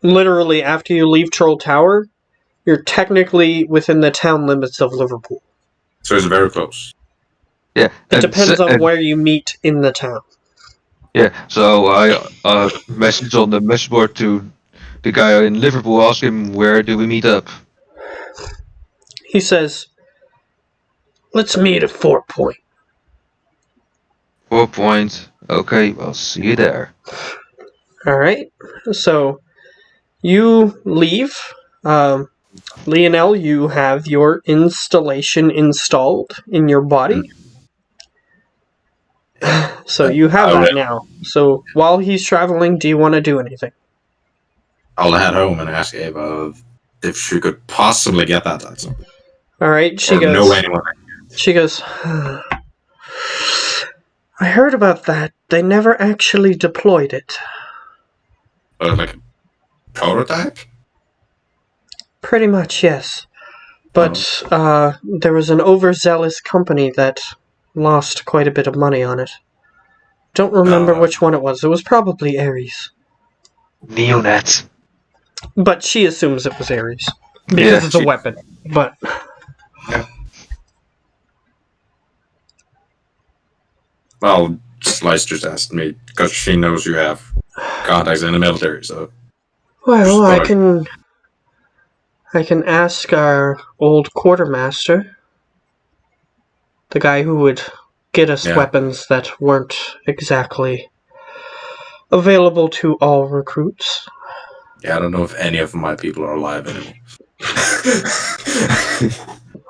literally after you leave Troll Tower, you're technically within the town limits of Liverpool. So it's very close. Yeah, It depends on where you meet in the town. Yeah, so I messaged on the message board to the guy in Liverpool, ask him where do we meet up. He says, "Let's meet at 4 Point." 4 Point. Okay, I'll see you there. Alright, so you leave. Lionel, you have your installation installed in your body. So you have that now. So while he's traveling, do you want to do anything? I'll head home and ask Ava if she could possibly get that at something. Alright, she Or goes. know anyone. She goes, I heard about that. They never actually deployed it. Like a prototype? Pretty much, yes. But there was an overzealous company that lost quite a bit of money on it. Don't remember which one it was. It was probably Ares. Neonet. But she assumes it was Ares. Because Yeah, it's a she- weapon. But Well, Slice just asked me because she knows you have contacts in the military, so. well, I Sorry. can ask our old quartermaster. The guy who would get us Yeah. weapons that weren't exactly available to all recruits. Yeah, I don't know if any of my people are alive anymore.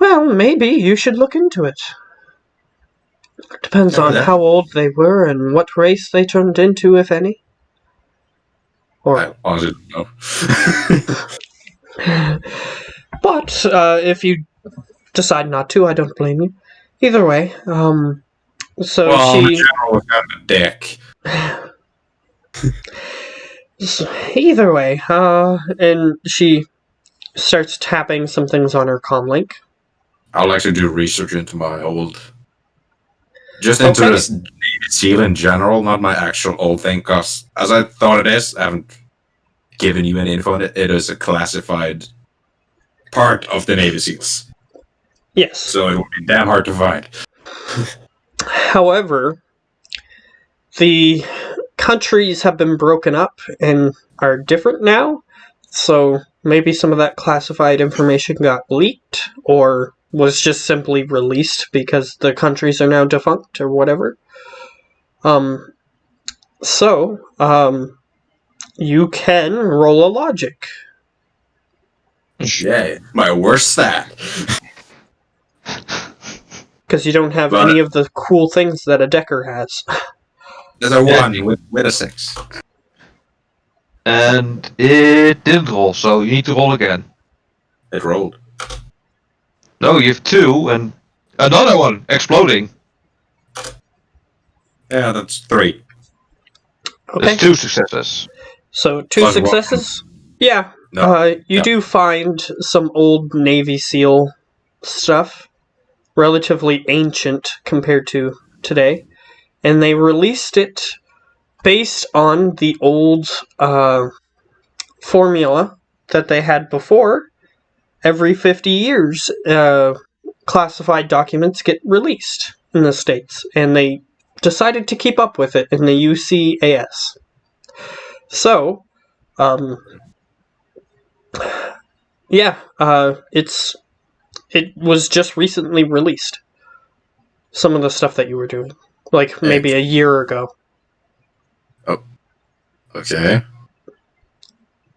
Well, maybe you should look into it. Depends Yeah, on that- how old they were and what race they turned into, if any. Or, I honestly don't know. but if you decide not to, I don't blame you. Either way, so Well, I'm a she. general kind of dick. Either way, and she starts tapping some things on her comlink. I'll actually do research into my old. Just into Okay. this Navy SEAL in general, not my actual old thing, because as I thought it is, I haven't given you any info on it. It is a classified part of the Navy SEALs. Yes. So it would be damn hard to find. However, the countries have been broken up and are different now, so maybe some of that classified information got leaked or was just simply released because the countries are now defunct or whatever. You can roll a logic. Yeah, my worst stat. Because you don't have But- any of the cool things that a Decker has. There's a 1 with a 6. And it didn't roll, so you need to roll again. It rolled. No, you have 2 and another one exploding. Yeah, that's 3. Okay. That's 2 successes. So 2 Plus one. successes? Yeah. No. You No. do find some old Navy SEAL stuff, relatively ancient compared to today, and they released it based on the old formula that they had before. Every 50 years, classified documents get released in the States, and they decided to keep up with it in the UCAS. So, it was just recently released. Some of the stuff that you were doing, like maybe a year ago. Okay.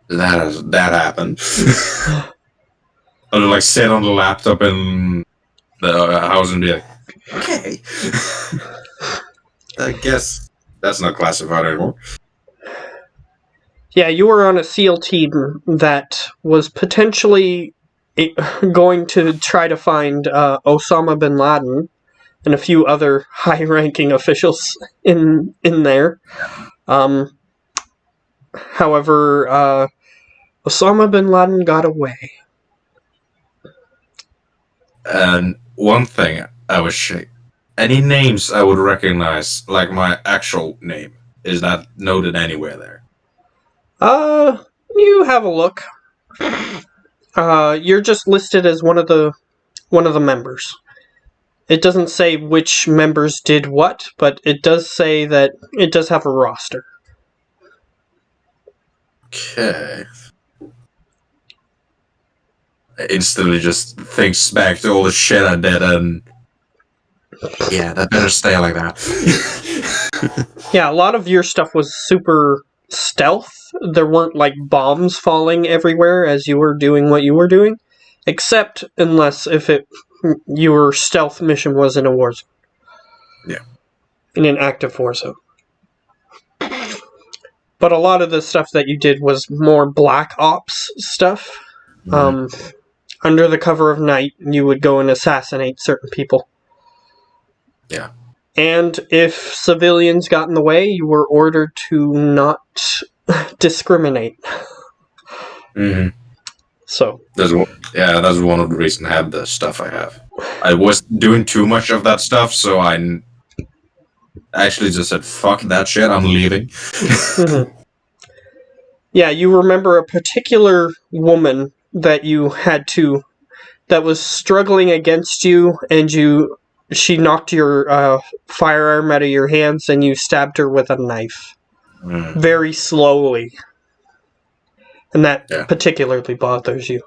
That happened. I'll like sit on the laptop in the house and be like, okay. I guess that's not classified anymore. Yeah, you were on a SEAL team that was potentially going to try to find Osama bin Laden and a few other high-ranking officials in there. However, Osama bin Laden got away. And one thing I would say, any names I would recognize, like my actual name, is not noted anywhere there. You have a look. You're just listed as one of the members. It doesn't say which members did what, but it does say that it does have a roster. Okay. I instantly just thinks back to all the shit I did, and yeah, that better stay like that. Yeah, a lot of your stuff was super stealth. There weren't like bombs falling everywhere as you were doing what you were doing, except unless if your stealth mission was in a war zone. Yeah. In an active war zone. But a lot of the stuff that you did was more black ops stuff. Under the cover of night, you would go and assassinate certain people. Yeah. And if civilians got in the way, you were ordered to not discriminate. Mm-hmm. So, That's one of the reasons I have the stuff I have. I was doing too much of that stuff, so I actually just said, fuck that shit, I'm leaving. mhm. Yeah, you remember a particular woman that you had to, that was struggling against you, and she knocked your firearm out of your hands, and you stabbed her with a knife. Very slowly. And that particularly bothers you.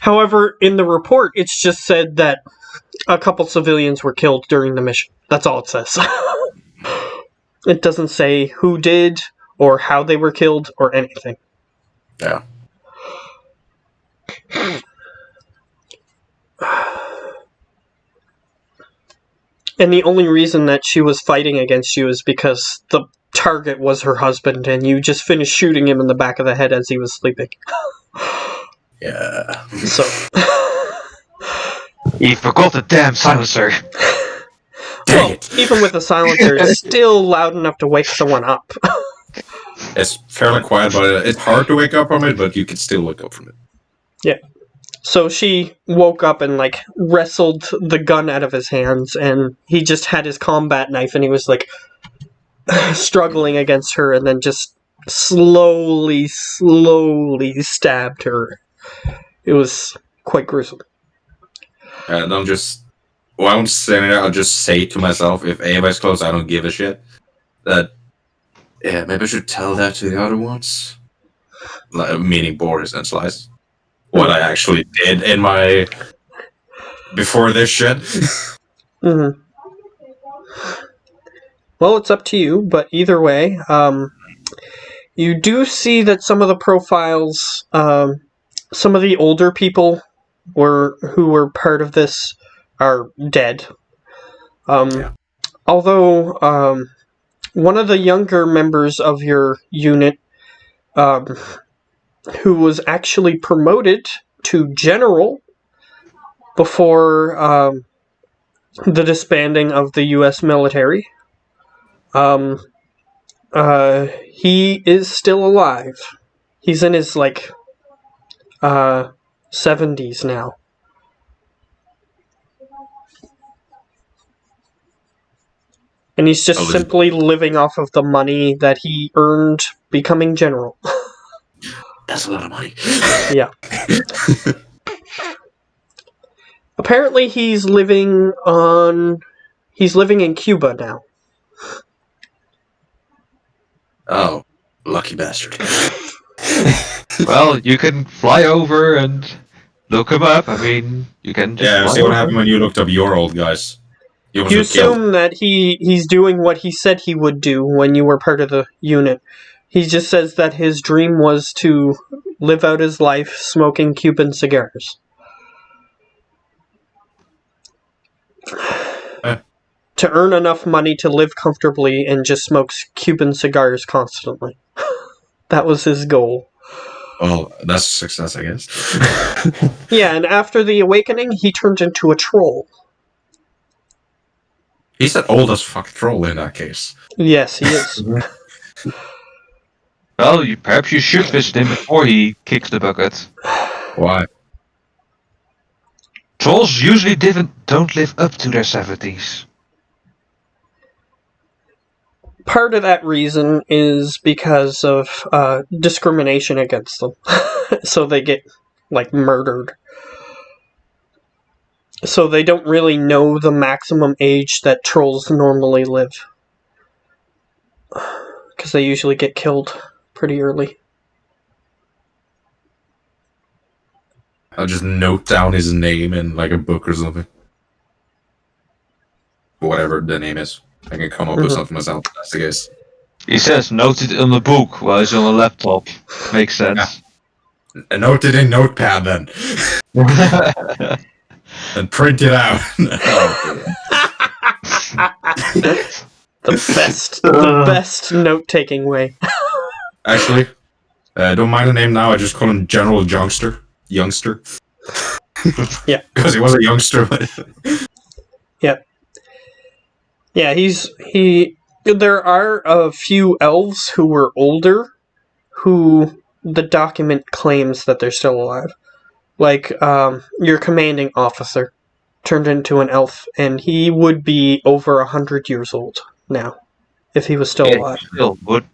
However, in the report, it's just said that a couple civilians were killed during the mission. That's all it says. It doesn't say who did, or how they were killed, or anything. Yeah. And the only reason that she was fighting against you is because the target was her husband, and you just finished shooting him in the back of the head as he was sleeping. Yeah. So... He forgot the damn silencer. Dang Well, it. even with a silencer, it's still loud enough to wake someone up. It's fairly quiet, but it's hard to wake up from it, but you can still wake up from it. So she woke up and, like, wrestled the gun out of his hands, and he just had his combat knife, and he was, like, struggling against her, and then just slowly stabbed her. It was quite gruesome. And I'm just... Well, I won't say it, I'll just say to myself, if anybody's close, I don't give a shit. That... Yeah, maybe I should tell that to the other ones. Like, meaning Boris and Slice. What I actually did in my... Before this shit. Mm-hmm. Well, it's up to you, but either way, you do see that some of the profiles, some of the older people who were part of this are dead. Yeah. Although, one of the younger members of your unit, who was actually promoted to general before the disbanding of the U.S. military, he is still alive. He's in his, 70s now. And he's just simply living off of the money that he earned becoming general. That's a lot of money. Yeah. Apparently he's living in Cuba now. Oh, lucky bastard. Well, you can fly over and look him up. I mean, you can just Yeah, fly see what over. happened when you looked up your old guys. You You almost got killed. assume that he's doing what he said he would do when you were part of the unit. He just says that his dream was to live out his life smoking Cuban cigars. To earn enough money to live comfortably and just smokes Cuban cigars constantly. That was his goal. Well, that's a success, I guess. Yeah, and after the awakening, he turned into a troll. He's an old as fuck troll in that case. Yes, he is. Well, perhaps you should visit him before he kicks the bucket. Why? Trolls usually don't live up to their 70s. Part of that reason is because of discrimination against them. So they get, murdered. So they don't really know the maximum age that trolls normally live. Because they usually get killed pretty early. I'll just note down his name in, a book or something. Whatever the name is. I can come up with something myself, if that's the case. He says noted on the book while he's on a laptop. Makes sense. Yeah. Note it in Notepad, then. And print it out. The best note-taking way. Actually, don't mind the name now. I just call him General Youngster. Yeah. Because he was a youngster. Yep. Yeah, there are a few elves who were older who the document claims that they're still alive. Your commanding officer turned into an elf, and he would be over 100 years old now, if he was still alive. Still would.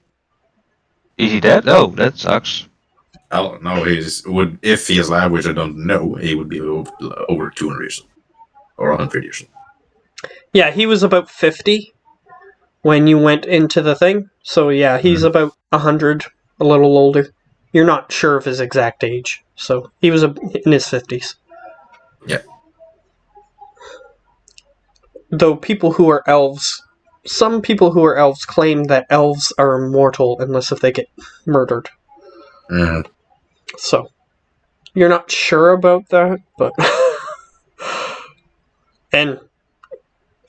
Is he dead? Oh, that sucks. I don't know. If he is alive, which I don't know, he would be over 200 years old. Or 100 years old. Yeah, he was about 50 when you went into the thing. So yeah, he's about 100, a little older. You're not sure of his exact age, so he was in his 50s. Yeah. Though people who are elves, some people who are elves claim that elves are immortal unless if they get murdered. Mm. So, you're not sure about that, but... And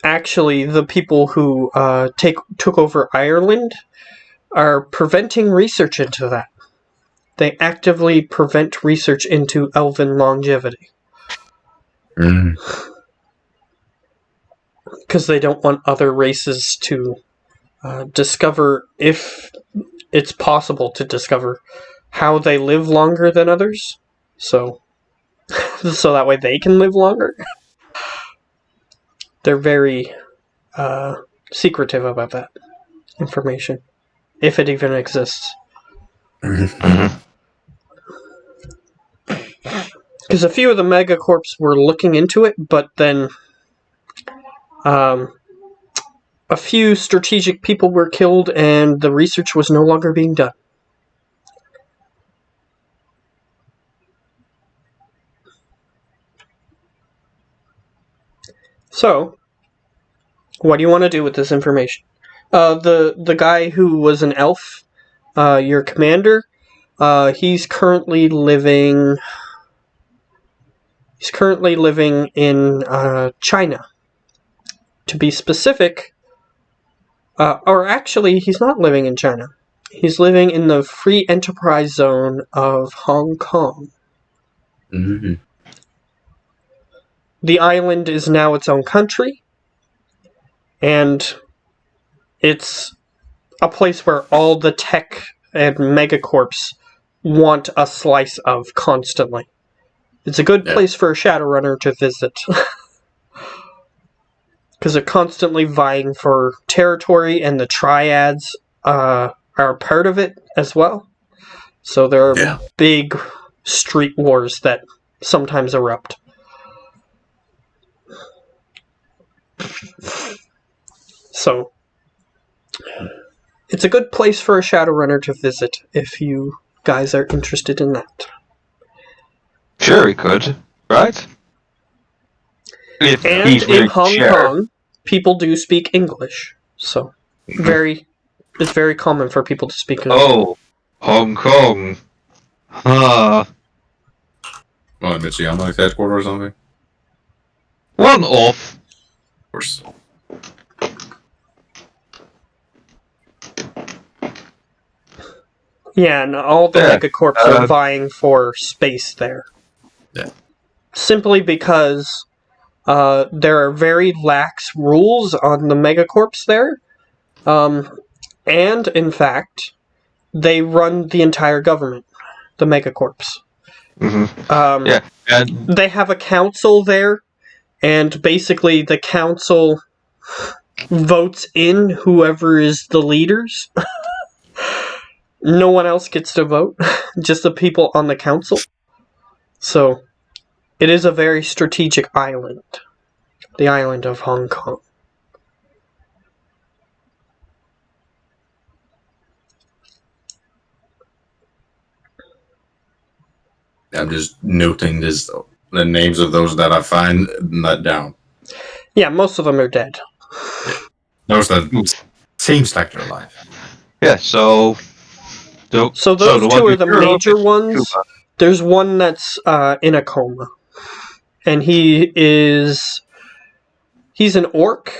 actually, the people who took over Ireland are preventing research into that. They actively prevent research into elven longevity. Mm. Because they don't want other races to discover, if it's possible to discover, how they live longer than others. So that way they can live longer. They're very secretive about that information, if it even exists. Mhm. Because a few of the megacorps were looking into it, but then a few strategic people were killed and the research was no longer being done. So, what do you want to do with this information? The guy who was an elf, your commander, he's currently living in China. To be specific, or actually, he's not living in China. He's living in the free enterprise zone of Hong Kong. Mm-hmm. The island is now its own country, and it's a place where all the tech and megacorps want a slice of constantly. It's a good place for a Shadowrunner to visit. Because they're constantly vying for territory, and the triads are a part of it as well. So there are big street wars that sometimes erupt. So, it's a good place for a Shadowrunner to visit if you guys are interested in that. Sure, we could, right? If And he's in willing to Hong share. Kong, people do speak English. So, it's very common for people to speak English. Oh, Hong Kong. Huh. Well, is he on like headquarters or something? One off. Of course. Yeah, and all the megacorps are vying for space there. Yeah. Simply because there are very lax rules on the megacorps there. And, in fact, they run the entire government, the megacorps. Mm-hmm. Yeah, and they have a council there, and basically the council votes in whoever is the leaders. No one else gets to vote, just the people on the council. So, it is a very strategic island, the island of Hong Kong. I'm just noting the names of those that I find that down. Yeah, most of them are dead. Those that seems like they're alive. yeah, so So those the two one are the you're major hoping ones. to, There's one that's in a coma. And he's an orc,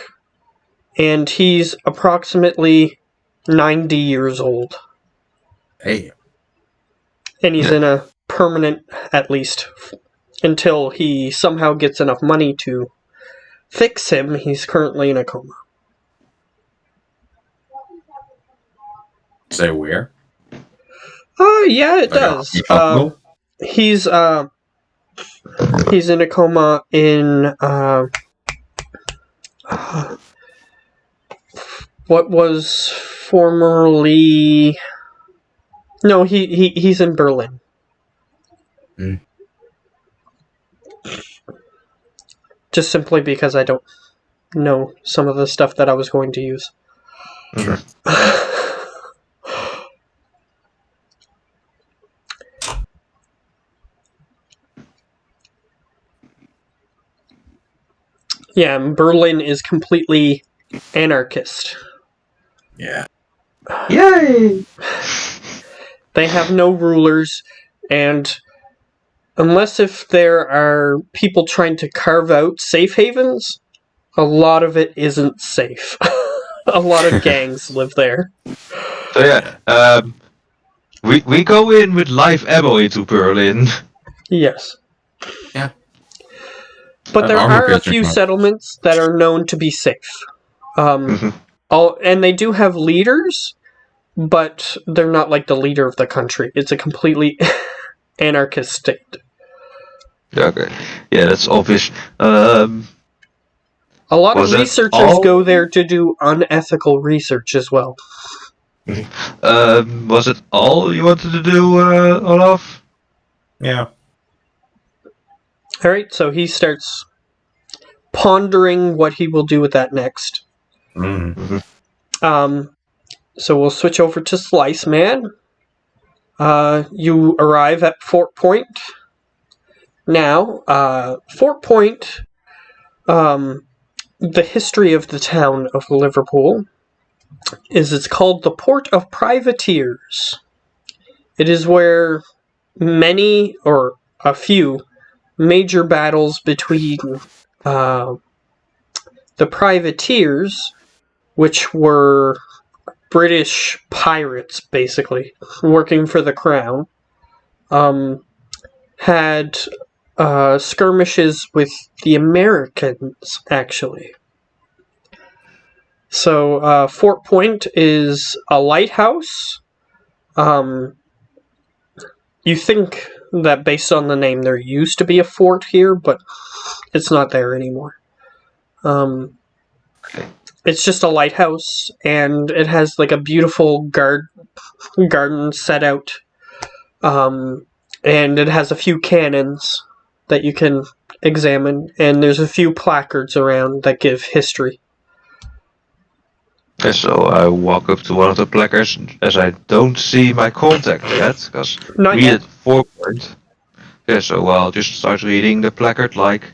and he's approximately 90 years old. Hey. And he's in a permanent, at least, until he somehow gets enough money to fix him. He's currently in a coma. Say where? Yeah, it does. He's in a coma in what was formerly... No, he's in Berlin. Mm. Just simply because I don't know some of the stuff that I was going to use. Sure. Yeah, and Berlin is completely anarchist. Yeah. Yay! They have no rulers, and unless if there are people trying to carve out safe havens, a lot of it isn't safe. A lot of gangs live there. So yeah, we go in with live ammo into Berlin. Yes. Yeah. But there Armor are a piercing few rifle. settlements that are known to be safe. Mhm. And they do have leaders, but they're not like the leader of the country. It's a completely anarchist state. Okay, yeah, that's obvious. A lot Was of that researchers all? go there to do unethical research as well. Was it all you wanted to do, Olaf? Yeah. Alright, so he starts pondering what he will do with that next. Mm. So we'll switch over to Slice Man. You arrive at Fort Point. Now, Fort Point, the history of the town of Liverpool is it's called the Port of Privateers. It is where many, or a few, major battles between the privateers, which were British pirates, basically, working for the crown, had skirmishes with the Americans, actually. So, Fort Point is a lighthouse. You think that based on the name, there used to be a fort here, but it's not there anymore. It's just a lighthouse, and it has like a beautiful garden set out. And it has a few cannons that you can examine, and there's a few placards around that give history. Yeah, so I walk up to one of the placards as I don't see my contact yet, because Not we yet. at 4 point. Yeah, so I'll just start reading the placard like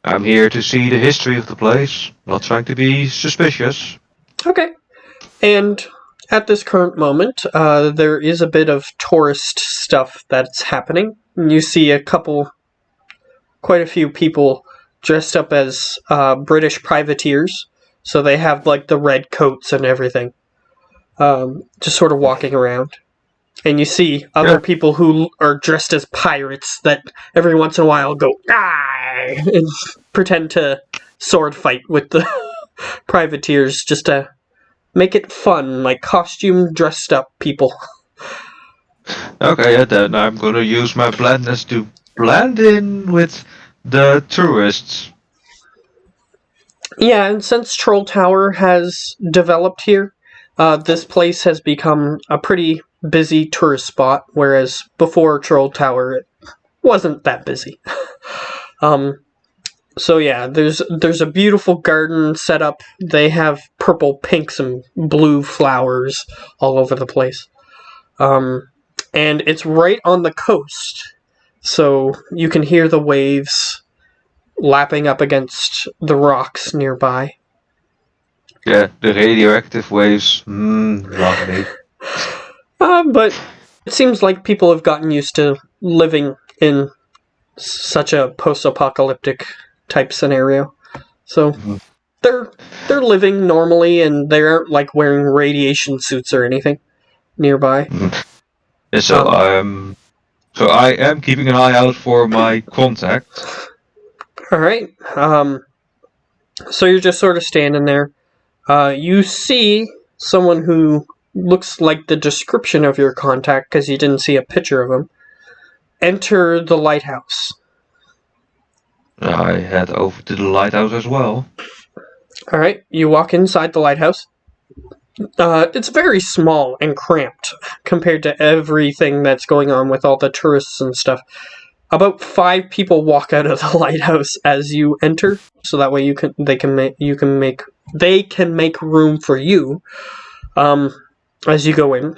I'm here to see the history of the place, not trying to be suspicious. Okay. And at this current moment, there is a bit of tourist stuff that's happening. You see quite a few people dressed up as British privateers. So they have like the red coats and everything, just sort of walking around. And you see other people who are dressed as pirates that every once in a while go "Ah!" and pretend to sword fight with the privateers just to make it fun, like costume dressed up people. Okay, yeah, then I'm gonna use my blandness to blend in with the tourists. Yeah, and since Troll Tower has developed here, this place has become a pretty busy tourist spot, whereas before Troll Tower it wasn't that busy. So yeah, there's a beautiful garden set up. They have purple, pinks, and blue flowers all over the place. And it's right on the coast, so you can hear the waves lapping up against the rocks nearby. Yeah, the radioactive waves. Lovely. But it seems like people have gotten used to living in such a post-apocalyptic type scenario. So they're living normally, and they aren't like wearing radiation suits or anything nearby. Yeah, so I am keeping an eye out for my contact. All right. So you're just sort of standing there. You see someone who looks like the description of your contact because you didn't see a picture of him. Enter the lighthouse. I head over to the lighthouse as well. All right. You walk inside the lighthouse. It's very small and cramped compared to everything that's going on with all the tourists and stuff. About 5 people walk out of the lighthouse as you enter, so that way they can make room for you as you go in.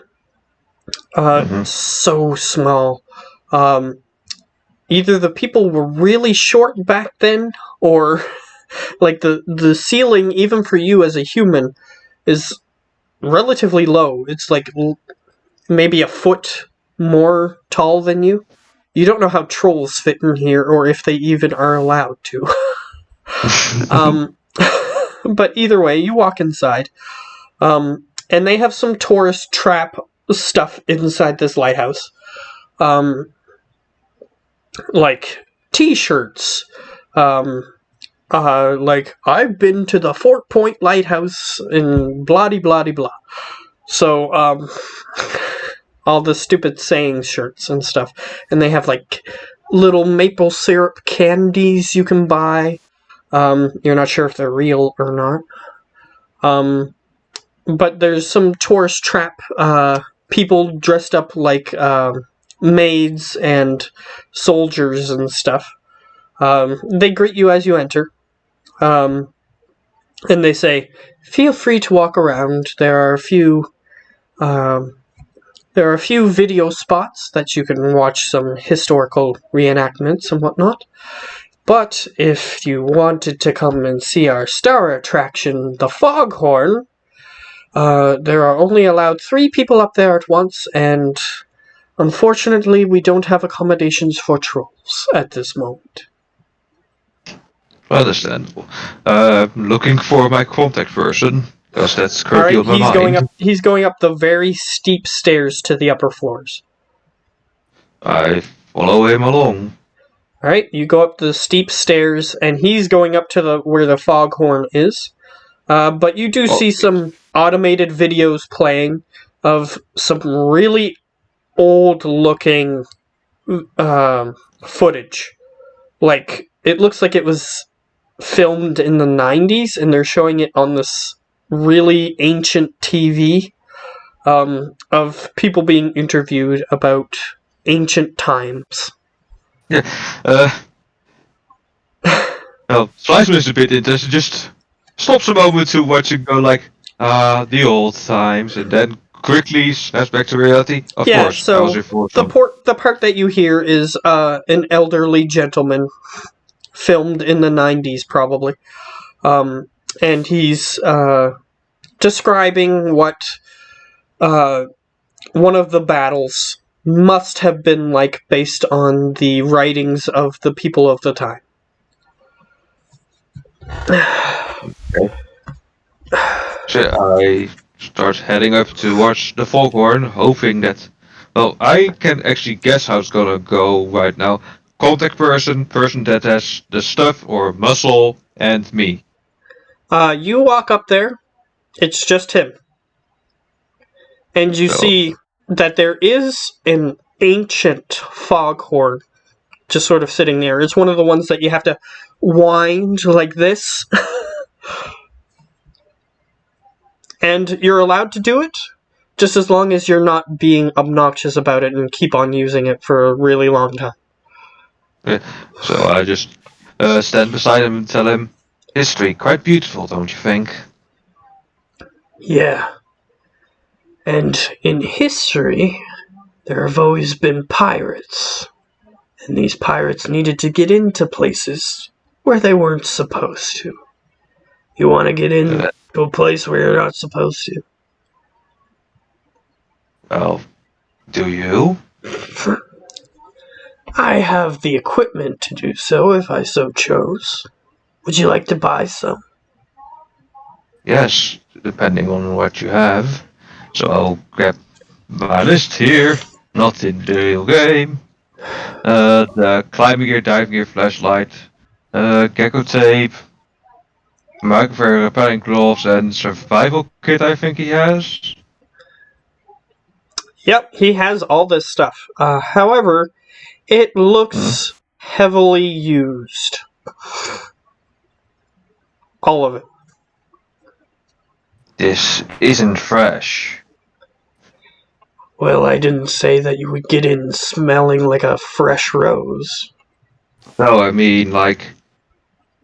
So small. Either the people were really short back then, or Like the ceiling, even for you as a human, is relatively low. It's like maybe a foot more tall than you. You don't know how trolls fit in here, or if they even are allowed to. But either way, you walk inside, and they have some tourist trap stuff inside this lighthouse, like T-shirts. Like, I've been to the Fort Point Lighthouse in blah blah blah. So, all the stupid saying shirts and stuff. And they have, like, little maple syrup candies you can buy. You're not sure if they're real or not. But there's some tourist trap, people dressed up like, maids and soldiers and stuff. They greet you as you enter. And they say, feel free to walk around. There are a few video spots that you can watch, some historical reenactments and whatnot. But if you wanted to come and see our star attraction, the Foghorn, there are only allowed 3 people up there at once, and unfortunately we don't have accommodations for trolls at this moment. Understandable. Looking for my contact person, because that's currently on my mind. He's going up the very steep stairs to the upper floors. I follow him along. Alright, you go up the steep stairs, and he's going up to where the Foghorn is. But you do see some automated videos playing of some really old-looking footage. Like, it looks like it was filmed in the 90s, and they're showing it on this really ancient TV of people being interviewed about ancient times. Yeah. Well, Sliceman is a bit interested. Just stops a moment to watch and go like, the old times, and then quickly snaps back to reality. Of course, so I was here for some. the part that you hear is an elderly gentleman, filmed in the 90s probably, and he's describing what one of the battles must have been like based on the writings of the people of the time. So I start heading up to watch the Foghorn, hoping that... Well, I can actually guess how it's gonna go right now. Contact person that has the stuff or muscle, and me. You walk up there, it's just him. And you see that there is an ancient foghorn just sort of sitting there. It's one of the ones that you have to wind like this. And you're allowed to do it, just as long as you're not being obnoxious about it and keep on using it for a really long time. Yeah. So I just stand beside him and tell him, history, quite beautiful, don't you think? Yeah. And in history, there have always been pirates. And these pirates needed to get into places where they weren't supposed to. You want to get into a place where you're not supposed to? Well, do you? I have the equipment to do so if I so chose. Would you like to buy some? Yes, depending on what you have. So I'll grab my list here, not in the real game. The climbing gear, diving gear, flashlight, gecko tape, microphone repelling gloves, and survival kit I think he has. Yep, he has all this stuff. However, it looks heavily used. All of it. This isn't fresh. Well, I didn't say that you would get in smelling like a fresh rose. No, I mean, like,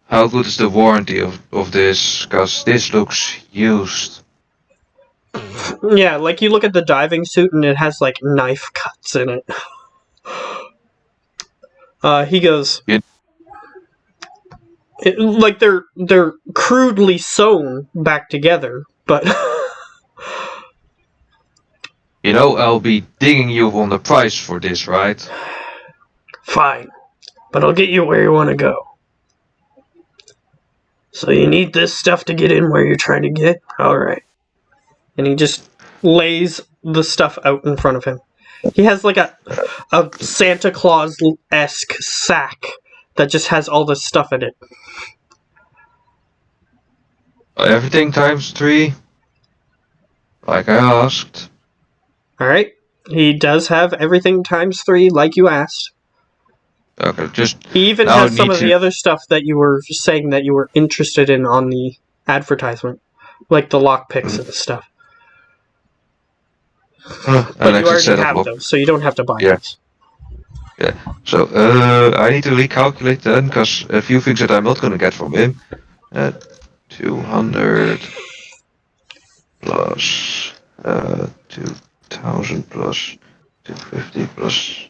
how good is the warranty of this? Because this looks used. Yeah, like you look at the diving suit and it has like knife cuts in it. He goes, Yeah. like they're crudely sewn back together, but You know, I'll be digging you on the price for this, right? fine. But I'll get you where you want to go. So you need this stuff to get in where you're trying to get? Alright. And he just lays the stuff out in front of him. He has like a Santa Claus-esque sack that just has all this stuff in it. Everything times 3? Like I asked. Alright. He does have everything times 3 like you asked. Okay, just... He even now has some need of the to- other stuff that you were saying that you were interested in on the advertisement. Like the lockpicks and stuff. But you already have those, so you don't have to buy Yeah. those. So, I need to recalculate then, because a few things that I'm not gonna get from him. 200 plus 2000 plus 250 plus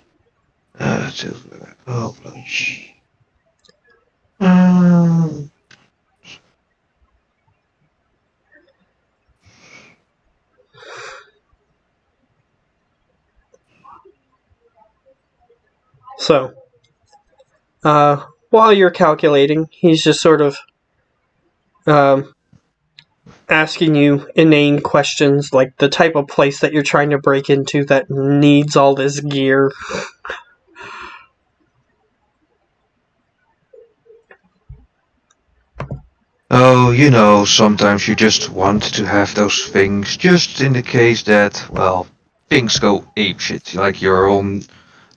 2 plus. So, while you're calculating, he's just sort of asking you inane questions like the type of place that you're trying to break into that needs all this gear. Oh, you know, sometimes you just want to have those things, just in the case that, well, things go apeshit, like you're on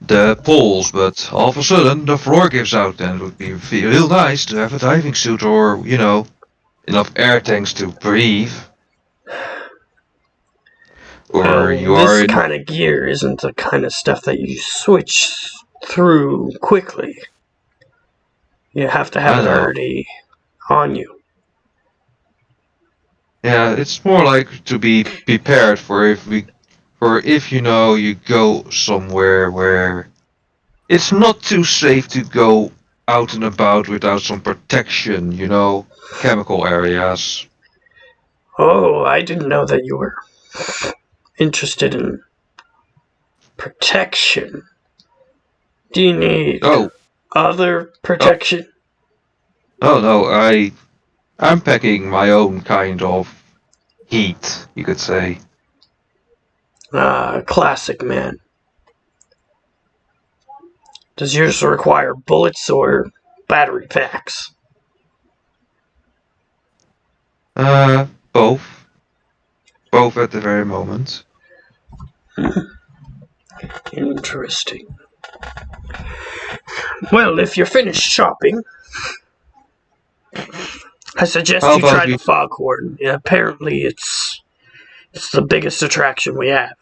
the poles, but all of a sudden the floor gives out, and it would be real nice to have a diving suit or, you know, enough air tanks to breathe. Or you are This in... kind of gear isn't the kind of stuff that you switch through quickly. You have to have I it know. already on you. Yeah, it's more like to be prepared for if you know you go somewhere where it's not too safe to go out and about without some protection, you know, chemical areas. Oh, I didn't know that you were interested in protection. Do you need Oh, other protection? oh no, I'm packing my own kind of heat, you could say. Ah, classic man. Does yours require bullets or battery packs? Both. Both at the very moment. Interesting. Well, if you're finished shopping, I suggest How you try about the we... foghorn. Yeah, apparently it's the biggest attraction we have.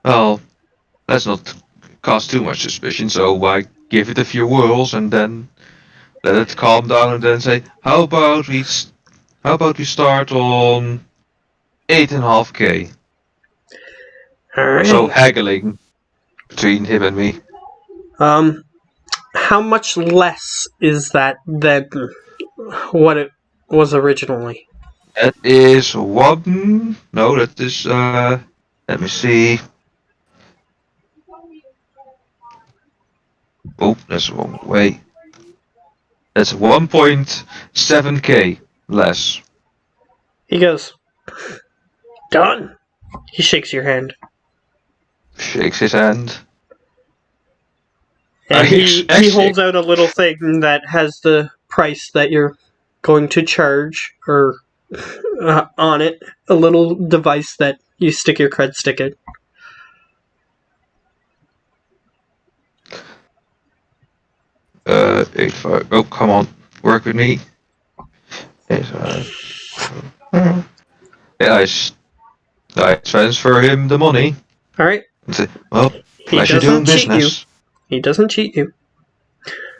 Well, let's not cause too much suspicion, so I give it a few whirls and then let it calm down and then say, how about we start on 8.5k? Alright. So haggling between him and me. How much less is that than what it was originally? That is one. No, that is. Let me see. Oh, that's the wrong way. That's 1.7k less. He goes, done. He shakes your hand. Shakes his hand. And he Actually- holds out a little thing that has the price that you're going to charge or on it. A little device that you stick your cred stick in. Eight five. Oh, come on, work with me. 8 5. Yeah, I transfer him the money. Alright. And say, well, He pleasure doing doesn't cheat you. business. He doesn't cheat you.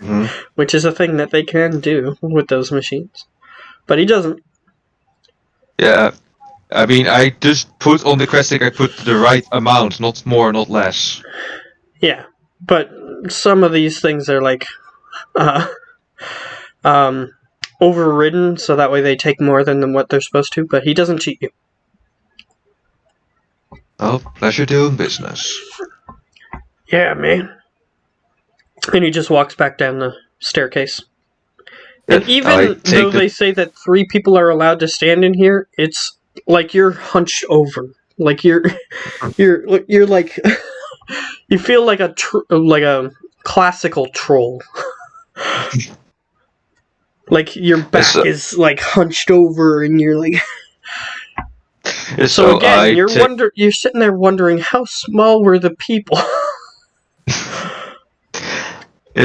Mhm. Which is a thing that they can do with those machines. But he doesn't. Yeah, I mean, I just put on the cred stick, I put the right amount, not more, not less. Yeah. But some of these things are like overridden, so that way they take more than what they're supposed to, but he doesn't cheat you. Oh, pleasure doing business. Yeah, man. And he just walks back down the staircase. And I even take though the- they say that 3 people are allowed to stand in here, it's like you're hunched over. Like you're like you feel like a classical troll. Like your back is like hunched over, and you're like. So again, you're sitting there wondering how small were the people.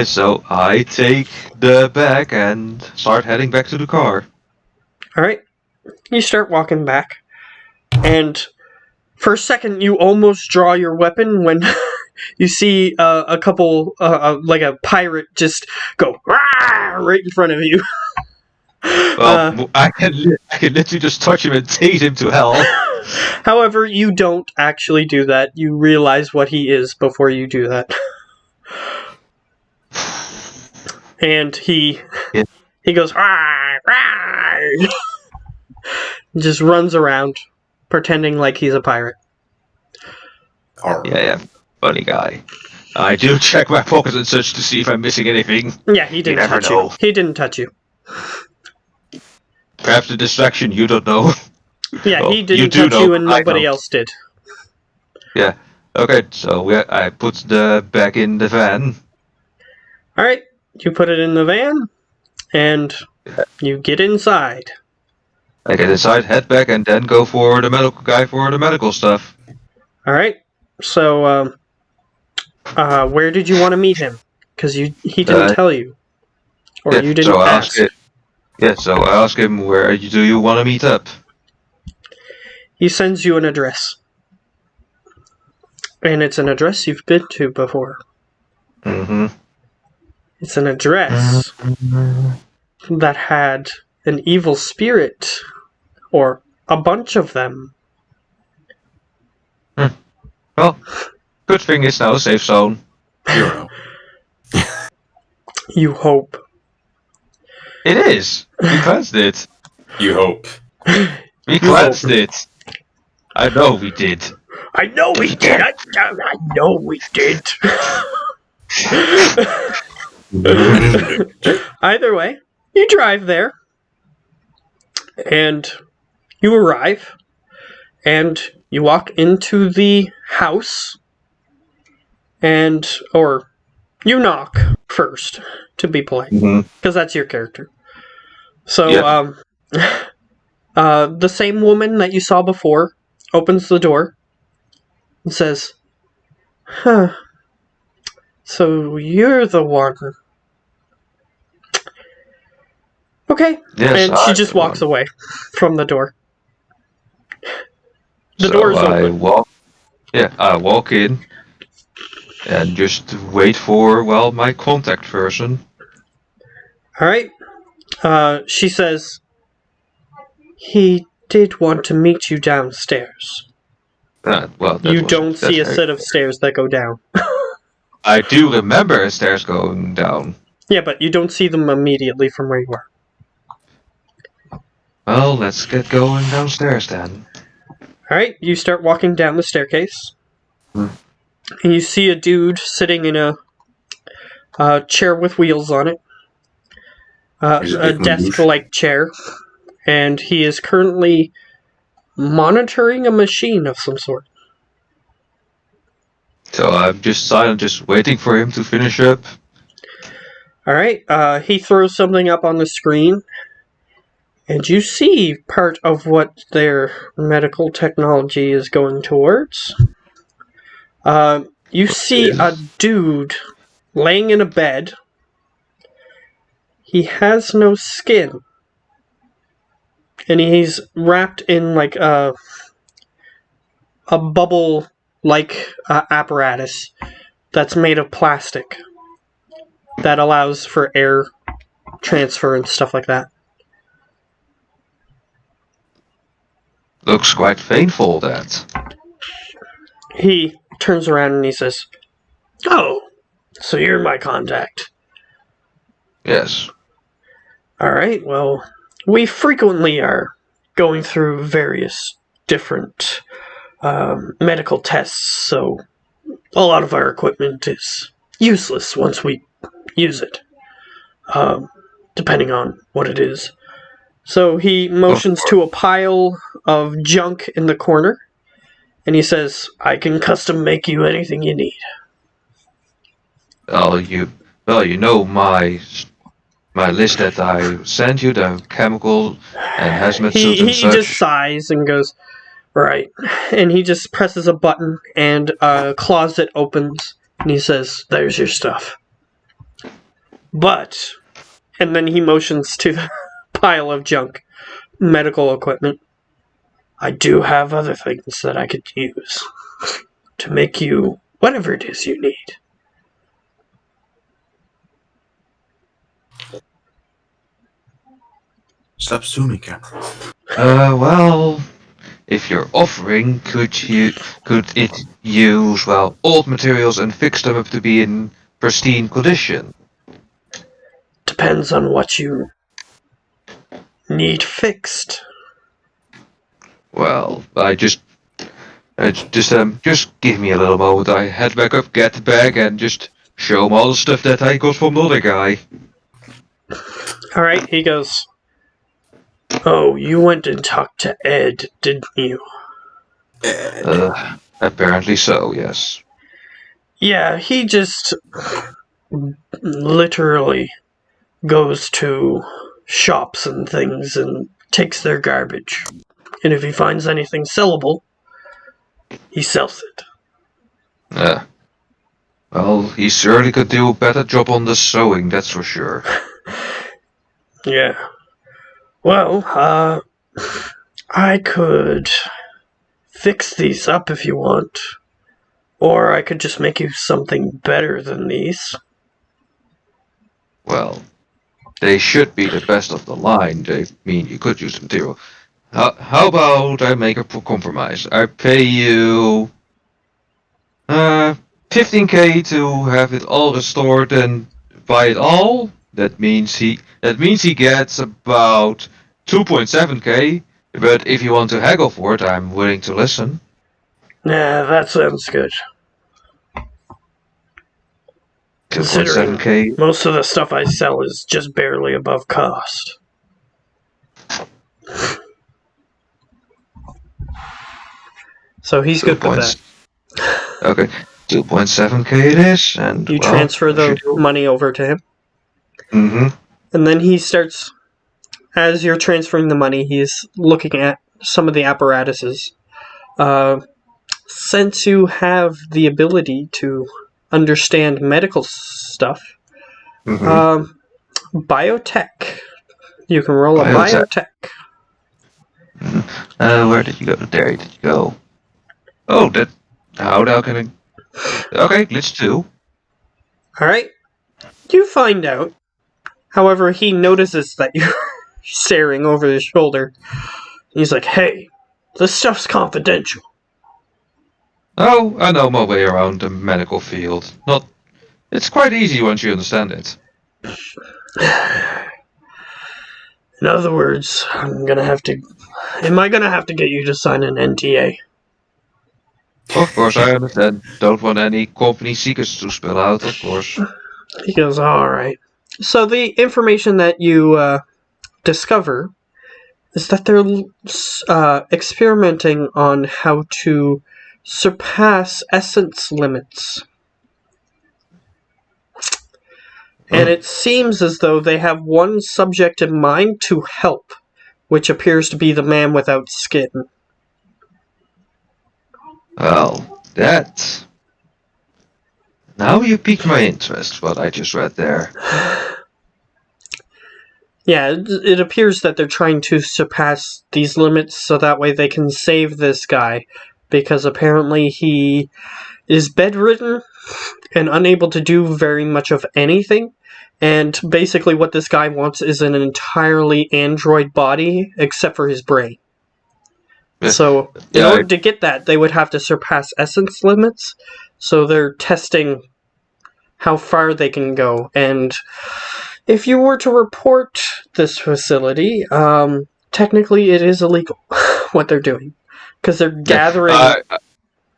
So I take the bag and start heading back to the car. All right, you start walking back, and for a second you almost draw your weapon when you see a couple, like a pirate, just go "Rah!" right in front of you. Well, I can literally just touch him and tase him to hell. However, you don't actually do that. You realize what he is before you do that. And he goes, "Rah, rah," just runs around, pretending like he's a pirate. Yeah, funny guy. I do check my pockets and such to see if I'm missing anything. Yeah, he didn't touch you. He didn't touch you. Perhaps a distraction, you don't know. Yeah, Well, he didn't you touch you, know, and I nobody don't. else did. Yeah. Okay, so I put the bag in the van. All right, you put it in the van, and you get inside. I get inside, head back, and then go for the medical guy for the medical stuff. All right, so where did you want to meet him? Because he didn't tell you, or you didn't ask. So I ask him, where do you want to meet up? He sends you an address. And it's an address you've been to before. Mm-hmm. It's an address that had an evil spirit, or a bunch of them. Well, good thing it's now a safe zone. Hero. You hope. It is. We cleansed it. You hope. We cleansed it. I know we did. I know we did. I know we did. Either way, you drive there, and you arrive, and you walk into the house, or you knock first, to be polite, because that's your character. So, the same woman that you saw before opens the door and says, "Huh, so you're the one." Okay. Yes, and she just walks away from the door. The door's open. I walk in and just wait for, my contact person. Alright. She says, "He did want to meet you downstairs." You don't see a set of stairs that go down. I do remember stairs going down. Yeah, but you don't see them immediately from where you are. Well, let's get going downstairs then. Alright, you start walking down the staircase. And you see a dude sitting in a chair with wheels on it. A desk-like chair. And he is currently monitoring a machine of some sort. So I'm just silent, just waiting for him to finish up. Alright, he throws something up on the screen, and you see part of what their medical technology is going towards. You see a dude laying in a bed. He has no skin. And he's wrapped in like a bubble-like apparatus that's made of plastic that allows for air transfer and stuff like that. Looks quite painful, that. He turns around and he says, "Oh, so you're my contact." Yes. Alright, well, we frequently are going through various different medical tests, so a lot of our equipment is useless once we use it, depending on what it is. So he motions to a pile of junk in the corner, and he says, I can custom make you anything you need. You know my list that I sent you, the chemical and hazmat suits and He such. just sighs and goes, right. And he just presses a button, and a closet opens, and he says, there's your stuff. But, and then he motions to the pile of junk, medical equipment. I do have other things that I could use to make you whatever it is you need. Stop zooming, Cameron. Well, if you're offering, could it use old materials and fix them up to be in pristine condition? Depends on what you need fixed. Well, just give me a little moment. I head back up, get the bag, and just show him all the stuff that I got from the other guy. Alright, he goes, oh, you went and talked to Ed, didn't you? Apparently so, yes. Yeah, he just literally goes to shops and things and takes their garbage. And if he finds anything sellable, he sells it. Well, he surely could do a better job on the sewing, that's for sure. Yeah. Well, I could fix these up if you want. Or I could just make you something better than these. Well, they should be the best of the line. You could use the material. How about I make a compromise? I pay you 15k to have it all restored and buy it all. That means he gets about 2.7k. But if you want to haggle for it, I'm willing to listen. Nah, that sounds good. Considering 2.7k. most of the stuff I sell is just barely above cost. So he's good with that. Okay, 2.7k it is, and you transfer the money over to him. Mm-hmm. And then he starts, as you're transferring the money, he's looking at some of the apparatuses. Since you have the ability to understand medical stuff, biotech. You can roll a biotech. Where did you go? There did you go? Oh, how now can I... Okay, let's do. Alright. You find out. However, he notices that you're staring over his shoulder. He's like, hey, this stuff's confidential. Oh, I know my way around the medical field. It's quite easy once you understand it. In other words, am I gonna have to get you to sign an NDA? Of course, I understand. Don't want any company secrets to spill out, of course. He goes, alright. So the information that you discover is that they're experimenting on how to surpass essence limits. And it seems as though they have one subject in mind to help, which appears to be the man without skin. Well, that... Now you piqued my interest, what I just read there. Yeah, it appears that they're trying to surpass these limits so that way they can save this guy, because apparently he is bedridden and unable to do very much of anything, and basically what this guy wants is an entirely android body except for his brain. So, in order to get that, they would have to surpass essence limits, so they're testing how far they can go, and If you were to report this facility, technically it is illegal what they're doing. Because they're gathering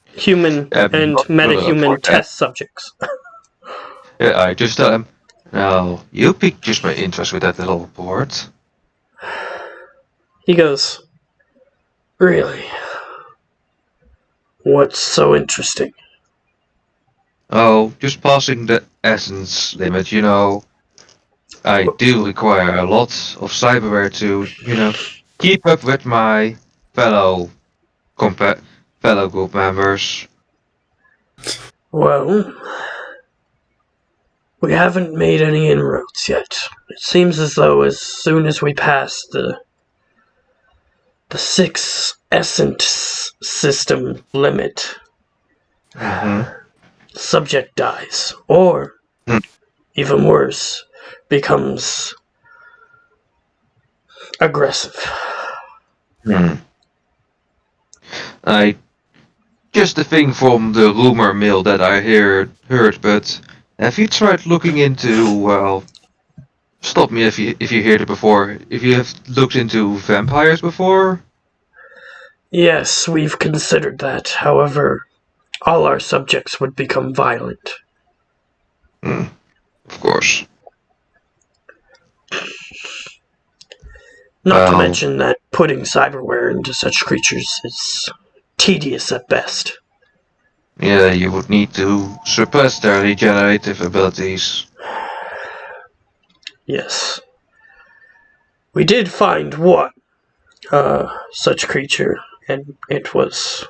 human and not gonna metahuman report that. test subjects. Yeah, I just tell him, now, you piqued just my interest with that little report. He goes, really? What's so interesting? Oh, just passing the essence limit, you know. I do require a lot of cyberware to, keep up with my fellow fellow group members. Well, we haven't made any inroads yet. It seems as though as soon as we pass the 6 essence system limit, subject dies, or even worse, becomes aggressive. Just a thing from the rumor mill that I heard, but have you tried looking into, well, stop me if you heard it before, if you have looked into vampires before? Yes, we've considered that. However, all our subjects would become violent. Of course. Not to mention that putting cyberware into such creatures is tedious at best. Yeah, you would need to suppress their regenerative abilities. Yes. We did find one such creature, and it was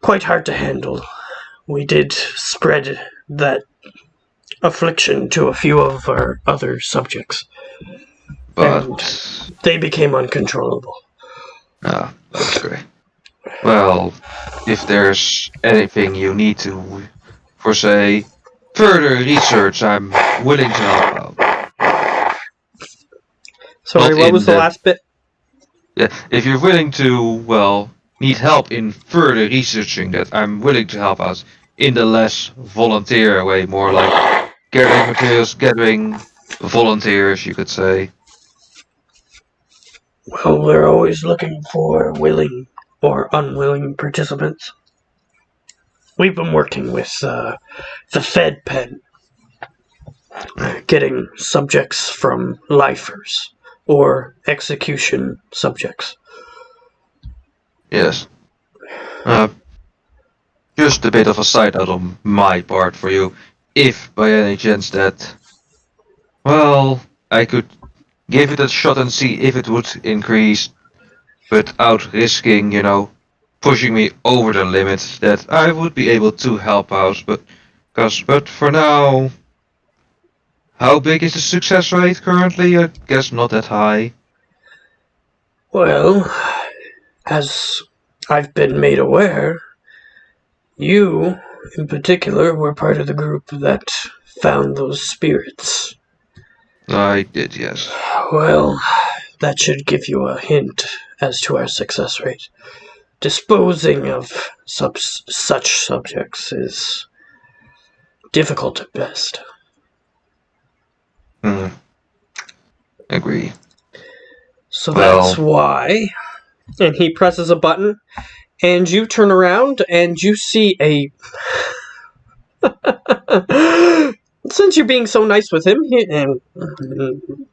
quite hard to handle. We did spread that affliction to a few of our other subjects, But and they became uncontrollable. that's great. Well, if there's anything you need to, for say, further research, I'm willing to help out. Sorry, Not what in was the the- last bit? Yeah, if you're willing to, well, need help in further researching that, I'm willing to help out in the less volunteer way, more like gathering materials, gathering volunteers, you could say. Well, we're always looking for willing or unwilling participants. We've been working with the Fed Pen, getting subjects from lifers or execution subjects. Yes. Just a bit of a side note on my part for you. If by any chance that, well, I could give it a shot and see if it would increase without risking, pushing me over the limit, that I would be able to help out. But for now, how big is the success rate currently? I guess not that high. Well, as I've been made aware, you, in particular, were part of the group that found those spirits. I did, yes. Well, that should give you a hint as to our success rate. Disposing of such subjects is difficult at best. Agree. So that's why. And he presses a button, and you turn around, and you see a... Since you're being so nice with him and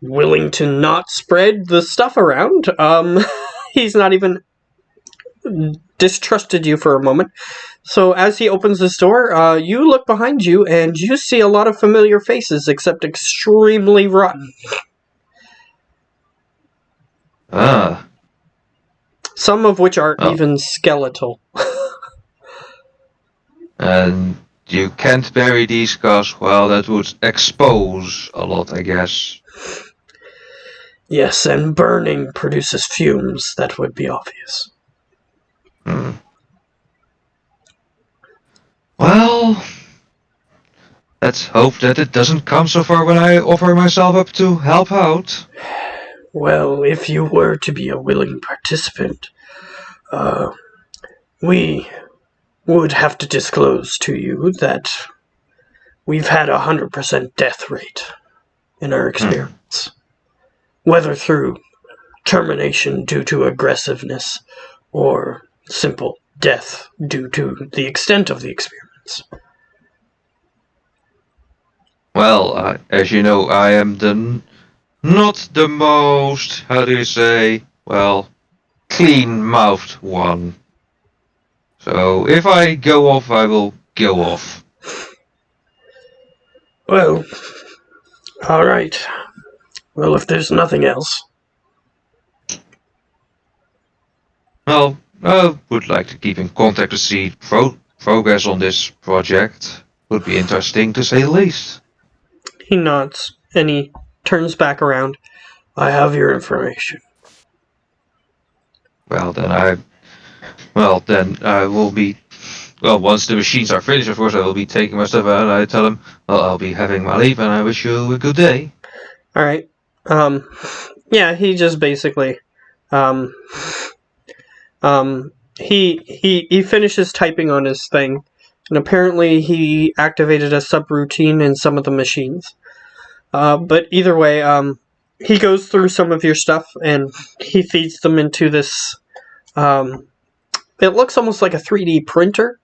willing to not spread the stuff around, he's not even distrusted you for a moment. So as he opens this door, you look behind you and you see a lot of familiar faces, except extremely rotten. Some of which are even skeletal. And you can't bury these cause, well, that would expose a lot, I guess. Yes, and burning produces fumes. That would be obvious. Well, let's hope that it doesn't come so far when I offer myself up to help out. Well, if you were to be a willing participant, we would have to disclose to you that we've had a 100% death rate in our experiments. Whether through termination due to aggressiveness or simple death due to the extent of the experiments. Well, as you know, I am not the most, how do you say, well, clean-mouthed one. So if I go off, I will go off. Well, alright. Well, if there's nothing else. Well, I would like to keep in contact to see progress on this project. Would be interesting to say the least. He nods, and he turns back around. I have your information. Well, then I will be. Well, once the machines are finished, of course, I will be taking my stuff out. And I tell him, well, I'll be having my leave, and I wish you a good day. Alright. Yeah, he just basically, he finishes typing on his thing, and apparently he activated a subroutine in some of the machines. But either way, he goes through some of your stuff, and he feeds them into this, it looks almost like a 3D printer,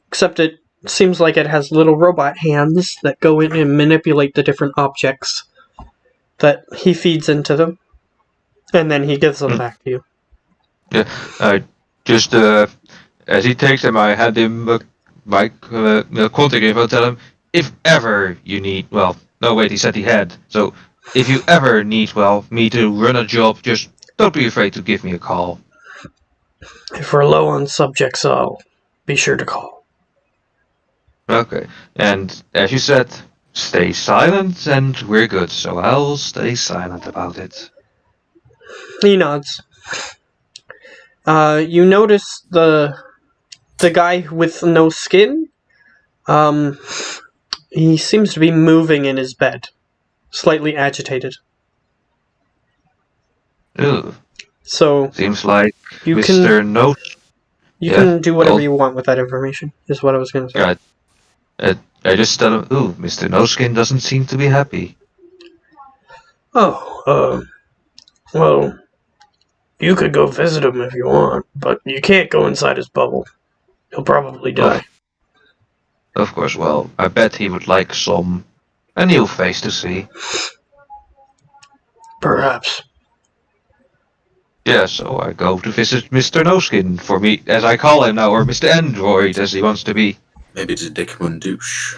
except it seems like it has little robot hands that go in and manipulate the different objects that he feeds into them, and then he gives them back to you. Yeah, I just as he takes them, I hand him my contact info. Tell him if ever you need. Well, no, wait, he said he had. So if you ever need, well, me to run a job, just don't be afraid to give me a call. If we're low on subjects, I'll be sure to call. Okay, and as you said, stay silent, and we're good. So I'll stay silent about it. He nods. You notice the guy with no skin. He seems to be moving in his bed, slightly agitated. Ew, So seems like you Mr. can No. can do whatever well- you want with that information. Is what I was going to say. Yeah, I just tell him, ooh, Mr. No Skin doesn't seem to be happy. Oh, well, you could go visit him if you want, but you can't go inside his bubble. He'll probably die. Of course, well, I bet he would like a new face to see. Perhaps. Yeah, so I go to visit Mr. No Skin, for me, as I call him now, or Mr. Android, as he wants to be. Maybe it's a Dick Moon douche.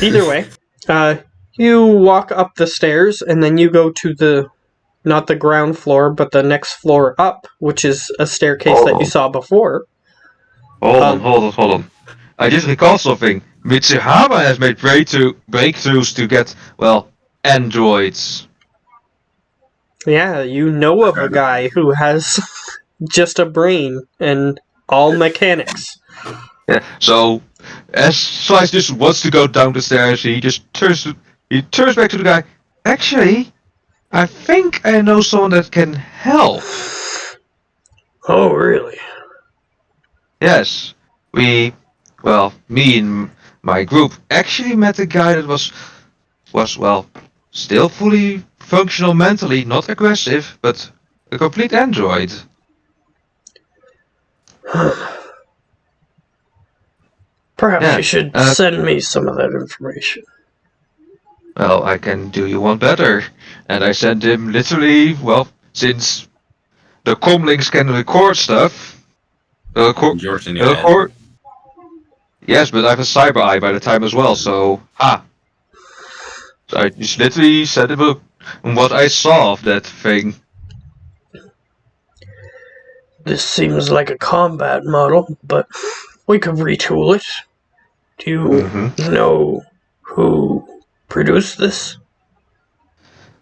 Either way, you walk up the stairs, and then you go to not the ground floor, but the next floor up, which is a staircase that you saw before. Hold on. I just recall something. Mitsuhama has made breakthroughs to get, well, androids. Yeah, you know of a guy who has just a brain and all mechanics. Yeah, so as Slice just wants to go down the stairs, he turns back to the guy. Actually, I think I know someone that can help. Oh, really? Yes, me and my group actually met a guy that was well, still fully functional mentally, not aggressive, but a complete android. Perhaps Yeah, you should send me some of that information. Well, I can do you one better. And I sent him literally, well, since the comlinks can record stuff. Yours in your head. Yes, but I have a cyber eye by the time as well, so So I just literally sent him what I saw of that thing. This seems like a combat model, but we could retool it. Do you know who produced this?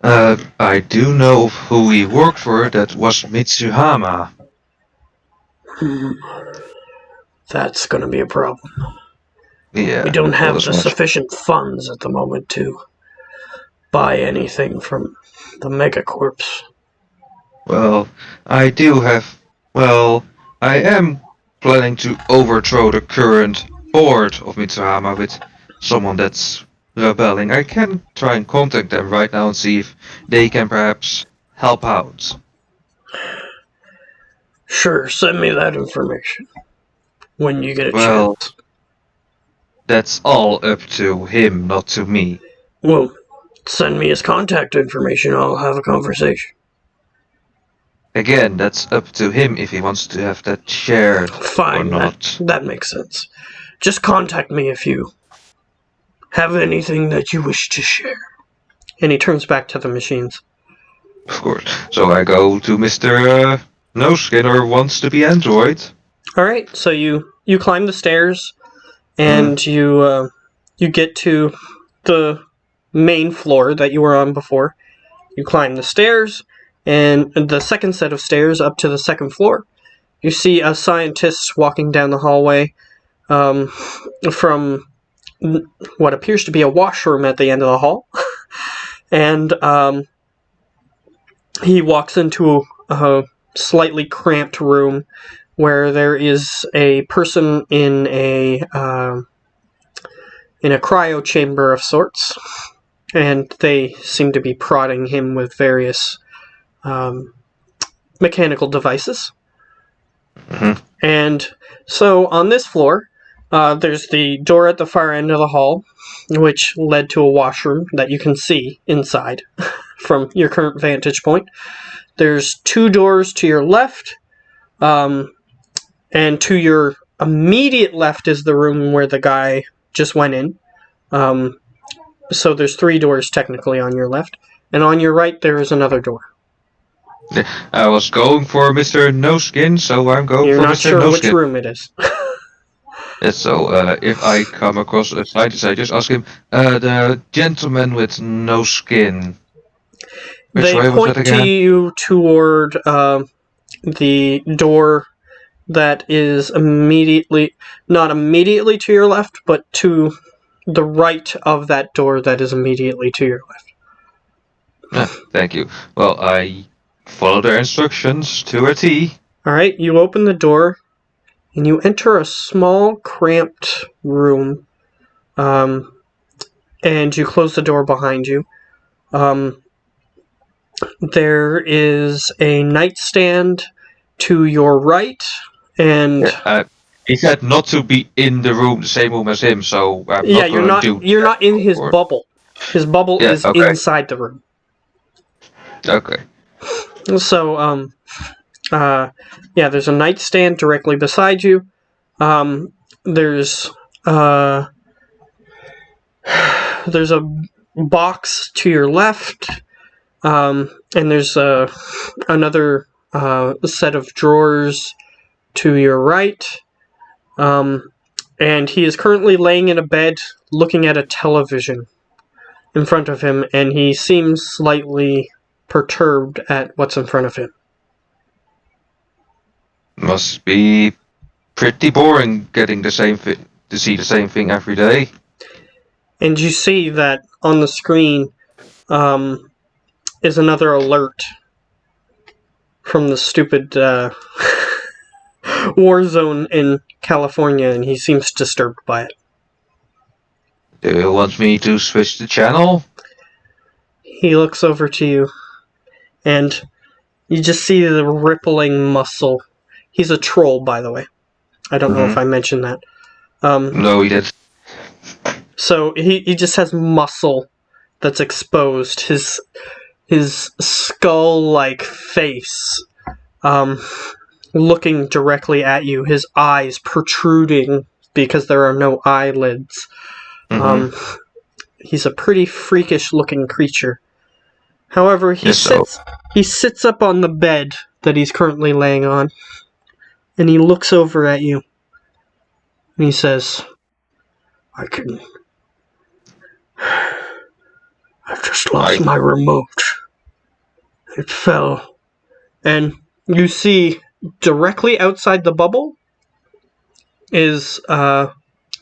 I do know who he worked for. That was Mitsuhama. That's gonna be a problem. Yeah. We don't have well, the sufficient funds at the moment to buy anything from the megacorps. Well, I do have. Well, I am planning to overthrow the current board of Mitsuhama with someone that's rebelling, I can try and contact them right now and see if they can perhaps help out. Sure, send me that information when you get a Well, chance. that's all up to him, not to me. Well, send me his contact information. I'll have a conversation. Again, that's up to him if he wants to have that shared or Fine, not. that makes sense. Just contact me if you have anything that you wish to share. And he turns back to the machines. Of course. So I go to Mr. No Skin or wants to be android. Alright, so you climb the stairs and you get to the main floor that you were on before. You climb the stairs, and the second set of stairs up to the second floor. You see a scientist walking down the hallway from what appears to be a washroom at the end of the hall. And he walks into a slightly cramped room where there is a person in a cryo chamber of sorts, and they seem to be prodding him with various mechanical devices. Mhm. And so on this floor, there's the door at the far end of the hall, which led to a washroom that you can see inside from your current vantage point. There's 2 doors to your left, and to your immediate left is the room where the guy just went in. So there's 3 doors technically on your left, and on your right there is another door. I was going for Mr. No Skin, so I'm going You're for not Mr. sure No which Skin. room it is. So if I come across a scientist, I just ask him, the gentleman with no skin. Which They way was point it to again? you toward the door that is not immediately to your left, but to the right of that door that is immediately to your left. Thank you. Well, I follow their instructions to a T. Alright, you open the door, and you enter a small, cramped room, and you close the door behind you. There is a nightstand to your right, and He said not to be in the room, the same room as him, so I'm yeah, not going to do you're not in his or- bubble. His bubble Yeah, is okay. inside the room. Okay. So, yeah, there's a nightstand directly beside you. There's a box to your left, and there's another set of drawers to your right. And he is currently laying in a bed looking at a television in front of him, and he seems slightly perturbed at what's in front of him. Must be pretty boring getting the same to see the same thing every day. And you see that on the screen is another alert from the stupid war zone in California, and he seems disturbed by it. Do you want me to switch the channel? He looks over to you, and you just see the rippling muscle. He's a troll, by the way. I don't know if I mentioned that. No, he did. So he just has muscle that's exposed. His skull-like face, looking directly at you. His eyes protruding because there are no eyelids. He's a pretty freakish-looking creature. However, he sits up on the bed that he's currently laying on, and he looks over at you, and he says, I've just lost my remote. It fell. And you see directly outside the bubble is a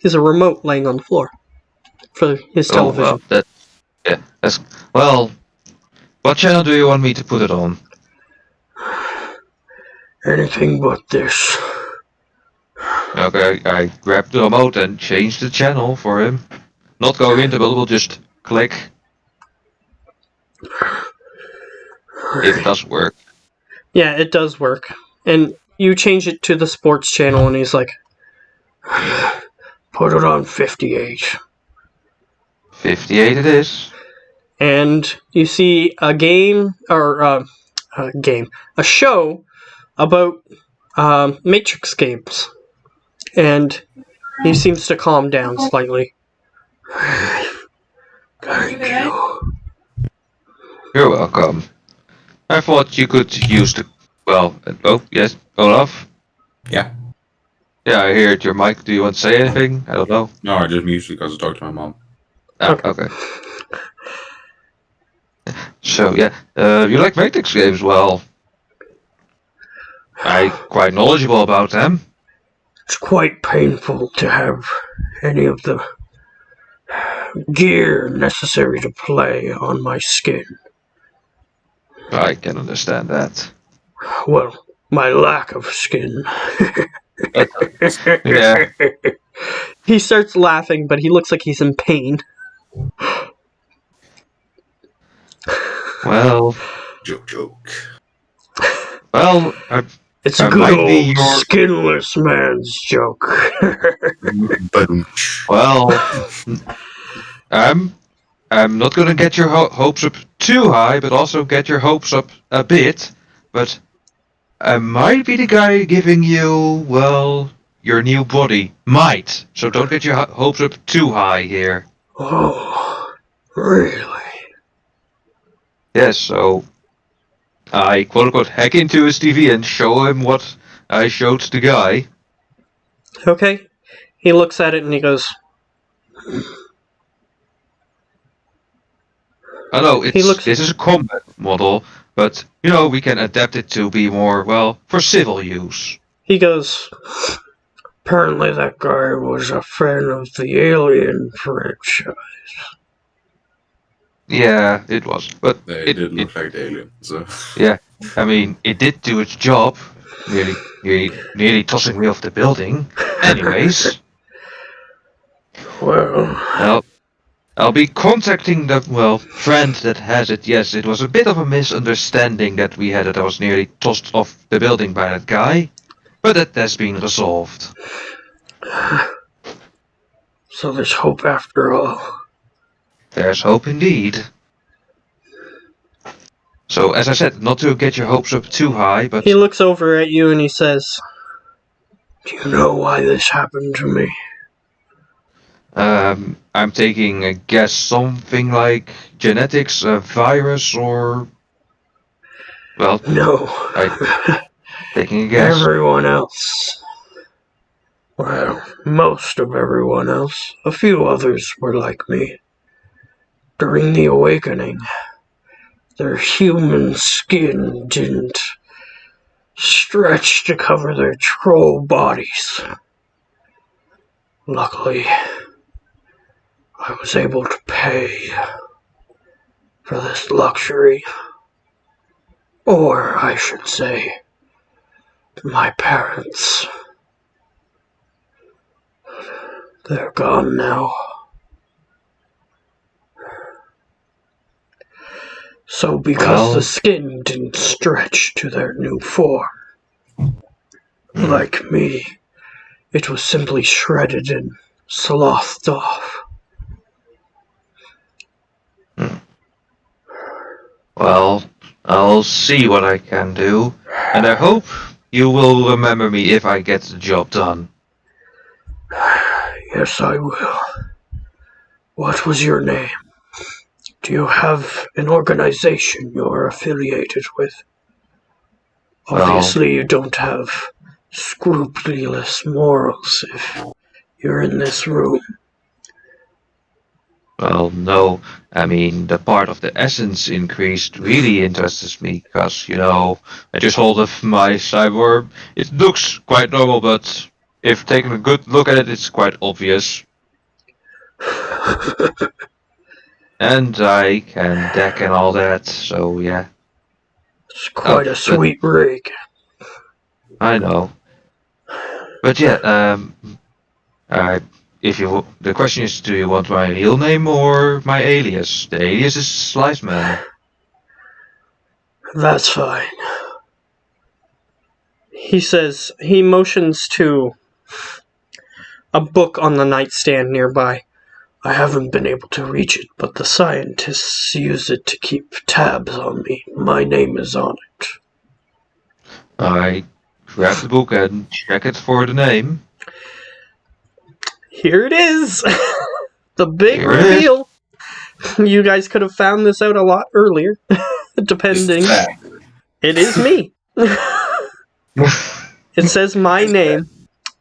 remote laying on the floor for his television. Well, what channel do you want me to put it on? Anything but this. Okay, I grabbed the remote and changed the channel for him. not going into the building, we'll just click if it doesn't work. Yeah, it does work. And you change it to the sports channel, and he's like, put it on 58. 58 it is. And you see a a show about Matrix games. And he seems to calm down slightly. Thank you. You're welcome. I thought you could use the... Well, oh, yes, Olaf? Yeah. Yeah, I heard your mic. Do you want to say anything? I don't know. No, I just muted because I talked to my mom. Ah, okay. So, yeah, you like Matrix games? Well, I'm quite knowledgeable about them. It's quite painful to have any of the gear necessary to play on my skin. I can understand that. Well, my lack of skin. Yeah. He starts laughing, but he looks like he's in pain. Well, Joke. well, It's a I good might be old your- skinless man's joke. well, I'm not gonna get your hopes up too high, but also get your hopes up a bit. But I might be the guy giving you, well, your new body. Might. So don't get your hopes up too high here. Oh, really? Yes, so I quote-unquote hack into his TV and show him what I showed the guy. Okay. He looks at it and he goes, I know, He looks- this is a combat model, but, you know, we can adapt it to be more, well, for civil use. apparently that guy was a fan of the Alien franchise. Yeah, it was, but They did look like the alien, so... I mean, it did do its job, nearly tossing me off the building. Anyways, Well, I'll be contacting the, well, friend that has it. Yes, it was a bit of a misunderstanding that we had, that I was nearly tossed off the building by that guy, but that has been resolved. so there's hope after all. There's hope indeed. So, as I said, not to get your hopes up too high, but... He looks over at you and he says, do you know why this happened to me? I'm taking a guess, something like genetics, a virus, or... Well, No. taking a guess. Everyone else. Well, most of everyone else. A few others were like me. During the awakening, their human skin didn't stretch to cover their troll bodies. Luckily, I was able to pay for this luxury. Or, I should say, my parents. They're gone now. So because Well- the skin didn't stretch to their new form, like me, it was simply shredded and slothed off. Well, I'll see what I can do, and I hope you will remember me if I get the job done. Yes, I will. What was your name? Do you have an organization you're affiliated with? Well- Obviously, you don't have scrupulous morals if you're in this room. Well, no, I mean, the part of the essence increased really interests me, because, you know, I just hold of my cyborg. It looks quite normal, but if taking a good look at it, it's quite obvious. And I can deck and all that, so yeah, It's quite Oh, a sweet rig. I know. But yeah, the question is, do you want my real name or my alias? The alias is Sliceman. That's fine. He says, he motions to a book on the nightstand nearby. I haven't been able to reach it, but the scientists use it to keep tabs on me. My name is on it. I grab the book and check it for the name. Here it is! The big Here it is. reveal! You guys could have found this out a lot earlier, depending. It is me. It says my name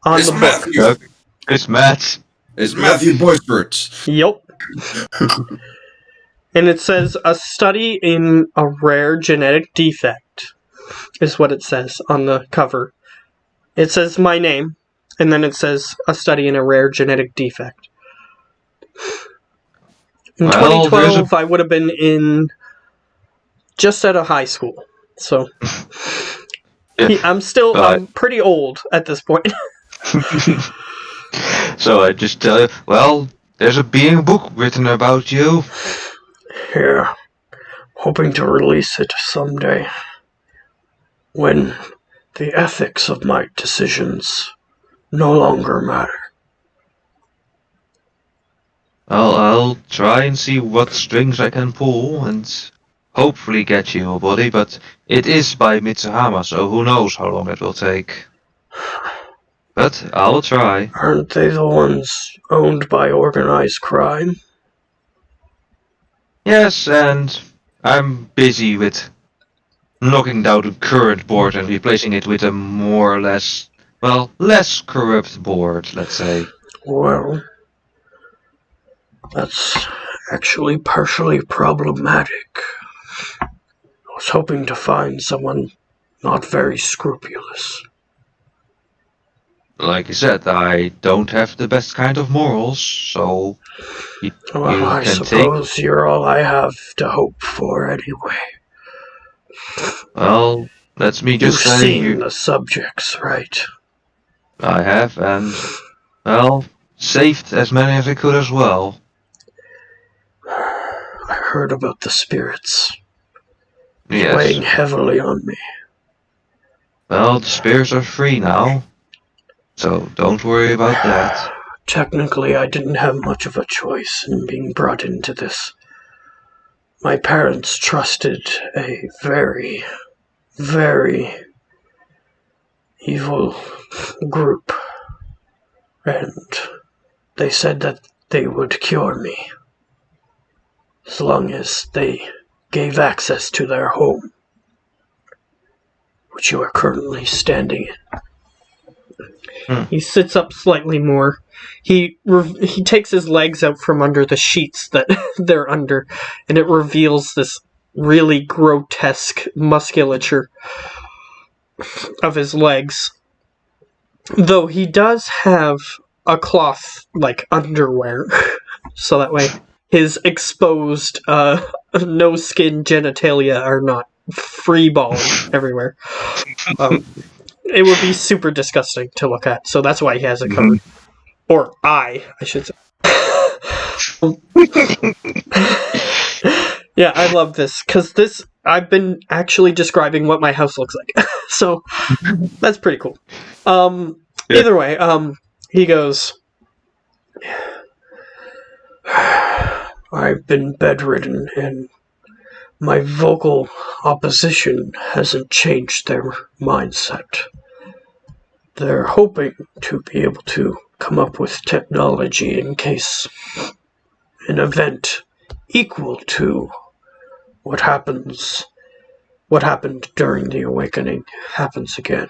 on It's the book. Matthew. It's Matt. It's Matthew Boisvert. Yup. And it says a study in a rare genetic defect is what it says on the cover. It says my name, and then it says a study in a rare genetic defect. In Well, 2012, I would have been in just out of high school. So I'm pretty old at this point. So I just tell you, well, there's a book written about you. Yeah, hoping to release it someday. When the ethics of my decisions no longer matter. Well, I'll try and see what strings I can pull and hopefully get you a body, but it is by Mitsuhama, so who knows how long it will take. But I'll try. Aren't they the ones owned by organized crime? Yes, and I'm busy with knocking down the current board and replacing it with a more or less, well, less corrupt board, let's say. Well, that's actually partially problematic. I was hoping to find someone not very scrupulous. Like you said, I don't have the best kind of morals, so Well, I suppose you're all I have to hope for anyway. Well, that's me just You've saying. seen the subjects, right? I have, and, well, saved as many as I could as well. I heard about the spirits. Yes. Weighing heavily on me. Well, the spirits are free now, so don't worry about that. Technically, I didn't have much of a choice in being brought into this. My parents trusted a very, very evil group, and they said that they would cure me as long as they gave access to their home, which you are currently standing in. He sits up slightly more. He takes his legs out from under the sheets that they're under, and it reveals this really grotesque musculature of his legs. Though he does have a cloth, like, underwear, so that way his exposed, no-skin genitalia are not free-balling everywhere. It would be super disgusting to look at, so that's why he has it covered. Or I should say. Yeah, I love this, because I've been actually describing what my house looks like. So, that's pretty cool. Either way, he goes, I've been bedridden, and my vocal opposition hasn't changed their mindset. They're hoping to be able to come up with technology in case an event equal to what happened during the awakening happens again.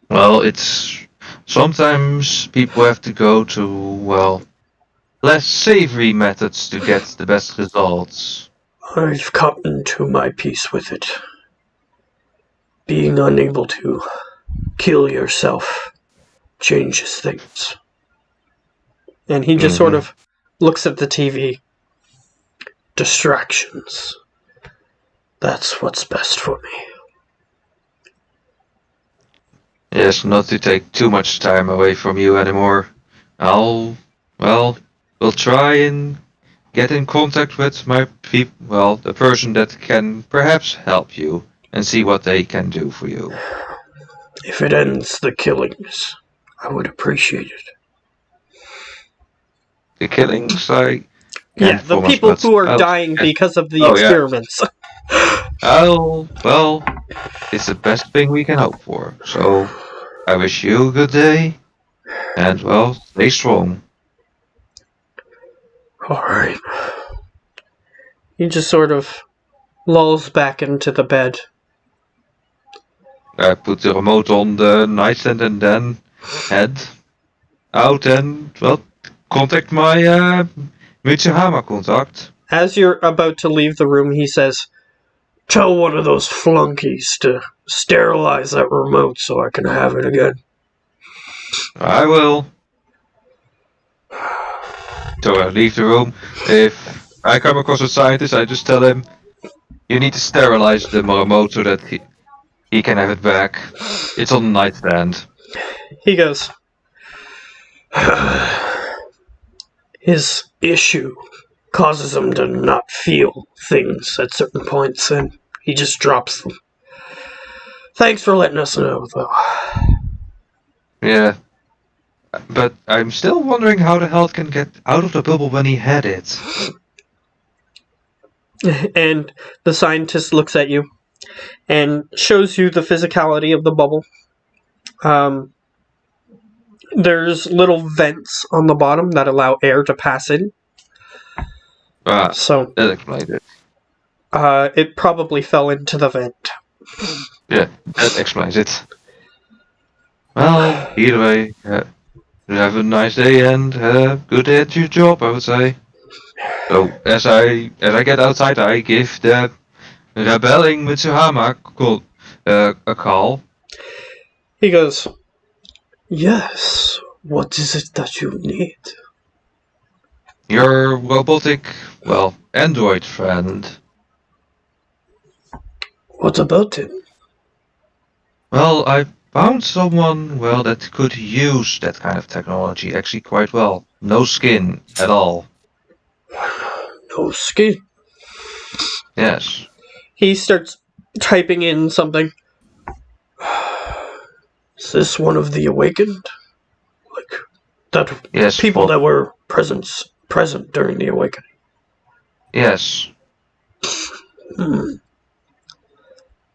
Well, it's sometimes people have to go to, well, less savory methods to get the best results. I've gotten to my peace with it. Being unable to kill yourself changes things. And he just sort of looks at the TV. Distractions. That's what's best for me. Yes, not to take too much time away from you anymore. We'll try and get in contact with the person that can perhaps help you and see what they can do for you. If it ends the killings, I would appreciate it. The killings, I Yeah, can't the promise, people but who are I'll- dying because of the Oh, yeah. experiments. It's the best thing we can hope for. So, I wish you a good day, and stay strong. Alright. He just sort of lulls back into the bed. I put the remote on the nightstand and then head out and, contact my Mitsuhama contact. As you're about to leave the room, he says, "Tell one of those flunkies to sterilize that remote so I can have it again." I will. So I leave the room. If I come across a scientist, I just tell him, you need to sterilize the remote so that he can have it back. It's on the nightstand. He goes, "His issue causes him to not feel things at certain points, and he just drops them. Thanks for letting us know, though." Yeah. But I'm still wondering how the hell it can get out of the bubble when he had it. And the scientist looks at you and shows you the physicality of the bubble. There's little vents on the bottom that allow air to pass in. So That explains it. it probably fell into the vent. Yeah, that explains it. Well, either way, have a nice day and good day at your job, I would say. So as I get outside, I give the rebelling Mitsuhama a call. He goes, "Yes, what is it that you need?" Your robotic, android friend. "What about him?" Well, I found someone, that could use that kind of technology actually quite well. No skin at all. "No skin." Yes. He starts typing in something. "Is this one of the awakened? Like, that Yes. people that were present during the awakening?" Yes.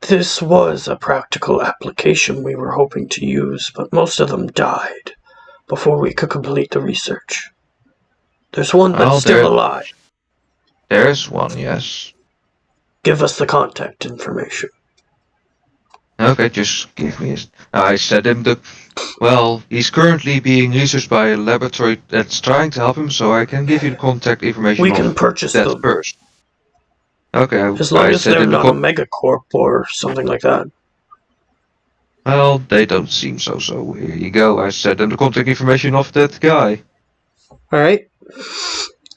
This was a practical application we were hoping to use, but most of them died before we could complete the research. There's one that's still alive. There's one, yes. Give us the contact information. Okay, just give me his... I said him he's currently being researched by a laboratory that's trying to help him, so I can give you the contact information. We can purchase that them first. Okay, as long as they're not a megacorp or something like that. Well, they don't seem so here you go. I sent them the contact information of that guy. Alright.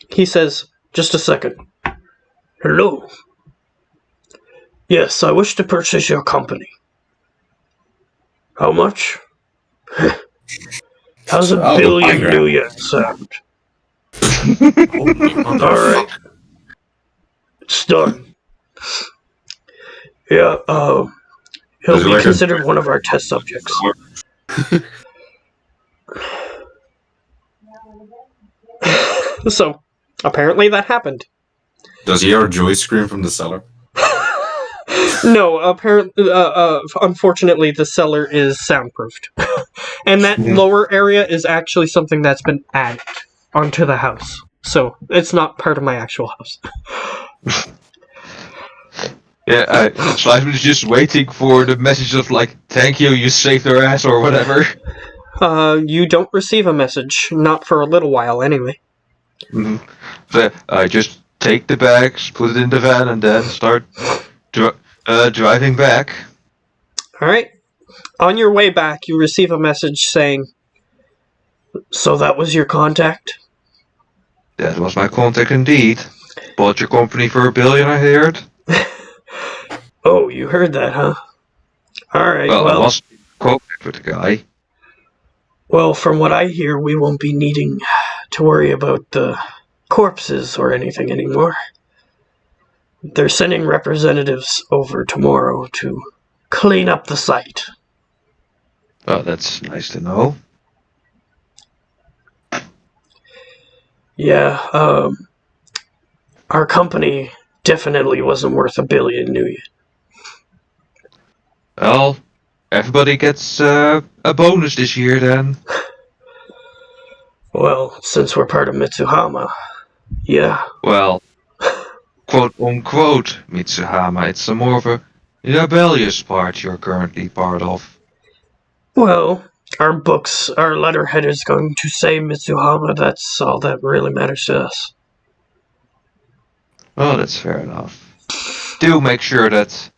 He says, "Just a second. Hello. Yes, I wish to purchase your company. How much?" How's $1 billion New Year sound? Alright. It's done. Yeah, he'll be considered one of our test subjects. So, apparently that happened. Does he hear a joy scream from the cellar? No, unfortunately, the cellar is soundproofed. And that lower area is actually something that's been added onto the house. So, it's not part of my actual house. Yeah, Slice was just waiting for the message of thank you, you saved their ass or whatever. You don't receive a message. Not for a little while, anyway. Mm-hmm. So I just take the bags, put it in the van, and then start driving back. Alright. On your way back, you receive a message saying, "So that was your contact?" That was my contact indeed. Bought your company for $1 billion, I heard. Oh, you heard that, huh? Alright, well... cooperate with the guy. Well, from what I hear, we won't be needing to worry about the corpses or anything anymore. They're sending representatives over tomorrow to clean up the site. Oh, that's nice to know. Yeah, our company definitely wasn't worth $1 billion, knew you? Well, everybody gets a bonus this year then. Well, since we're part of Mitsuhama, yeah. Well, quote unquote Mitsuhama. It's a more of a rebellious part you're currently part of. Well, our letterhead is going to say Mitsuhama. That's all that really matters to us. Well, that's fair enough. Do make sure that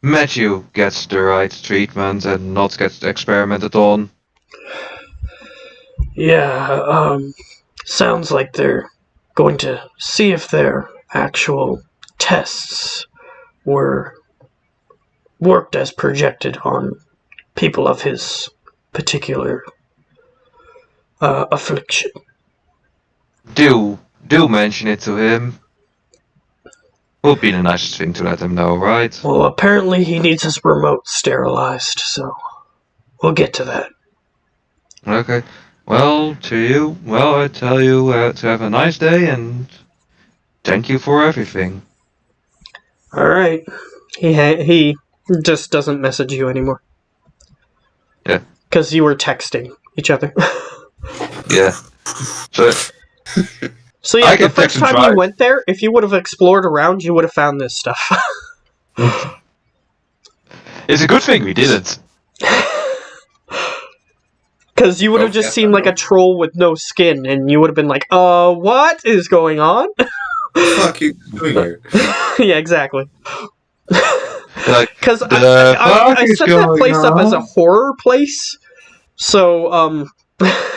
Matthew gets the right treatment and not gets experimented on. Yeah, sounds like they're going to see if their actual tests were worked as projected on people of his particular affliction. Do mention it to him. Would be the nicest thing to let him know, right? Well, apparently he needs his remote sterilized, so we'll get to that. Okay. Well, to you, I tell you to have a nice day and thank you for everything. Alright. He just doesn't message you anymore. Yeah. Because you were texting each other. Yeah. So yeah, I the can text first and time drive. you went there, if you would have explored around, you would have found this stuff. It's a good thing we didn't. Because you would have Oh, just yes, seemed I like know. a troll with no skin, and you would have been like, what is going on? What the fuck are you doing here? Yeah, exactly. Like, Because the fuck I is set that going place up as a on? horror place, so,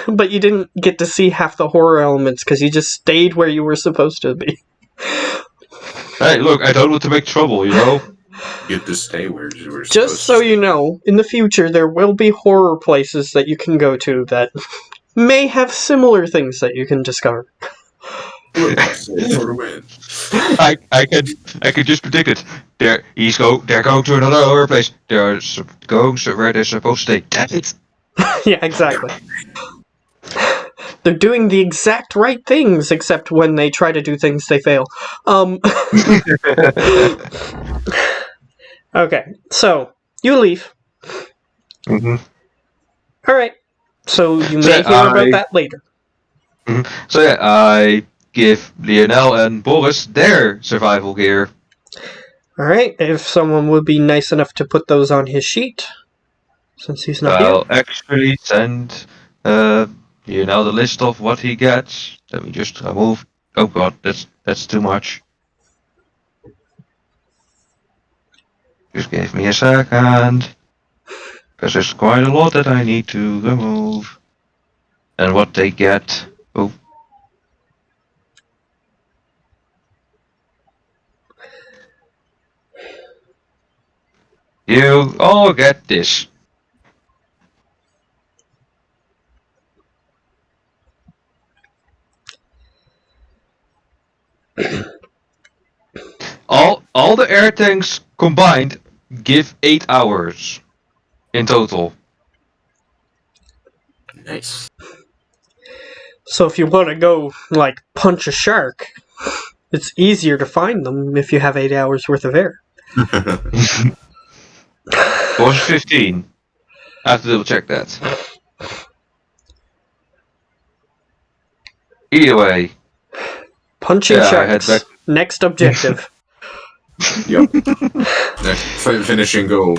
but you didn't get to see half the horror elements because you just stayed where you were supposed to be. Hey, look, I don't want to make trouble, you know? You get to stay where you were supposed Just so you know, in the future, there will be horror places that you can go to that may have similar things that you can discover. to. I could just predict it. They're going to another horror place. They're going to where they're supposed to stay. Damn it. Yeah, exactly. They're doing the exact right things, except when they try to do things, they fail. Okay, so you leave. Mm-hmm. All right. So you So may hear about that later. So yeah, I give Lionel and Boris their survival gear. All right. If someone would be nice enough to put those on his sheet, since he's not here. I'll actually send Lionel the list of what he gets. Let me just remove. Oh god, that's too much. Just give me a second. Because there's quite a lot that I need to remove. And what they get. Oh. You all get this. All the air tanks combined give 8 hours in total. Nice. So if you want to go, like, punch a shark, it's easier to find them if you have 8 hours worth of air. It was 15. I have to double check that. Either way. Punching Yeah, I head sharks. back. Next objective. Yep. Finishing goal.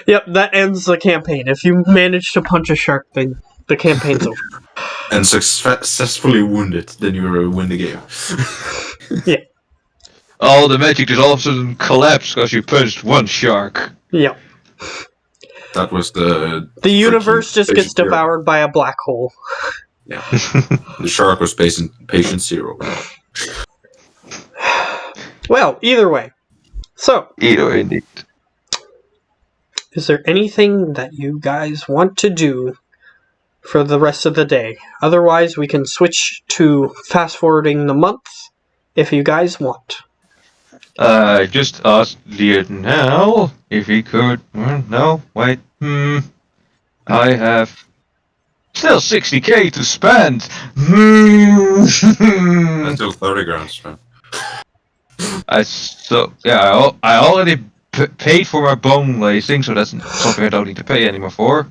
Yep, that ends the campaign. If you manage to punch a shark, then the campaign's over. And successfully wounded, then you win the game. All the magic just all of a sudden collapsed because you punched one shark. Yep. That was the universe just gets patient zero. devoured by a black hole. Yeah. The shark was patient zero. Well, either way. So, Either way, indeed. is there anything that you guys want to do for the rest of the day? Otherwise, we can switch to fast forwarding the month if you guys want. I just asked Lionel if he could. No, wait. I have still 60k to spend. That's still 30 grand, man. I already paid for my bone lacing, so that's something I don't need to pay anymore for.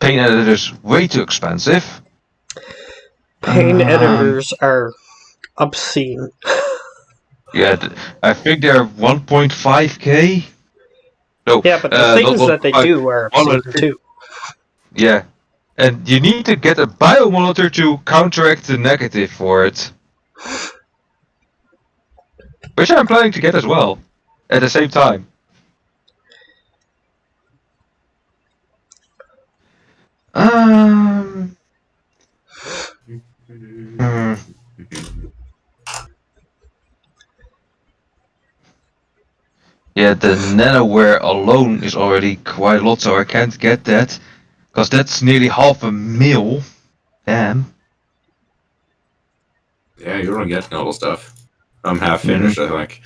Paint editor's way too expensive. Pain editors are obscene. Yeah, I think they're 1.5k. No. Yeah, but the things that they do are obscene too. Yeah. And you need to get a biomonitor to counteract the negative for it. Which I'm planning to get as well. At the same time. Yeah, the nanoware alone is already quite a lot, so I can't get that. Because that's nearly half a mil. Damn. Yeah, you're not getting all the stuff. I'm half finished, I think.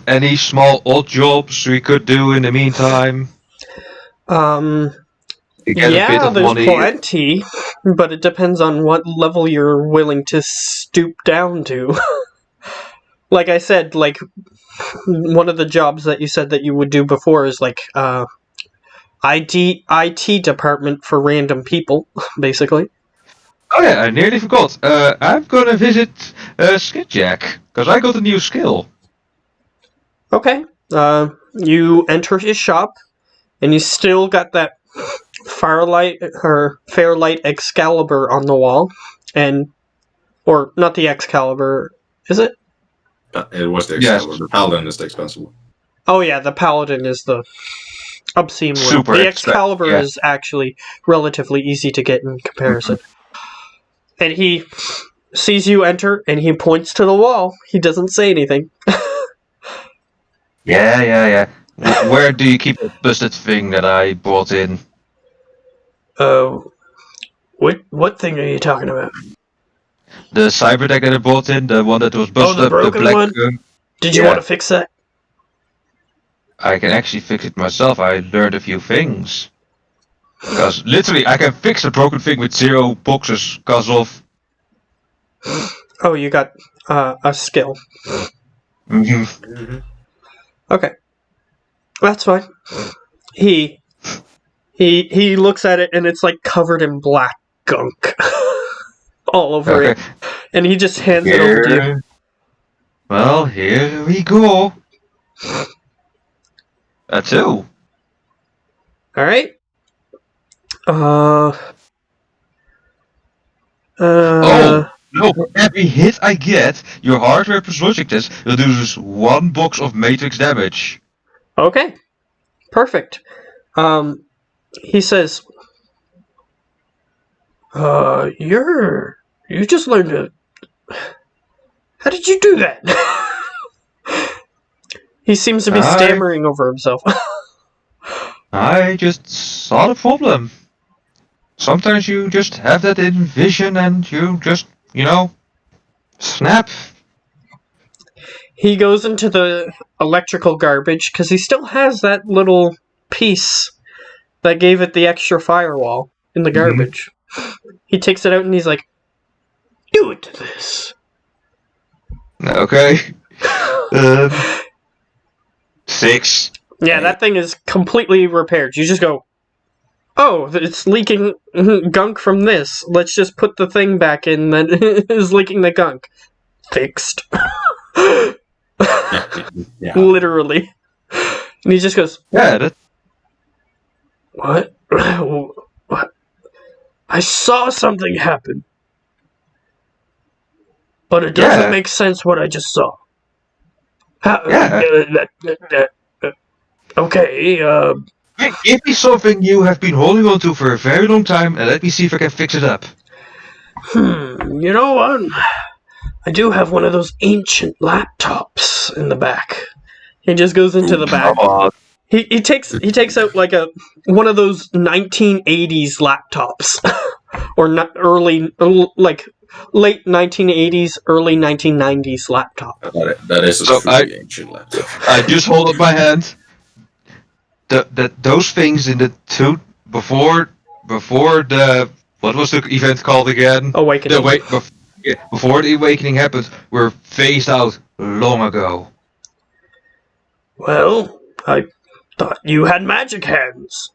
Any small odd jobs we could do in the meantime? To get a bit of there's money. plenty, but it depends on what level you're willing to stoop down to. Like I said, like one of the jobs that you said that you would do before is like IT department for random people, basically. Oh yeah, I nearly forgot. I'm gonna visit Skidjack because I got a new skill. Okay. You enter his shop, and you still got that Fairlight Excalibur on the wall, or not the Excalibur, is it? It was the Excalibur. The Paladin is the expensive one. Oh yeah, the Paladin is the obscene one. Super The Excalibur is actually relatively easy to get in comparison. And he sees you enter, and he points to the wall. He doesn't say anything. Yeah. Where do you keep the busted thing that I brought in? What thing are you talking about? The cyber deck that I brought in, the one that was busted the up, broken the black one? Did you want to fix that? I can actually fix it myself. I learned a few things. Because literally, I can fix a broken thing with 0 boxes because of... Oh, you got a skill. Okay. That's fine. He looks at it and it's like covered in black gunk all over it. And he just hands it over to you. Well, here we go. A 2. Alright. No, for every hit I get, your hardware plus logic test reduces 1 box of matrix damage. Okay. Perfect. He says, you just learned to... How did you do that? He seems to be stammering over himself. I just saw the problem. Sometimes you just have that in vision and you just, snap. He goes into the electrical garbage because he still has that little piece that gave it the extra firewall in the garbage. He takes it out and he's like, do it to this. Okay. 6. Yeah, that thing is completely repaired. You just go, oh, it's leaking gunk from this. Let's just put the thing back in that is leaking the gunk. Fixed. Yeah. Literally. And he just goes, Yeah, What? What? I saw something happen. But it doesn't make sense what I just saw. Okay, Give me something you have been holding on to for a very long time, and let me see if I can fix it up. You know what? I do have one of those ancient laptops in the back. He just goes into the back. He takes out like one of those 1980s laptops, or not like late 1980s, early 1990s laptop. That is a So truly ancient laptop. I just hold up my hand. Those things in the before the what was the event called again? Awakening. Before the awakening happened, were phased out long ago. Well, I thought you had magic hands.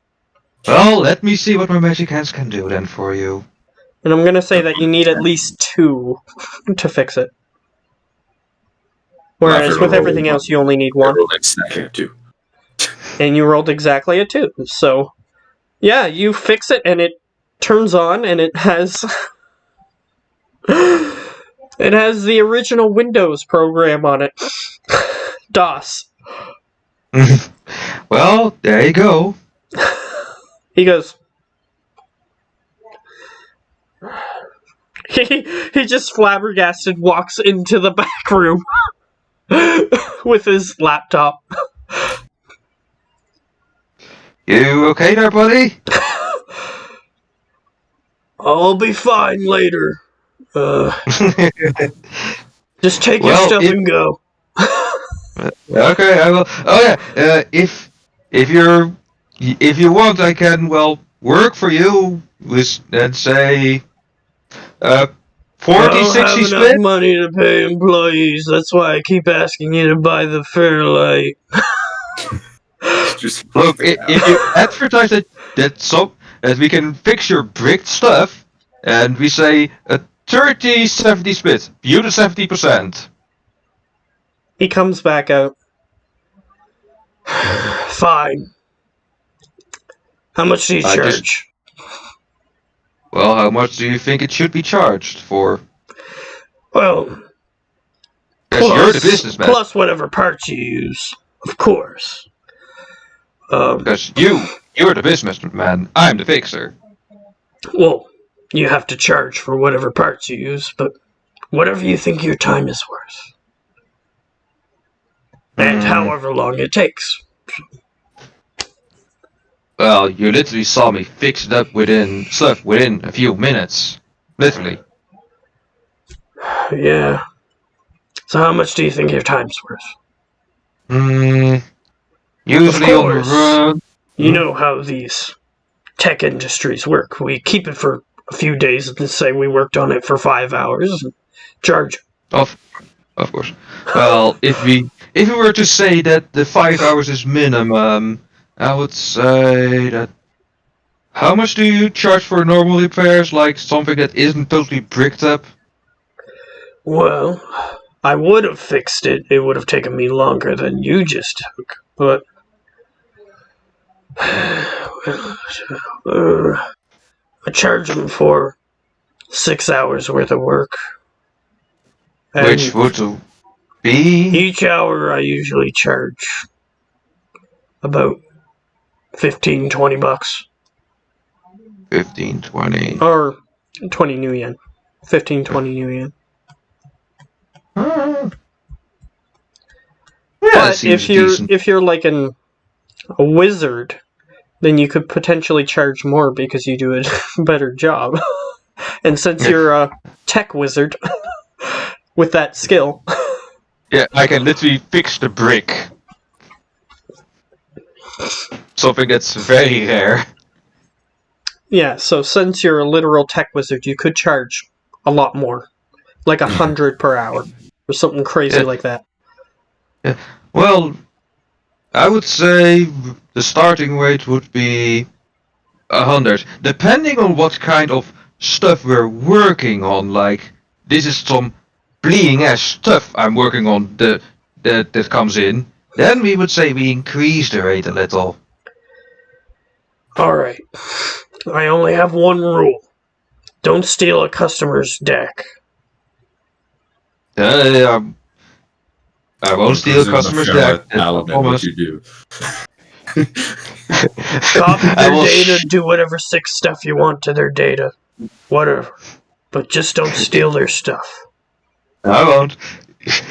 Well, let me see what my magic hands can do then for you. And I'm gonna say that you need at least 2 to fix it. Whereas with everything else, you only need 1. Exactly 2. And you rolled exactly a 2. So, yeah, you fix it and it turns on and it has... it has the original Windows program on it. DOS. Well, there you go. He goes... He just flabbergasted walks into the back room with his laptop. You okay there, buddy? I'll be fine later. Just take your Well, stuff and go. Okay, I will. Oh yeah, if you want, I can work for you with, let's say, 40, I don't 60 have split. enough money to pay employees. That's why I keep asking you to buy the Fairlight. Just Look, if you advertise that we can fix your bricked stuff, and we say a 30-70 split, you to 70%. He comes back out. Fine. How much do you charge? Well, how much do you think it should be charged for? Well, Because you're the businessman. plus whatever parts you use, of course. Because you're the businessman, I'm the fixer. Well, you have to charge for whatever parts you use, but whatever you think your time is worth. And however long it takes. Well, you literally saw me fix it up within a few minutes. Literally. Yeah. So how much do you think your time's worth? Usually on the course. road. You know how these tech industries work. We keep it for a few days and say we worked on it for 5 hours and charge. Of course. Well, if we were to say that the 5 hours is minimum, I would say that. How much do you charge for normal repairs, like something that isn't totally bricked up? Well, I would have fixed it. It would have taken me longer than you just took, but I charge them for 6 hours worth of work. And Which would be each hour I usually charge about 15-20 bucks. 15, 20. Or 20 new yen. 15-20 new yen. Yeah, But seems decent. if you're like a wizard, then you could potentially charge more because you do a better job. And since you're a tech wizard with that skill, Yeah, I can literally fix the brick. Something that's very rare. yeah. So since you're a literal tech wizard, you could charge a lot more, like 100 per hour or something crazy like that. Well, I would say the starting rate would be 100, depending on what kind of stuff we're working on. Like, this is some bleeding ass stuff I'm working on that comes in. Then we would say we increase the rate a little. All right. I only have one rule: don't steal a customer's deck. I won't steal a customer's deck. Paladin, what you do. Copy I their will data, do whatever sick stuff you want to their data. Whatever. But just don't steal their stuff. I won't.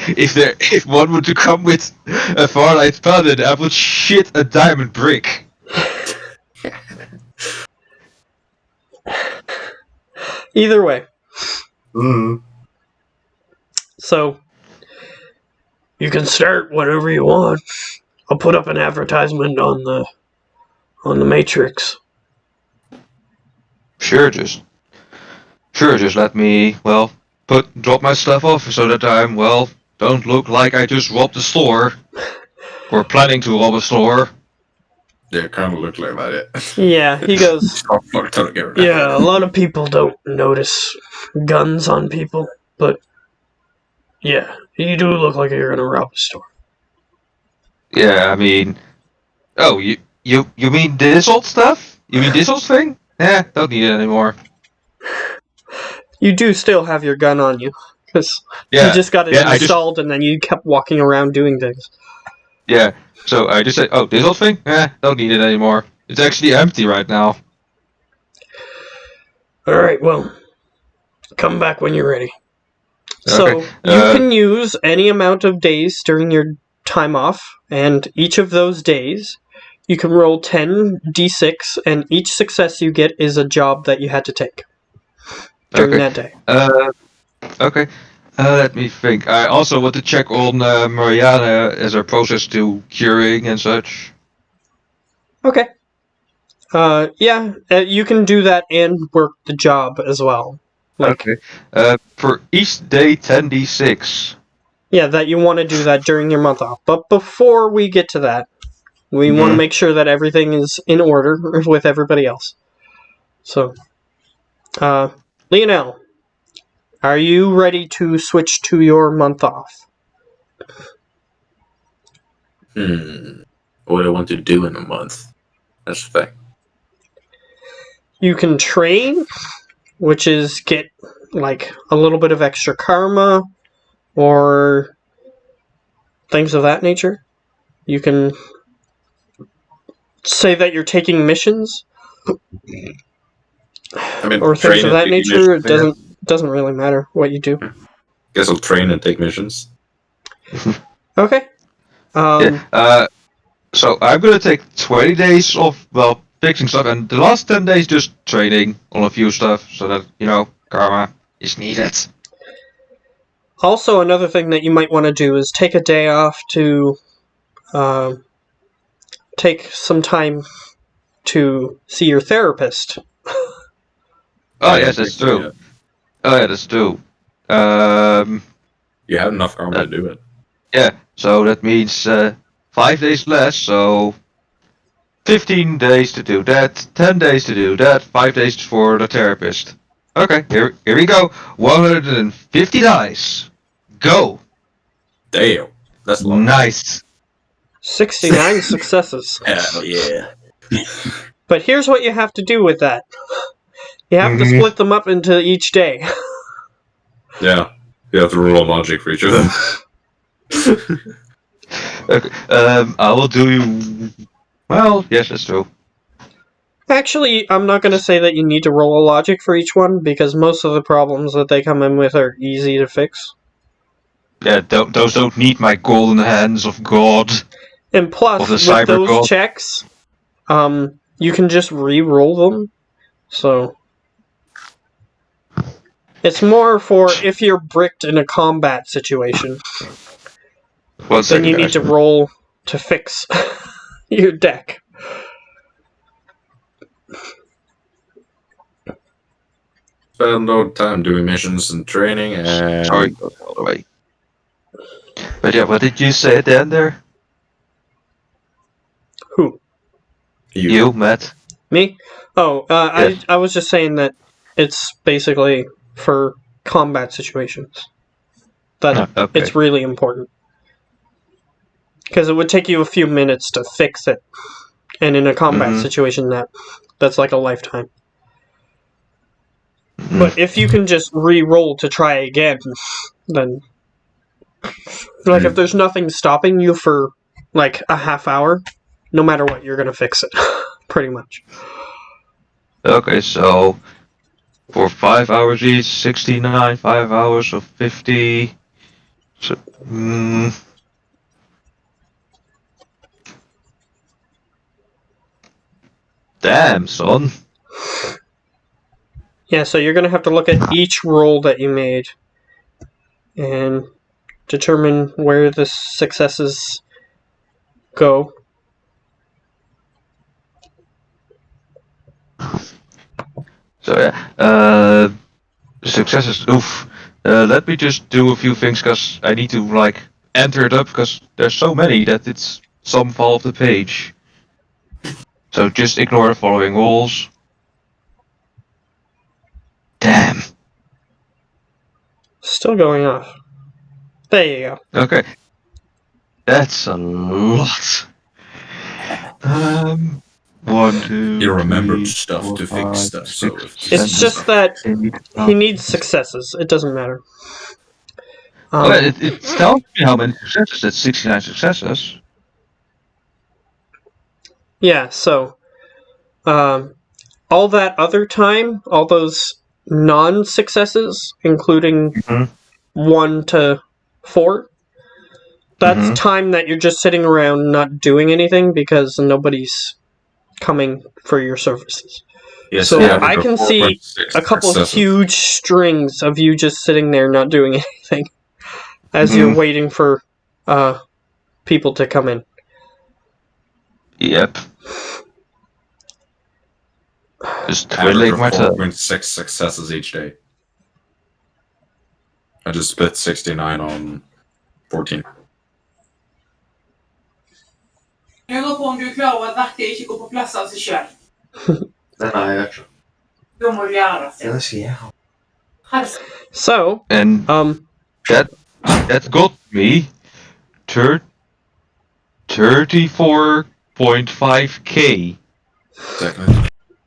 If one were to come with a Farlight Paladin, I would shit a diamond brick. Either way. Mm. So, you can start whatever you want. I'll put up an advertisement on the Matrix. Sure, just let me, well, drop my stuff off so that I'm, well, don't look like I just robbed the store. Or planning to rob a store. Yeah, kind of look like that. Yeah, he goes, Yeah. yeah, a lot of people don't notice guns on people, but yeah, you do look like you're gonna rob a store. Yeah, I mean... Oh, you mean this old stuff? You mean this old thing? Don't need it anymore. You do still have your gun on you, because Yeah, you just got it yeah, installed and then you kept walking around doing things. Yeah, so I just said, oh, this old thing? Don't need it anymore. It's actually empty right now. Alright, well, come back when you're ready. So, Okay, you can use any amount of days during your time off, and each of those days, you can roll 10d6, and each success you get is a job that you had to take during Okay. that day. Okay. Let me think. I also want to check on Mariana as her process to curing and such. Okay. You can do that and work the job as well. Okay. For each day, 10d6. Yeah, that you want to do that during your month off. But before we get to that, we want to make sure that everything is in order with everybody else. So, Lionel, are you ready to switch to your month off? What do I want to do in a month? That's the thing. You can train, which is get like a little bit of extra karma or things of that nature. You can say that you're taking missions I mean, or things train of and that take nature. It missions, doesn't really matter what you do. Guess I'll train and take missions. Okay. So I'm gonna take 20 days of, well, fixing stuff, and the last 10 days just training on a few stuff, so that, karma is needed. Also, another thing that you might want to do is take a day off to take some time to see your therapist. Oh, yes, that's true. Oh, yeah, that's true. You have enough karma to do it. Yeah, so that means 5 days less, so 15 days to do that, 10 days to do that, 5 days for the therapist. Okay, here we go. 150 dice. Go. Damn. That's a lot. Nice. 69 successes. Hell yeah. But here's what you have to do with that. You have to split them up into each day. Yeah. You have to roll logic for each of them. Okay, I will do... Well, yes, that's true. Actually, I'm not going to say that you need to roll a logic for each one, because most of the problems that they come in with are easy to fix. Yeah, those don't need my golden hands of God. And plus, Of the with cyber those god. checks, you can just re-roll them. So, it's more for if you're bricked in a combat situation, One then second, you need guys. to roll to fix your deck. Spend no time doing missions and training and... Sorry, go the other way. But yeah, what did you say at the end there? Who? You, Matt? Me? Oh, Yeah. I was just saying that it's basically for combat situations. That Oh, okay. it's really important. Because it would take you a few minutes to fix it. And in a combat situation, that's like a lifetime. But if you can just re-roll to try again, then... Like, if there's nothing stopping you for, like, a half hour, no matter what, you're gonna fix it, pretty much. Okay, so for 5 hours each, 69, 5 hours of 50. So, damn, son. Yeah, so you're gonna have to look at each roll that you made and determine where the successes go. So yeah, successes. Oof. Let me just do a few things because I need to like enter it up because there's so many that it's some fall off the page. So just ignore the following rules. Damn. Still going off. There you go. Okay. That's a lot. 1, 2. He remembered 3, stuff 4, to 5, fix stuff, so 6, if It's just that 7, 8, he needs successes. It doesn't matter. Okay, it tells me how many successes. It's 69 successes. Yeah, so all that other time, all those non-successes, including Mhm. 1 to 4, that's time that you're just sitting around not doing anything because nobody's coming for your services. Yes, So yeah, I can see a couple huge strings of you just sitting there not doing anything as you're waiting for people to come in. Yep. Just twiddling my toe. 4.6 successes each day. I just split 69 on 14. Jag går på om du klarar att verka ikke gå på plass av seg selv. Nei, jeg vet ikke. Da må du gjøre det. Ja, det skal jeg ha. Helst. So, And that got me 34.5k. Exactly.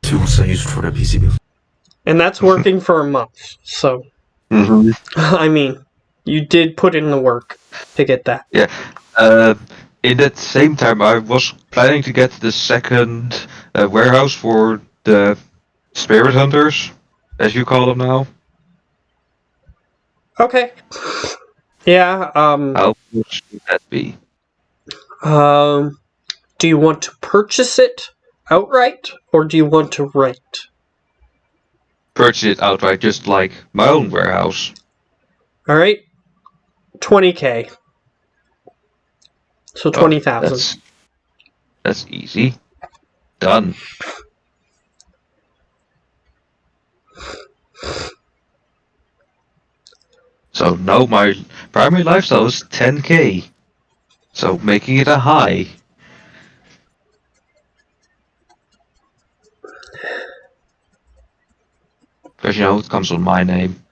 Tools I used for the PC build. and that's working for a month. So, I mean, you did put in the work to get that. Yeah. In that same time, I was planning to get the second warehouse for the spirit hunters, as you call them now. Okay. Yeah, How much would that be? do you want to purchase it outright, or do you want to rent? Purchase it outright, just like my own warehouse. Alright? 20k. So 20,000. That's easy. Done. So now my primary lifestyle is 10k. So making it a high. Because you know it comes on my name.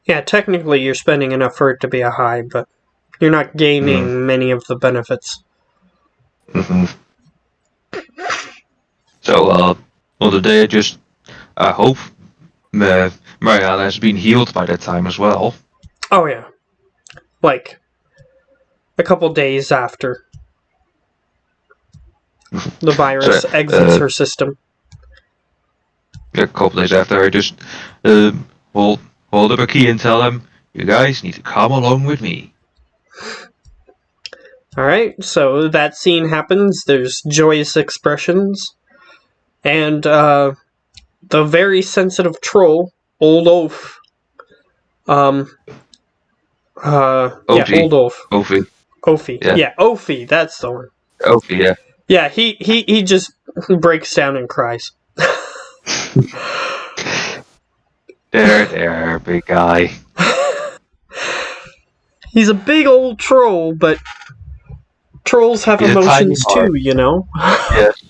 Yeah, technically you're spending enough for it to be a high, but you're not gaining many of the benefits. So on the day I hope Mariana has been healed by that time as well. Oh yeah. Like a couple days after the virus exits her system. A couple days after, I just hold up a key and tell them, you guys need to come along with me. Alright, so that scene happens. There's joyous expressions. And the very sensitive troll, Old Oaf. Yeah, Old Oaf. Ophie. Ophi. Yeah, Ophi, that's the one. Ophie, yeah. Yeah, he just breaks down and cries. There, big guy. He's a big old troll, but trolls have He's a emotions tiny too, you know? Yes.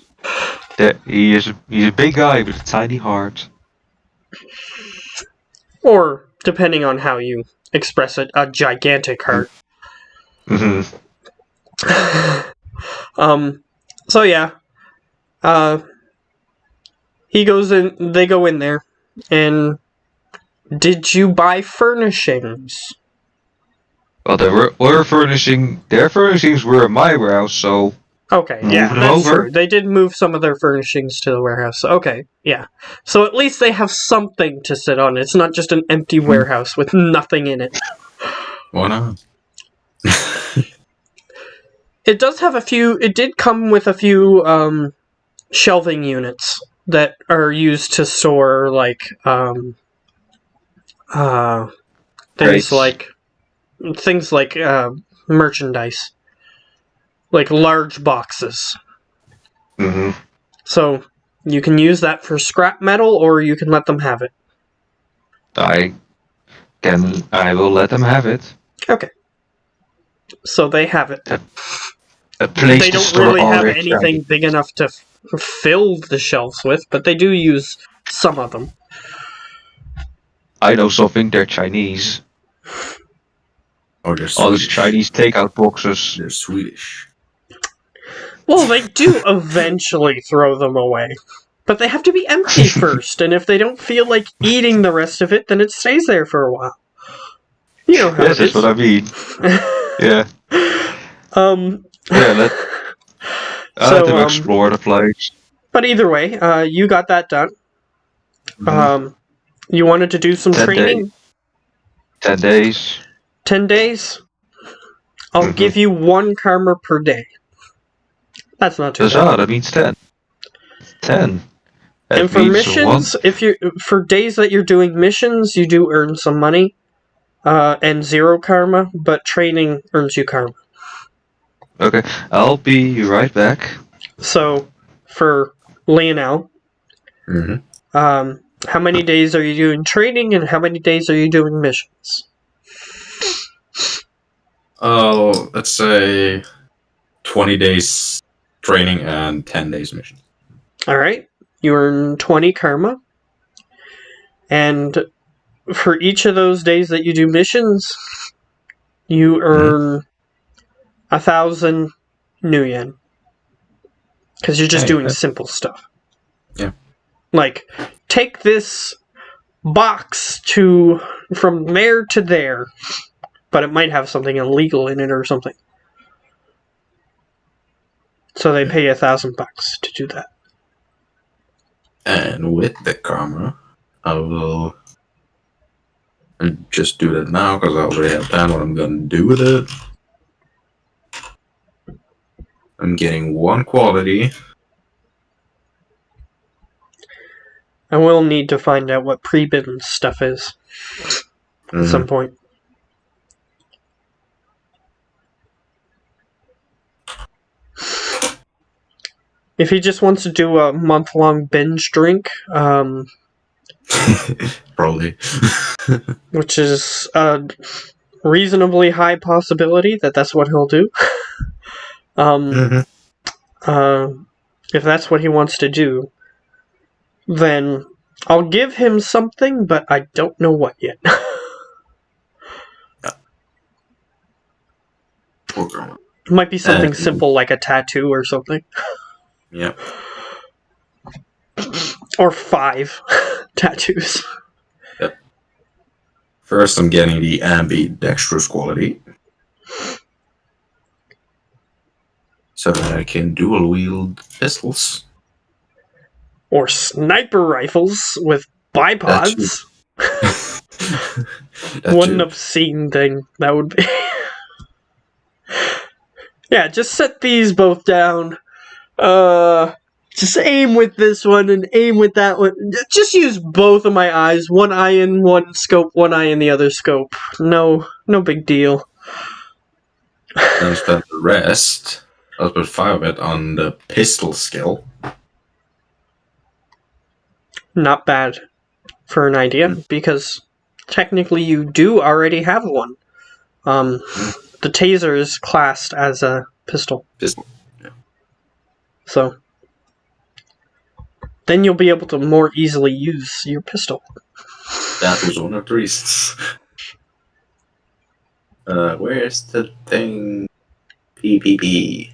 He's a big guy with a tiny heart. Or, depending on how you express it, a gigantic heart. So yeah. He goes in, they go in there, and did you buy furnishings? Well, their furnishings were in my warehouse, so Okay, move yeah, them that's over. true. They did move some of their furnishings to the warehouse. Okay, yeah. So at least they have something to sit on. It's not just an empty warehouse with nothing in it. Why not? It does have a few. It did come with a few shelving units that are used to store things Crates. like merchandise, like large boxes. Mm-hmm. So you can use that for scrap metal, or you can let them have it. I will let them have it. Okay. So they have it. A place They to don't store really all have their anything big enough to fill the shelves with, but they do use some of them. I know something. They're Chinese. Or they're All these Swedish. Chinese takeout boxes. They're Swedish. Well, they do eventually throw them away. But they have to be empty first, and if they don't feel like eating the rest of it, then it stays there for a while. You know how Yes, it that's what I mean. Yeah. Yeah. I had to explore the place. But either way, you got that done. Mhm. You wanted to do some 10 training? days. 10 days. 10 days? I'll Mhm. give you 1 karma per day. That's not too bad. That means 10. 10. That And for means missions, for days that you're doing missions, you do earn some money, and 0 karma, but training earns you karma. Okay, I'll be right back. So, for Lionel, Mm-hmm. how many days are you doing training, and how many days are you doing missions? Oh, let's say 20 days training and 10 days mission. Alright, you earn 20 karma, and for each of those days that you do missions, you earn 1,000 new yen. Because you're just doing simple stuff. Yeah. Like, take this box from there to there, but it might have something illegal in it or something. So they pay $1,000 to do that. And with the karma, I will just do that now because I already have planned what I'm going to do with it. I'm getting 1 quality. I will need to find out what pre-bin stuff is at some point. If he just wants to do a month-long binge drink, Probably. which is a reasonably high possibility that that's what he'll do. If that's what he wants to do, then I'll give him something, but I don't know what yet. Poor karma. It might be something simple like a tattoo or something. Yeah. Or 5 tattoos. Yep. First, I'm getting the ambidextrous quality. So that I can dual wield pistols. Or sniper rifles with bipods. What an obscene thing that would be. Yeah, just set these both down. Just aim with this one and aim with that one. Just use both of my eyes. One eye in one scope, one eye in the other scope. No big deal. Then spend the rest. I'll put 5 of it on the pistol skill. Not bad for an idea, because technically you do already have one. The taser is classed as a pistol. Pistol. Yeah. So then you'll be able to more easily use your pistol. That was one of the reasons. Where's the thing? PPP.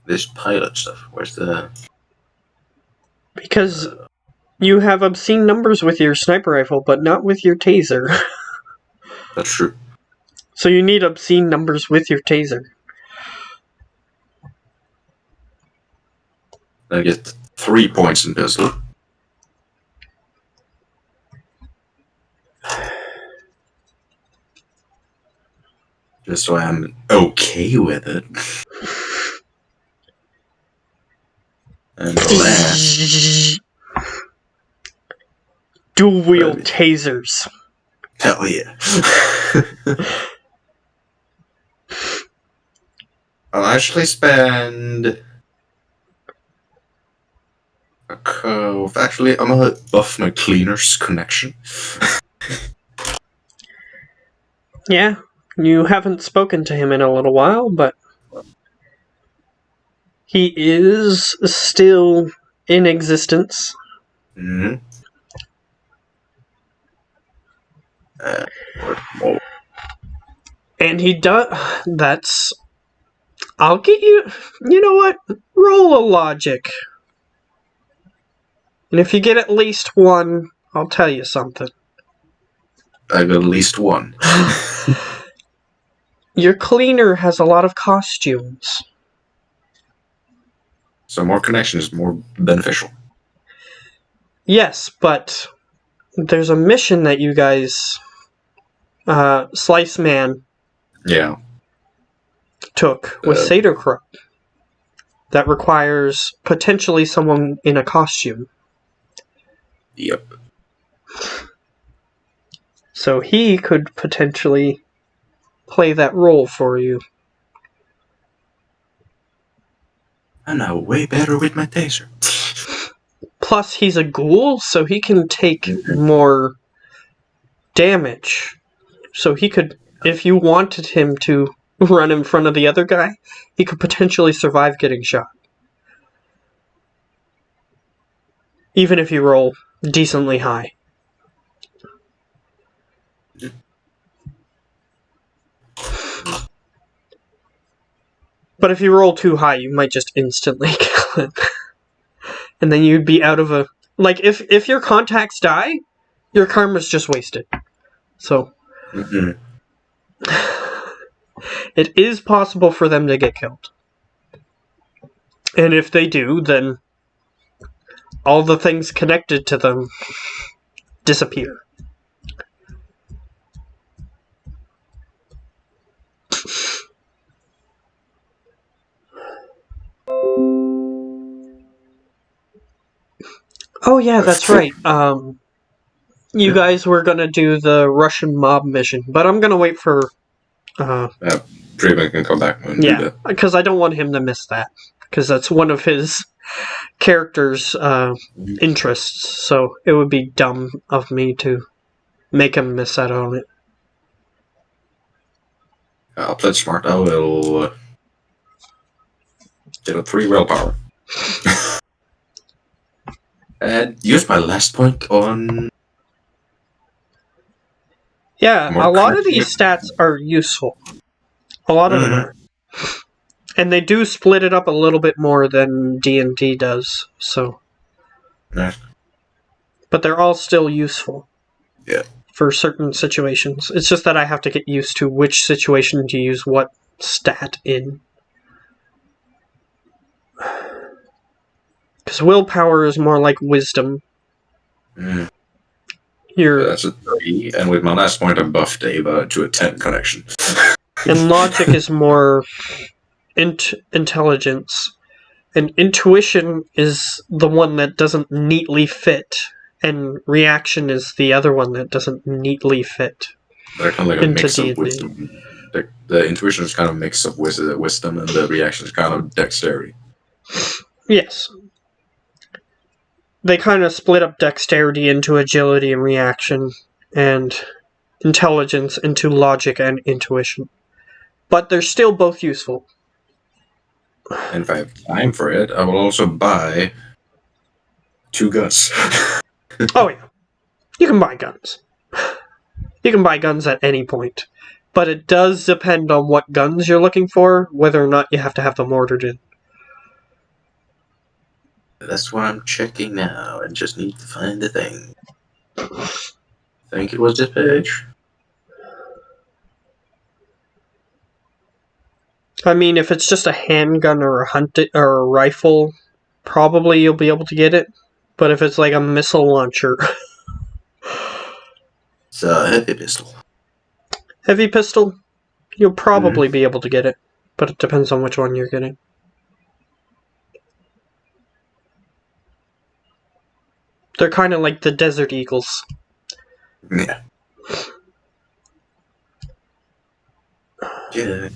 This pilot stuff. Where's the... Because you have obscene numbers with your sniper rifle, but not with your taser. That's true. So you need obscene numbers with your taser. I get 3 points in pistol. Just so I'm okay with it. And the last, Dual wield tasers. hell yeah. I'll actually spend a cove. Actually, I'm gonna buff my cleaner's connection. Yeah, you haven't spoken to him in a little while, but he is still in existence. Mm-hmm. And he does. That's. I'll get you. You know what? Roll a logic. And if you get at least one, I'll tell you something. I got at least one. Your cleaner has a lot of costumes. So more connection is more beneficial. Yes, but there's a mission that you guys, Slice Man, Yeah. took with Sadercrow that requires potentially someone in a costume. Yep. So he could potentially play that role for you. I'm now way better with my taser. Plus, he's a ghoul, so he can take more damage. So he could, if you wanted him to run in front of the other guy, he could potentially survive getting shot. Even if you roll decently high. But if you roll too high, you might just instantly kill him. And then you'd be out of a... Like, if your contacts die, your karma's just wasted. So... Mm-hmm. It is possible for them to get killed. And if they do, then all the things connected to them disappear. Oh yeah, that's right. You guys were gonna do the Russian mob mission, but I'm gonna wait for Draven can come back and do yeah, that. because I don't want him to miss that, because that's one of his character's interests. So it would be dumb of me to make him miss out on it. I'll play it smart. I will get a 3 willpower. And use my last point on... Yeah, More a lot of connection. these stats are useful. A lot of them are. And they do split it up a little bit more than D&D does, so... Yeah. But they're all still useful. Yeah. For certain situations. It's just that I have to get used to which situation to use what stat in. Because willpower is more like wisdom. Mm. Your That's a 3, and with my last point I buffed Ava to a 10 connection. and logic is more intelligence. And intuition is the one that doesn't neatly fit. And reaction is the other one that doesn't neatly fit. They're kind of like a Into mix D&D. of wisdom. The intuition is kind of a mix of wisdom, and the reaction is kind of dexterity. Yes. They kind of split up dexterity into agility and reaction, and intelligence into logic and intuition. But they're still both useful. And if I have time for it, I will also buy 2 guns. Oh yeah. You can buy guns. You can buy guns at any point. But it does depend on what guns you're looking for, whether or not you have to have them ordered in. That's what I'm checking now. I just need to find the thing. I think it was this page. I mean, if it's just a handgun or a rifle, probably you'll be able to get it. But if it's like a missile launcher, It's a heavy pistol. heavy pistol, you'll probably be able to get it. But it depends on which one you're getting. They're kind of like the Desert Eagles. Yeah. Yeah.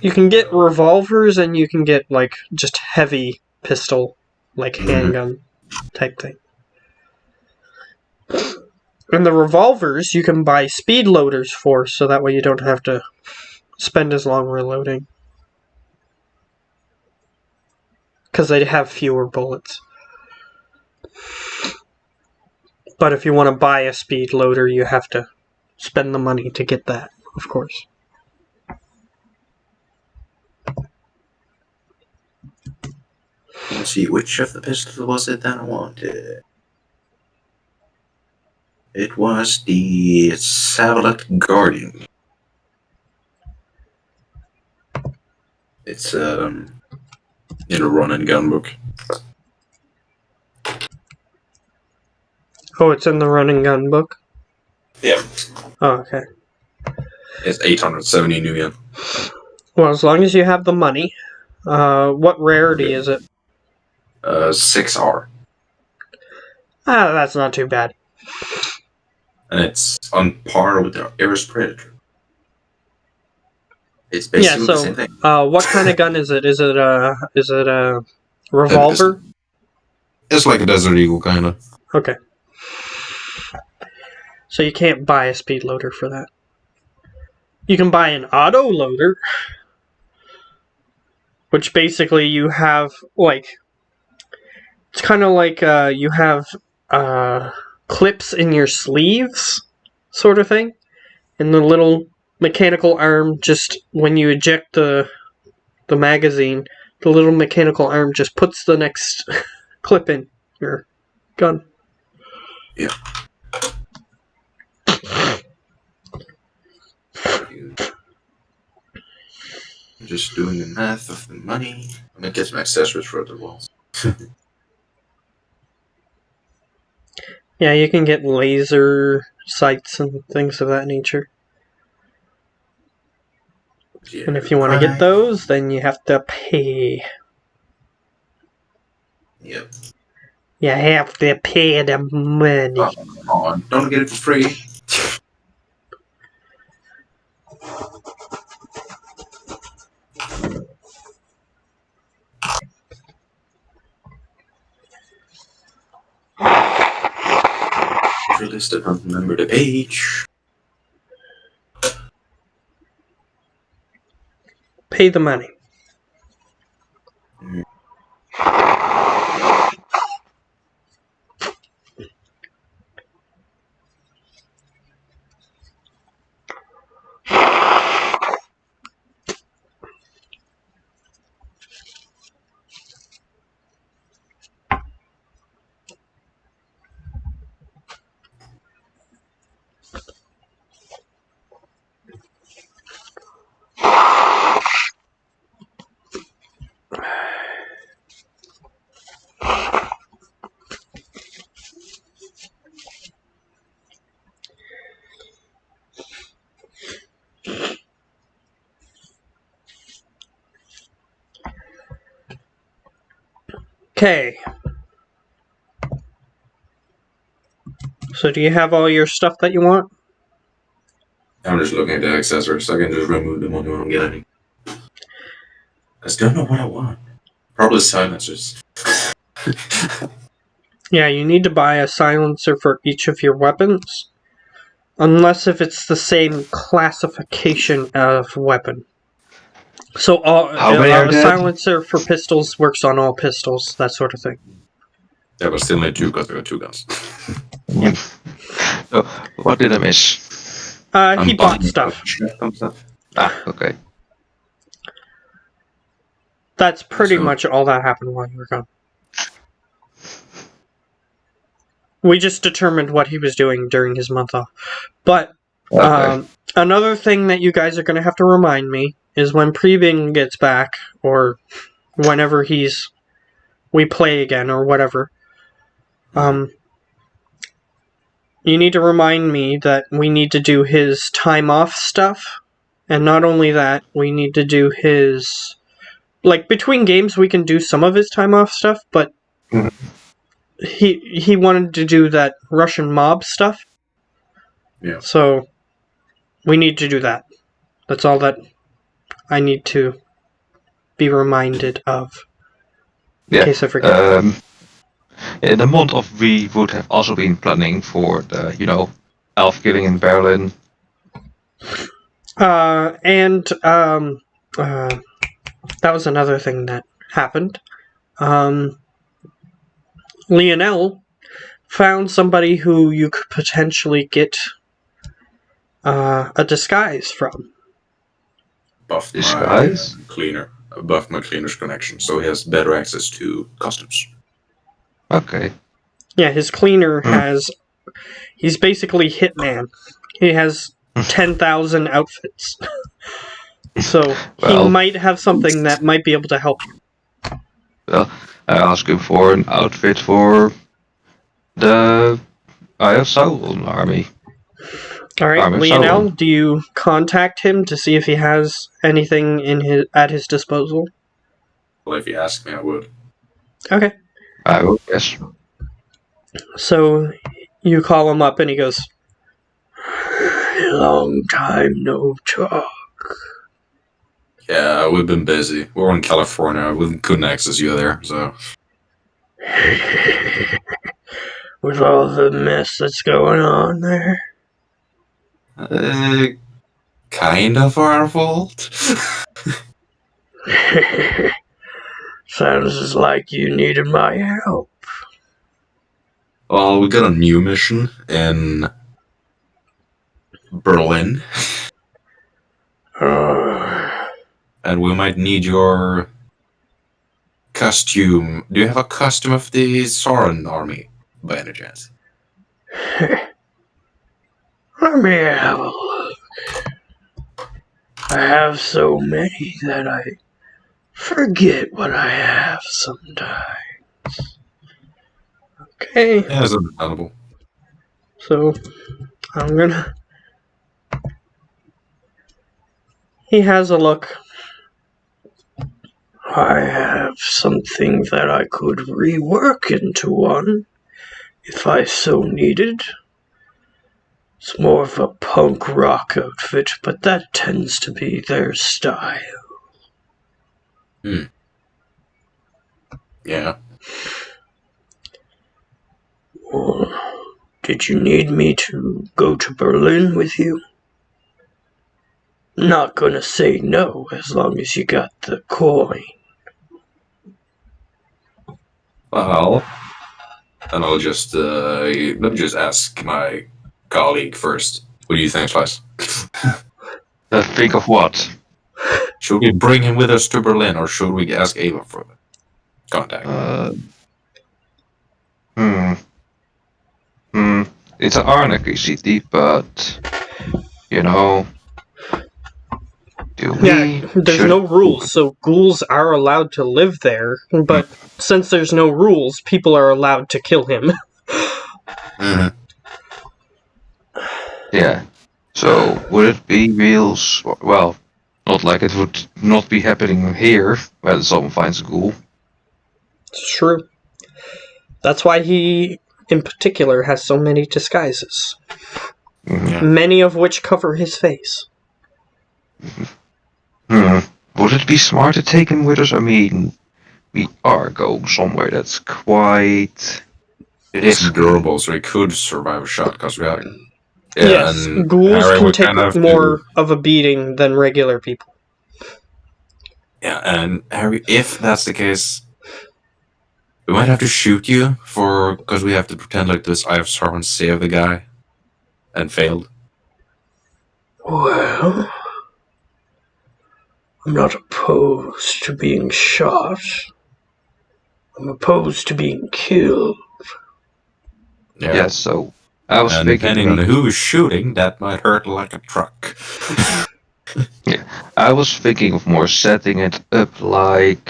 You can get revolvers and you can get like just heavy pistol, like handgun type thing. And the revolvers you can buy speed loaders for, so that way you don't have to spend as long reloading. Because they have fewer bullets. But if you want to buy a speed loader, you have to spend the money to get that, of course. Let's see, which of the pistols was it that I wanted? It was the Savlet Guardian. It's in a run and gun book. Oh, it's in the run and gun book? Yeah. Oh, okay. It's 870 new yen. Well, as long as you have the money. What rarity is it? 6R. Ah, that's not too bad. And it's on par with the Ares Predator. It's Yeah, basically the so same thing. what kind of gun is it? Is it a revolver? It's like a Desert Eagle, kind of. Okay. So you can't buy a speed loader for that. You can buy an auto loader, which basically you have like, it's kind of like you have clips in your sleeves, sort of thing, and the little mechanical arm, just when you eject the magazine, the little mechanical arm just puts the next clip in your gun. Yeah. I'm just doing the math of the money. I'm gonna get some accessories for the walls. Yeah, you can get laser sights and things of that nature. Yeah, And if you want to get those, then you have to pay. Yep. You have to pay the money. Oh, come on. Don't get it for free. For this, I don't remember the page. Pay the money. Okay. So do you have all your stuff that you want? I'm just looking at the accessories. I can just remove them when I'm getting. I still don't know what I want. Probably silencers. Yeah, you need to buy a silencer for each of your weapons. Unless if it's the same classification of weapon. So How many are a dead? silencer for pistols works on all pistols, that sort of thing. Yeah, but still need two because I got two guns. Oh, what did I miss? He bought stuff. Some stuff. Ah, okay. That's pretty So- much all that happened while you were gone. We just determined what he was doing during his month off. But Okay. another thing that you guys are going to have to remind me is when Prebing gets back, or whenever we play again, or whatever, you need to remind me that we need to do his time off stuff. And not only that, we need to do his... Like, between games, we can do some of his time off stuff, but he wanted to do that Russian mob stuff. Yeah. So, we need to do that. That's all that I need to be reminded of. In case I forget. In the month of, we would have also been planning for the, elf killing in Berlin. That was another thing that happened. Lionel found somebody who you could potentially get a disguise from. Buffed Disguise? Buffed my cleaner's connection, so he has better access to costumes. Okay. Yeah, his cleaner has... He's basically Hitman. He has 10,000 outfits. So, he might have something that might be able to help you. Well, I asked him for an outfit for the Eye of Sauron army. Alright, Lionel, do you contact him to see if he has anything at his disposal? Well, if you ask me, I would. Okay. I will, yes. So, you call him up and he goes, "Long time no talk." Yeah, we've been busy. We're in California. We couldn't access you there, so... With all the mess that's going on there. Kind of our fault. Sounds like you needed my help. Well, we got a new mission in Berlin. And we might need your costume. Do you have a costume of the Sauron army, by any chance? Let me have a look. I have so many that I forget what I have sometimes. Okay. Yeah, it's understandable. So, I'm gonna... He has a look. I have something that I could rework into one, if I so needed. It's more of a punk rock outfit, but that tends to be their style. Yeah. Well, did you need me to go to Berlin with you? Not gonna say no, as long as you got the coin. Well, and I'll just let me just ask my colleague first. What do you think, Slice? Think of what? Should we bring him with us to Berlin, or should we ask Ava for the contact? It's an anarchy city, but There's no rules, so ghouls are allowed to live there, but since there's no rules, people are allowed to kill him. Yeah. So, would it be real... Well, not like it would not be happening here, when someone finds a ghoul. It's true. That's why he, in particular, has so many disguises. Many of which cover his face. Would it be smart to take him with us? I mean, we are going somewhere that's quite... It's durable, so he could survive a shot, because we are... Yes, ghouls can take more of a beating than regular people. Yeah, and Harry, if that's the case, we might have to shoot you because we have to pretend like this Eye of Sauron saved the guy and failed. Well, I'm not opposed to being shot. I'm opposed to being killed. Yeah, so I was thinking... Depending on who's shooting, that might hurt like a truck. I was thinking of more setting it up like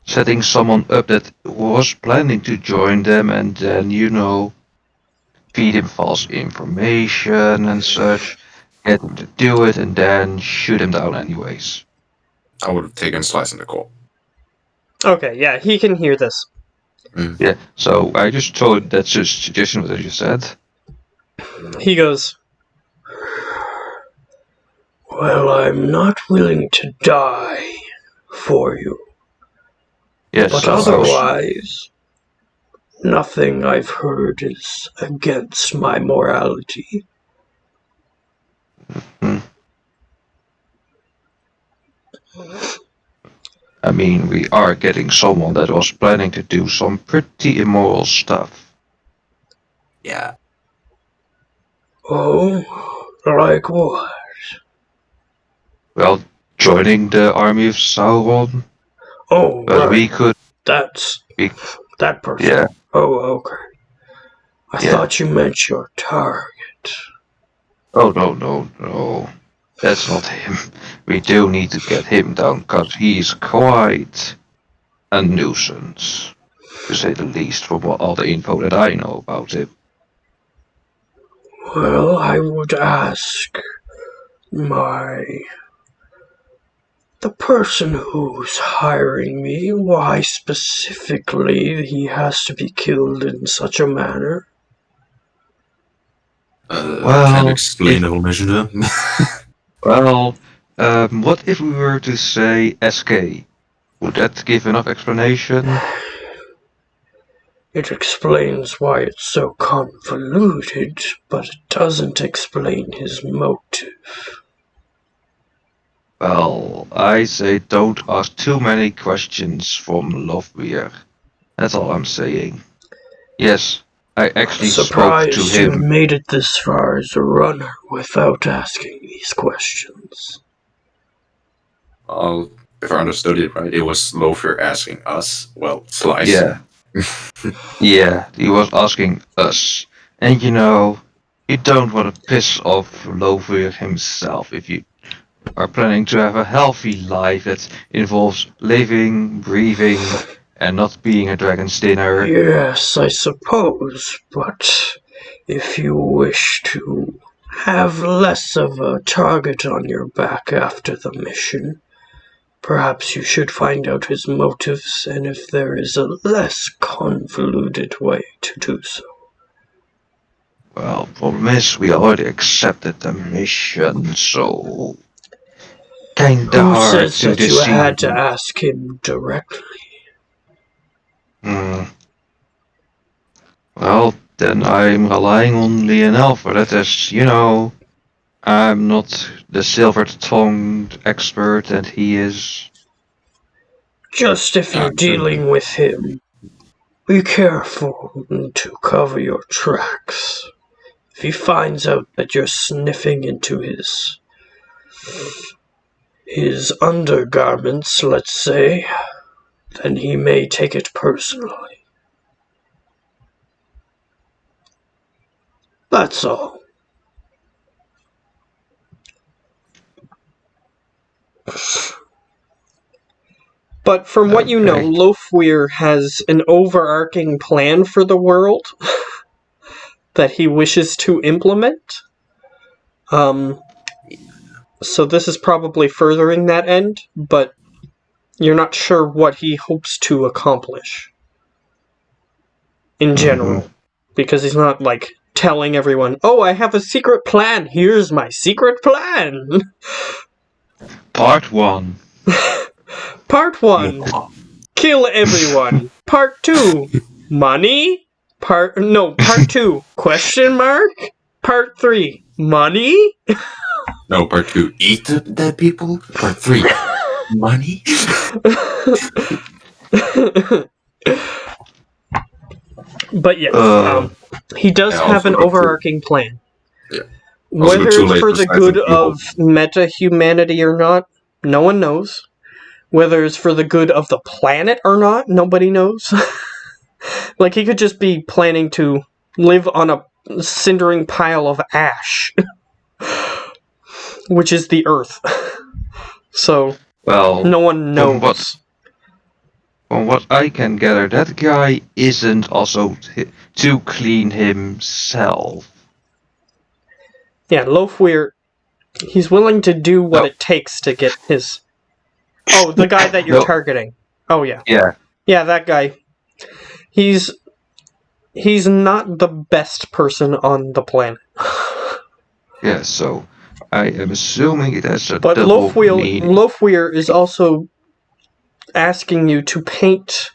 setting someone up that was planning to join them and then, feed him false information and such, get him to do it and then shoot him down anyways. I would have taken Slice in the call. Okay, yeah, he can hear this. Yeah, so I just told that's just suggestion what you said. He goes, "Well, I'm not willing to die for you. Yes, But so I was- otherwise, nothing I've heard is against my morality." I mean, we are getting someone that was planning to do some pretty immoral stuff. Yeah. Oh, like what? Well, joining the army of Sauron, Oh, but right. we could, That's we- that person. yeah, Oh, okay. I Yeah. thought you meant your target. oh no, that's not him. We do need to get him down, because he's quite a nuisance, to say the least, from all the info that I know about him. Well, I would ask the person who's hiring me why specifically he has to be killed in such a manner. Well, Can you explain the whole mission to him? Well, what if we were to say SK? Would that give enough explanation? It explains why it's so convoluted, but it doesn't explain his motive. Well, I say don't ask too many questions from Lovebir. That's all I'm saying. Yes, I actually spoke to Surprised you him. made it this far as a runner without asking these questions. Oh, if I understood it right, it was Lofer asking us. Well, Slice. Yeah. Yeah, he was asking us. And you don't want to piss off Lovebir himself if you are planning to have a healthy life that involves living, breathing, and not being a dragon's dinner. Yes, I suppose, but if you wish to have less of a target on your back after the mission, perhaps you should find out his motives and if there is a less convoluted way to do so. Well, problem is, we already accepted the mission, so kinda Who hard says to that you deceive. had to ask him directly? Well, then I'm relying on Lionel for that, as I'm not the silver-tongued expert, and he is. Just if you're dealing with him, be careful to cover your tracks. If he finds out that you're sniffing into his undergarments, let's say, then he may take it personally. That's all. But from what you know, Okay. Lofweir has an overarching plan for the world that he wishes to implement. So this is probably furthering that end, but you're not sure what he hopes to accomplish in general. Because he's not, telling everyone, "Oh, I have a secret plan. Here's my secret plan." Part 1. Part 1. Kill everyone. Part 2. Money? Part 2. Question mark? Part 3. Money? No, part 2. Eat the dead people. Part 3. Money? But yes, he does Yeah, have an also- overarching plan. Yeah. Also Whether too it's late for for the Silent good People. of meta-humanity or not, no one knows. Whether it's for the good of the planet or not, nobody knows. He could just be planning to live on a cindering pile of ash. which is the Earth. So Well, no one from knows. from what I can gather, that guy isn't also too clean himself. Yeah, Loafweir, he's willing to do what No. it takes to get his... Oh, the guy that you're No. targeting. Oh, yeah. Yeah. Yeah, that guy. He's not the best person on the planet. Yeah, so I am assuming it has a But double meaning. Loafweir is also asking you to paint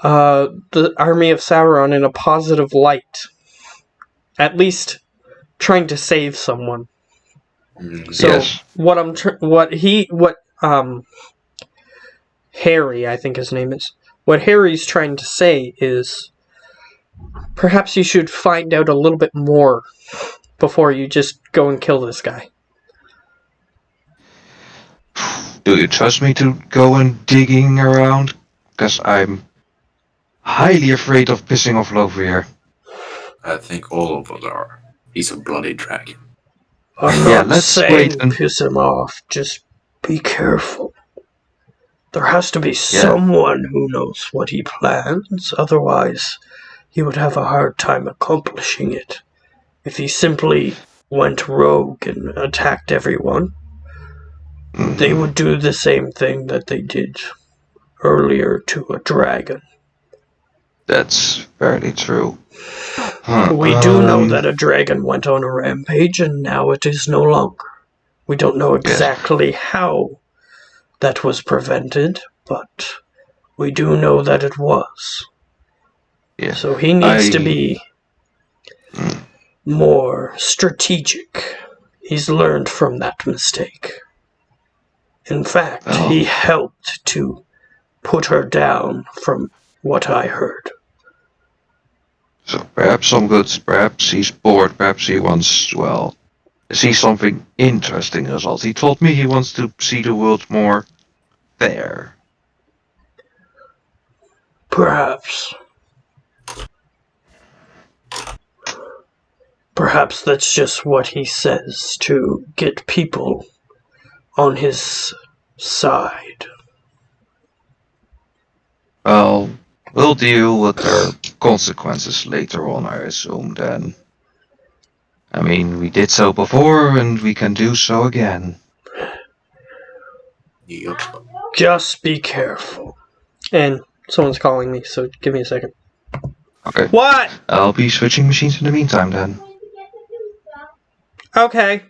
the army of Sauron in a positive light. At least trying to save someone. So Yes. what Harry, I think his name is, what Harry's trying to say is perhaps you should find out a little bit more before you just go and kill this guy. Do you trust me to go and digging around? Because I'm highly afraid of pissing off Lovier. I think all of us are. He's a bloody dragon. I'm Yeah, not let's saying wait and- piss him off, just be careful. There has to be someone who knows what he plans, otherwise he would have a hard time accomplishing it. If he simply went rogue and attacked everyone, they would do the same thing that they did earlier to a dragon. That's fairly true. We do know that a dragon went on a rampage and now it is no longer. We don't know exactly how that was prevented, but we do know that it was. Yeah. So he needs to be more strategic. He's learned from that mistake. In fact, he helped to put her down from what I heard. So perhaps some good, perhaps he's bored, perhaps he wants, well, see something interesting as well. He told me he wants to see the world more fair. Perhaps. Perhaps that's just what he says to get people on his side. Well, we'll deal with their consequences later on, I assume, then. I mean, we did so before, and we can do so again. Yup. Just be careful. And someone's calling me, so give me a second. Okay. What? I'll be switching machines in the meantime, then. Okay.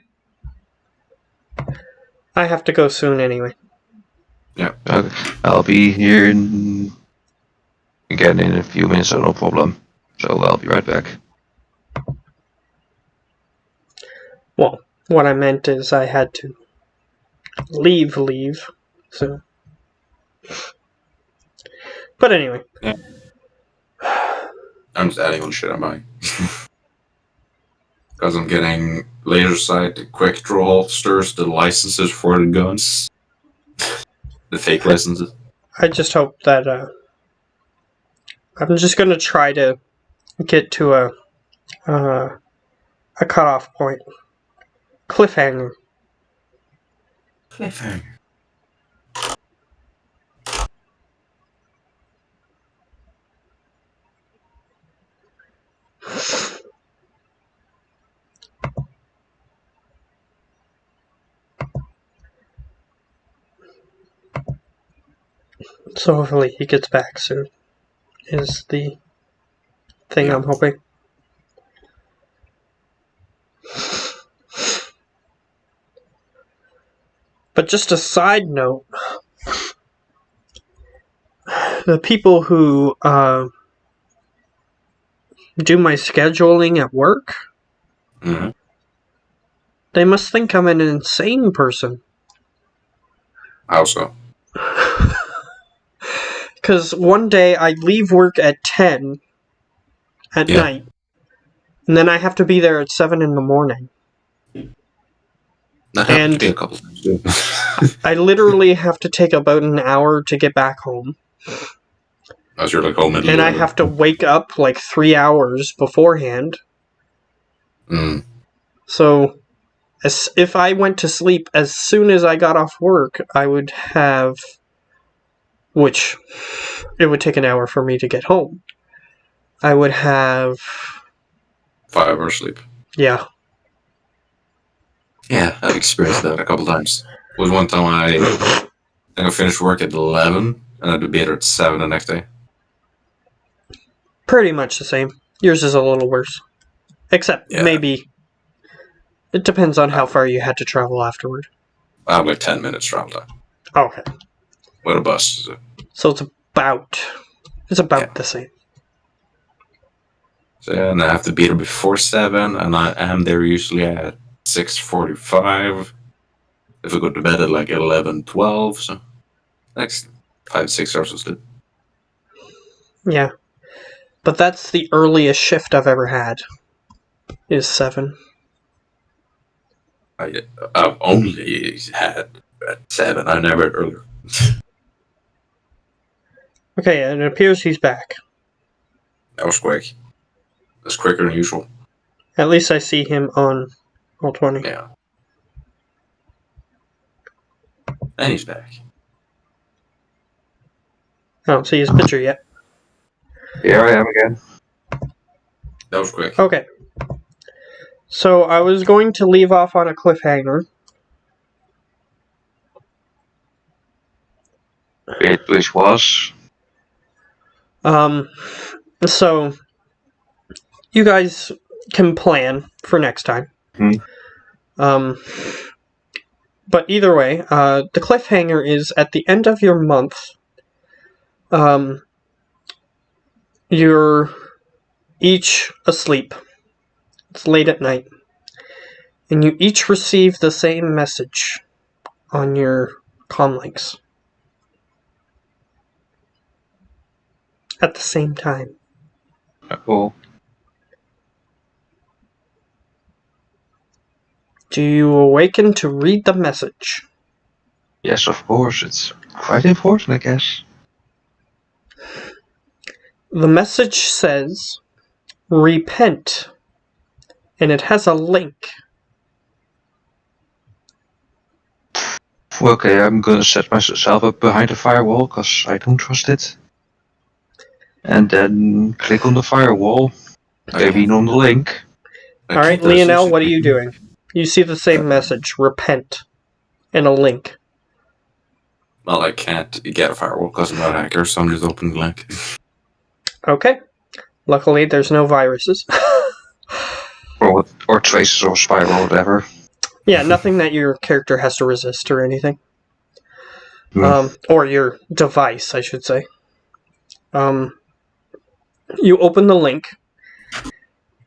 I have to go soon anyway. Okay. I'll be here again in a few minutes, so no problem. So I'll be right back. Well, what I meant is I had to leave, so... But anyway. Yeah. I'm just adding all the shit I'm buying. Because I'm getting laser sight, the quick draw holsters, the licenses for the guns. The fake licenses. I just hope that, I'm just gonna try to get to a cutoff point. Cliffhanger. Cliffhanger. So hopefully he gets back soon. Is the thing I'm hoping. But just a side note, the people who do my scheduling at work, Mm-hmm. they must think I'm an insane person. How so? Because one day I leave work at 10 at night, and then I have to be there at 7 in the morning. That happened to me a couple times too. I literally have to take about an hour to get back home. As you're like home And I have to wake up like 3 hours beforehand. Mm. So, if I went to sleep as soon as I got off work, I would have, which it would take an hour for me to get home. I would have 5 hours sleep. Yeah. Yeah, I've experienced that a couple times. Was one time I finished work at 11 and I'd be better at 7 the next day. Pretty much the same. Yours is a little worse. Except Yeah. maybe it depends on how far you had to travel afterward. I have like 10 minutes travel time. Okay. With a bus. So it's about Yeah. the same. So yeah, and I have to be there before 7, and I am there usually at 6:45. If I go to bed at like 11, 12, so next 5-6 hours of sleep. Yeah. But that's the earliest shift I've ever had. Is 7. I've only had at 7. I never had earlier. Okay, and it appears he's back. That was quick. That's quicker than usual. At least I see him on Roll20. Yeah. And he's back. I don't see his picture yet. Here I am again. That was quick. Okay. So I was going to leave off on a cliffhanger. Which was... So you guys can plan for next time. But either way, the cliffhanger is at the end of your month. You're each asleep. It's late at night. And you each receive the same message on your comlinks. At the same time. Oh, Do you awaken to read the message? yes, of course. It's quite important, I guess. The message says, repent. And it has a link. Okay, I'm gonna set myself up behind a firewall, because I don't trust it. And then click on the firewall. Maybe on the link. Alright, Lionel, what are you doing? You see the same message, repent, and a link. Well, I can't get a firewall because I'm not a hacker, so I'm just opening the link. Okay. Luckily, there's no viruses. Or traces or spiral or whatever. Yeah, nothing that your character has to resist or anything. Hmm. Or your device, I should say. You open the link,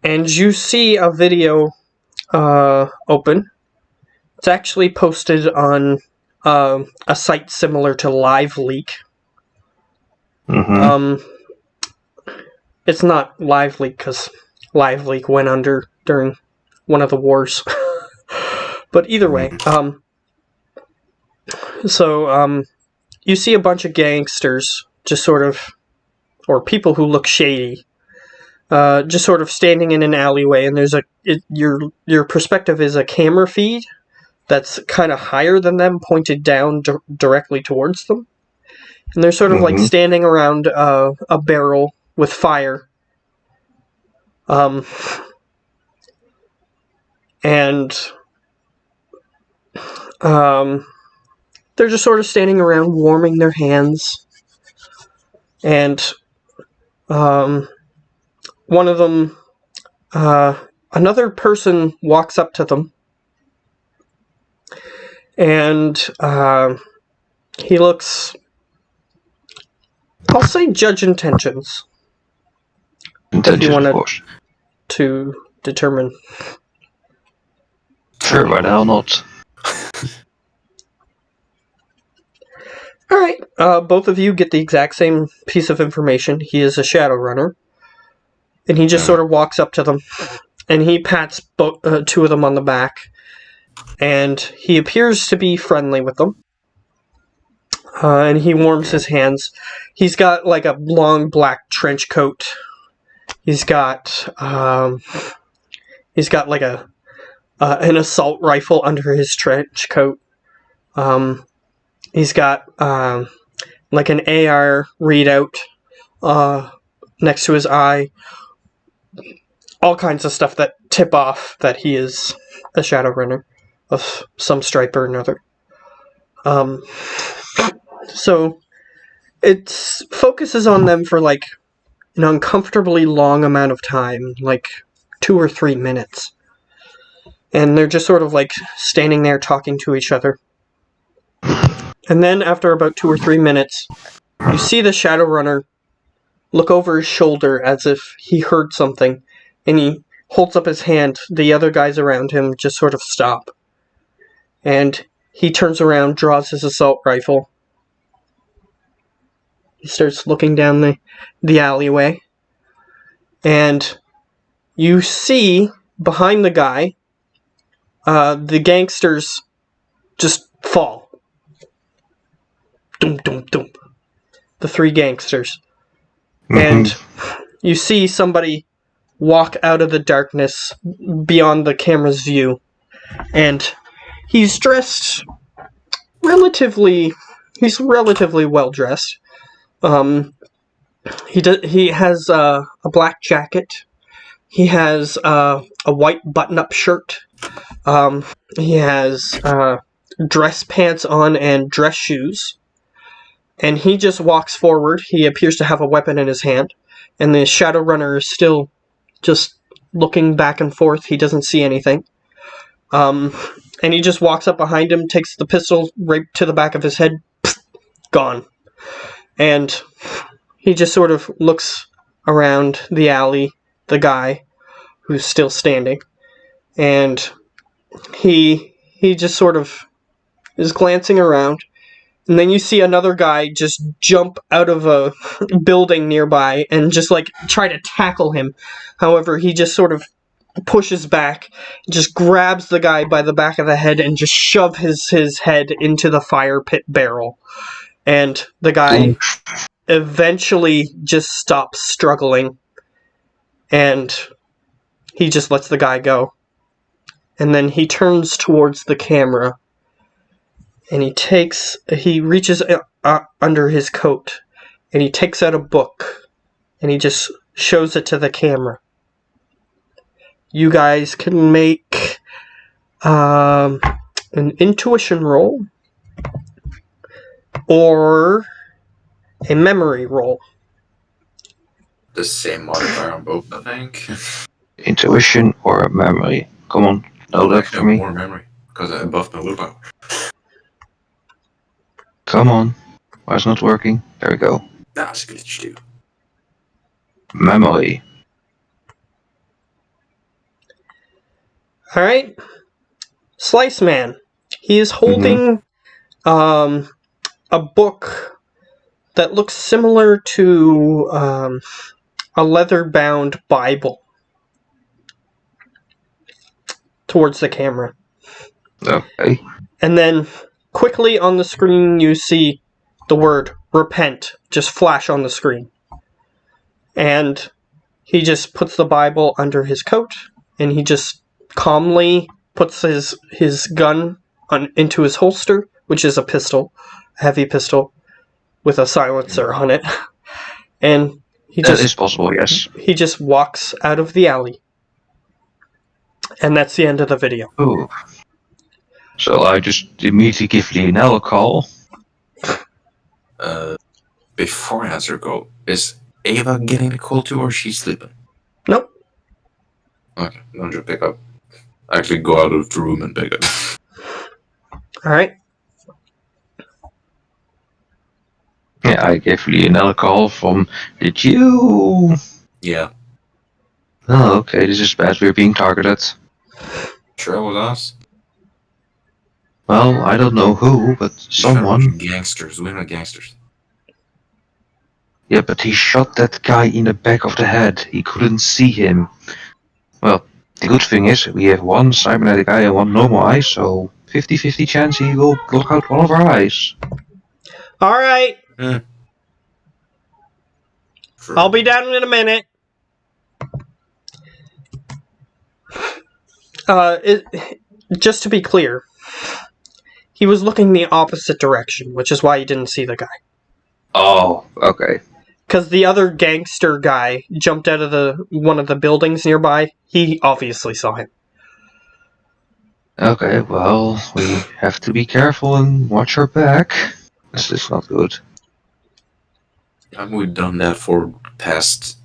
and you see a video open. It's actually posted on a site similar to LiveLeak. It's not LiveLeak because LiveLeak went under during one of the wars. But either way, you see a bunch of gangsters just sort of, or people who look shady, just sort of standing in an alleyway, and there's your perspective is a camera feed that's kind of higher than them, pointed down directly towards them, and they're sort of like standing around a barrel with fire, and they're just sort of standing around warming their hands, and one of them, another person walks up to them, and he looks, I'll say judge intentions. Intentions, wanna- of course. To determine. Sure, why the hell not? Alright, both of you get the exact same piece of information. He is a Shadowrunner. And he just sort of walks up to them. And he pats two of them on the back. And he appears to be friendly with them. And he warms his hands. He's got like a long black trench coat. He's got like a an assault rifle under his trench coat. He's got like an AR readout next to his eye. All kinds of stuff that tip off that he is a Shadowrunner of some stripe or another. So it focuses on them for like an uncomfortably long amount of time, like 2 or 3 minutes. And they're just sort of like standing there talking to each other. And then after about 2 or 3 minutes, you see the Shadowrunner look over his shoulder as if he heard something, and he holds up his hand. The other guys around him just sort of stop. And he turns around, draws his assault rifle. He starts looking down the alleyway. And you see, behind the guy, the gangsters just fall. Dum, dum, dum. The 3 gangsters. And you see somebody walk out of the darkness beyond the camera's view. And he's dressed he's relatively well dressed. He has a black jacket. He has a white button-up shirt. He has dress pants on and dress shoes. And he just walks forward. He appears to have a weapon in his hand. And the Shadowrunner is still just looking back and forth. He doesn't see anything. And he just walks up behind him, takes the pistol right to the back of his head. Gone. And he just sort of looks around the alley, the guy who's still standing. And he just sort of is glancing around. And then you see another guy just jump out of a building nearby and just like try to tackle him. However, he just sort of pushes back, just grabs the guy by the back of the head and just shove his head into the fire pit barrel. And the guy eventually just stops struggling. And he just lets the guy go. And then he turns towards the camera. And he reaches under his coat, and he takes out a book, and he just shows it to the camera. You guys can make an intuition roll, or a memory roll. The same modifier on both, I think. Intuition or a memory? Come on, no that for me. More memory, because I buffed my willpower. Come on. Why it's not working? There we go. That's a glitch too. Memory. Alright. Slice Man. He is holding a book that looks similar to a leather-bound Bible towards the camera. Okay. And then quickly on the screen you see the word repent just flash on the screen. And he just puts the Bible under his coat, and he just calmly puts his gun into his holster, which is a pistol, a heavy pistol with a silencer on it. And That is possible, yes. he just walks out of the alley. And that's the end of the video. Ooh. So I just immediately give Lionel a call. Before I answer go, is Ava getting the call too, or she's sleeping? Nope. Okay, don't just pick up. Actually go out of the room and pick up. Alright. Yeah, I gave Lionel a call from... Did you... Yeah, Oh, okay, this is bad. We're being targeted. sure it was us. Well, I don't know who, but someone... Gangsters, we're not gangsters. Yeah, but he shot that guy in the back of the head. He couldn't see him. Well, the good thing is, we have one cybernetic eye and one normal eye, so 50-50 chance he will block out one of our eyes. Alright. Sure. I'll be down in a minute. Just to be clear, he was looking the opposite direction, which is why you didn't see the guy. Oh, okay. Because the other gangster guy jumped out of one of the buildings nearby. He obviously saw him. Okay, well, we have to be careful and watch our back. This is not good. We've done that for the past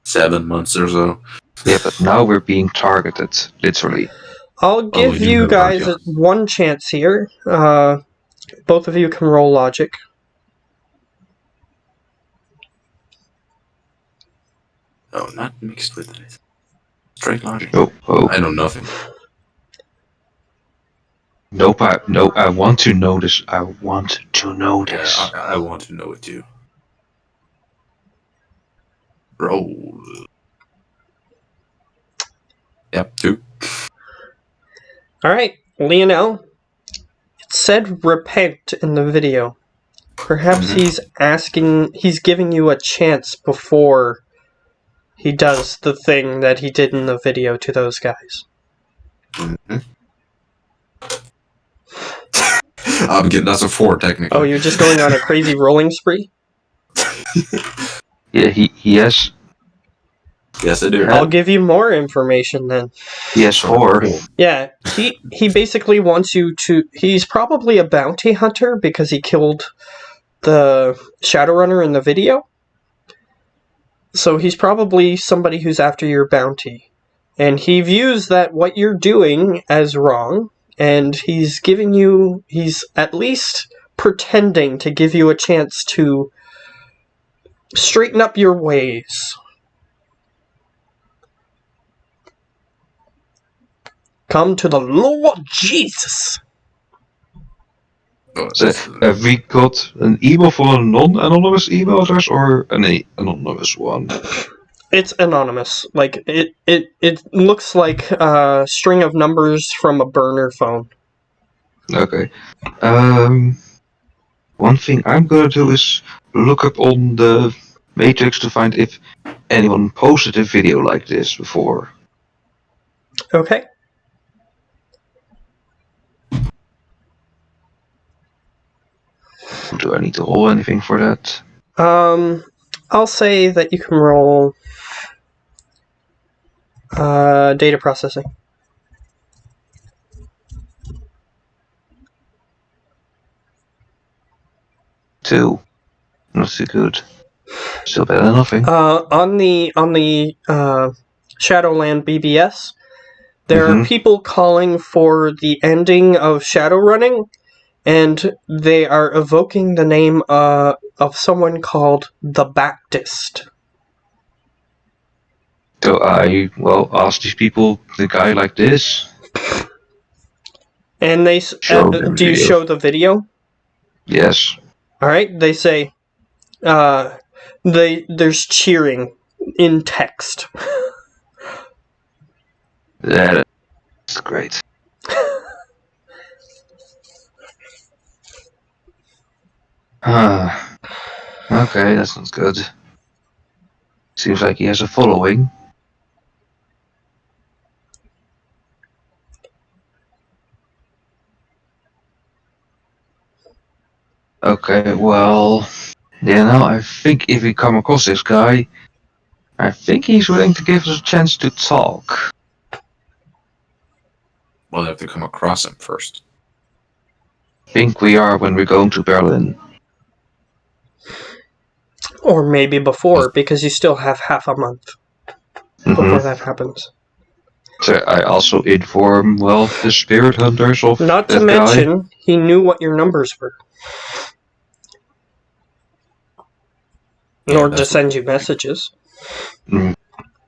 7 months or so. Yeah, but now we're being targeted, literally. I'll give we do you have guys Artyom. one chance here. Both of you can roll logic. Oh, not mixed with it. Straight logic. Oh, I know nothing. nope, I want to know this. I want to know Yeah, this. I want to know it too. Roll. Yep, 2. Alright, Lionel. It said repent in the video. Perhaps he's giving you a chance before he does the thing that he did in the video to those guys. That's a 4 technically. Oh, you're just going on a crazy rolling spree? Yeah, he has Yes, I do. I'll give you more information then. PS4. Yeah, he basically wants you to... He's probably a bounty hunter because he killed the Shadowrunner in the video. So he's probably somebody who's after your bounty. And he views that what you're doing as wrong, and he's at least pretending to give you a chance to straighten up your ways. Come to the Lord Jesus. Oh, So, that's- have we got an email for a non-anonymous email address or an anonymous one? It's anonymous. Like it looks like a string of numbers from a burner phone. Okay. One thing I'm gonna do is look up on the Matrix to find if anyone posted a video like this before. Okay. Do I need to roll anything for that? I'll say that you can roll data processing. 2. Not too good. Still better than nothing. On the Shadowland BBS, there are people calling for the ending of Shadowrunning, and they are evoking the name of someone called the Baptist. So I, ask these people, the guy like this? And they Show them do you video. show the video? Yes. All right. They say, there's cheering in text. That's great. Okay, that sounds good. Seems like he has a following. Okay, well, yeah, now I think if we come across this guy, I think he's willing to give us a chance to talk. We'll have to come across him first. Think we are when we're going to Berlin. Or maybe before, because you still have half a month before that happens. So I also inform, the spirit hunters of Not that to guy. mention, he knew what your numbers were. In Yeah, order to that's send you messages.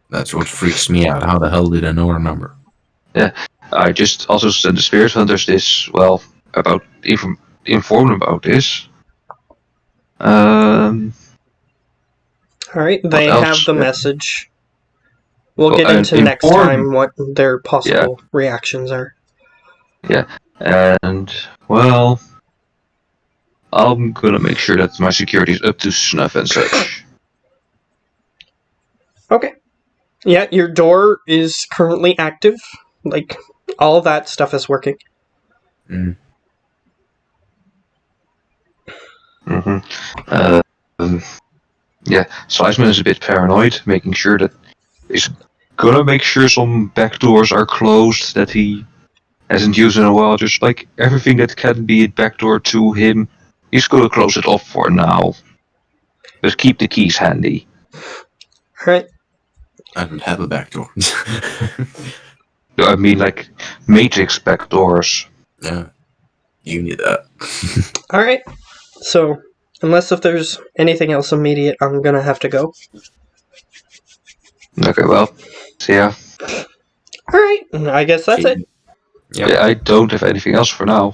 That's what freaks me out. How the hell did I know our number? I just also sent the spirit hunters this, about inform them about this. Alright, they else? have the Yeah. message. We'll Well, get into and next inform- time what their possible reactions are. And I'm gonna make sure that my security is up to snuff and such. Okay. Yeah, your door is currently active. Like, all that stuff is working. Mm. Yeah, Sliceman is a bit paranoid, making sure that he's gonna make sure some back doors are closed that he hasn't used in a while. Just like everything that can be a backdoor to him, he's gonna close it off for now. But keep the keys handy. Alright. I don't have a back door. I mean, like matrix back doors. Yeah. You need that. Alright. So, unless if there's anything else immediate, I'm gonna have to go. Okay, well, see ya. Alright, I guess that's it. Yep. Yeah, I don't have anything else for now.